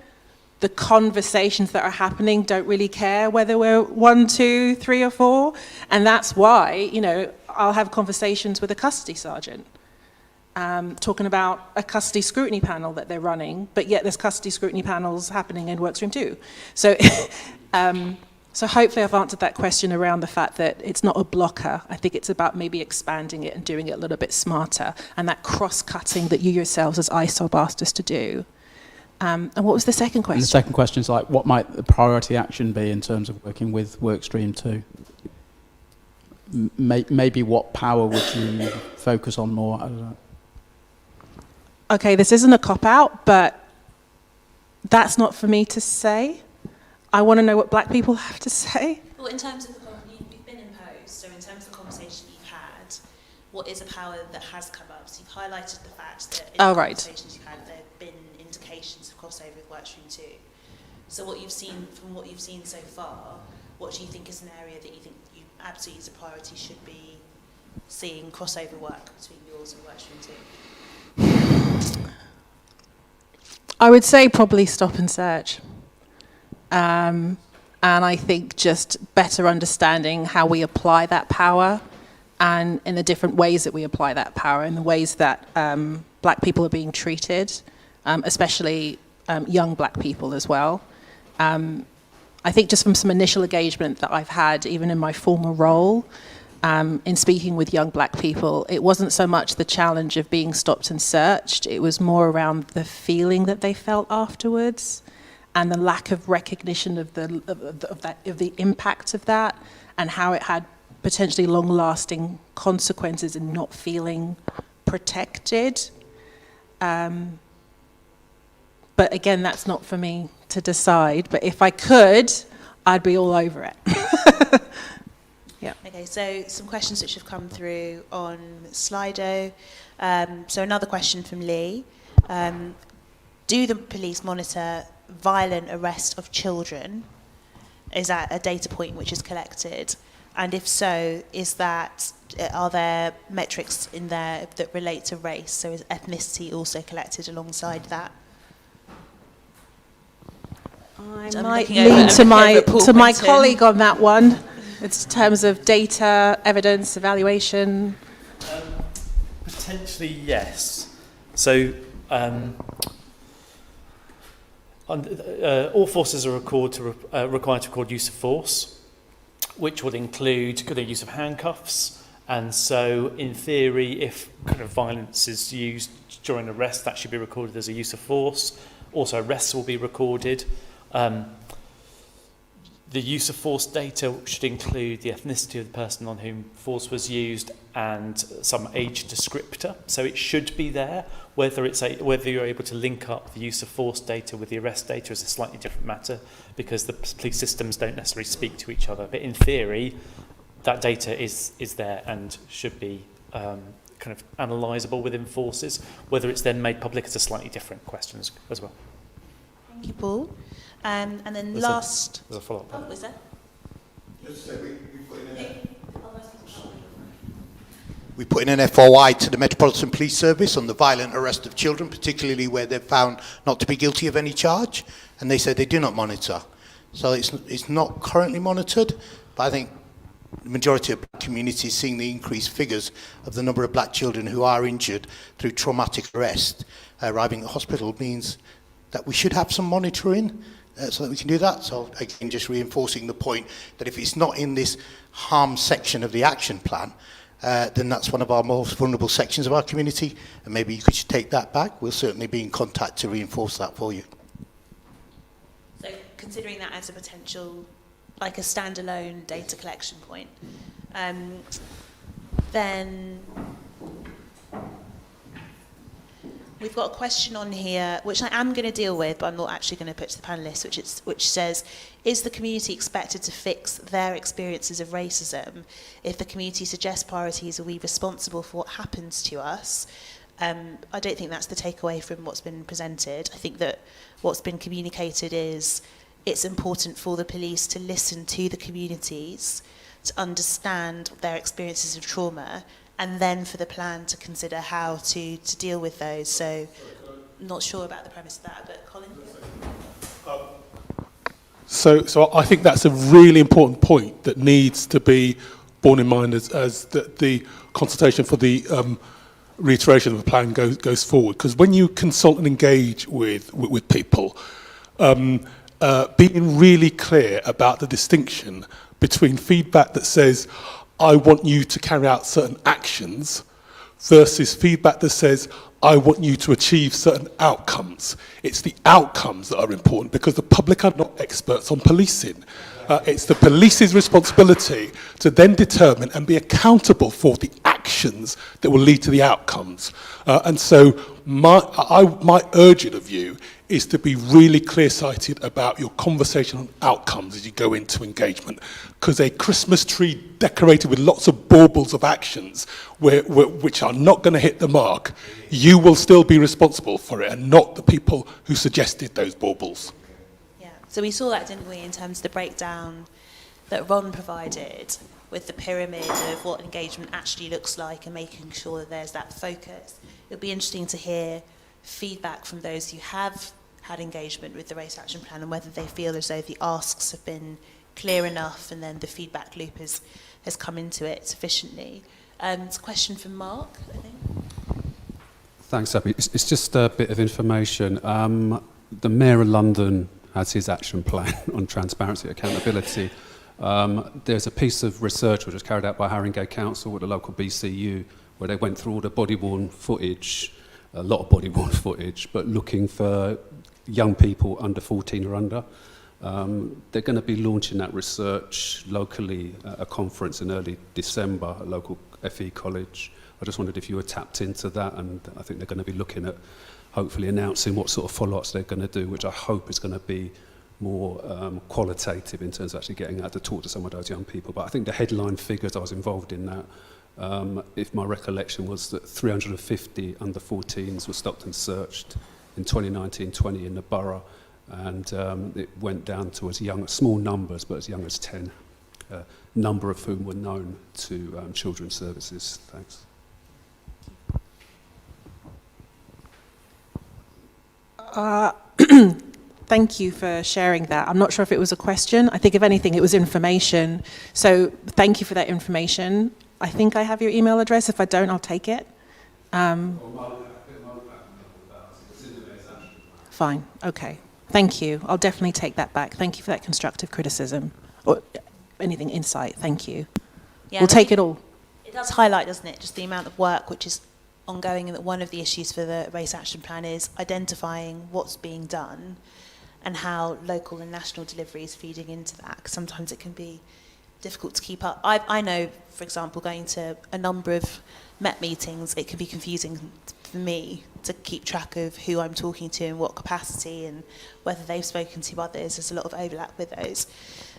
the conversations that are happening don't really care whether we're 1, 2, 3 or 4. And that's why, I'll have conversations with a custody sergeant. talking about a custody scrutiny panel that they're running, but yet there's custody scrutiny panels happening in Workstream too. So, so hopefully I've answered that question around the fact that it's not a blocker. I think it's about maybe expanding it and doing it a little bit smarter, and that cross-cutting that you yourselves as ISOB asked us to do. And what was the second question? And the second question is like, what might the priority action be in terms of working with Workstream 2? Maybe what power would you focus on more? I don't know. Okay, this isn't a cop-out, but that's not for me to say. I want to know what black people have to say. Well, in terms of you've been imposed, so in terms of the conversation you've had, what is a power that has come up? So you've highlighted the fact that in the conversations you've had, there have been indications of crossover with Workstream 2. So what you've seen, from what you've seen so far, what do you think is an area that you think you absolutely as a priority should be seeing crossover work between yours and Workstream 2? I would say probably stop and search. And I think just better understanding how we apply that power and in the different ways that we apply that power, in the ways that black people are being treated, especially young black people as well. I think just from some initial engagement that I've had, even in my former role, in speaking with young black people, it wasn't so much the challenge of being stopped and searched, it was more around the feeling that they felt afterwards and the lack of recognition of the impact of that and how it had potentially long-lasting consequences in not feeling protected. But again, that's not for me to decide, but if I could, I'd be all over it. Yeah. Okay, so some questions which have come through on Slido. So another question from Lee. Do the police monitor violent arrest of children? Is that a data point which is collected? And if so, are there metrics in there that relate to race? So is ethnicity also collected alongside that? I might lean to my colleague on that one. It's in terms of data, evidence, evaluation. Potentially, yes. So all forces are required to record use of force, which would include the use of handcuffs. And so, in theory, if kind of violence is used during arrest, that should be recorded as a use of force. Also, arrests will be recorded. The use of force data should include the ethnicity of the person on whom force was used and some age descriptor. So it should be there. Whether you're able to link up the use of force data with the arrest data is a slightly different matter because the police systems don't necessarily speak to each other. But in theory, that data is there and should be kind of analysable within forces. Whether it's then made public is a slightly different question as well. Thank you, Paul. And then there's a follow-up. Oh, is there? We put in an FOI to the Metropolitan Police Service on the violent arrest of children, particularly where they're found not to be guilty of any charge, and they said they do not monitor. So it's not currently monitored, but I think the majority of black communities seeing the increased figures of the number of black children who are injured through traumatic arrest arriving at hospital means that we should have some monitoring so that we can do that. So again, just reinforcing the point that if it's not in this harm section of the action plan, then that's one of our most vulnerable sections of our community, and maybe you could take that back. We'll certainly be in contact to reinforce that for you. So considering that as a potential, like a standalone data collection point, then we've got a question on here, which I am going to deal with, but I'm not actually going to put to the panellists, which says, is the community expected to fix their experiences of racism? If the community suggests priorities, are we responsible for what happens to us? I don't think that's the takeaway from what's been presented. I think that what's been communicated is it's important for the police to listen to the communities, to understand their experiences of trauma, and then for the plan to consider how to deal with those. So, not sure about the premise of that, but Colin? So I think that's a really important point that needs to be borne in mind as the consultation for the reiteration of the plan goes forward. Because when you consult and engage with people, being really clear about the distinction between feedback that says, I want you to carry out certain actions, versus feedback that says, I want you to achieve certain outcomes. It's the outcomes that are important, because the public are not experts on policing. It's the police's responsibility to then determine and be accountable for the actions that will lead to the outcomes. And so my urging of you is to be really clear-sighted about your conversation on outcomes as you go into engagement. Because a Christmas tree decorated with lots of baubles of actions which are not going to hit the mark, you will still be responsible for it, and not the people who suggested those baubles. So we saw that, didn't we, in terms of the breakdown that Ron provided with the pyramid of what engagement actually looks like and making sure that there's that focus. It'll be interesting to hear feedback from those who have had engagement with the race action plan and whether they feel as though the asks have been clear enough and then the feedback loop has come into it sufficiently. It's a question from Mark, I think. Thanks, Abby. It's just a bit of information. The Mayor of London has his action plan on transparency and accountability. There's a piece of research which was carried out by Haringey Council with the local BCU, where they went through all the body-worn footage, a lot of body-worn footage, but looking for young people under 14 or under. They're going to be launching that research locally at a conference in early December at local FE college. I just wondered if you were tapped into that, and I think they're going to be looking at hopefully announcing what sort of follow-ups they're going to do, which I hope is going to be more qualitative in terms of actually getting out to talk to some of those young people. But I think the headline figures, I was involved in that, if my recollection was that 350 under 14s were stopped and searched in 2019-20 in the borough, and it went down to as young, small numbers, but as young as 10, number of whom were known to children's services. Thanks. Thank you for sharing that. I'm not sure if it was a question. I think if anything, it was information. So thank you for that information. I think I have your email address. If I don't, I'll take it. Fine. Okay. Thank you. I'll definitely take that back. Thank you for that constructive criticism or anything insight. Thank you. Yeah, we'll take it all. It does highlight, doesn't it, just the amount of work which is ongoing, and that one of the issues for the race action plan is identifying what's being done and how local and national delivery is feeding into that, because sometimes it can be difficult to keep up. I know, for example, going to a number of Met meetings, it can be confusing for me to keep track of who I'm talking to in what capacity and whether they've spoken to others. There's a lot of overlap with those.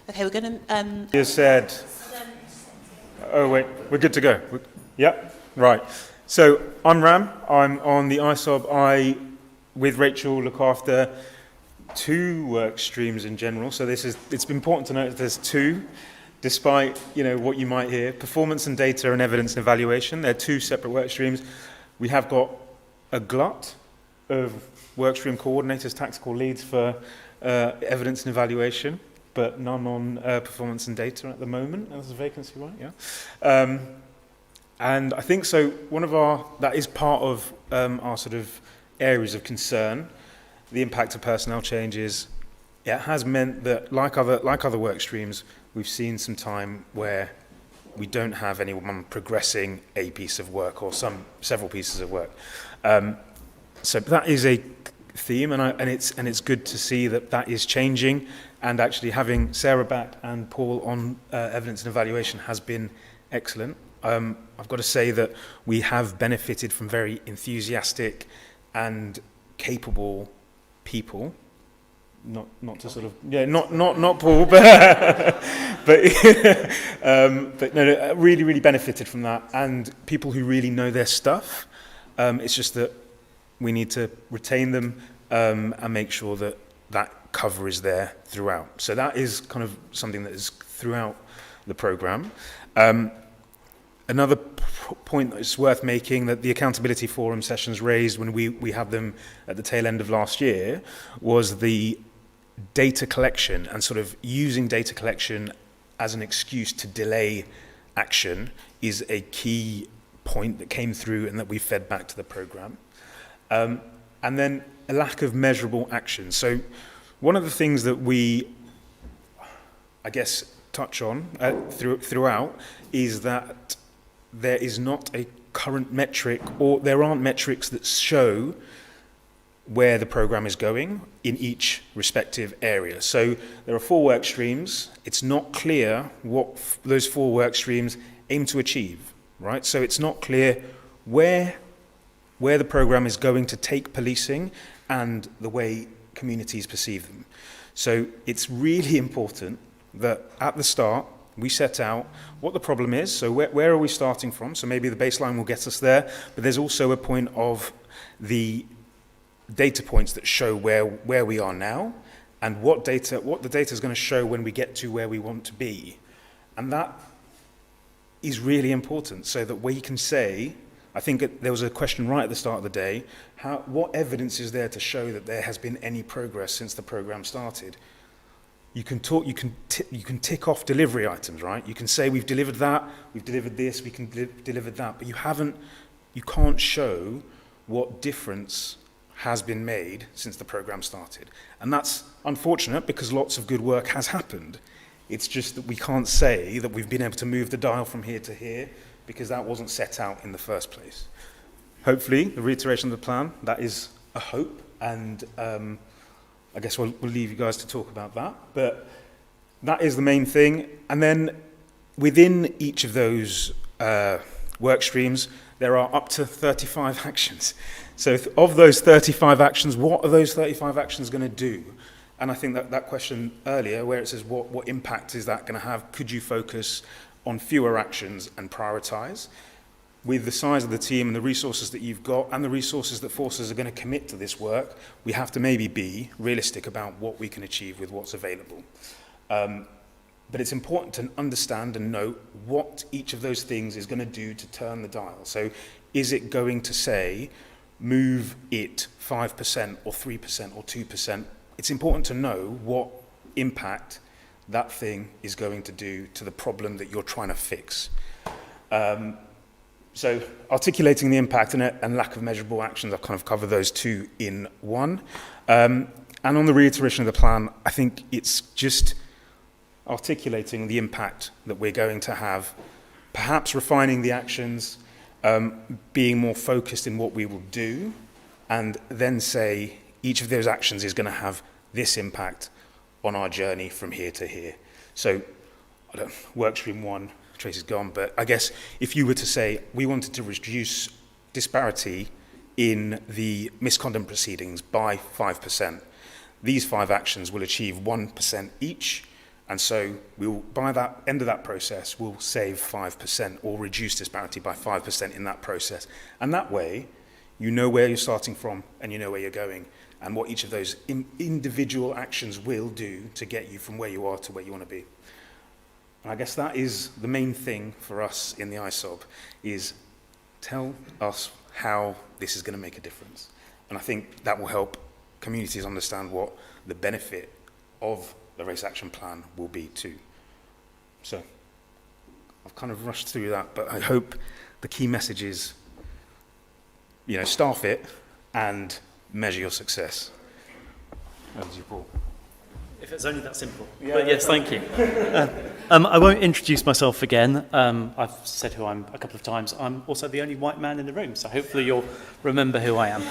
Okay, we're going to... You said... Oh, wait, we're good to go. Yeah, right. So I'm Ram. I'm on the ISOB. With Racheal, look after 2 work streams in general. So it's important to note that there's 2, despite what you might hear. Performance and data and evidence and evaluation. They're 2 separate work streams. We have got a glut of work stream coordinators, tactical leads for evidence and evaluation, but none on performance and data at the moment. There's a vacancy, right? Yeah. And I think so. That is part of our sort of areas of concern. The impact of personnel changes. It has meant that, like other work streams, we've seen some time where we don't have anyone progressing a piece of work or several pieces of work. So that is a theme, and it's good to see that is changing. And actually, having Sarah back and Paul on evidence and evaluation has been excellent. I've got to say that we have benefited from very enthusiastic and capable people. Not to sort of not Paul, but no, really benefited from that, and people who really know their stuff. It's just that we need to retain them and make sure that cover is there throughout. So that is kind of something that is throughout the programme. Another point that is worth making, that the Accountability Forum sessions raised when we had them at the tail end of last year, was the data collection, and sort of using data collection as an excuse to delay action is a key point that came through and that we fed back to the programme. And then a lack of measurable action. So one of the things that we, I guess, touch on throughout is that there is not a current metric, or there aren't metrics that show where the programme is going in each respective area. So there are 4 work streams. It's not clear what those 4 work streams aim to achieve, right? So it's not clear where the programme is going to take policing and the way communities perceive them. So it's really important that at the start we set out what the problem is. So where are we starting from? So maybe the baseline will get us there, but there's also a point of the data points that show where we are now and what the data is going to show when we get to where we want to be. And that is really important, so that we can say, I think there was a question right at the start of the day, what evidence is there to show that there has been any progress since the programme started? You can tick off delivery items, right? You can say we've delivered that, we've delivered this, we can deliver that, but you can't show what difference has been made since the programme started. And that's unfortunate because lots of good work has happened. It's just that we can't say that we've been able to move the dial from here to here because that wasn't set out in the first place. Hopefully, the reiteration of the plan, that is a hope, and I guess we'll leave you guys to talk about that, but that is the main thing. And then within each of those work streams, there are up to 35 actions. So of those 35 actions, what are those 35 actions going to do? And I think that question earlier, where it says what impact is that going to have, could you focus on fewer actions and prioritise? With the size of the team and the resources that you've got and the resources that forces are going to commit to this work, we have to maybe be realistic about what we can achieve with what's available. But it's important to understand and note what each of those things is going to do to turn the dial. So is it going to say, move it 5% or 3% or 2%? It's important to know what impact that thing is going to do to the problem that you're trying to fix. So articulating the impact and lack of measurable actions, I'll kind of cover those two in one. And on the reiteration of the plan, I think it's just articulating the impact that we're going to have, perhaps refining the actions, being more focused in what we will do, and then say each of those actions is going to have this impact on our journey from here to here. So, workstream 1, Tracey's gone, but I guess if you were to say we wanted to reduce disparity in the misconduct proceedings by 5%, these 5 actions will achieve 1% each, and so by the end of that process, we'll save 5% or reduce disparity by 5% in that process. And that way, you know where you're starting from and you know where you're going and what each of those individual actions will do to get you from where you are to where you want to be. And I guess that is the main thing for us in the ISOB, is tell us how this is going to make a difference. And I think that will help communities understand what the benefit of the race action plan will be too. So I've kind of rushed through that, but I hope the key message is, staff it and measure your success. Over to you, Paul. If it's only that simple. Yeah, but yes, thank you. I won't introduce myself again. I've said who I'm a couple of times. I'm also the only white man in the room, so hopefully you'll remember who I am.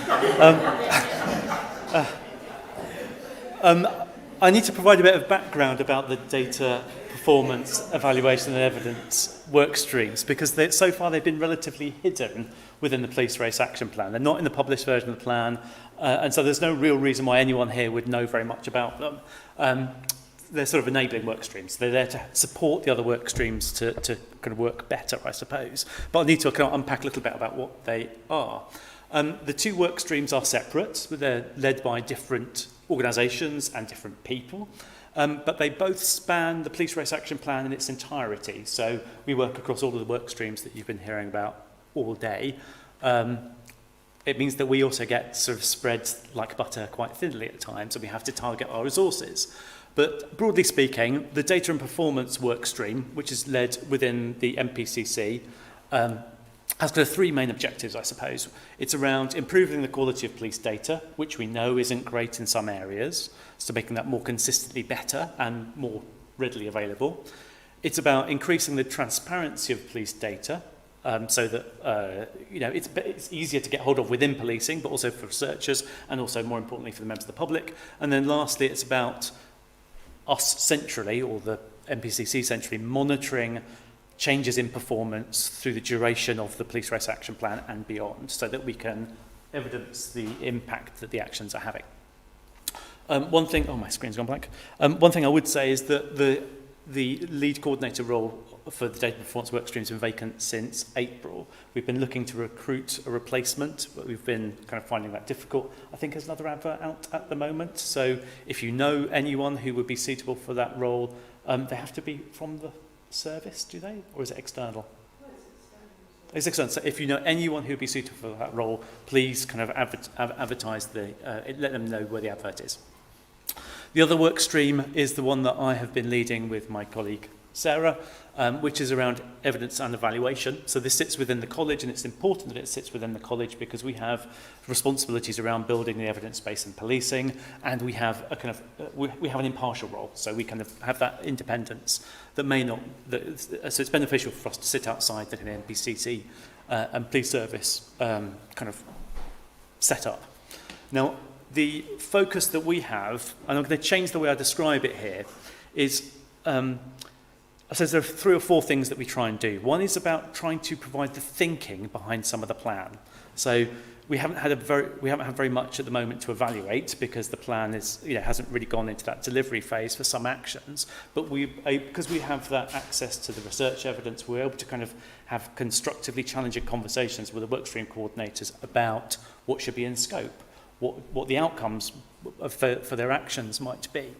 I need to provide a bit of background about the data performance, evaluation and evidence work streams, because so far they've been relatively hidden within the police race action plan. They're not in the published version of the plan, and so there's no real reason why anyone here would know very much about them. They're sort of enabling work streams. They're there to support the other work streams to kind of work better, I suppose. But I need to kind of unpack a little bit about what they are. The 2 work streams are separate, but they're led by different organisations and different people. But they both span the police race action plan in its entirety. So we work across all of the work streams that you've been hearing about all day. It means that we also get sort of spread like butter quite thinly at times, and we have to target our resources. But broadly speaking, the data and performance work stream, which is led within the MPCC, has kind of three main objectives, I suppose. It's around improving the quality of police data, which we know isn't great in some areas, so making that more consistently better and more readily available. It's about increasing the transparency of police data, so that it's easier to get hold of within policing, but also for researchers, and also more importantly for the members of the public. And then lastly, it's about us centrally, or the MPCC centrally, monitoring changes in performance through the duration of the police race action plan and beyond, so that we can evidence the impact that the actions are having. One thing, my screen's gone blank. One thing I would say is that the lead coordinator role for the data performance workstream has been vacant since April. We've been looking to recruit a replacement, but we've been kind of finding that difficult. I think there's another advert out at the moment, so if you know anyone who would be suitable for that role, they have to be from the service, do they? Or is it external? It's external. So if you know anyone who would be suitable for that role, please kind of advertise let them know where the advert is. The other work stream is the one that I have been leading with my colleague Sarah, which is around evidence and evaluation. So this sits within the college, and it's important that it sits within the college because we have responsibilities around building the evidence base and policing, and we have a kind of we have an impartial role, so we kind of have that independence that may not. So it's beneficial for us to sit outside that an NPCC and police service kind of set up. Now, the focus that we have, and I'm going to change the way I describe it here, is I suppose there are 3 or 4 things that we try and do. One is about trying to provide the thinking behind some of the plan. So we haven't had very much at the moment to evaluate because the plan hasn't really gone into that delivery phase for some actions. But because we have that access to the research evidence, we're able to kind of have constructively challenging conversations with the workstream coordinators about what should be in scope, what the outcomes for their actions might be.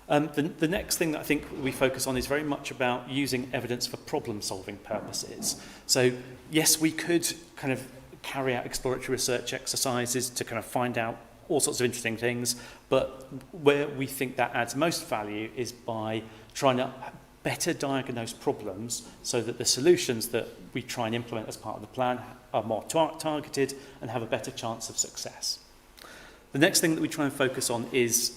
The next thing that I think we focus on is very much about using evidence for problem-solving purposes. So, yes, we could kind of carry out exploratory research exercises to kind of find out all sorts of interesting things, but where we think that adds most value is by trying to better diagnose problems so that the solutions that we try and implement as part of the plan are more targeted and have a better chance of success. The next thing that we try and focus on is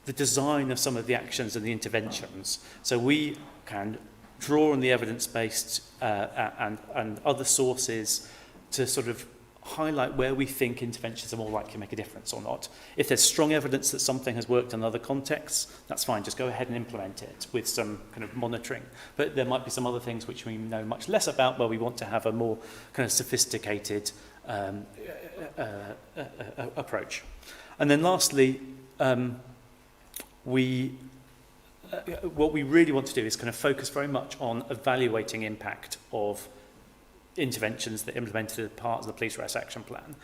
the design of some of the actions and the interventions. So we can draw on the evidence-based and other sources to sort of highlight where we think interventions are more likely to make a difference or not. If there's strong evidence that something has worked in other contexts, that's fine, just go ahead and implement it with some kind of monitoring. But there might be some other things which we know much less about where we want to have a more kind of sophisticated approach. And then lastly, what we really want to do is kind of focus very much on evaluating impact of interventions that are implemented as part of the police race action plan.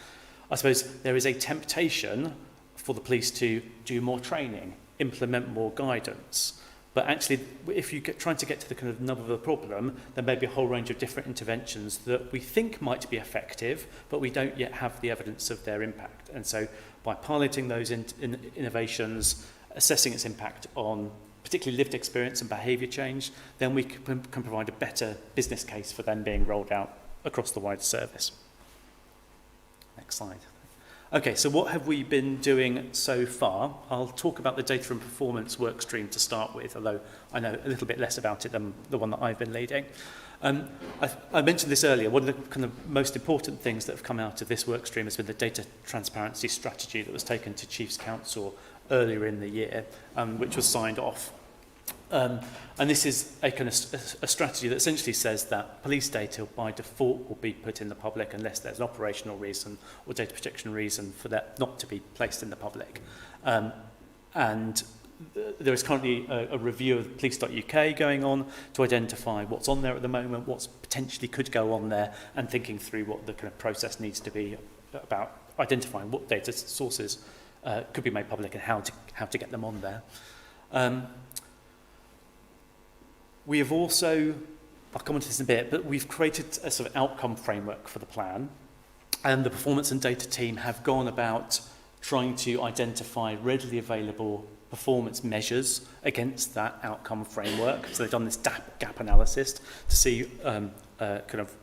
I suppose there is a temptation for the police to do more training, implement more guidance. But actually, if you're trying to get to the kind of nub of the problem, there may be a whole range of different interventions that we think might be effective, but we don't yet have the evidence of their impact. And so by piloting those innovations, assessing its impact on particularly lived experience and behaviour change, then we can provide a better business case for them being rolled out across the wider service. Next slide. Okay, so what have we been doing so far? I'll talk about the data and performance work stream to start with, although I know a little bit less about it than the one that I've been leading. I mentioned this earlier. One of the kind of most important things that have come out of this work stream has been the data transparency strategy that was taken to Chiefs Council earlier in the year, which was signed off. And this is a kind of a strategy that essentially says that police data by default will be put in the public unless there's an operational reason or data protection reason for that not to be placed in the public. And there is currently a review of police.uk going on to identify what's on there at the moment, what's potentially could go on there, and thinking through what the kind of process needs to be about identifying what data sources could be made public and how to get them on there. We have also, I'll come on to this in a bit, but we've created a sort of outcome framework for the plan, and the performance and data team have gone about trying to identify readily available performance measures against that outcome framework. So they've done this gap analysis to see kind of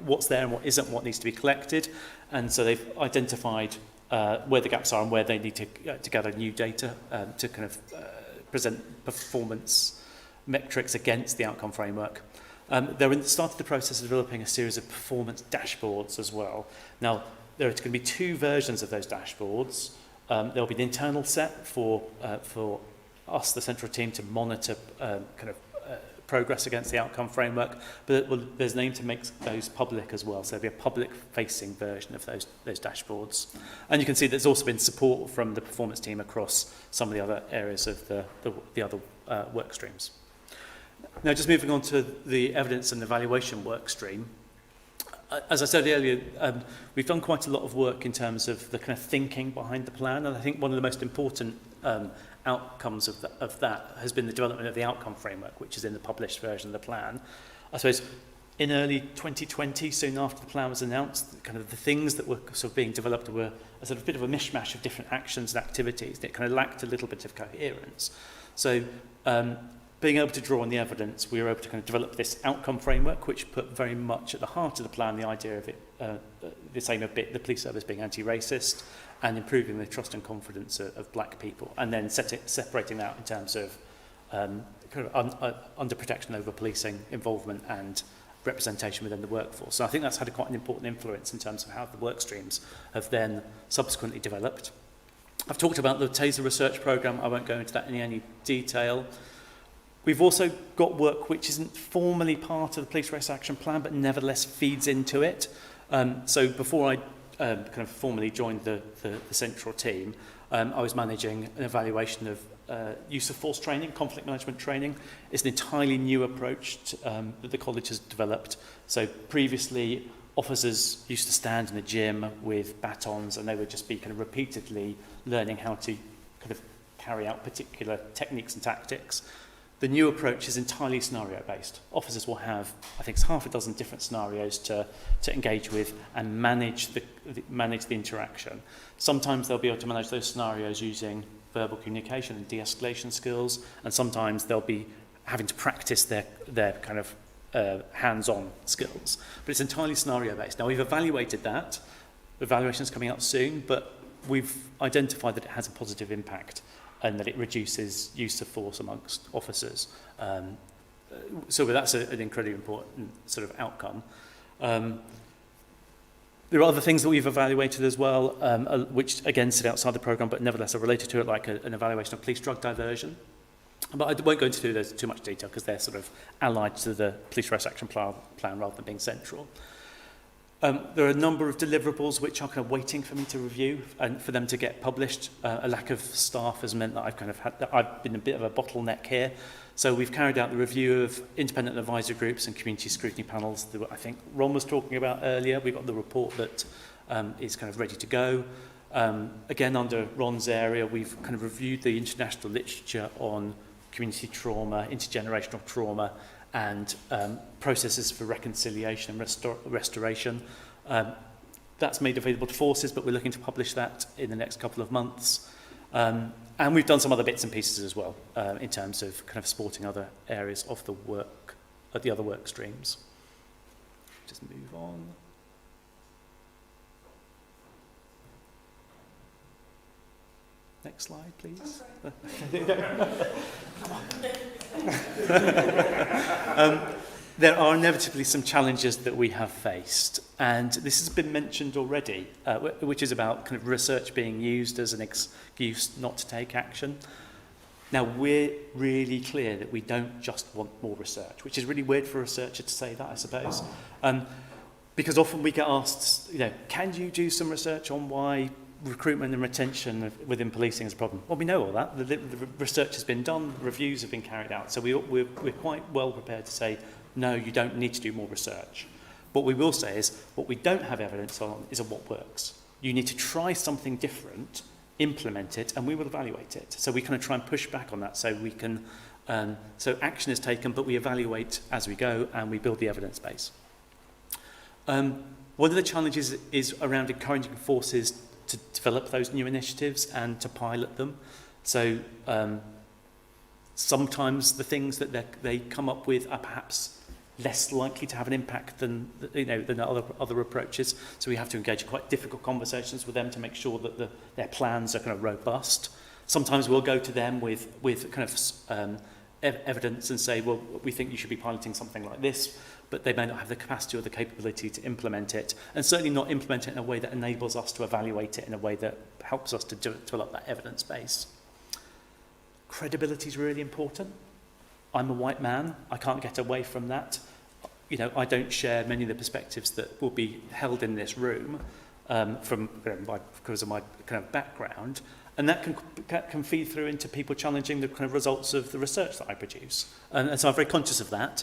what's there and what isn't, what needs to be collected. And so they've identified where the gaps are and where they need to gather new data to kind of present performance metrics against the outcome framework. They're started the process of developing a series of performance dashboards as well. Now, there are going to be 2 versions of those dashboards. There'll be the internal set for us, the central team, to monitor progress against the outcome framework, but there's an aim to make those public as well. So there'll be a public-facing version of those dashboards. And you can see there's also been support from the performance team across some of the other areas of the other work streams. Now, just moving on to the evidence and evaluation work stream. As I said earlier, we've done quite a lot of work in terms of the kind of thinking behind the plan, and I think one of the most important outcomes of that has been the development of the outcome framework, which is in the published version of the plan. I suppose in early 2020, soon after the plan was announced, kind of the things that were sort of being developed were a sort of bit of a mishmash of different actions and activities. It kind of lacked a little bit of coherence. So being able to draw on the evidence, we were able to kind of develop this outcome framework, which put very much at the heart of the plan the idea of it, this aim of the police service being anti-racist and improving the trust and confidence of black people, and then separating that in terms of under protection over policing, involvement and representation within the workforce. So I think that's had quite an important influence in terms of how the work streams have then subsequently developed. I've talked about the TASER research programme. I won't go into that in any detail. We've also got work which isn't formally part of the Police Race Action Plan, but nevertheless feeds into it. So before I kind of formally joined the central team, I was managing an evaluation of use of force training, conflict management training. It's an entirely new approach that the college has developed. So previously, officers used to stand in a gym with batons, and they would just be kind of repeatedly learning how to kind of carry out particular techniques and tactics. The new approach is entirely scenario-based. Officers will have, I think it's half a dozen different scenarios to engage with and manage the interaction. Sometimes they'll be able to manage those scenarios using verbal communication and de-escalation skills, and sometimes they'll be having to practice their kind of hands-on skills. But it's entirely scenario-based. Now, we've evaluated that. The evaluation's coming out soon, but we've identified that it has a positive impact and that it reduces use of force amongst officers. So that's an incredibly important sort of outcome. There are other things that we've evaluated as well, which again sit outside the programme, but nevertheless are related to it, like an evaluation of police drug diversion. But I won't go into those too much detail because they're sort of allied to the Police Race Action Plan rather than being central. There are a number of deliverables which are kind of waiting for me to review and for them to get published. A lack of staff has meant that I've been a bit of a bottleneck here. So we've carried out the review of independent advisory groups and community scrutiny panels that I think Ron was talking about earlier. We've got the report that is kind of ready to go. Again, under Ron's area, we've kind of reviewed the international literature on community trauma, intergenerational trauma, and processes for reconciliation and restoration. That's made available to forces, but we're looking to publish that in the next couple of months. And we've done some other bits and pieces as well in terms of kind of supporting other areas of the work, the other work streams. Just move on. Next slide, please. There are inevitably some challenges that we have faced, and this has been mentioned already, which is about kind of research being used as an excuse not to take action. Now, we're really clear that we don't just want more research, which is really weird for a researcher to say that, I suppose, because often we get asked, can you do some research on why recruitment and retention within policing is a problem? Well, we know all that. The research has been done, reviews have been carried out, so we're quite well prepared to say, no, you don't need to do more research. What we will say is, what we don't have evidence on is what works. You need to try something different, implement it, and we will evaluate it. So we kind of try and push back on that so we can, so action is taken, but we evaluate as we go and we build the evidence base. One of the challenges is around encouraging forces to develop those new initiatives and to pilot them. So sometimes the things that they come up with are perhaps less likely to have an impact than other approaches. So we have to engage in quite difficult conversations with them to make sure that their plans are kind of robust. Sometimes we'll go to them with kind of evidence and say, well, we think you should be piloting something like this, but they may not have the capacity or the capability to implement it, and certainly not implement it in a way that enables us to evaluate it in a way that helps us to develop that evidence base. Credibility is really important. I'm a white man. I can't get away from that. I don't share many of the perspectives that will be held in this room because of my kind of background, and that can feed through into people challenging the kind of results of the research that I produce. And so I'm very conscious of that.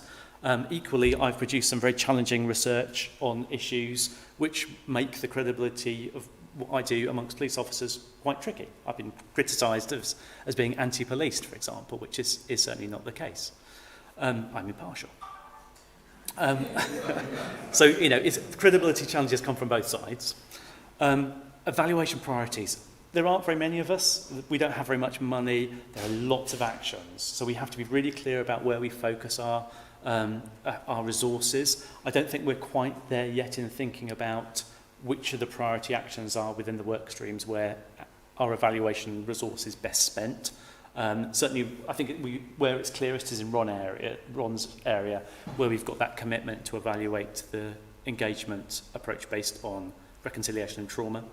Equally, I've produced some very challenging research on issues which make the credibility of what I do amongst police officers quite tricky. I've been criticised as being anti-policed, for example, which is certainly not the case. I'm impartial. So, credibility challenges come from both sides. Evaluation priorities. There aren't very many of us. We don't have very much money. There are lots of actions. So we have to be really clear about where we focus our resources. I don't think we're quite there yet in thinking about which of the priority actions are within the work streams where our evaluation resource is best spent. Certainly, I think where it's clearest is in Ron's area, where we've got that commitment to evaluate the engagement approach based on reconciliation and trauma.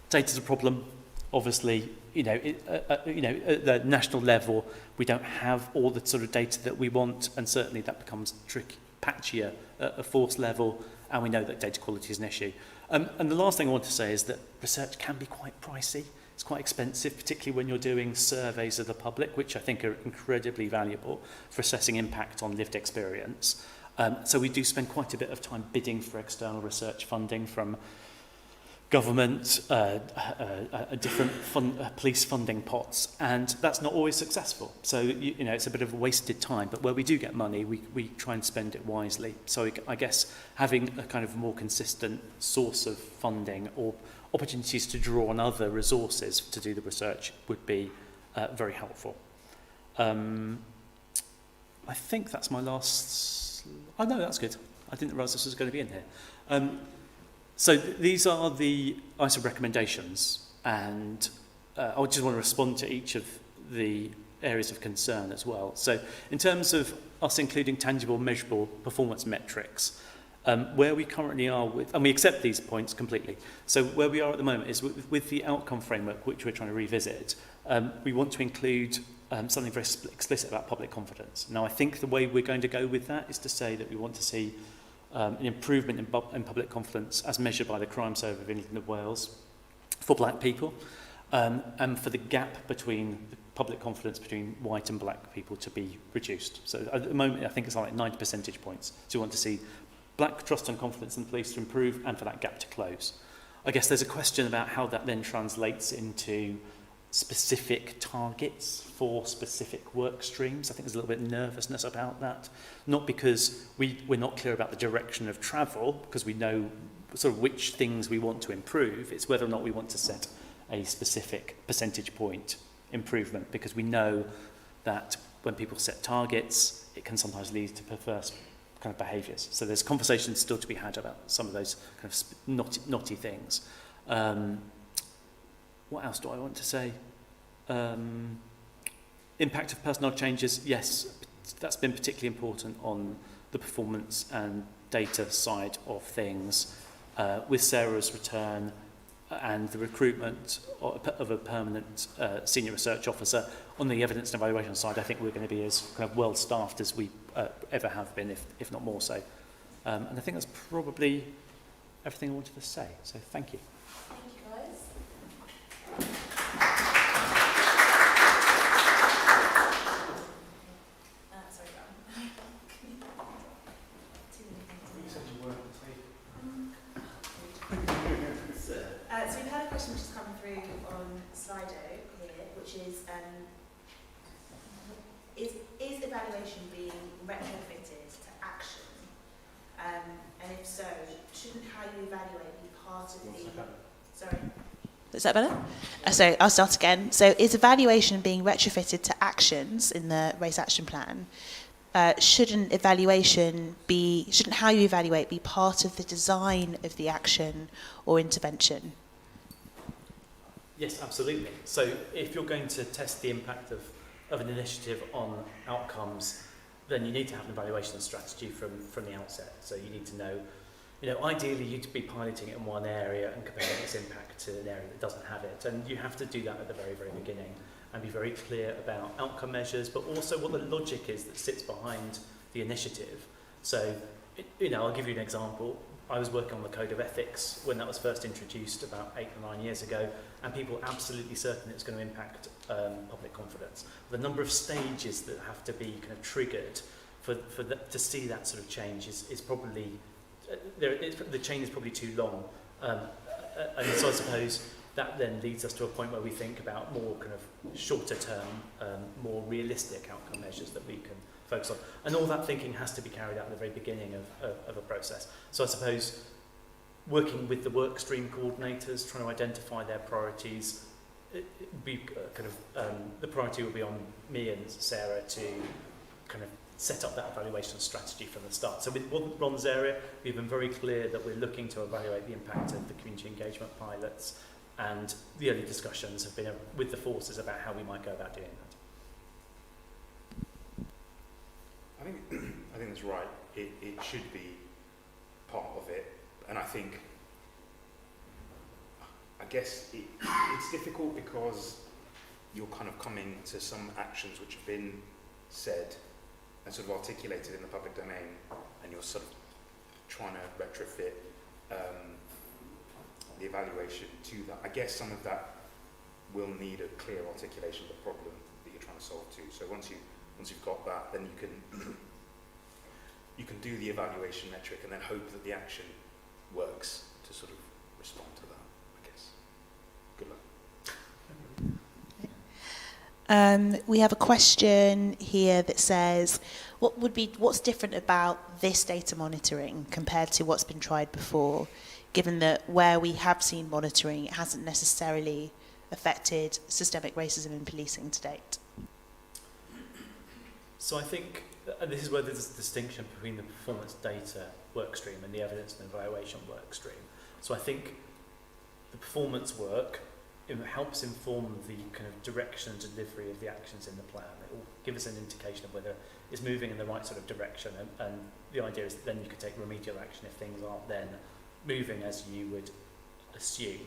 Data's a problem. Obviously, at the national level, we don't have all the sort of data that we want, and certainly that becomes patchier at a force level, and we know that data quality is an issue. And the last thing I want to say is that research can be quite pricey. It's quite expensive, particularly when you're doing surveys of the public, which I think are incredibly valuable for assessing impact on lived experience. So we do spend quite a bit of time bidding for external research funding from government, different police funding pots, and that's not always successful. So it's a bit of wasted time. But where we do get money, we try and spend it wisely. So I guess having a kind of more consistent source of funding or opportunities to draw on other resources to do the research would be very helpful. I think that's my last. Oh no, that's good. I didn't realise this was going to be in here. So these are the ISOB recommendations, and I just want to respond to each of the areas of concern as well. So in terms of us including tangible, measurable performance metrics, where we currently are with, and we accept these points completely, so where we are at the moment is with the outcome framework, which we're trying to revisit, we want to include something very explicit about public confidence. Now, I think the way we're going to go with that is to say that we want to see an improvement in public confidence as measured by the Crime Survey of England and Wales for black people, and for the gap between the public confidence between white and black people to be reduced. So at the moment, I think it's like 9 percentage points. So we want to see black trust and confidence in the police to improve and for that gap to close. I guess there's a question about how that then translates into specific targets for specific work streams. I think there's a little bit of nervousness about that. Not because we're not clear about the direction of travel, because we know sort of which things we want to improve. It's whether or not we want to set a specific percentage point improvement, because we know that when people set targets, it can sometimes lead to perverse kind of behaviours. So there's conversations still to be had about some of those kind of knotty things. What else do I want to say? Impact of personnel changes, yes, that's been particularly important on the performance and data side of things. With Sarah's return and the recruitment of a permanent senior research officer, on the evidence and evaluation side, I think we're going to be as kind of well staffed as we ever have been, if not more so. And I think that's probably everything I wanted to say. So thank you. Thank you, guys. Sorry, Gavin. So we've had a question which has come through on Slido here, which is evaluation being retrofitted to action? And if so, shouldn't how you evaluate be part of the... Sorry? Is that better? So I'll start again. So is evaluation being retrofitted to actions in the race action plan? shouldn't how you evaluate be part of the design of the action or intervention? Yes, absolutely. So if you're going to test the impact of an initiative on outcomes, then you need to have an evaluation strategy from the outset. So you need to know, ideally you'd be piloting it in one area and comparing its impact to an area that doesn't have it. And you have to do that at the very, very beginning and be very clear about outcome measures, but also what the logic is that sits behind the initiative. So, I'll give you an example. I was working on the Code of Ethics when that was first introduced about 8 or 9 years ago, and people were absolutely certain it's going to impact public confidence. The number of stages that have to be kind of triggered to see that sort of change is probably, the chain is probably too long. And so I suppose that then leads us to a point where we think about more kind of shorter term, more realistic outcome measures that we can focus on. And all that thinking has to be carried out at the very beginning of a process. So I suppose working with the Workstream coordinators, trying to identify their priorities, the priority will be on me and Sarah to kind of set up that evaluation strategy from the start. So with Ron's area, we've been very clear that we're looking to evaluate the impact of the community engagement pilots, and the early discussions have been with the forces about how we might go about doing that. I think that's right. It should be part of it, and I guess it's difficult because you're kind of coming to some actions which have been said and sort of articulated in the public domain, and you're sort of trying to retrofit the evaluation to that. I guess some of that will need a clear articulation of the problem that you're trying to solve too. So once you've got that, then you can do the evaluation metric and then hope that the action works to sort of respond to that, I guess. Good luck. We have a question here that says, what's different about this data monitoring compared to what's been tried before, given that where we have seen monitoring, it hasn't necessarily affected systemic racism in policing to date? So I think this is where there's a distinction between the performance data workstream and the evidence and evaluation workstream. So I think the performance work, it helps inform the kind of direction and delivery of the actions in the plan. It will give us an indication of whether it's moving in the right sort of direction, and the idea is that then you can take remedial action if things aren't then moving as you would assume.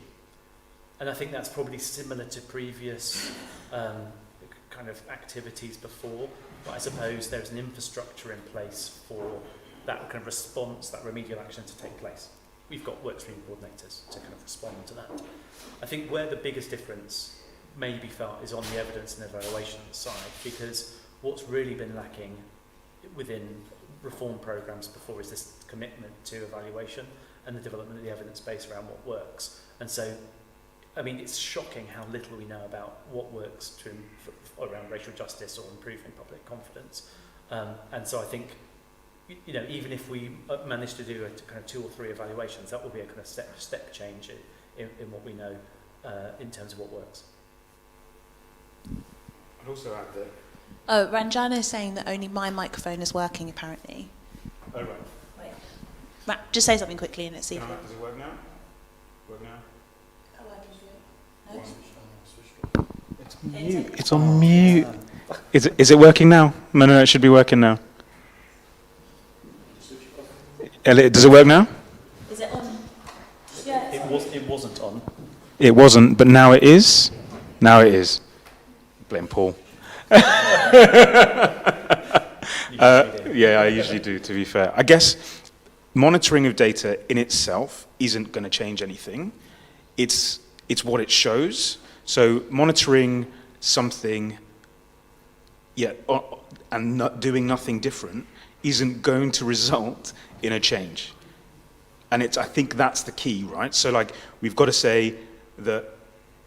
And I think that's probably similar to previous kind of activities before, but I suppose there's an infrastructure in place for that kind of response, that remedial action to take place. We've got workstream coordinators to kind of respond to that. I think where the biggest difference may be felt is on the evidence and evaluation side, because what's really been lacking within reform programs before is this commitment to evaluation and the development of the evidence base around what works. And so, I mean, it's shocking how little we know about what works around racial justice or improving public confidence. And so I think, even if we manage to do a kind of 2 or 3 evaluations, that will be a kind of step change in what we know in terms of what works. I'd also add that... Oh, Ranjana is saying that only my microphone is working, apparently. Oh, right. Right, just say something quickly and let's see. Does it work now? No? It's mute. It's on mute. Is it working now? No, it should be working now. Elliot, does it work now? Is it on? Yeah. It wasn't on. It wasn't, but now it is. Now it is. Blame Paul. Yeah, I usually do, to be fair. I guess monitoring of data in itself isn't going to change anything. It's what it shows. So monitoring something, and not doing nothing different isn't going to result in a change. And I think that's the key, right? So we've got to say that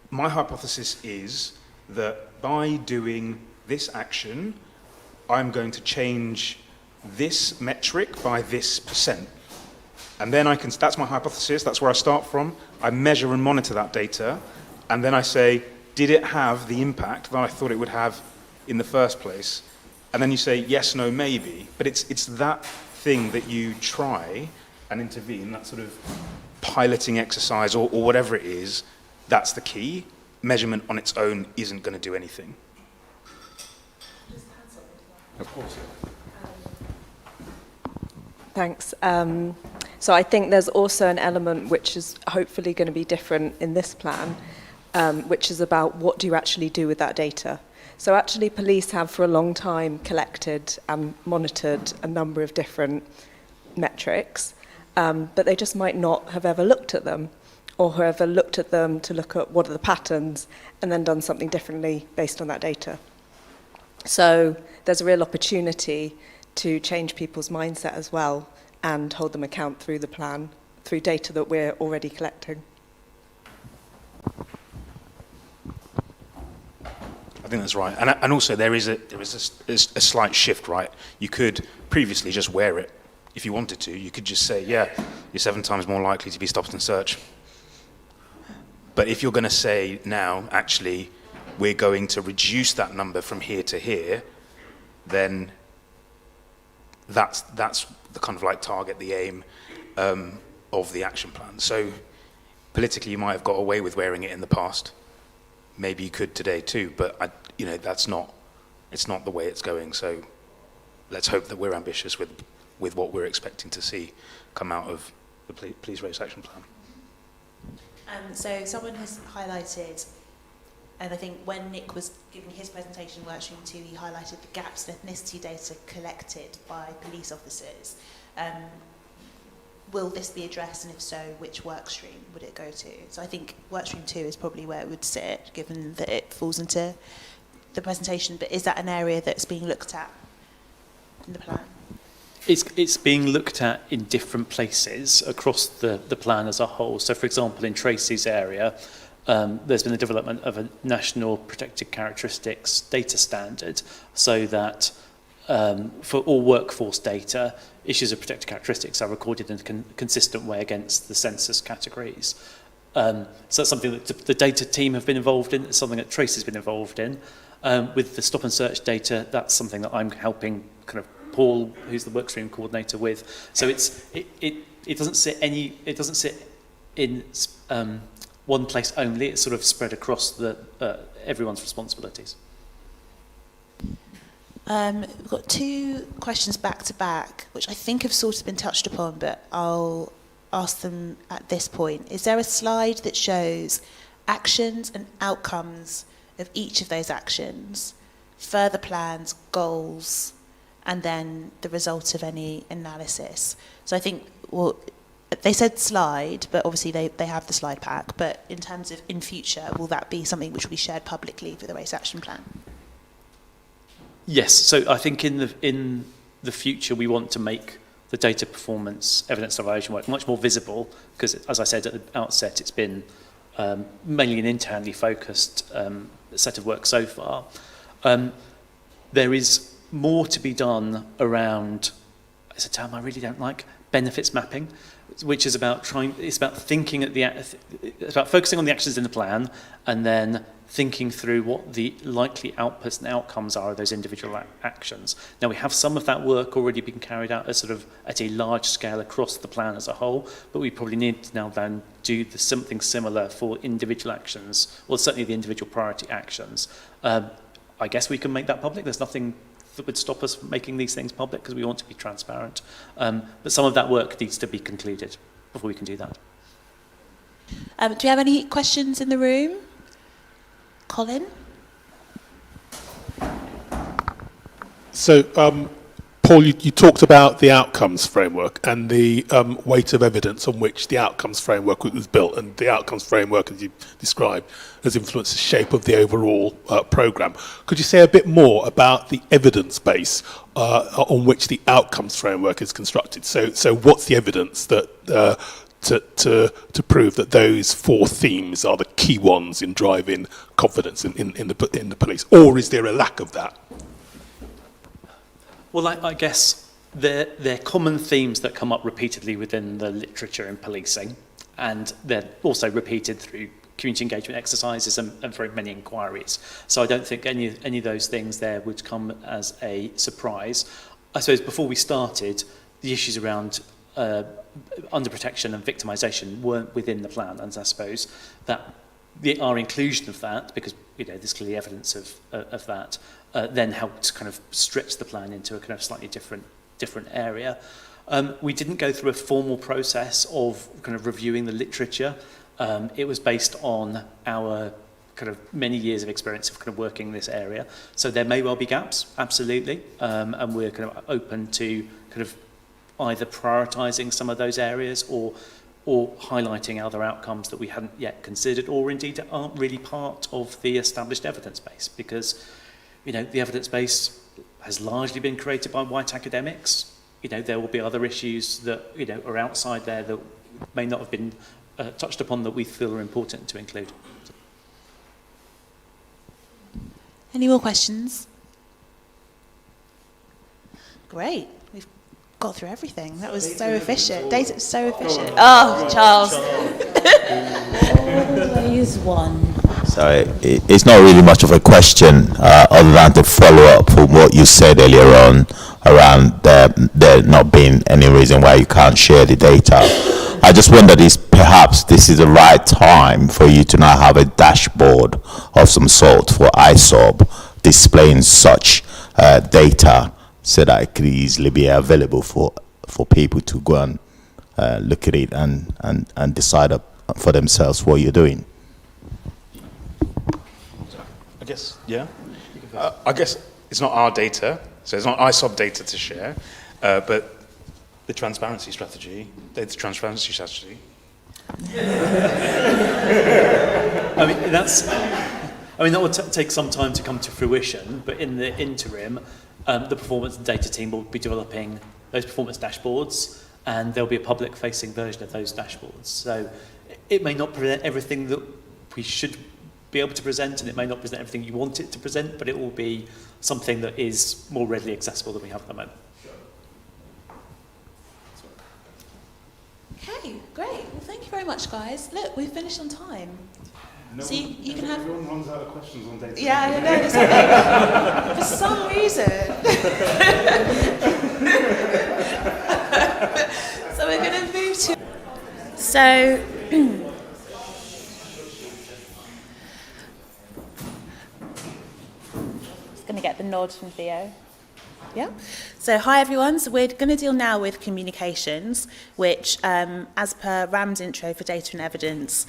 my hypothesis is that by doing this action, I'm going to change this metric by this %. And then that's my hypothesis, that's where I start from. I measure and monitor that data, and then I say, did it have the impact that I thought it would have in the first place? and then you say yes, no, maybe. But it's that thing that you try and intervene, that sort of piloting exercise or whatever it is, that's the key. Measurement on its own isn't going to do anything. Of course. Thanks. So I think there's also an element which is hopefully going to be different in this plan, which is about what do you actually do with that data. So actually police have for a long time collected and monitored a number of different metrics, but they just might not have ever looked at them, or have ever looked at them to look at what are the patterns and then done something differently based on that data. So there's a real opportunity to change people's mindset as well and hold them account through the plan, through data that we're already collecting. I think that's right. And also there is a slight shift, right? You could previously just wear it. If you wanted to, you could just say, yeah, you're 7 times more likely to be stopped and searched. But if you're going to say now, actually, we're going to reduce that number from here to here, then that's the kind of like target, the aim of the action plan. So politically, you might have got away with wearing it in the past. Maybe you could today too, but it's not the way it's going. So let's hope that we're ambitious with what we're expecting to see come out of the Police Race Action Plan. So someone has highlighted, and I think when Nick was giving his presentation in Workstream 2, he highlighted the gaps in ethnicity data collected by police officers. Will this be addressed, and if so, which workstream would it go to? So I think Workstream 2 is probably where it would sit, given that it falls into the presentation, but is that an area that's being looked at in the plan? It's being looked at in different places across the plan as a whole. So, for example, in Tracey's area, there's been the development of a national protected characteristics data standard, so that for all workforce data, issues of protected characteristics are recorded in a consistent way against the census categories. So that's something that the data team have been involved in. It's something that Tracey's been involved in. With the stop and search data, that's something that I'm helping kind of Paul, who's the workstream coordinator, with. So it doesn't sit in one place only. It's sort of spread across everyone's responsibilities. We've got 2 questions back to back, which I think have sort of been touched upon, but I'll ask them at this point. Is there a slide that shows actions and outcomes of each of those actions, further plans, goals, and then the result of any analysis? So I think, well, they said slide, but obviously they have the slide pack, but in terms of in future, will that be something which will be shared publicly for the Race Action Plan? Yes, so I think in the future we want to make the data performance evidence evaluation work much more visible, because as I said at the outset, it's been mainly an internally focused set of work so far. There is more to be done around, it's a term I really don't like, benefits mapping, which is about thinking about focusing on the actions in the plan and then thinking through what the likely outputs and outcomes are of those individual actions. Now, we have some of that work already being carried out at a large scale across the plan as a whole, but we probably need to now then do something similar for individual actions, or certainly the individual priority actions. I guess we can make that public. There's nothing that would stop us from making these things public, because we want to be transparent. But some of that work needs to be concluded before we can do that. Do you have any questions in the room? Colin? So, Paul, you talked about the outcomes framework and the weight of evidence on which the outcomes framework was built, and the outcomes framework, as you described, has influenced the shape of the overall programme. Could you say a bit more about the evidence base on which the outcomes framework is constructed? So what's the evidence that to prove that those 4 themes are the key ones in driving confidence in the police, or is there a lack of that? Well, I guess they're common themes that come up repeatedly within the literature in policing, and they're also repeated through community engagement exercises and very many inquiries. So I don't think any of those things there would come as a surprise. I suppose before we started, the issues around under protection and victimisation weren't within the plan, and I suppose that our inclusion of that, because there's clearly evidence of that, then helped kind of stretch the plan into a kind of slightly different area. We didn't go through a formal process of kind of reviewing the literature. It was based on our kind of many years of experience of kind of working in this area. So there may well be gaps, absolutely, and we're kind of open to kind of either prioritising some of those areas or highlighting other outcomes that we hadn't yet considered, or indeed aren't really part of the established evidence base, because the evidence base has largely been created by white academics. There will be other issues that are outside there that may not have been touched upon that we feel are important to include. Any more questions? Great. We've got through everything. That was so efficient. Data so efficient. Oh, Charles. Always one. So it's not really much of a question other than to follow up from what you said earlier on around there not being any reason why you can't share the data. I just wondered if perhaps this is the right time for you to now have a dashboard of some sort for ISOB displaying such data so that it could easily be available for people to go and look at it and decide for themselves what you're doing. I guess, yeah. I guess it's not our data, so it's not ISOB data to share, but the transparency strategy, data transparency strategy. That will take some time to come to fruition, but in the interim, the performance and data team will be developing those performance dashboards, and there'll be a public-facing version of those dashboards. So it may not present everything that we should be able to present, and it may not present everything you want it to present, but it will be something that is more readily accessible than we have at the moment. Okay, great. Well, thank you very much, guys. Look, we've finished on time. No, so you can have... Everyone runs out of questions on data. Yeah, I know. For some reason. So we're going to move to... So... Just going to get the nod from Theo. Yeah. So hi everyone. So we're going to deal now with communications, which, as per Ram's intro for data and evidence,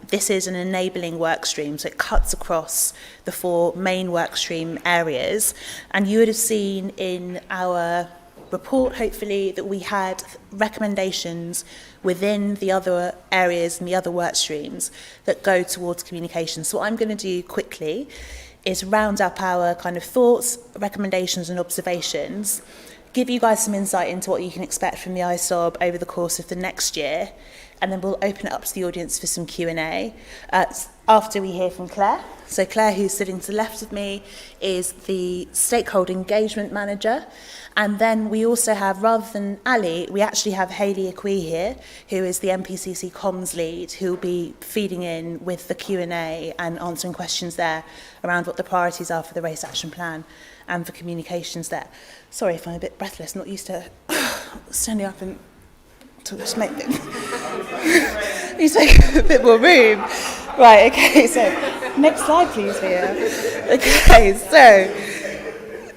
this is an enabling work stream. So it cuts across the 4 main work stream areas. And you would have seen in our report, hopefully, that we had recommendations within the other areas and the other work streams that go towards communications. So what I'm going to do quickly is round up our kind of thoughts, recommendations and observations, give you guys some insight into what you can expect from the ISOB over the course of the next year, and then we'll open it up to the audience for some Q&A after we hear from Claire. So Claire, who's sitting to the left of me, is the Stakeholder Engagement Manager. And then we also have, rather than Ali, we actually have Hayley Equi here, who is the MPCC Comms Lead, who will be feeding in with the Q&A and answering questions there around what the priorities are for the Race Action Plan and for communications there. Sorry if I'm a bit breathless, not used to standing up and to just make it. Need to make a bit more room. Right, okay, so next slide please, Via. Okay, so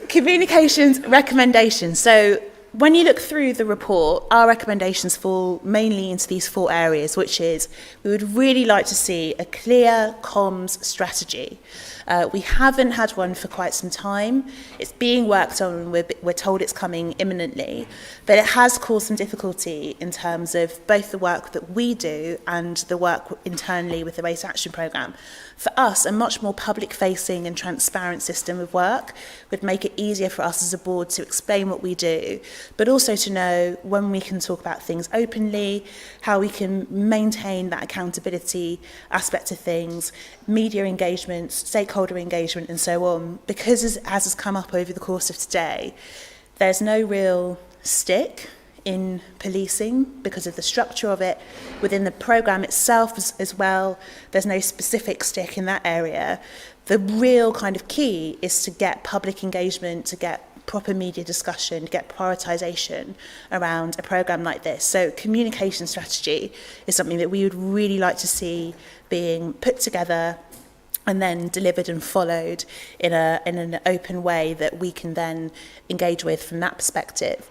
communications recommendations. So when you look through the report, our recommendations fall mainly into these 4 areas, which is we would really like to see a clear comms strategy. We haven't had one for quite some time. It's being worked on and we're told it's coming imminently, but it has caused some difficulty in terms of both the work that we do and the work internally with the Race Action Programme. For us, a much more public-facing and transparent system of work would make it easier for us as a board to explain what we do, but also to know when we can talk about things openly, how we can maintain that accountability aspect of things, media engagement, stakeholder engagement, and so on. Because as has come up over the course of today, there's no real stick in policing because of the structure of it. Within the programme itself as well, there's no specific stick in that area. The real kind of key is to get public engagement, to get proper media discussion, to get prioritisation around a programme like this. So communication strategy is something that we would really like to see being put together and then delivered and followed in an open way that we can then engage with from that perspective.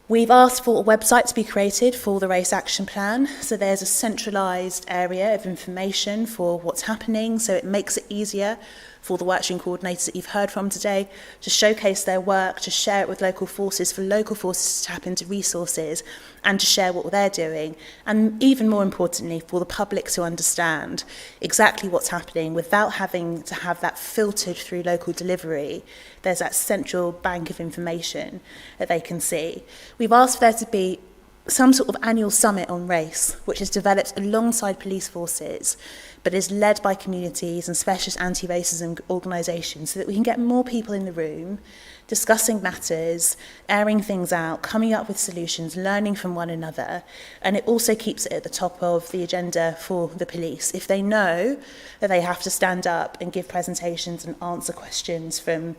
We've asked for a website to be created for the Race Action Plan. So there's a centralised area of information for what's happening, so it makes it easier for the workstream coordinators that you've heard from today to showcase their work, to share it with local forces, for local forces to tap into resources and to share what they're doing. And even more importantly, for the public to understand exactly what's happening without having to have that filtered through local delivery. There's that central bank of information that they can see. We've asked for there to be some sort of annual summit on race, which is developed alongside police forces, but is led by communities and specialist anti-racism organisations, so that we can get more people in the room, discussing matters, airing things out, coming up with solutions, learning from one another. And it also keeps it at the top of the agenda for the police. If they know that they have to stand up and give presentations and answer questions from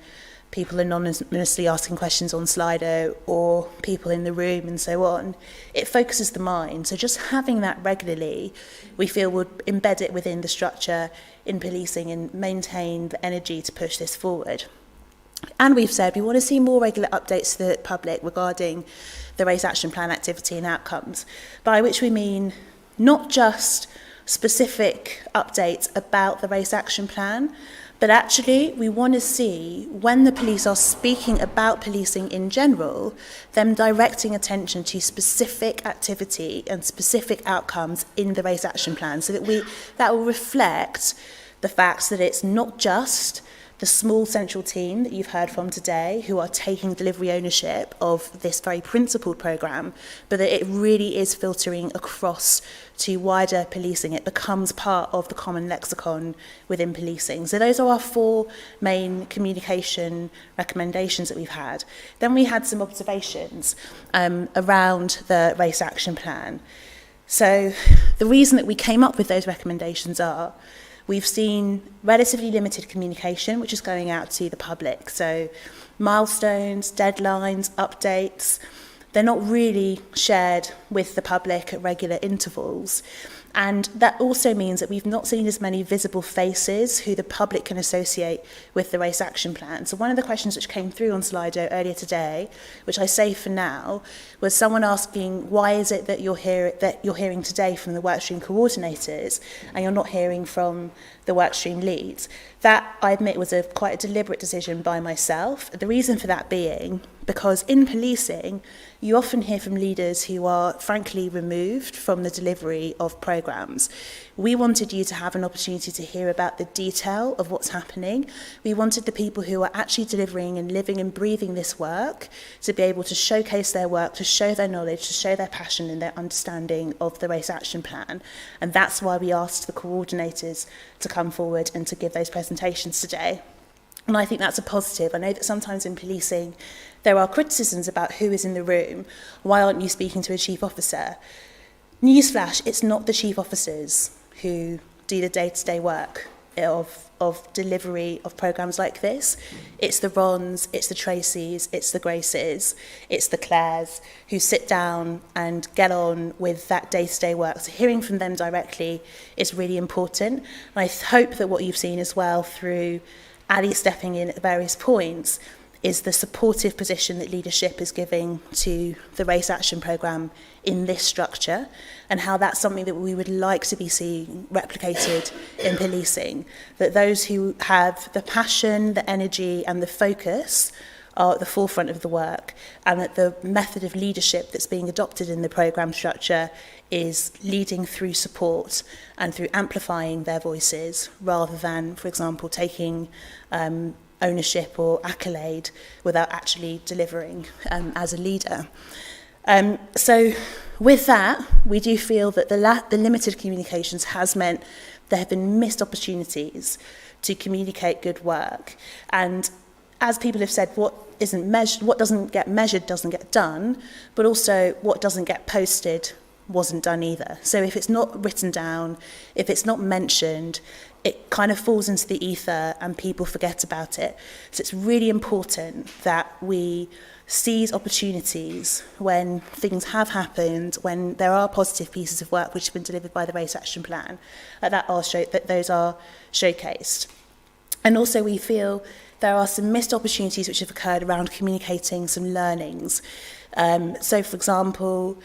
people anonymously asking questions on Slido or people in the room and so on, it focuses the mind. So just having that regularly, we feel would embed it within the structure in policing and maintain the energy to push this forward. And we've said we want to see more regular updates to the public regarding the Race Action Plan activity and outcomes, by which we mean not just specific updates about the Race Action Plan, but actually, we want to see, when the police are speaking about policing in general, them directing attention to specific activity and specific outcomes in the Race Action Plan, so that will reflect the fact that it's not just the small central team that you've heard from today who are taking delivery ownership of this very principled programme, but that it really is filtering across to wider policing. It becomes part of the common lexicon within policing. So those are our 4 main communication recommendations that we've had. Then we had some observations around the Race Action Plan. So the reason that we came up with those recommendations are we've seen relatively limited communication, which is going out to the public. So milestones, deadlines, updates, they're not really shared with the public at regular intervals. And that also means that we've not seen as many visible faces who the public can associate with the Race Action Plan. So one of the questions which came through on Slido earlier today, which I say for now, was someone asking, why is it that you're hearing today from the Workstream coordinators and you're not hearing from the Workstream leads? That, I admit, was quite a deliberate decision by myself. The reason for that being because in policing, you often hear from leaders who are frankly removed from the delivery of programmes. We wanted you to have an opportunity to hear about the detail of what's happening. We wanted the people who are actually delivering and living and breathing this work to be able to showcase their work, to show their knowledge, to show their passion and their understanding of the Race Action Plan. And that's why we asked the coordinators to come forward and to give those presentations today. And I think that's a positive. I know that sometimes in policing there are criticisms about who is in the room. Why aren't you speaking to a chief officer? Newsflash, it's not the chief officers who do the day-to-day work of delivery of programmes like this. It's the Rons, it's the Traceys, it's the Graces, it's the Claires who sit down and get on with that day-to-day work. So hearing from them directly is really important. And I hope that what you've seen as well through Ali stepping in at various points is the supportive position that leadership is giving to the Race Action Programme in this structure, and how that's something that we would like to be seeing replicated in policing. That those who have the passion, the energy and the focus are at the forefront of the work, and that the method of leadership that's being adopted in the programme structure is leading through support and through amplifying their voices, rather than, for example, taking ownership or accolade without actually delivering as a leader. So with that, we do feel that the limited communications has meant there have been missed opportunities to communicate good work. And as people have said, what isn't measured, what doesn't get measured doesn't get done, but also what doesn't get posted wasn't done either. So if it's not written down, if it's not mentioned, it kind of falls into the ether and people forget about it. So it's really important that we seize opportunities when things have happened, when there are positive pieces of work which have been delivered by the Race Action Plan, that those are showcased. And also we feel there are some missed opportunities which have occurred around communicating some learnings. So for example,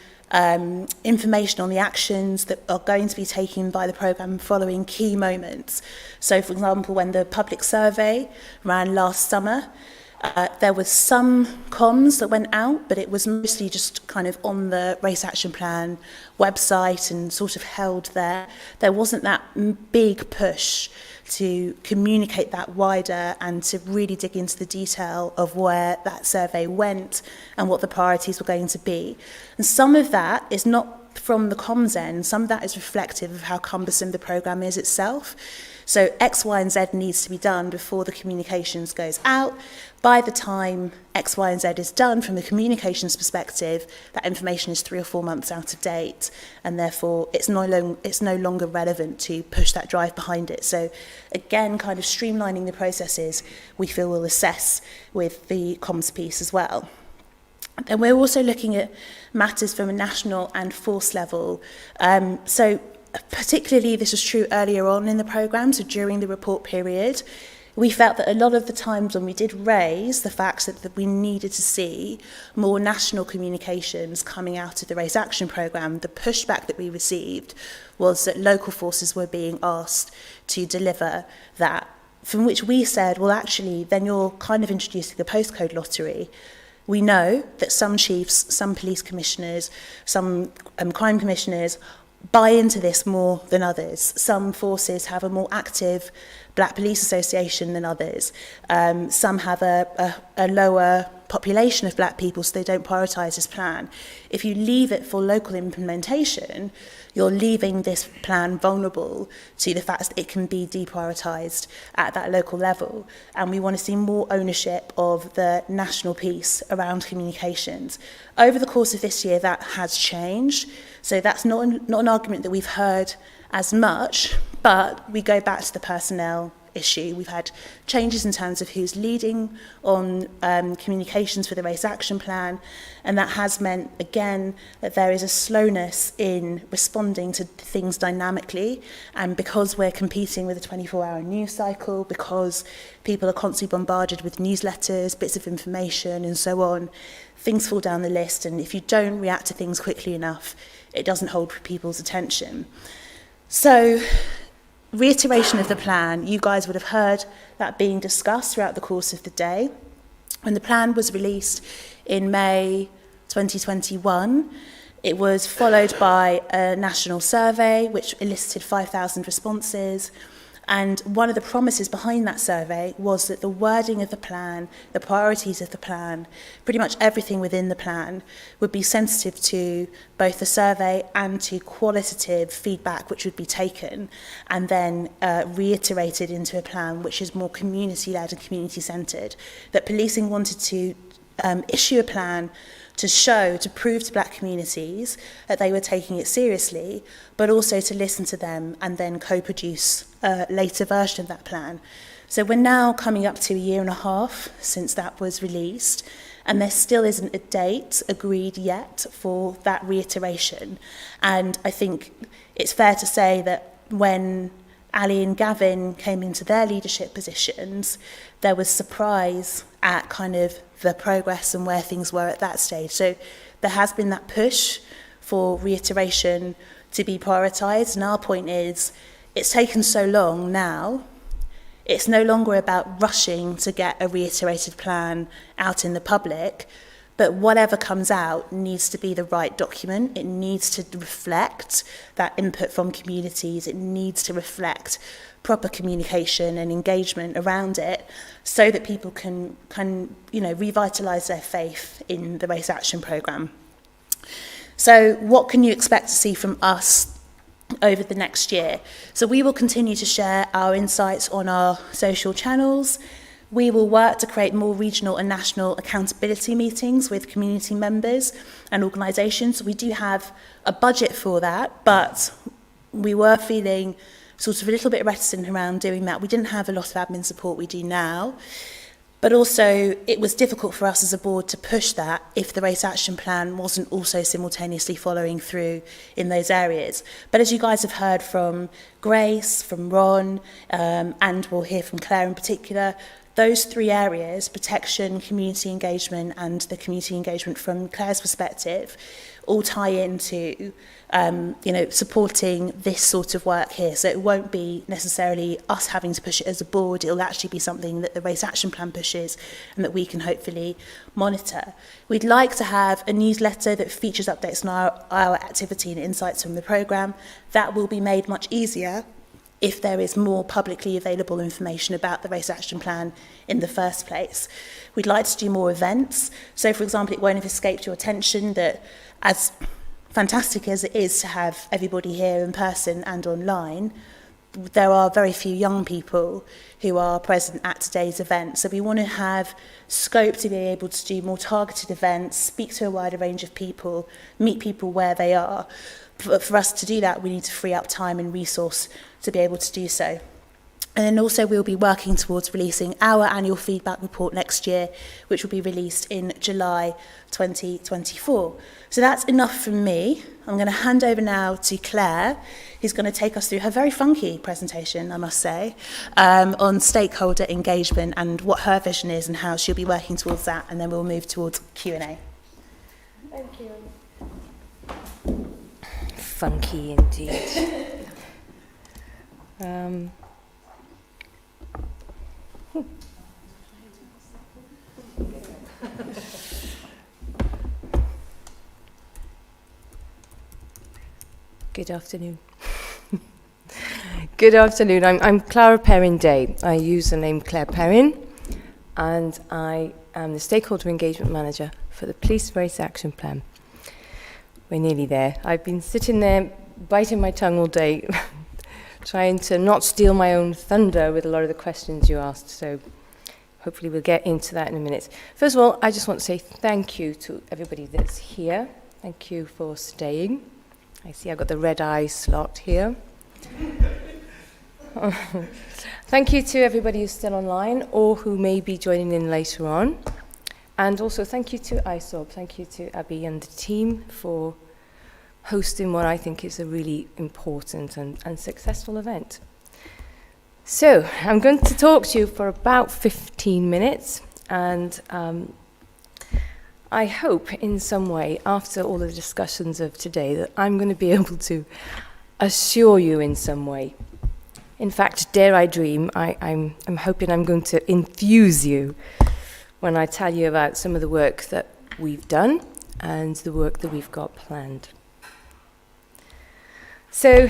information on the actions that are going to be taken by the programme following key moments. So for example, when the public survey ran last summer, there was some comms that went out, but it was mostly just kind of on the Race Action Plan website and sort of held there. There wasn't that big push to communicate that wider and to really dig into the detail of where that survey went and what the priorities were going to be. And some of that is not from the comms end, some of that is reflective of how cumbersome the programme is itself. So X, Y and Z needs to be done before the communications goes out. By the time X, Y and Z is done from a communications perspective, that information is 3 or 4 months out of date, and therefore it's no longer relevant to push that drive behind it. So again, kind of streamlining the processes we feel will assess with the comms piece as well. And we're also looking at matters from a national and force level. So particularly this was true earlier on in the programme, so during the report period, we felt that a lot of the times when we did raise the fact that we needed to see more national communications coming out of the Race Action Programme, the pushback that we received was that local forces were being asked to deliver that, from which we said, well actually then you're kind of introducing a postcode lottery. We know that some chiefs, some police commissioners, some crime commissioners buy into this more than others. Some forces have a more active Black Police Association than others. Some have a lower population of Black people, so they don't prioritise this plan. If you leave it for local implementation, you're leaving this plan vulnerable to the fact that it can be deprioritised at that local level. And we want to see more ownership of the national piece around communications. Over the course of this year, that has changed. So that's not an argument that we've heard as much, but we go back to the personnel issue. We've had changes in terms of who's leading on communications for the Race Action Plan, and that has meant, again, that there is a slowness in responding to things dynamically, and because we're competing with a 24-hour news cycle, because people are constantly bombarded with newsletters, bits of information, and so on, things fall down the list, and if you don't react to things quickly enough, it doesn't hold people's attention. So, reiteration of the plan, you guys would have heard that being discussed throughout the course of the day. When the plan was released in May 2021, it was followed by a national survey which elicited 5,000 responses. And one of the promises behind that survey was that the wording of the plan, the priorities of the plan, pretty much everything within the plan would be sensitive to both the survey and to qualitative feedback which would be taken and then reiterated into a plan which is more community-led and community-centred. That policing wanted to issue a plan to prove to Black communities that they were taking it seriously, but also to listen to them and then co-produce a later version of that plan. So we're now coming up to a year and a half since that was released, and there still isn't a date agreed yet for that reiteration. And I think it's fair to say that when Ali and Gavin came into their leadership positions, there was surprise at kind of the progress and where things were at that stage. So there has been that push for reiteration to be prioritised, and our point is it's taken so long now, it's no longer about rushing to get a reiterated plan out in the public, but whatever comes out needs to be the right document. It needs to reflect that input from communities. It needs to reflect proper communication and engagement around it so that people can revitalise their faith in the Race Action Programme. So what can you expect to see from us over the next year? So we will continue to share our insights on our social channels. We will work to create more regional and national accountability meetings with community members and organisations. We do have a budget for that, but we were feeling sort of a little bit reticent around doing that. We didn't have a lot of admin support we do now. But also, it was difficult for us as a board to push that if the race action plan wasn't also simultaneously following through in those areas. But as you guys have heard from Grace, from Ron, and we'll hear from Claire in particular, those three areas, protection, community engagement, and the community engagement from Claire's perspective, all tie into supporting this sort of work here. So it won't be necessarily us having to push it as a board. It'll actually be something that the race action plan pushes and that we can hopefully monitor. We'd like to have a newsletter that features updates on our activity and insights from the programme. That will be made much easier if there is more publicly available information about the race action plan in the first place. We'd like to do more events. So, for example, it won't have escaped your attention that, as fantastic as it is to have everybody here in person and online, there are very few young people who are present at today's event. So we want to have scope to be able to do more targeted events, speak to a wider range of people, meet people where they are. But for us to do that, we need to free up time and resource to be able to do so. And then also we'll be working towards releasing our annual feedback report next year, which will be released in July 2024. So that's enough from me. I'm going to hand over now to Claire, who's going to take us through her very funky presentation, I must say, on stakeholder engagement and what her vision is and how she'll be working towards that. And then we'll move towards Q&A. Thank you. Funky indeed. Good afternoon. Good afternoon. I'm Clara Perrin Day. I use the name Claire Perrin, and I am the Stakeholder Engagement Manager for the Police Race Action Plan. We're nearly there. I've been sitting there biting my tongue all day, trying to not steal my own thunder with a lot of the questions you asked, so hopefully we'll get into that in a minute. First of all, I just want to say thank you to everybody that's here. Thank you for staying. I see I've got the red eye slot here. Thank you to everybody who's still online or who may be joining in later on. And also thank you to ISOB. Thank you to Abby and the team for hosting what I think is a really important and successful event. So I'm going to talk to you for about 15 minutes, and I hope in some way, after all the discussions of today, that I'm going to be able to assure you in some way. In fact, dare I dream, I'm hoping I'm going to enthuse you when I tell you about some of the work that we've done and the work that we've got planned. So,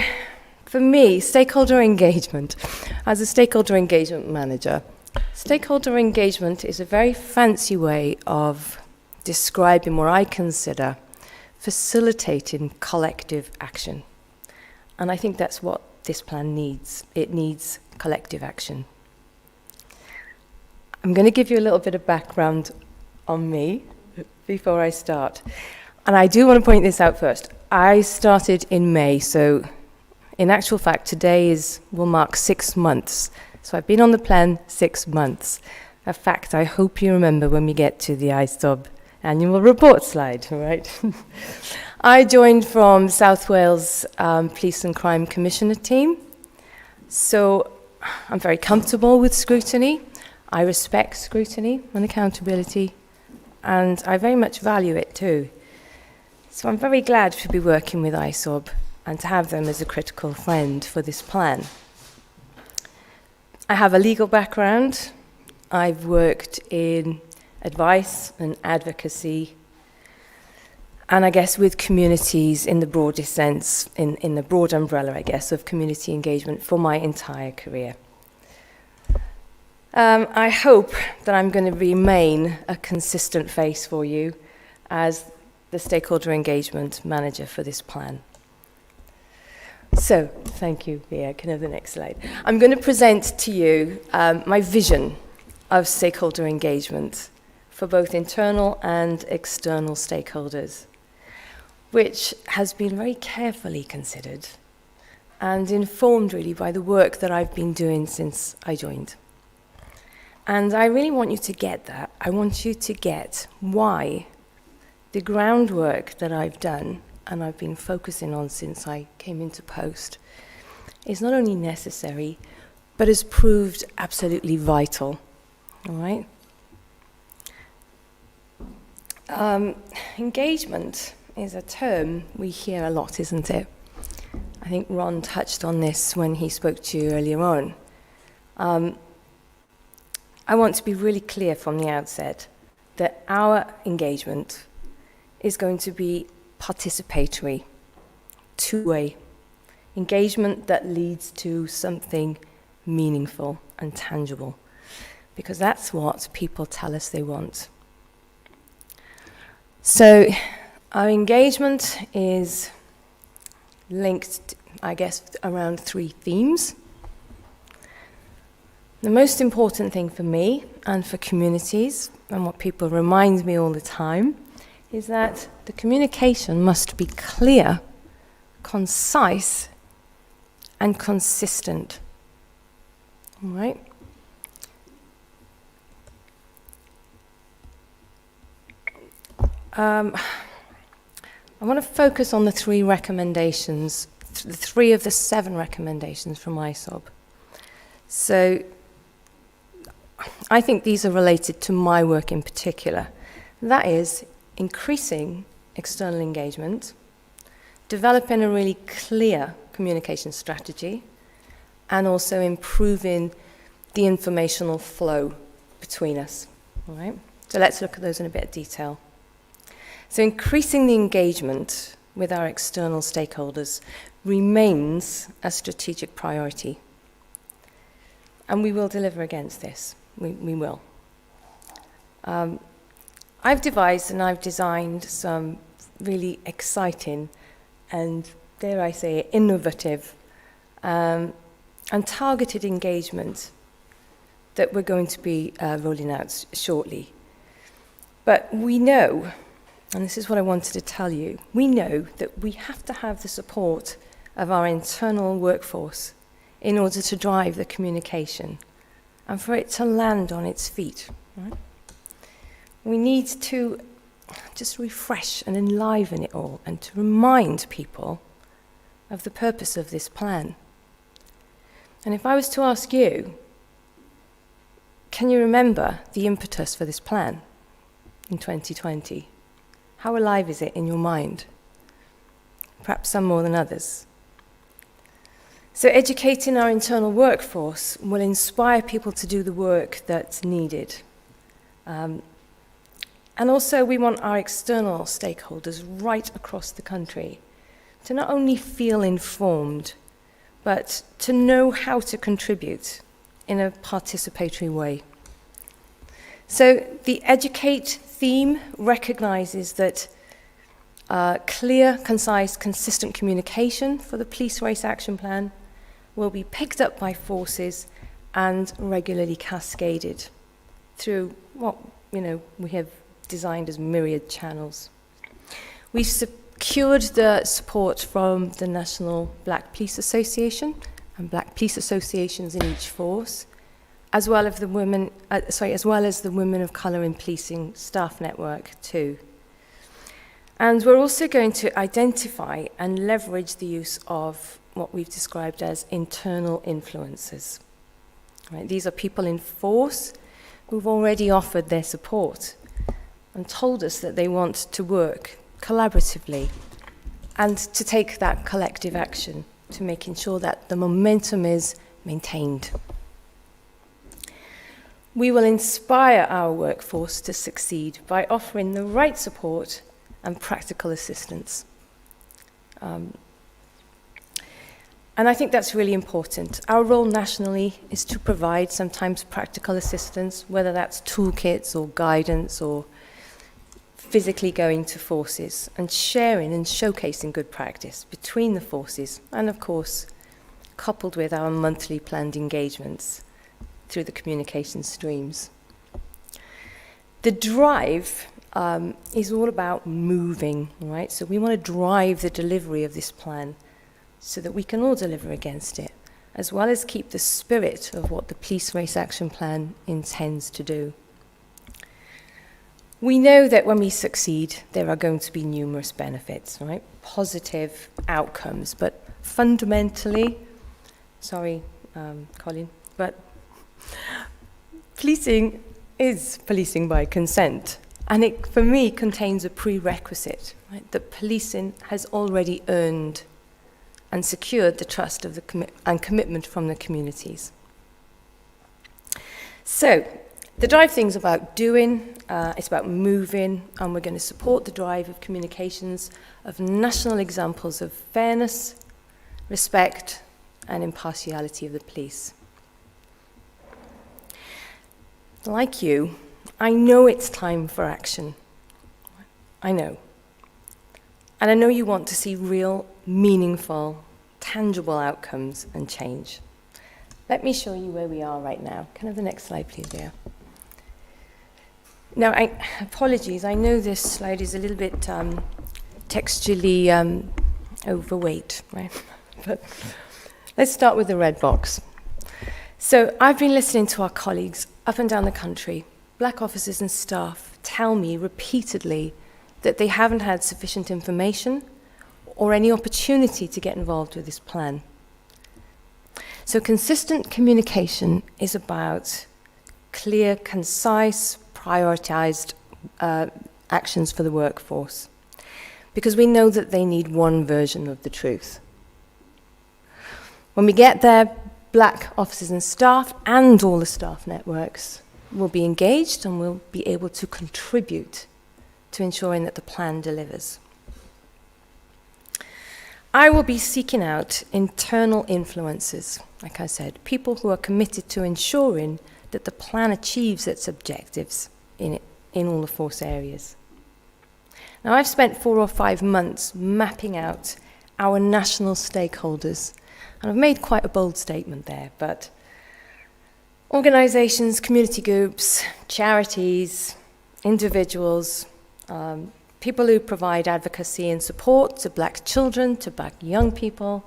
for me, stakeholder engagement, as a stakeholder engagement manager, stakeholder engagement is a very fancy way of describing what I consider facilitating collective action. And I think that's what this plan needs. It needs collective action. I'm going to give you a little bit of background on me before I start. And I do want to point this out first. I started in May, so in actual fact, today will mark 6 months. So I've been on the plan 6 months. A fact I hope you remember when we get to the ISOB annual report slide, right? I joined from South Wales Police and Crime Commissioner team. So I'm very comfortable with scrutiny. I respect scrutiny and accountability, and I very much value it too. So I'm very glad to be working with ISOB and to have them as a critical friend for this plan. I have a legal background. I've worked in advice and advocacy, and I guess with communities in the broadest sense, in the broad umbrella, I guess, of community engagement for my entire career. I hope that I'm going to remain a consistent face for you as the stakeholder engagement manager for this plan. So, thank you. Yeah, can I have the next slide? I'm going to present to you my vision of stakeholder engagement for both internal and external stakeholders, which has been very carefully considered and informed really by the work that I've been doing since I joined. And I really want you to get that. I want you to get why the groundwork that I've done and I've been focusing on since I came into post is not only necessary, but has proved absolutely vital. All right? Engagement is a term we hear a lot, isn't it? I think Ron touched on this when he spoke to you earlier on. I want to be really clear from the outset that our engagement is going to be participatory, two-way, engagement that leads to something meaningful and tangible, because that's what people tell us they want. So our engagement is linked, I guess, around 3 themes. The most important thing for me and for communities, and what people remind me all the time, is that the communication must be clear, concise, and consistent. All right? I want to focus on the 3 recommendations, the 3 of the 7 recommendations from ISOB. So I think these are related to my work in particular. That is increasing external engagement, developing a really clear communication strategy, and also improving the informational flow between us. All right? So let's look at those in a bit of detail. So increasing the engagement with our external stakeholders remains a strategic priority. And we will deliver against this. We will. I've devised and I've designed some really exciting and, dare I say, innovative and targeted engagement that we're going to be rolling out shortly. But we know, and this is what I wanted to tell you, we know that we have to have the support of our internal workforce in order to drive the communication and for it to land on its feet. Right? We need to just refresh and enliven it all and to remind people of the purpose of this plan. And if I was to ask you, can you remember the impetus for this plan in 2020? How alive is it in your mind? Perhaps some more than others. So educating our internal workforce will inspire people to do the work that's needed. And also we want our external stakeholders right across the country to not only feel informed, but to know how to contribute in a participatory way. So the educate theme recognizes that clear, concise, consistent communication for the police race action plan will be picked up by forces and regularly cascaded through what we have designed as myriad channels. We've secured the support from the National Black Police Association and Black Police Associations in each force, as well as the Women of Colour in Policing staff network too. And we're also going to identify and leverage the use of what we've described as internal influencers. Right? These are people in force who've already offered their support and told us that they want to work collaboratively and to take that collective action to making sure that the momentum is maintained. We will inspire our workforce to succeed by offering the right support and practical assistance. And I think that's really important. Our role nationally is to provide sometimes practical assistance, whether that's toolkits or guidance or physically going to forces and sharing and showcasing good practice between the forces and, of course, coupled with our monthly planned engagements through the communication streams. The drive is all about moving, right? So we want to drive the delivery of this plan so that we can all deliver against it, as well as keep the spirit of what the Police Race Action Plan intends to do. We know that when we succeed, there are going to be numerous benefits, right? Positive outcomes, but fundamentally, sorry, Colin, but policing is policing by consent. And it, for me, contains a prerequisite, right? That policing has already earned and secured the trust of the and commitment from the communities. So, the drive thing's about doing, it's about moving, and we're going to support the drive of communications of national examples of fairness, respect, and impartiality of the police. Like you, I know it's time for action. I know. And I know you want to see real, meaningful, tangible outcomes and change. Let me show you where we are right now. Can I have the next slide, please, Gayle? Now, apologies, I know this slide is a little bit textually overweight, right? But let's start with the red box. So I've been listening to our colleagues up and down the country, black officers and staff, tell me repeatedly that they haven't had sufficient information or any opportunity to get involved with this plan. So consistent communication is about clear, concise, prioritized actions for the workforce, because we know that they need one version of the truth. When we get there, black officers and staff and all the staff networks will be engaged and will be able to contribute to ensuring that the plan delivers. I will be seeking out internal influencers, like I said, people who are committed to ensuring that the plan achieves its objectives in all the force areas. Now, I've spent 4 or 5 months mapping out our national stakeholders, and I've made quite a bold statement there, but organisations, community groups, charities, individuals, people who provide advocacy and support to black children, to black young people,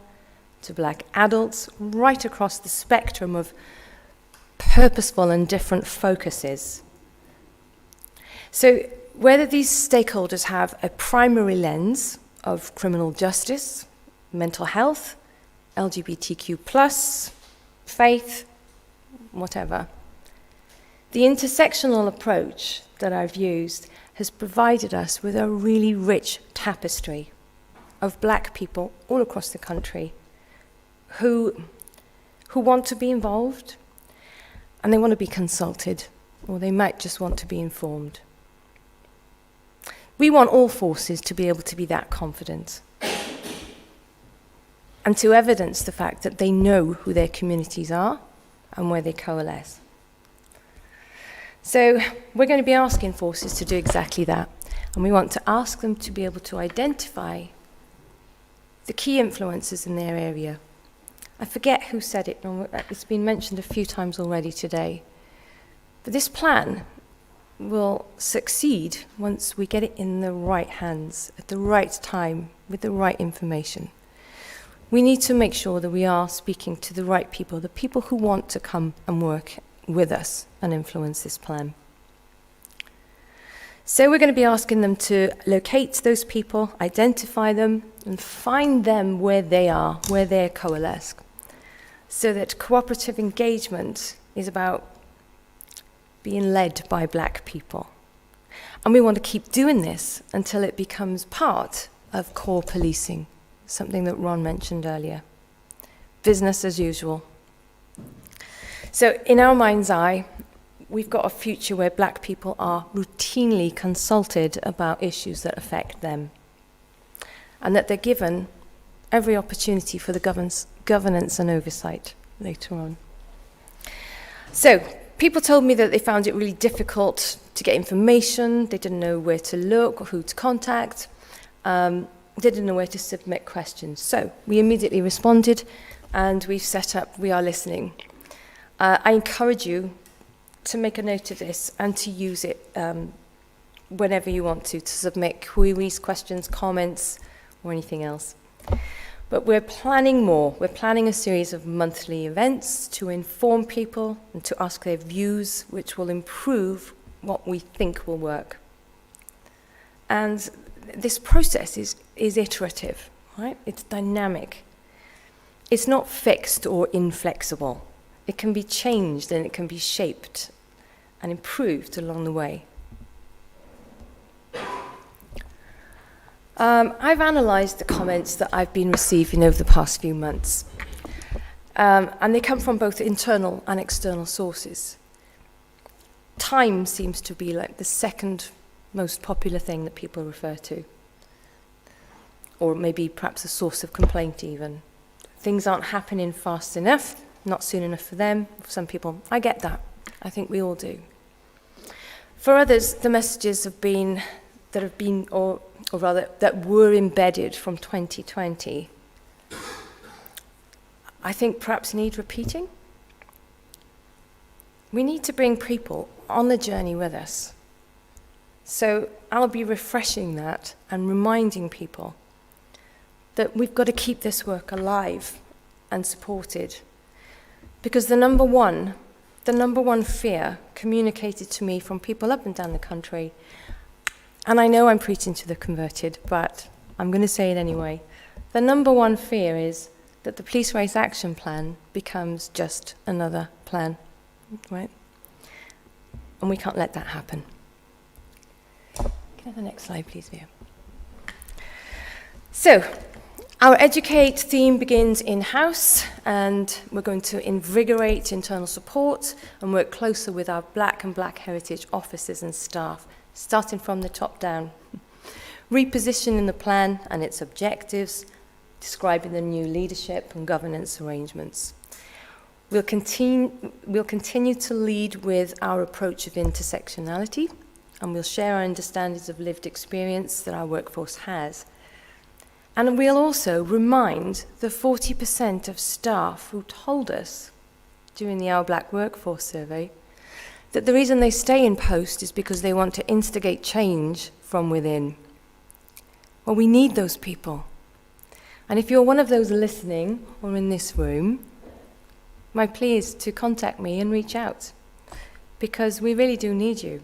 to black adults, right across the spectrum of purposeful and different focuses. So whether these stakeholders have a primary lens of criminal justice, mental health, LGBTQ+, faith, whatever, the intersectional approach that I've used has provided us with a really rich tapestry of black people all across the country who want to be involved, and they want to be consulted, or they might just want to be informed. We want all forces to be able to be that confident and to evidence the fact that they know who their communities are and where they coalesce. So we're going to be asking forces to do exactly that, and we want to ask them to be able to identify the key influences in their area. I forget who said it, it's been mentioned a few times already today, but this plan will succeed once we get it in the right hands, at the right time, with the right information. We need to make sure that we are speaking to the right people, the people who want to come and work with us and influence this plan. So we're going to be asking them to locate those people, identify them, and find them where they are, where they're coalesced, so that cooperative engagement is about being led by black people. And we want to keep doing this until it becomes part of core policing, something that Ron mentioned earlier. Business as usual. So in our mind's eye, we've got a future where black people are routinely consulted about issues that affect them, and that they're given every opportunity for the governance and oversight later on. So people told me that they found it really difficult to get information, they didn't know where to look or who to contact, they didn't know where to submit questions. So we immediately responded, and we've set up We Are Listening. I encourage you to make a note of this and to use it whenever you want to submit queries, questions, comments, or anything else. But we're planning more. We're planning a series of monthly events to inform people and to ask their views, which will improve what we think will work. And this process is iterative, right? It's dynamic. It's not fixed or inflexible. It can be changed and it can be shaped and improved along the way. I've analysed the comments that I've been receiving over the past few months, and they come from both internal and external sources. Time seems to be like the second most popular thing that people refer to, or maybe perhaps a source of complaint even. Things aren't happening fast enough, not soon enough for them, for some people. I get that. I think we all do. For others, the messages that were embedded from 2020, I think perhaps need repeating. We need to bring people on the journey with us. So I'll be refreshing that and reminding people that we've got to keep this work alive and supported. Because the number one fear communicated to me from people up and down the country, and I know I'm preaching to the converted, but I'm going to say it anyway. The number one fear is that the Police Race Action Plan becomes just another plan, right? And we can't let that happen. Can I have the next slide, please, Via? So, our Educate theme begins in-house, and we're going to invigorate internal support and work closer with our Black and Black heritage officers and staff, starting from the top down. Repositioning the plan and its objectives, describing the new leadership and governance arrangements. We'll continue to lead with our approach of intersectionality, and we'll share our understandings of lived experience that our workforce has. And we'll also remind the 40% of staff who told us during the Our Black Workforce Survey that the reason they stay in post is because they want to instigate change from within. Well, we need those people. And if you're one of those listening or in this room, my plea is to contact me and reach out, because we really do need you.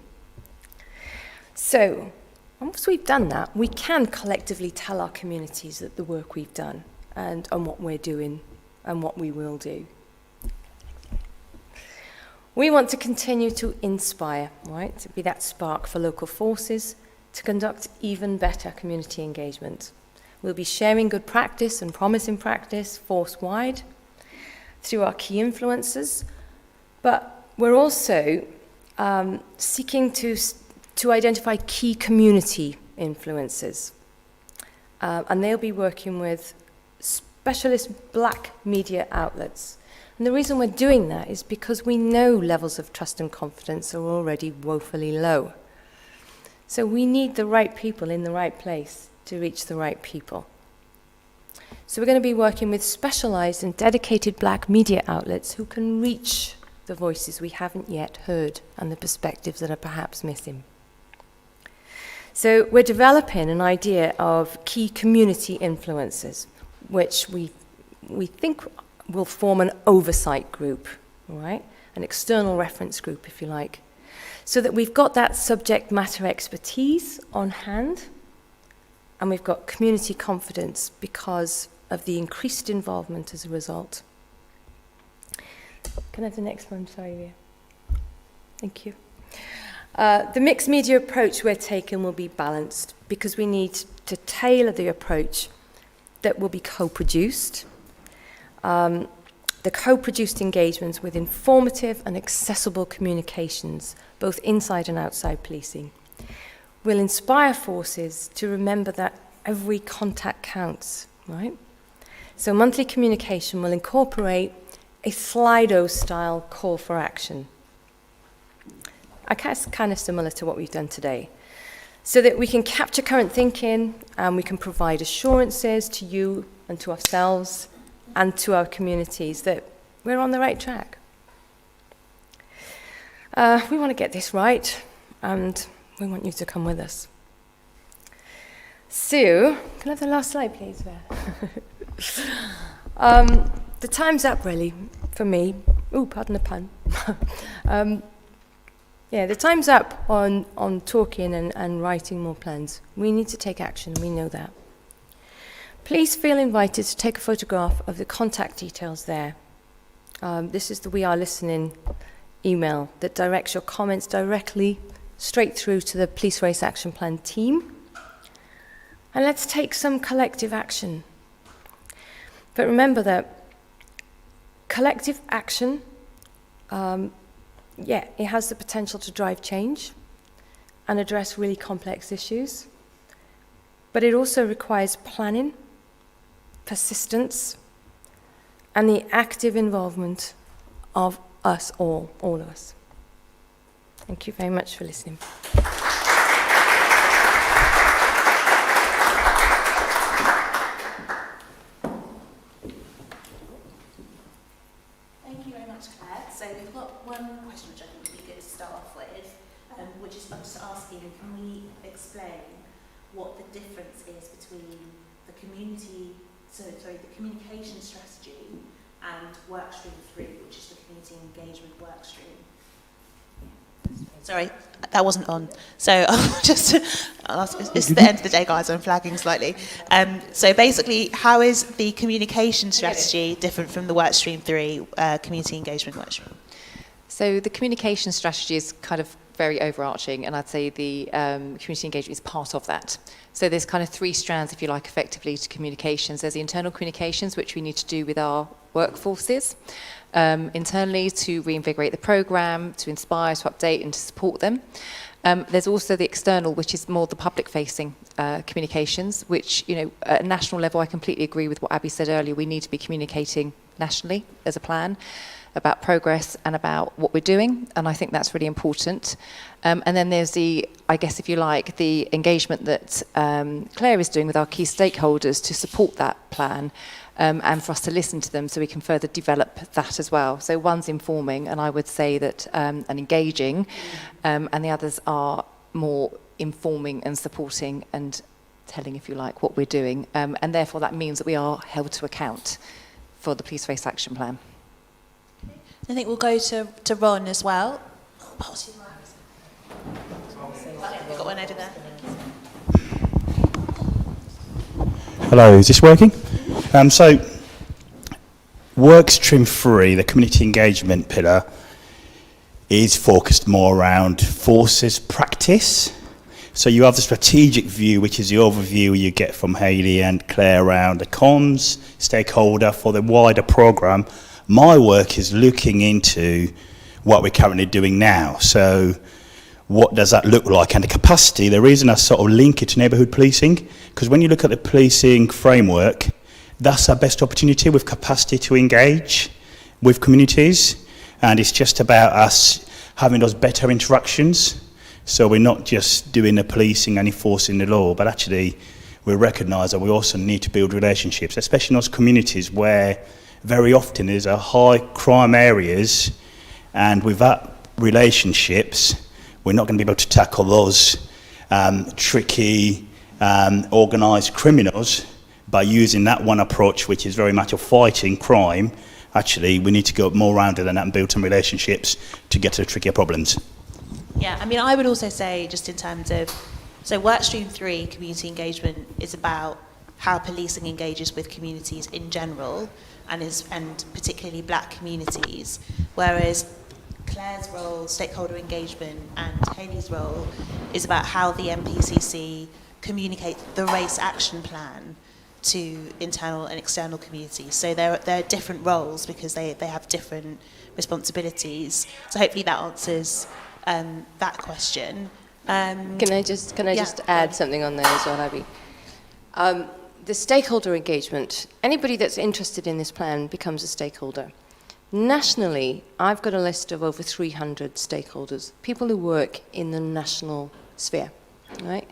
So, once we've done that, we can collectively tell our communities that the work we've done and what we're doing and what we will do. We want to continue to inspire, right? To be that spark for local forces to conduct even better community engagement. We'll be sharing good practice and promising practice force-wide through our key influencers, but we're also seeking to identify key community influencers. And they'll be working with specialist Black media outlets. And the reason we're doing that is because we know levels of trust and confidence are already woefully low. So we need the right people in the right place to reach the right people. So we're going to be working with specialized and dedicated Black media outlets who can reach the voices we haven't yet heard and the perspectives that are perhaps missing. So we're developing an idea of key community influencers, which we think will form an oversight group, all right? An external reference group, if you like, so that we've got that subject matter expertise on hand, and we've got community confidence because of the increased involvement as a result. Can I have the next one? Sorry, Ria. Thank you. The mixed media approach we're taking will be balanced because we need to tailor the approach that will be co-produced. The co-produced engagements with informative and accessible communications, both inside and outside policing, will inspire forces to remember that every contact counts, right? So monthly communication will incorporate a Slido-style call for action. I guess kind of similar to what we've done today, so that we can capture current thinking and we can provide assurances to you and to ourselves and to our communities that we're on the right track. We want to get this right, and we want you to come with us. So, can I have the last slide, please? The time's up, really, for me. Ooh, pardon the pun. Yeah, the time's up on talking and writing more plans. We need to take action, we know that. Please feel invited to take a photograph of the contact details there. This is the We Are Listening email that directs your comments directly straight through to the Police Race Action Plan team. And let's take some collective action. But remember that collective action, it has the potential to drive change and address really complex issues. But it also requires planning, persistence, and the active involvement of us all of us. Thank you very much for listening. Thank you very much, Claire. So we've got one question which I think would be good to start off with, which is just asking, can we explain what the difference is between the the communication strategy and Workstream 3, which is the community engagement workstream? Sorry, that wasn't on. So it's the end of the day, guys. I'm flagging slightly. So basically, how is the communication strategy different from the Workstream 3 community engagement workstream? So the communication strategy is kind of very overarching, and I'd say the community engagement is part of that. So there's kind of three strands, if you like, effectively to communications. There's the internal communications, which we need to do with our workforces, internally to reinvigorate the programme, to inspire, to update and to support them. There's also the external, which is more the public-facing communications, which, you know, at a national level, I completely agree with what Abby said earlier. We need to be communicating nationally as a plan about progress and about what we're doing, and I think that's really important. And then there's the, I guess, if you like, the engagement that Claire is doing with our key stakeholders to support that plan, and for us to listen to them so we can further develop that as well. So one's informing, and I would say that, and engaging, and the others are more informing and supporting and telling, if you like, what we're doing. And therefore that means that we are held to account for the Police Race Action Plan. I think we'll go to Ron as well. We've got one over there. Hello, is this working? So, Workstream 3, the community engagement pillar, is focused more around forces practice. So you have the strategic view, which is the overview you get from Hayley and Claire around the comms, stakeholder for the wider programme. My work is looking into what we're currently doing now. So what does that look like? And the capacity, the reason I sort of link it to neighbourhood policing, because when you look at the policing framework, that's our best opportunity with capacity to engage with communities. And it's just about us having those better interactions. So we're not just doing the policing and enforcing the law, but actually we recognise that we also need to build relationships, especially in those communities where very often there's a high crime areas, and without relationships, we're not going to be able to tackle those tricky, organised criminals by using that one approach, which is very much of fighting crime. Actually, we need to go more rounded than that and build some relationships to get to the trickier problems. Yeah, I mean, I would also say, just in terms of, so Workstream 3, community engagement, is about how policing engages with communities in general, and particularly black communities, whereas Claire's role, stakeholder engagement, and Hayley's role is about how the MPCC communicate the race action plan to internal and external communities. So there are different roles because they have different responsibilities. So hopefully that answers that question. Can I just add something on there as well, Abby? The stakeholder engagement, anybody that's interested in this plan becomes a stakeholder. Nationally, I've got a list of over 300 stakeholders, people who work in the national sphere, right?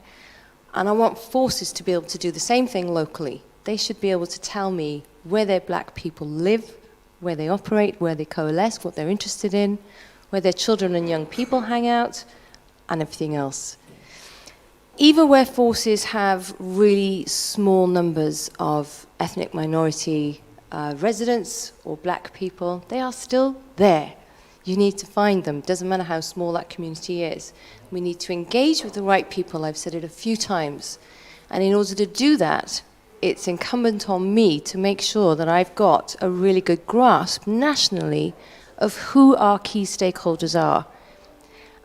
And I want forces to be able to do the same thing locally. They should be able to tell me where their black people live, where they operate, where they coalesce, what they're interested in, where their children and young people hang out, and everything else. Even where forces have really small numbers of ethnic minority residents or black people, they are still there. You need to find them. Doesn't matter how small that community is. We need to engage with the right people. I've said it a few times. And in order to do that, it's incumbent on me to make sure that I've got a really good grasp nationally of who our key stakeholders are.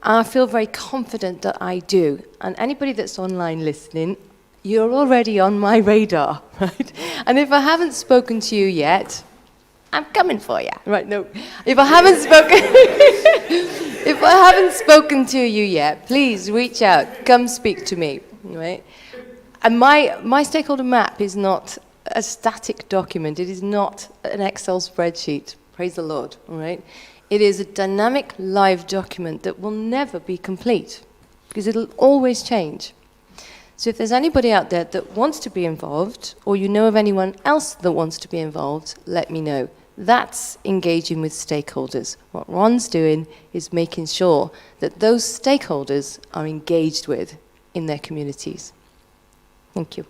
And I feel very confident that I do. And anybody that's online listening, you're already on my radar, right? And if I haven't spoken to you yet, I'm coming for you, right? No, if I haven't spoken to you yet, please reach out, come speak to me, right? And my stakeholder map is not a static document. It is not an Excel spreadsheet. Praise the Lord, all right? It is a dynamic, live document that will never be complete because it'll always change. So if there's anybody out there that wants to be involved, or you know of anyone else that wants to be involved, let me know. That's engaging with stakeholders. What Ron's doing is making sure that those stakeholders are engaged with in their communities. Thank you.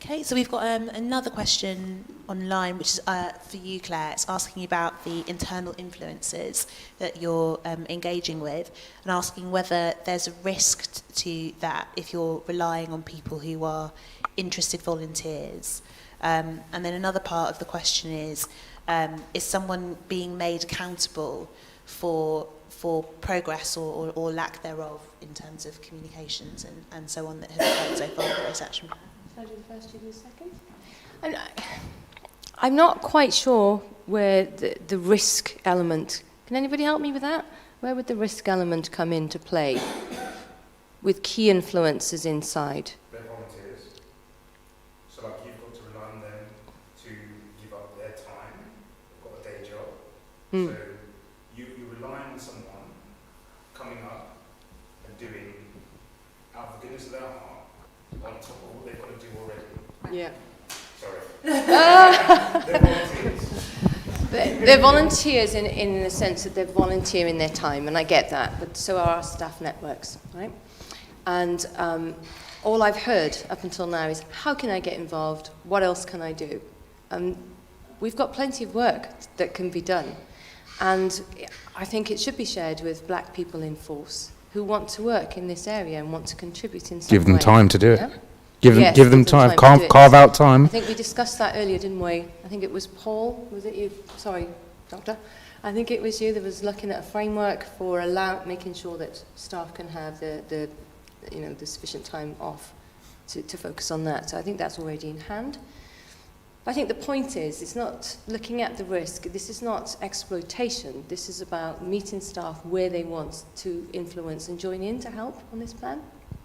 Okay, so we've got another question online, which is for you, Claire. It's asking about the internal influences that you're engaging with, and asking whether there's a risk to that if you're relying on people who are interested volunteers. And then another part of the question is someone being made accountable for progress or lack thereof in terms of communications and so on that has occurred so far in the race action plan? Shall I do the first, you do the second? I'm not quite sure where the risk element... Can anybody help me with that? Where would the risk element come into play with key influences inside? They're volunteers. So like you've got to rely on them to give up their time. They've got a day job. So you rely on someone coming up and doing, out of the goodness of their heart, on top of what they've got to do already. Yeah. Sorry. They're volunteers. They're volunteers in the sense that they're volunteering their time, and I get that, but so are our staff networks, right? And all I've heard up until now is, how can I get involved? What else can I do? We've got plenty of work that can be done, and I think it should be shared with black people in force who want to work in this area and want to contribute in some way. Give them time to do it. Yeah? Give them time. Carve out time. I think we discussed that earlier, didn't we? I think it was Paul. Was it you? Sorry, Doctor. I think it was you that was looking at a framework for making sure that staff can have the sufficient time off to focus on that. So I think that's already in hand. But I think the point is, it's not looking at the risk. This is not exploitation. This is about meeting staff where they want to influence and join in to help on this plan.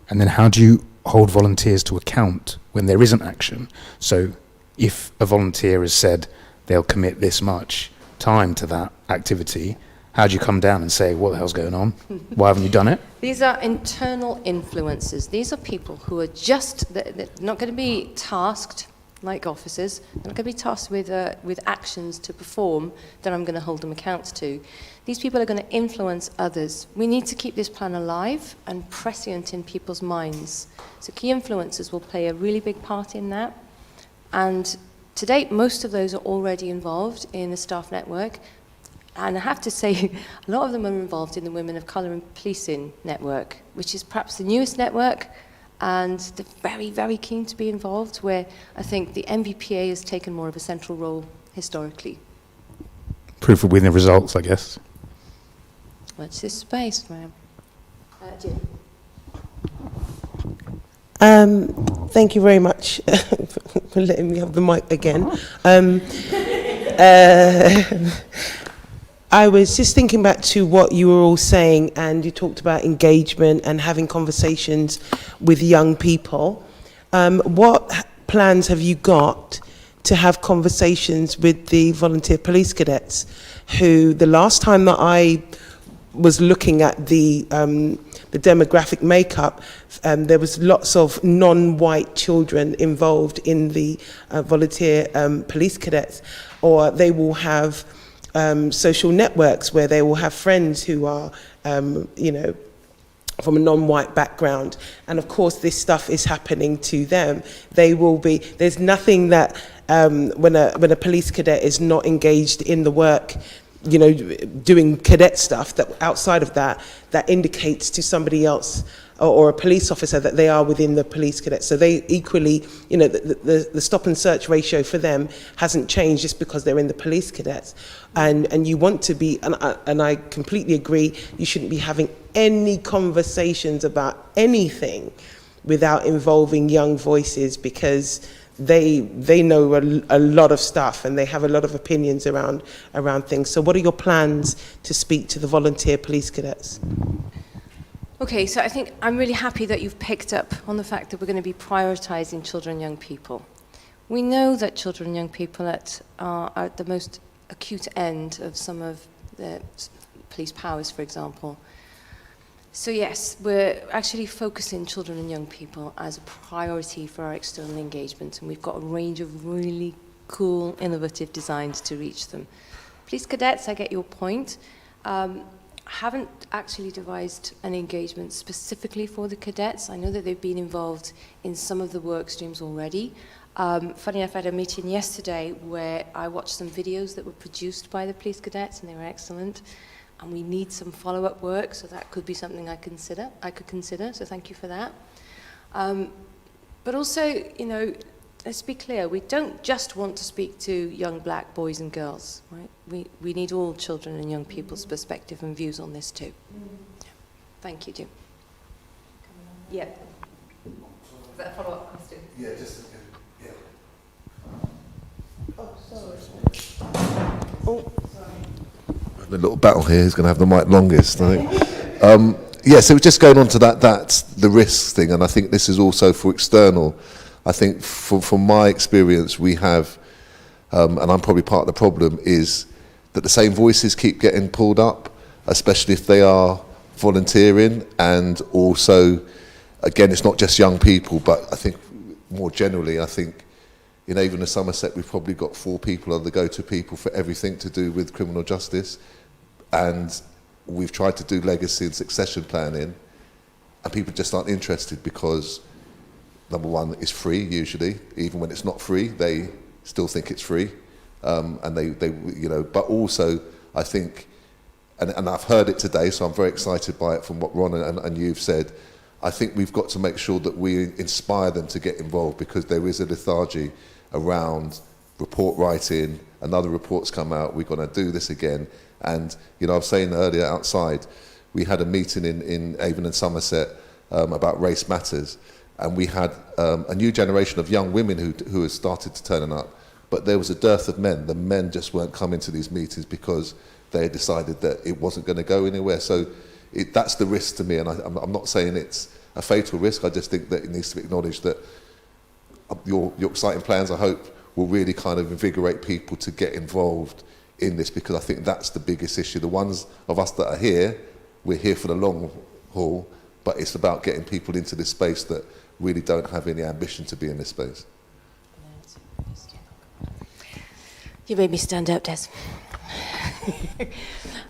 And then how do you hold volunteers to account when there isn't action? So if a volunteer has said they'll commit this much time to that activity, how do you come down and say, what the hell's going on? Why haven't you done it? These are internal influences. These are people who are they're not going to be tasked like officers. They're not going to be tasked with actions to perform that I'm going to hold them account to. These people are going to influence others. We need to keep this plan alive and prescient in people's minds. So key influencers will play a really big part in that. And to date, most of those are already involved in the staff network. And I have to say, a lot of them are involved in the Women of Colour and Policing network, which is perhaps the newest network. And they're very, very keen to be involved, where I think the MVPA has taken more of a central role historically. Proof of winning results, I guess. Watch this space, ma'am. Jim. Thank you very much for letting me have the mic again. I was just thinking back to what you were all saying, and you talked about engagement and having conversations with young people. What plans have you got to have conversations with the volunteer police cadets who, the last time that I was looking at the demographic makeup, there was lots of non-white children involved in the volunteer police cadets, or they will have social networks where they will have friends who are, you know, from a non-white background, and of course this stuff is happening to them. They will be, there's nothing that when a police cadet is not engaged in the work, you know, doing cadet stuff, that outside of that, that indicates to somebody else or a police officer that they are within the police cadet. So they equally, you know, the stop and search ratio for them hasn't changed just because they're in the police cadets. And you want to be, and I completely agree, you shouldn't be having any conversations about anything without involving young voices, because they know a lot of stuff and they have a lot of opinions around things. So what are your plans to speak to the volunteer police cadets? Okay, so I think I'm really happy that you've picked up on the fact that we're going to be prioritising children and young people. We know that children and young people are at the most acute end of some of the police powers, for example. So yes, we're actually focusing children and young people as a priority for our external engagement, and we've got a range of really cool, innovative designs to reach them. Police cadets, I get your point. Haven't actually devised an engagement specifically for the cadets. I know that they've been involved in some of the work streams already. Funny enough, I had a meeting yesterday where I watched some videos that were produced by the police cadets, and they were excellent. And we need some follow-up work, so that could be something I could consider, so thank you for that. But also, you know, let's be clear, we don't just want to speak to young black boys and girls, right? We need all children and young people's perspective and views on this too. Yeah. Thank you, Jim. Yeah. Is that a follow-up question? Yeah, just yeah. Oh, sorry. Oh. The little battle here, who's going to have the mic longest, I think. Yeah, so just going on to that's the risks thing, and I think this is also for external. I think from my experience, we have, and I'm probably part of the problem, is that the same voices keep getting pulled up, especially if they are volunteering, and also, again, it's not just young people, but I think more generally, I think, you know, even in Somerset, we've probably got 4 people are the go-to people for everything to do with criminal justice, and we've tried to do legacy and succession planning, and people just aren't interested because, number one, it's free usually. Even when it's not free, they still think it's free, and they you know. But also, I think, and I've heard it today, so I'm very excited by it from what Ron and you've said. I think we've got to make sure that we inspire them to get involved, because there is a lethargy around report writing. Another report's come out. We're going to do this again, and you know, I was saying earlier outside, we had a meeting in Avon and Somerset about race matters. And we had a new generation of young women who had started to turn up, but there was a dearth of men. The men just weren't coming to these meetings because they had decided that it wasn't going to go anywhere. So that's the risk to me, and I'm not saying it's a fatal risk. I just think that it needs to be acknowledged that your exciting plans, I hope, will really kind of invigorate people to get involved in this, because I think that's the biggest issue. The ones of us that are here, we're here for the long haul, but it's about getting people into this space that really don't have any ambition to be in this space. You made me stand up, Des.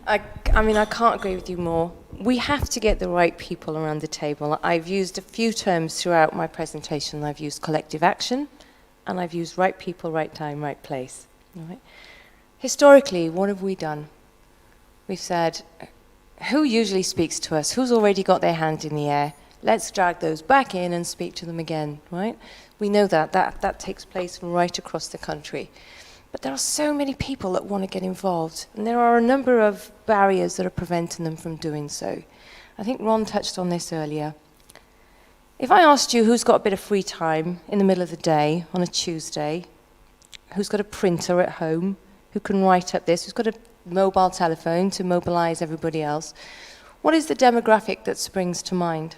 I mean, I can't agree with you more. We have to get the right people around the table. I've used a few terms throughout my presentation. I've used collective action, and I've used right people, right time, right place. Right? Historically, what have we done? We've said, who usually speaks to us? Who's already got their hand in the air? Let's drag those back in and speak to them again, right? We know that takes place right across the country. But there are so many people that want to get involved, and there are a number of barriers that are preventing them from doing so. I think Ron touched on this earlier. If I asked you who's got a bit of free time in the middle of the day on a Tuesday, who's got a printer at home, who can write up this, who's got a mobile telephone to mobilize everybody else, what is the demographic that springs to mind?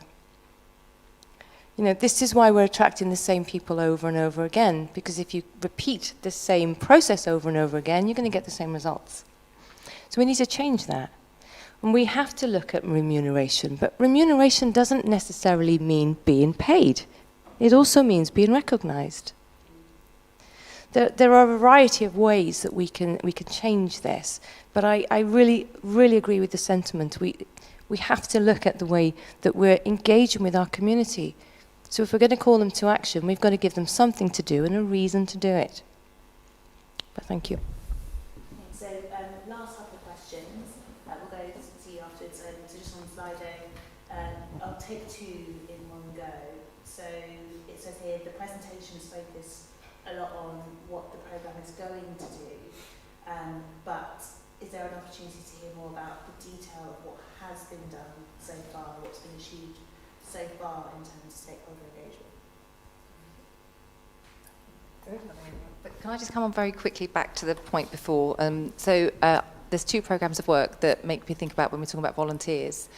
You know, this is why we're attracting the same people over and over again, because if you repeat the same process over and over again, you're going to get the same results. So we need to change that. And we have to look at remuneration, but remuneration doesn't necessarily mean being paid. It also means being recognized. There are a variety of ways that we can change this, but I really agree with the sentiment. We have to look at the way that we're engaging with our community. So if we're going to call them to action, we've got to give them something to do and a reason to do it. But thank you. So last couple of questions. We'll go to you afterwards. So just on Slido, I'll take two in one go. So it says here the presentations focus a lot on what the programme is going to do, but is there an opportunity to hear more about the detail of what has been done so far, what's been achieved so far in terms of stakeholder engagement? But can I just come on very quickly back to the point before? There's two programmes of work that make me think about when we're talking about volunteers.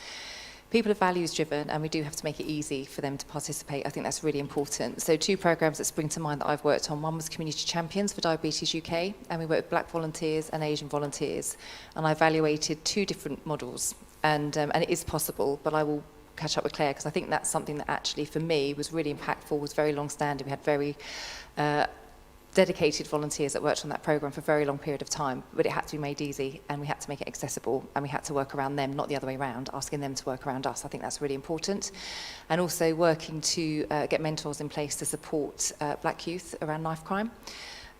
People are values driven, and we do have to make it easy for them to participate. I think that's really important. So two programmes that spring to mind that I've worked on. One was Community Champions for Diabetes UK, and we worked with Black volunteers and Asian volunteers. And I evaluated two different models, and it is possible, but I will catch up with Claire, because I think that's something that actually for me was really impactful, was very long standing. We had very dedicated volunteers that worked on that programme for a very long period of time, but it had to be made easy, and we had to make it accessible, and we had to work around them, not the other way around, asking them to work around us. I think that's really important. And also working to get mentors in place to support black youth around knife crime.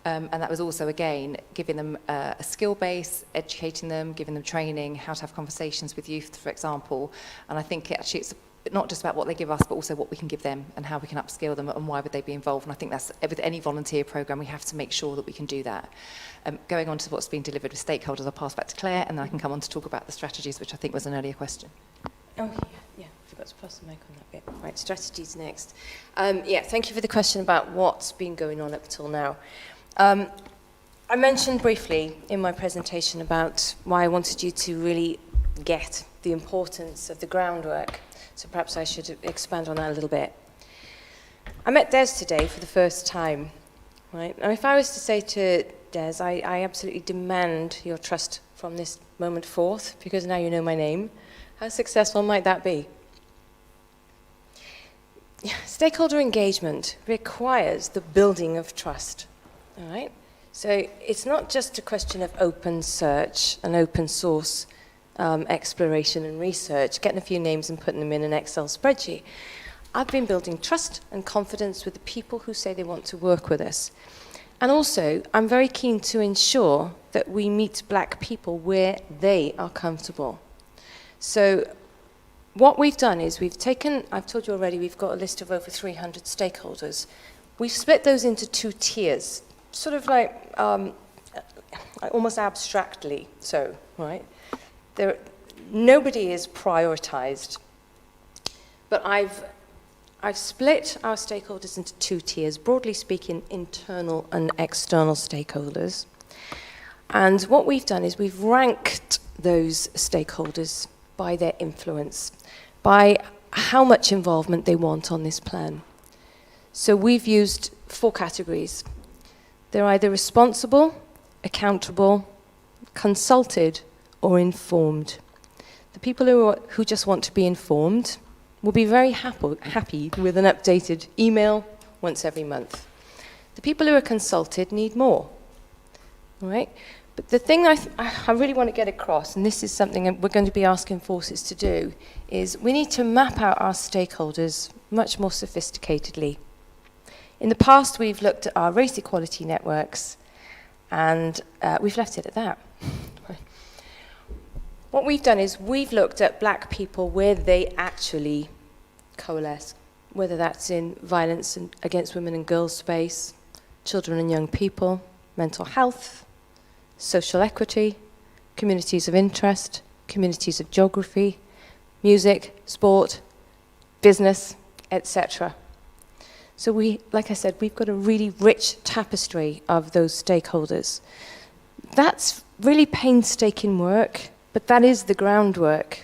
And that was also, again, giving them a skill base, educating them, giving them training, how to have conversations with youth, for example. And I think actually it's not just about what they give us, but also what we can give them and how we can upskill them and why would they be involved. And I think that's, with any volunteer programme, we have to make sure that we can do that. Going on to what's been delivered with stakeholders, I'll pass back to Claire, and then I can come on to talk about the strategies, which I think was an earlier question. Oh, yeah, forgot to pass the mic on that bit. Right, strategies next. Thank you for the question about what's been going on up till now. I mentioned briefly in my presentation about why I wanted you to really get the importance of the groundwork. So perhaps I should expand on that a little bit. I met Des today for the first time, right? And if I was to say to Des, I absolutely demand your trust from this moment forth, because now you know my name, how successful might that be? Stakeholder engagement requires the building of trust, all right? So it's not just a question of open search and open source exploration and research, getting a few names and putting them in an Excel spreadsheet. I've been building trust and confidence with the people who say they want to work with us. And also, I'm very keen to ensure that we meet black people where they are comfortable. So what we've done is we've taken, I've told you already, we've got a list of over 300 stakeholders. We've split those into two tiers, sort of like almost abstractly so, right? Nobody is prioritized, but I've split our stakeholders into two tiers, broadly speaking, internal and external stakeholders. And what we've done is we've ranked those stakeholders by their influence, by how much involvement they want on this plan. So we've used 4 categories. They're either responsible, accountable, consulted, or informed. The people who just want to be informed will be very happy with an updated email once every month. The people who are consulted need more, all right? But the thing I really want to get across, and this is something we're going to be asking forces to do, is we need to map out our stakeholders much more sophisticatedly. In the past, we've looked at our race equality networks, and we've left it at that. What we've done is we've looked at black people where they actually coalesce, whether that's in violence against women and girls space, children and young people, mental health, social equity, communities of interest, communities of geography, music, sport, business, etc. So like I said, we've got a really rich tapestry of those stakeholders. That's really painstaking work, but that is the groundwork.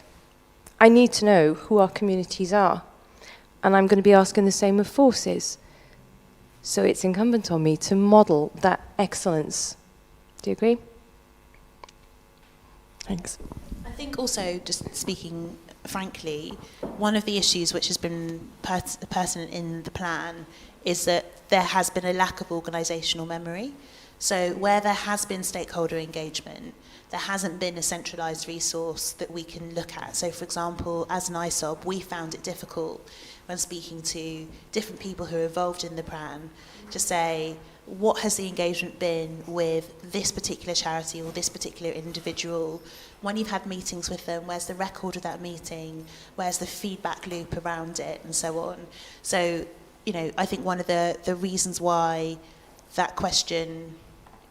I need to know who our communities are, and I'm going to be asking the same of forces. So it's incumbent on me to model that excellence. Do you agree? Thanks. I think also, just speaking frankly, one of the issues which has been pertinent in the plan is that there has been a lack of organisational memory. So where there has been stakeholder engagement, there hasn't been a centralised resource that we can look at. So, for example, as an ISOB, we found it difficult when speaking to different people who are involved in the plan to say, what has the engagement been with this particular charity or this particular individual? When you've had meetings with them, where's the record of that meeting? Where's the feedback loop around it, and so on? So, you know, I think one of the reasons why that question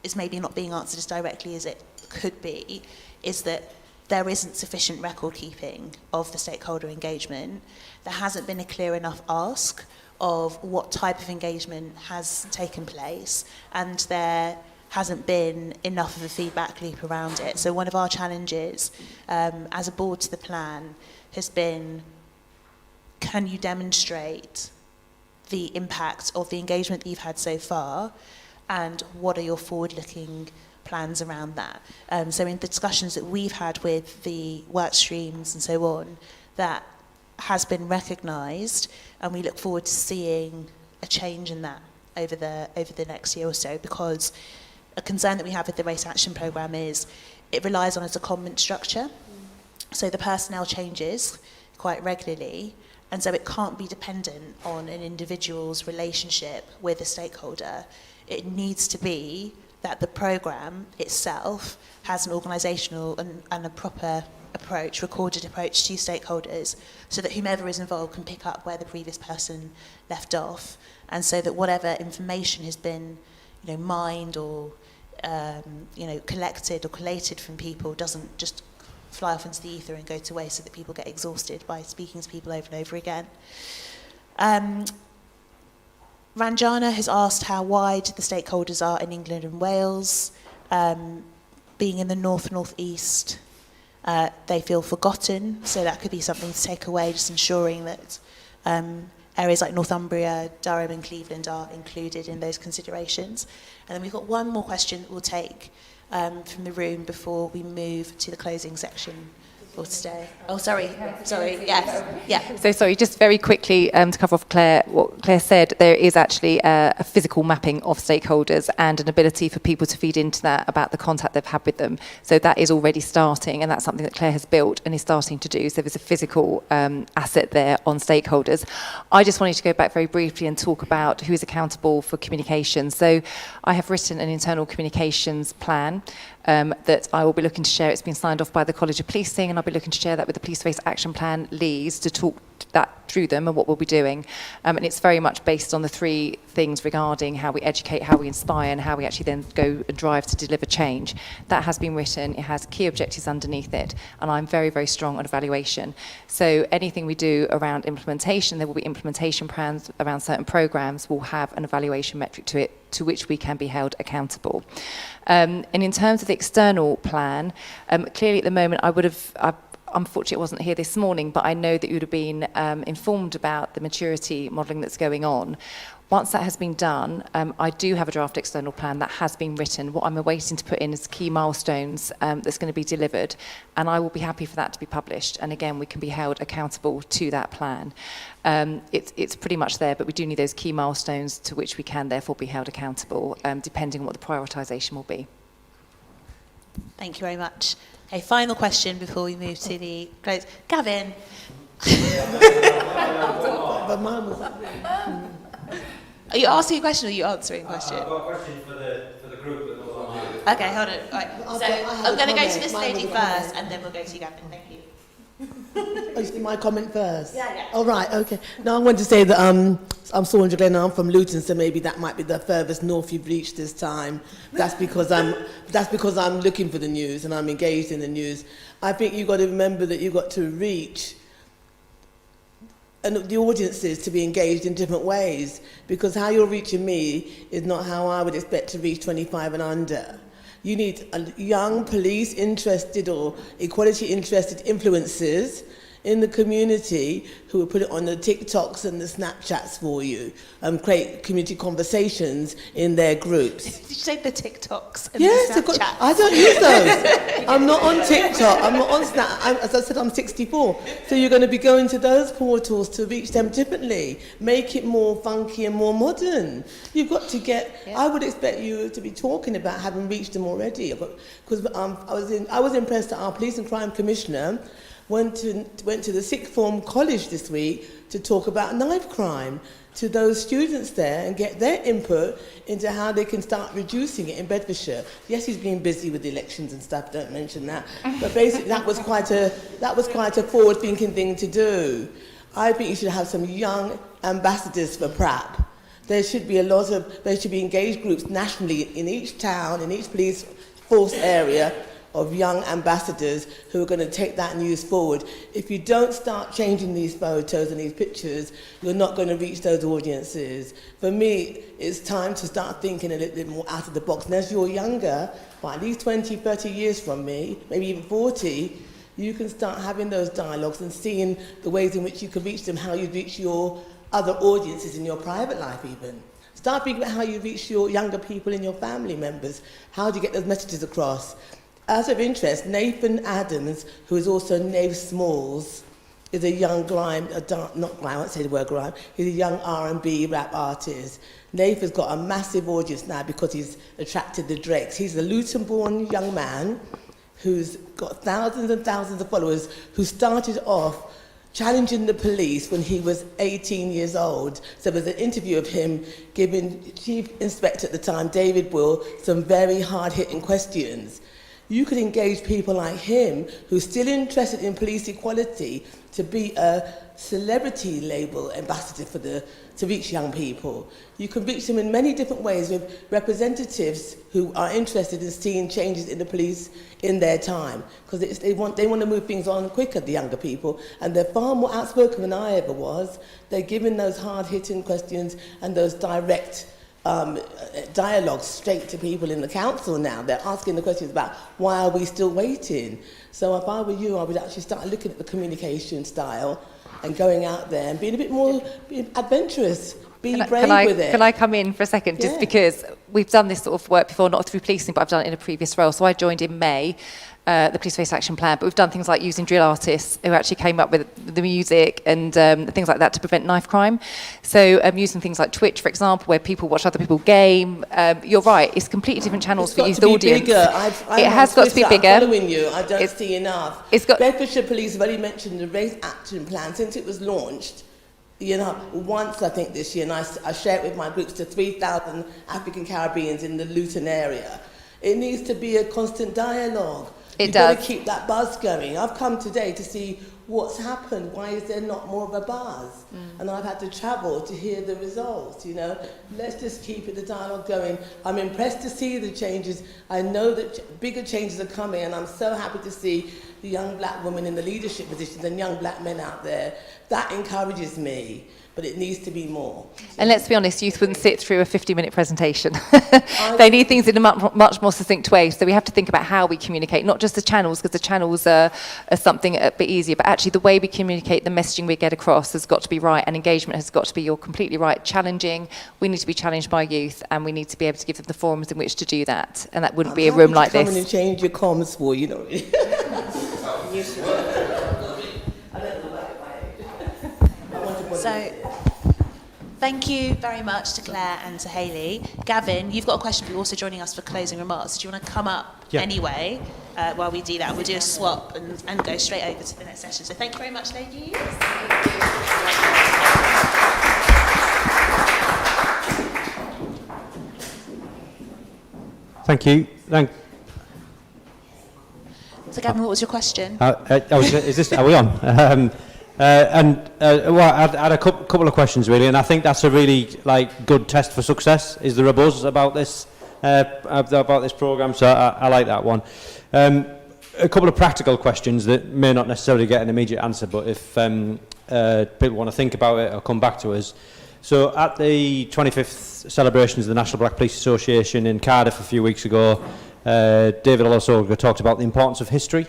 is maybe not being answered as directly as it could be is that there isn't sufficient record keeping of the stakeholder engagement. There hasn't been a clear enough ask of what type of engagement has taken place, and there hasn't been enough of a feedback loop around it. So one of our challenges as a board to the plan has been, can you demonstrate the impact of the engagement that you've had so far, and what are your forward-looking plans around that? So in the discussions that we've had with the work streams and so on, that has been recognised, and we look forward to seeing a change in that over the next year or so, because a concern that we have with the Race Action Programme is it relies on a secondment structure. So the personnel changes quite regularly, and so it can't be dependent on an individual's relationship with a stakeholder. It needs to be that the programme itself has an organisational and a proper approach, recorded approach to stakeholders, so that whomever is involved can pick up where the previous person left off, and so that whatever information has been, you know, mined or collected or collated from people doesn't just fly off into the ether and go to waste, so that people get exhausted by speaking to people over and over again. Ranjana has asked how wide the stakeholders are in England and Wales. Being in the north-north-east, they feel forgotten, so that could be something to take away, just ensuring that areas like Northumbria, Durham and Cleveland are included in those considerations. And then we've got one more question that we'll take from the room before we move to the closing section for today. Oh, sorry, yes, yeah. So sorry, just very quickly to cover off Claire, what Claire said, there is actually a physical mapping of stakeholders and an ability for people to feed into that about the contact they've had with them. So that is already starting, and that's something that Claire has built and is starting to do. So there's a physical asset there on stakeholders. I just wanted to go back very briefly and talk about who is accountable for communication. So I have written an internal communications plan that I will be looking to share. It's been signed off by the College of Policing, and I'll be looking to share that with the Police Race Action Plan leads to talk that through them and what we'll be doing. And it's very much based on the three things regarding how we educate, how we inspire, and how we actually then go and drive to deliver change. That has been written. It has key objectives underneath it, and I'm very, very strong on evaluation. So anything we do around implementation, there will be implementation plans around certain programs, will have an evaluation metric to it, to which we can be held accountable. And in terms of the external plan, clearly at the moment unfortunately I wasn't here this morning, but I know that you would have been informed about the maturity modelling that's going on. Once that has been done, I do have a draft external plan that has been written. What I'm awaiting to put in is key milestones that's going to be delivered, and I will be happy for that to be published. And again, we can be held accountable to that plan. It's pretty much there, but we do need those key milestones to which we can therefore be held accountable, depending on what the prioritisation will be. Thank you very much. A final question before we move to the close. Gavin. Are you asking a question or are you answering a question? I've got a question for the group that goes on here. Okay, hold on. Right. So I'm going to go to this lady first, and then we'll go to you, Gavin. Thank you. Oh, you see my comment first? Yeah. Oh, right, okay. Now I want to say that I'm Saundra Glynn, I'm from Luton, so maybe that might be the furthest north you've reached this time. That's because I'm looking for the news and I'm engaged in the news. I think you've got to remember that you've got to reach and the audiences to be engaged in different ways, because how you're reaching me is not how I would expect to reach 25 and under. You need young police interested or equality interested influencers in the community who will put it on the TikToks and the Snapchats for you and create community conversations in their groups. Did you say the TikToks and Yes, the Snapchats? I don't use those. I'm not on TikTok, I'm not on Snap. As I said, I'm 64. So you're going to be going to those portals to reach them differently. Make it more funky and more modern. You've got to get, I would expect you to be talking about having reached them already. Because I was impressed that our Police and Crime Commissioner went to the sixth form college this week to talk about knife crime to those students there and get their input into how they can start reducing it in Bedfordshire. Yes, he's been busy with the elections and stuff, don't mention that. But basically that was quite a forward-thinking thing to do. I think you should have some young ambassadors for PRAP. There should be engaged groups nationally in each town, in each police force area, of young ambassadors who are going to take that news forward. If you don't start changing these photos and these pictures, you're not going to reach those audiences. For me, it's time to start thinking a little bit more out of the box. And as you're younger, by at least 20, 30 years from me, maybe even 40, you can start having those dialogues and seeing the ways in which you can reach them, how you reach your other audiences in your private life even. Start thinking about how you reach your younger people and your family members. How do you get those messages across? Out of interest, Nathan Adams, who is also Nave Smalls, is a young grime, not grime, I won't say the word grime, he's a young R&B rap artist. Nave has got a massive audience now because he's attracted the Drakes. He's a Luton-born young man who's got thousands and thousands of followers, who started off challenging the police when he was 18 years old. So there's an interview of him giving Chief Inspector at the time, David Will, some very hard-hitting questions. You could engage people like him who's still interested in police equality to be a celebrity label ambassador to reach young people. You can reach them in many different ways with representatives who are interested in seeing changes in the police in their time, because they want to move things on quicker, the younger people, and they're far more outspoken than I ever was. They're giving those hard-hitting questions and those direct dialogue straight to people in the council now. They're asking the questions about why are we still waiting. So if I were you, I would actually start looking at the communication style and going out there and being a bit more adventurous. Be brave with it. Can I come in for a second? Just because we've done this sort of work before, not through policing, but I've done it in a previous role. So I joined in May, the Police-Based Action Plan, but we've done things like using drill artists who actually came up with the music and things like that to prevent knife crime. So using things like Twitch, for example, where people watch other people game. You're right, it's completely different channels for youth audience. It has got to be bigger. I'm following you, I don't see enough. Bedfordshire Police have already mentioned the Race Action Plan since it was launched. You know, once I think this year, and I share it with my groups to 3,000 African Caribbeans in the Luton area. It needs to be a constant dialogue. You've got to keep that buzz going. I've come today to see what's happened. Why is there not more of a buzz? And I've had to travel to hear the results, you know. Let's just keep the dialogue going. I'm impressed to see the changes. I know that bigger changes are coming, and I'm so happy to see the young black women in the leadership positions and young black men out there. That encourages me, but it needs to be more. And let's be honest, youth wouldn't sit through a 50-minute presentation. They need things in a much more succinct way. So we have to think about how we communicate, not just the channels, because the channels are something a bit easier, but actually the way we communicate, the messaging we get across has got to be right, and engagement has got to be, you're completely right, challenging. We need to be challenged by youth, and we need to be able to give them the forums in which to do that. And that wouldn't be a room like this. I'm happy to come in and change your comms for you, know. So, thank you very much to Claire and to Hayley. Gavin, you've got a question, but you're also joining us for closing remarks. Do you want to come up anyway while we do that? We'll do a swap and go straight over to the next session. So thank you very much, ladies. Thank you. So Gavin, what was your question? Are we on? Well, I had a couple of questions really, and I think that's a really good test for success. Is there a buzz about this program? So I like that one. A couple of practical questions that may not necessarily get an immediate answer, but if people want to think about it or come back to us. So at the 25th celebrations of the National Black Police Association in Cardiff a few weeks ago, David Olusoga talked about the importance of history.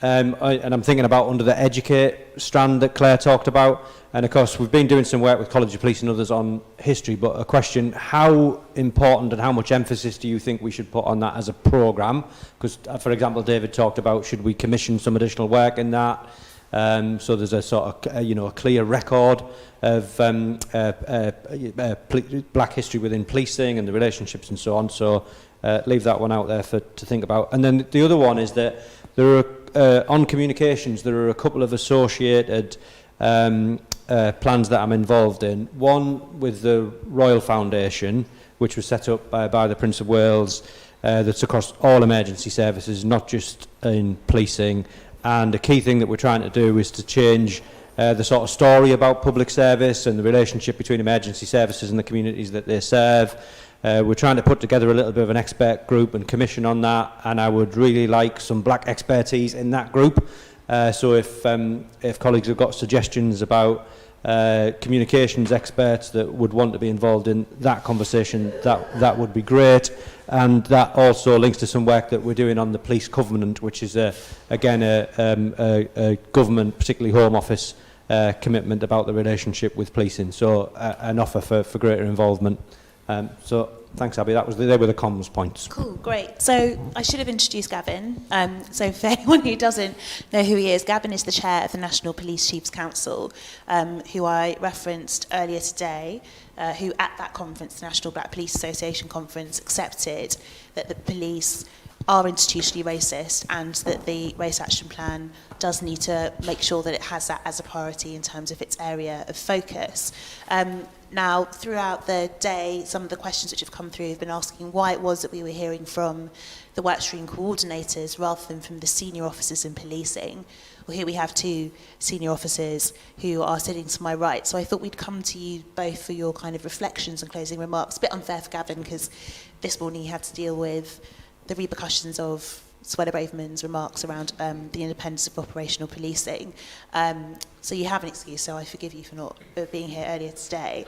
and I'm thinking about under the educate strand that Claire talked about. And of course, we've been doing some work with College of Police and others on history, but a question, how important and how much emphasis do you think we should put on that as a programme? Because, for example, David talked about, should we commission some additional work in that? So there's a sort of, a clear record of black history within policing and the relationships and so on. So leave that one out there to think about. And then the other one is that there are, on communications, there are a couple of associated plans that I'm involved in. One with the Royal Foundation, which was set up by the Prince of Wales, that's across all emergency services, not just in policing. And a key thing that we're trying to do is to change the sort of story about public service and the relationship between emergency services and the communities that they serve. We're trying to put together a little bit of an expert group and commission on that, and I would really like some black expertise in that group. So if colleagues have got suggestions about communications experts that would want to be involved in that conversation, that would be great. And that also links to some work that we're doing on the police covenant, which is again a government, particularly Home Office, commitment about the relationship with policing. So an offer for greater involvement. So thanks, Abby. They were the comms points. Cool, great. So I should have introduced Gavin. So for anyone who doesn't know who he is, Gavin is the chair of the National Police Chiefs Council, who I referenced earlier today, who at that conference, the National Black Police Association conference, accepted that the police are institutionally racist and that the race action plan does need to make sure that it has that as a priority in terms of its area of focus. Now, throughout the day, some of the questions which have come through have been asking why it was that we were hearing from the Workstream coordinators rather than from the senior officers in policing. Well, here we have two senior officers who are sitting to my right. So I thought we'd come to you both for your kind of reflections and closing remarks. A bit unfair for Gavin because this morning he had to deal with the repercussions of Swella Braverman's remarks around the independence of operational policing. So you have an excuse, so I forgive you for not being here earlier today.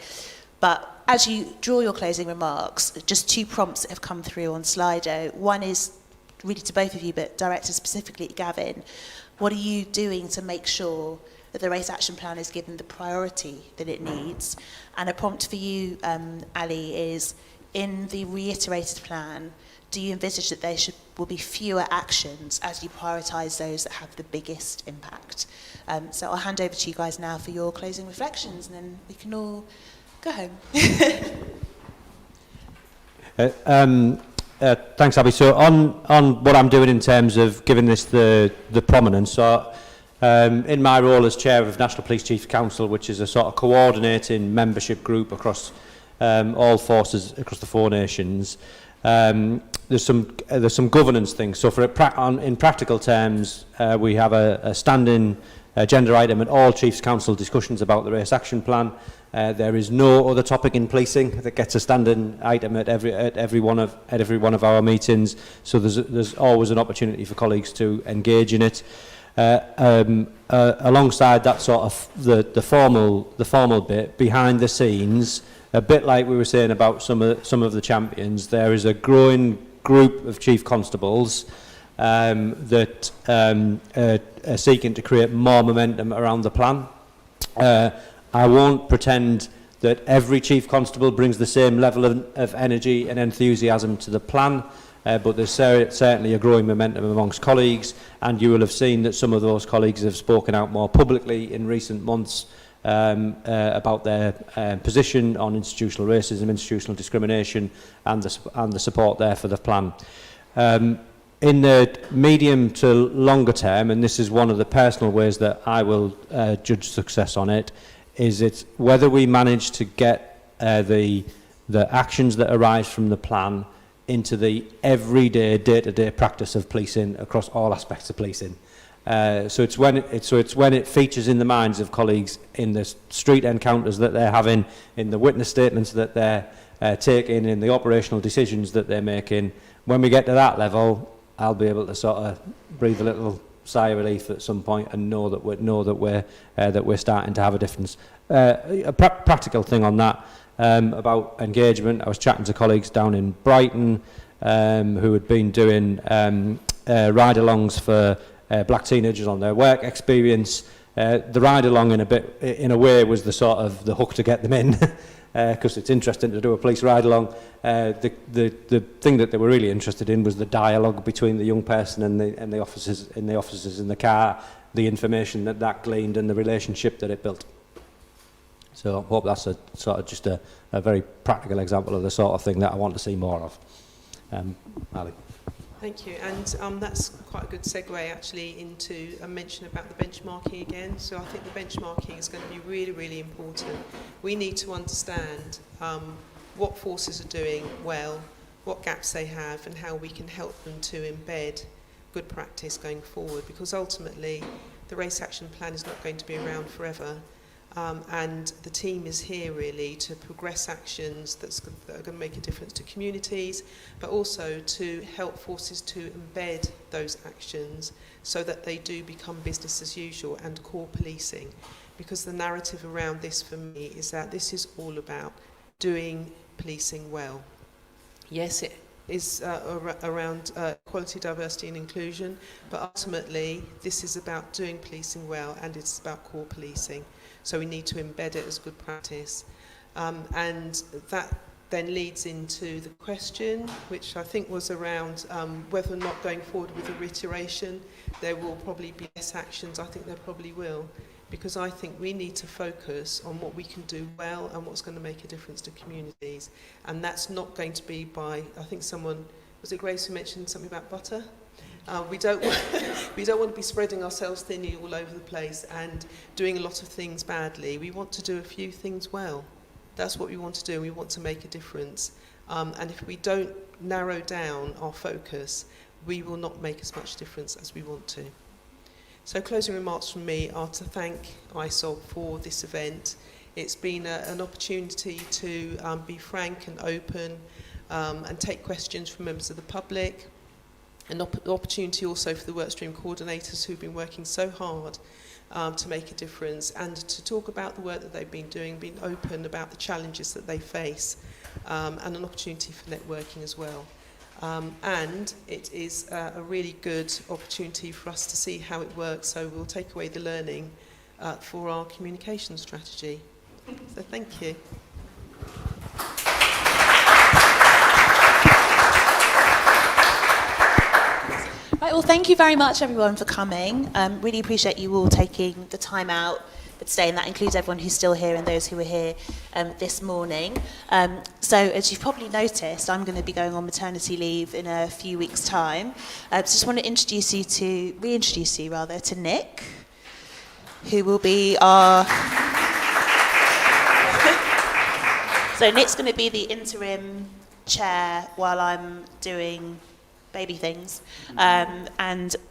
But as you draw your closing remarks, just two prompts that have come through on Slido. One is really to both of you, but directed specifically at Gavin. What are you doing to make sure that the race action plan is given the priority that it needs? And a prompt for you, Ali, is in the reiterated plan, do you envisage that there will be fewer actions as you prioritise those that have the biggest impact? So I'll hand over to you guys now for your closing reflections, and then we can all go home. Thanks, Abby. So on what I'm doing in terms of giving this the prominence, so in my role as chair of National Police Chiefs Council, which is a sort of coordinating membership group across all forces across the four nations, there's some governance things. So in practical terms, we have a standing agenda item in all Chiefs Council discussions about the race action plan. There is no other topic in policing that gets a standing item at every one of our meetings. So there's always an opportunity for colleagues to engage in it. Alongside that sort of the formal bit, behind the scenes, a bit like we were saying about some of the champions, there is a growing group of chief constables that are seeking to create more momentum around the plan. I won't pretend that every chief constable brings the same level of energy and enthusiasm to the plan, but there's certainly a growing momentum amongst colleagues, and you will have seen that some of those colleagues have spoken out more publicly in recent months about their position on institutional racism, institutional discrimination, and the support there for the plan. In the medium to longer term, and this is one of the personal ways that I will judge success on it, is it's whether we manage to get the actions that arise from the plan into the everyday, day-to-day practice of policing across all aspects of policing. So it's when it features in the minds of colleagues in the street encounters that they're having, in the witness statements that they're taking, in the operational decisions that they're making. When we get to that level, I'll be able to sort of breathe a little sigh of relief at some point and know that we're starting to have a difference. A practical thing on that about engagement. I was chatting to colleagues down in Brighton who had been doing ride-alongs for black teenagers on their work experience. The ride along in a way was the sort of the hook to get them in, because it's interesting to do a police ride along. The thing that they were really interested in was the dialogue between the young person and the officers in the car, the information that gleaned and the relationship that it built. So I hope that's a sort of just a very practical example of the sort of thing that I want to see more of. Ali. Thank you, and that's quite a good segue actually into a mention about the benchmarking again. So I think the benchmarking is going to be really, really important. We need to understand what forces are doing well, what gaps they have, and how we can help them to embed good practice going forward, because ultimately the race action plan is not going to be around forever. And the team is here really to progress actions that are going to make a difference to communities, but also to help forces to embed those actions so that they do become business as usual and core policing. Because the narrative around this for me is that this is all about doing policing well. Yes, it is around equality, diversity and inclusion, but ultimately this is about doing policing well, and it's about core policing. So we need to embed it as good practice. And that then leads into the question, which I think was around whether or not going forward with the reiteration, there will probably be less actions. I think there probably will, because I think we need to focus on what we can do well and what's going to make a difference to communities. And that's not going to be by, I think someone, was it Grace who mentioned something about butter? We don't want to be spreading ourselves thinly all over the place and doing a lot of things badly. We want to do a few things well. That's what we want to do. We want to make a difference. And if we don't narrow down our focus, we will not make as much difference as we want to. So closing remarks from me are to thank ISOB for this event. It's been an opportunity to be frank and open and take questions from members of the public. An opportunity also for the Workstream coordinators who've been working so hard to make a difference, and to talk about the work that they've been doing, being open about the challenges that they face, and an opportunity for networking as well. And it is a really good opportunity for us to see how it works, so we'll take away the learning for our communication strategy. So thank you. Right, well, thank you very much, everyone, for coming. Really appreciate you all taking the time out for today, and that includes everyone who's still here and those who were here this morning. So, as you've probably noticed, I'm going to be going on maternity leave in a few weeks' time. So just want to reintroduce you to Nick, who will be our... So Nick's going to be the interim chair while I'm doing baby things, and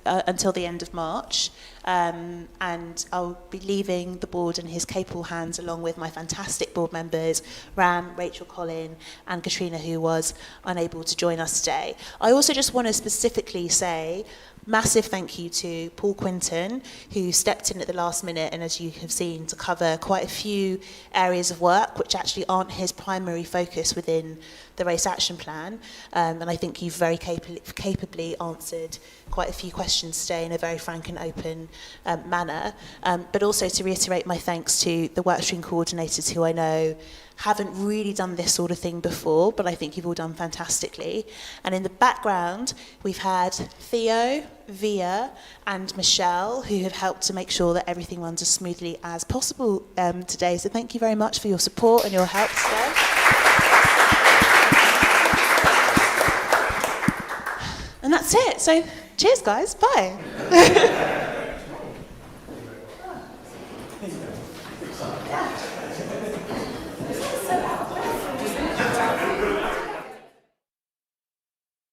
until the end of March, and I'll be leaving the board in his capable hands along with my fantastic board members Ram, Racheal, Colin and Katrina, who was unable to join us today. I also just want to specifically say massive thank you to Paul Quinton, who stepped in at the last minute and, as you have seen, to cover quite a few areas of work which actually aren't his primary focus within the race action plan, and I think you've very capably answered quite a few questions today in a very frank and open manner, but also to reiterate my thanks to the Workstream coordinators, who I know haven't really done this sort of thing before, but I think you've all done fantastically. And in the background, we've had Theo, Via and Michelle, who have helped to make sure that everything runs as smoothly as possible today. So thank you very much for your support and your help today. And that's it. So cheers, guys. Bye.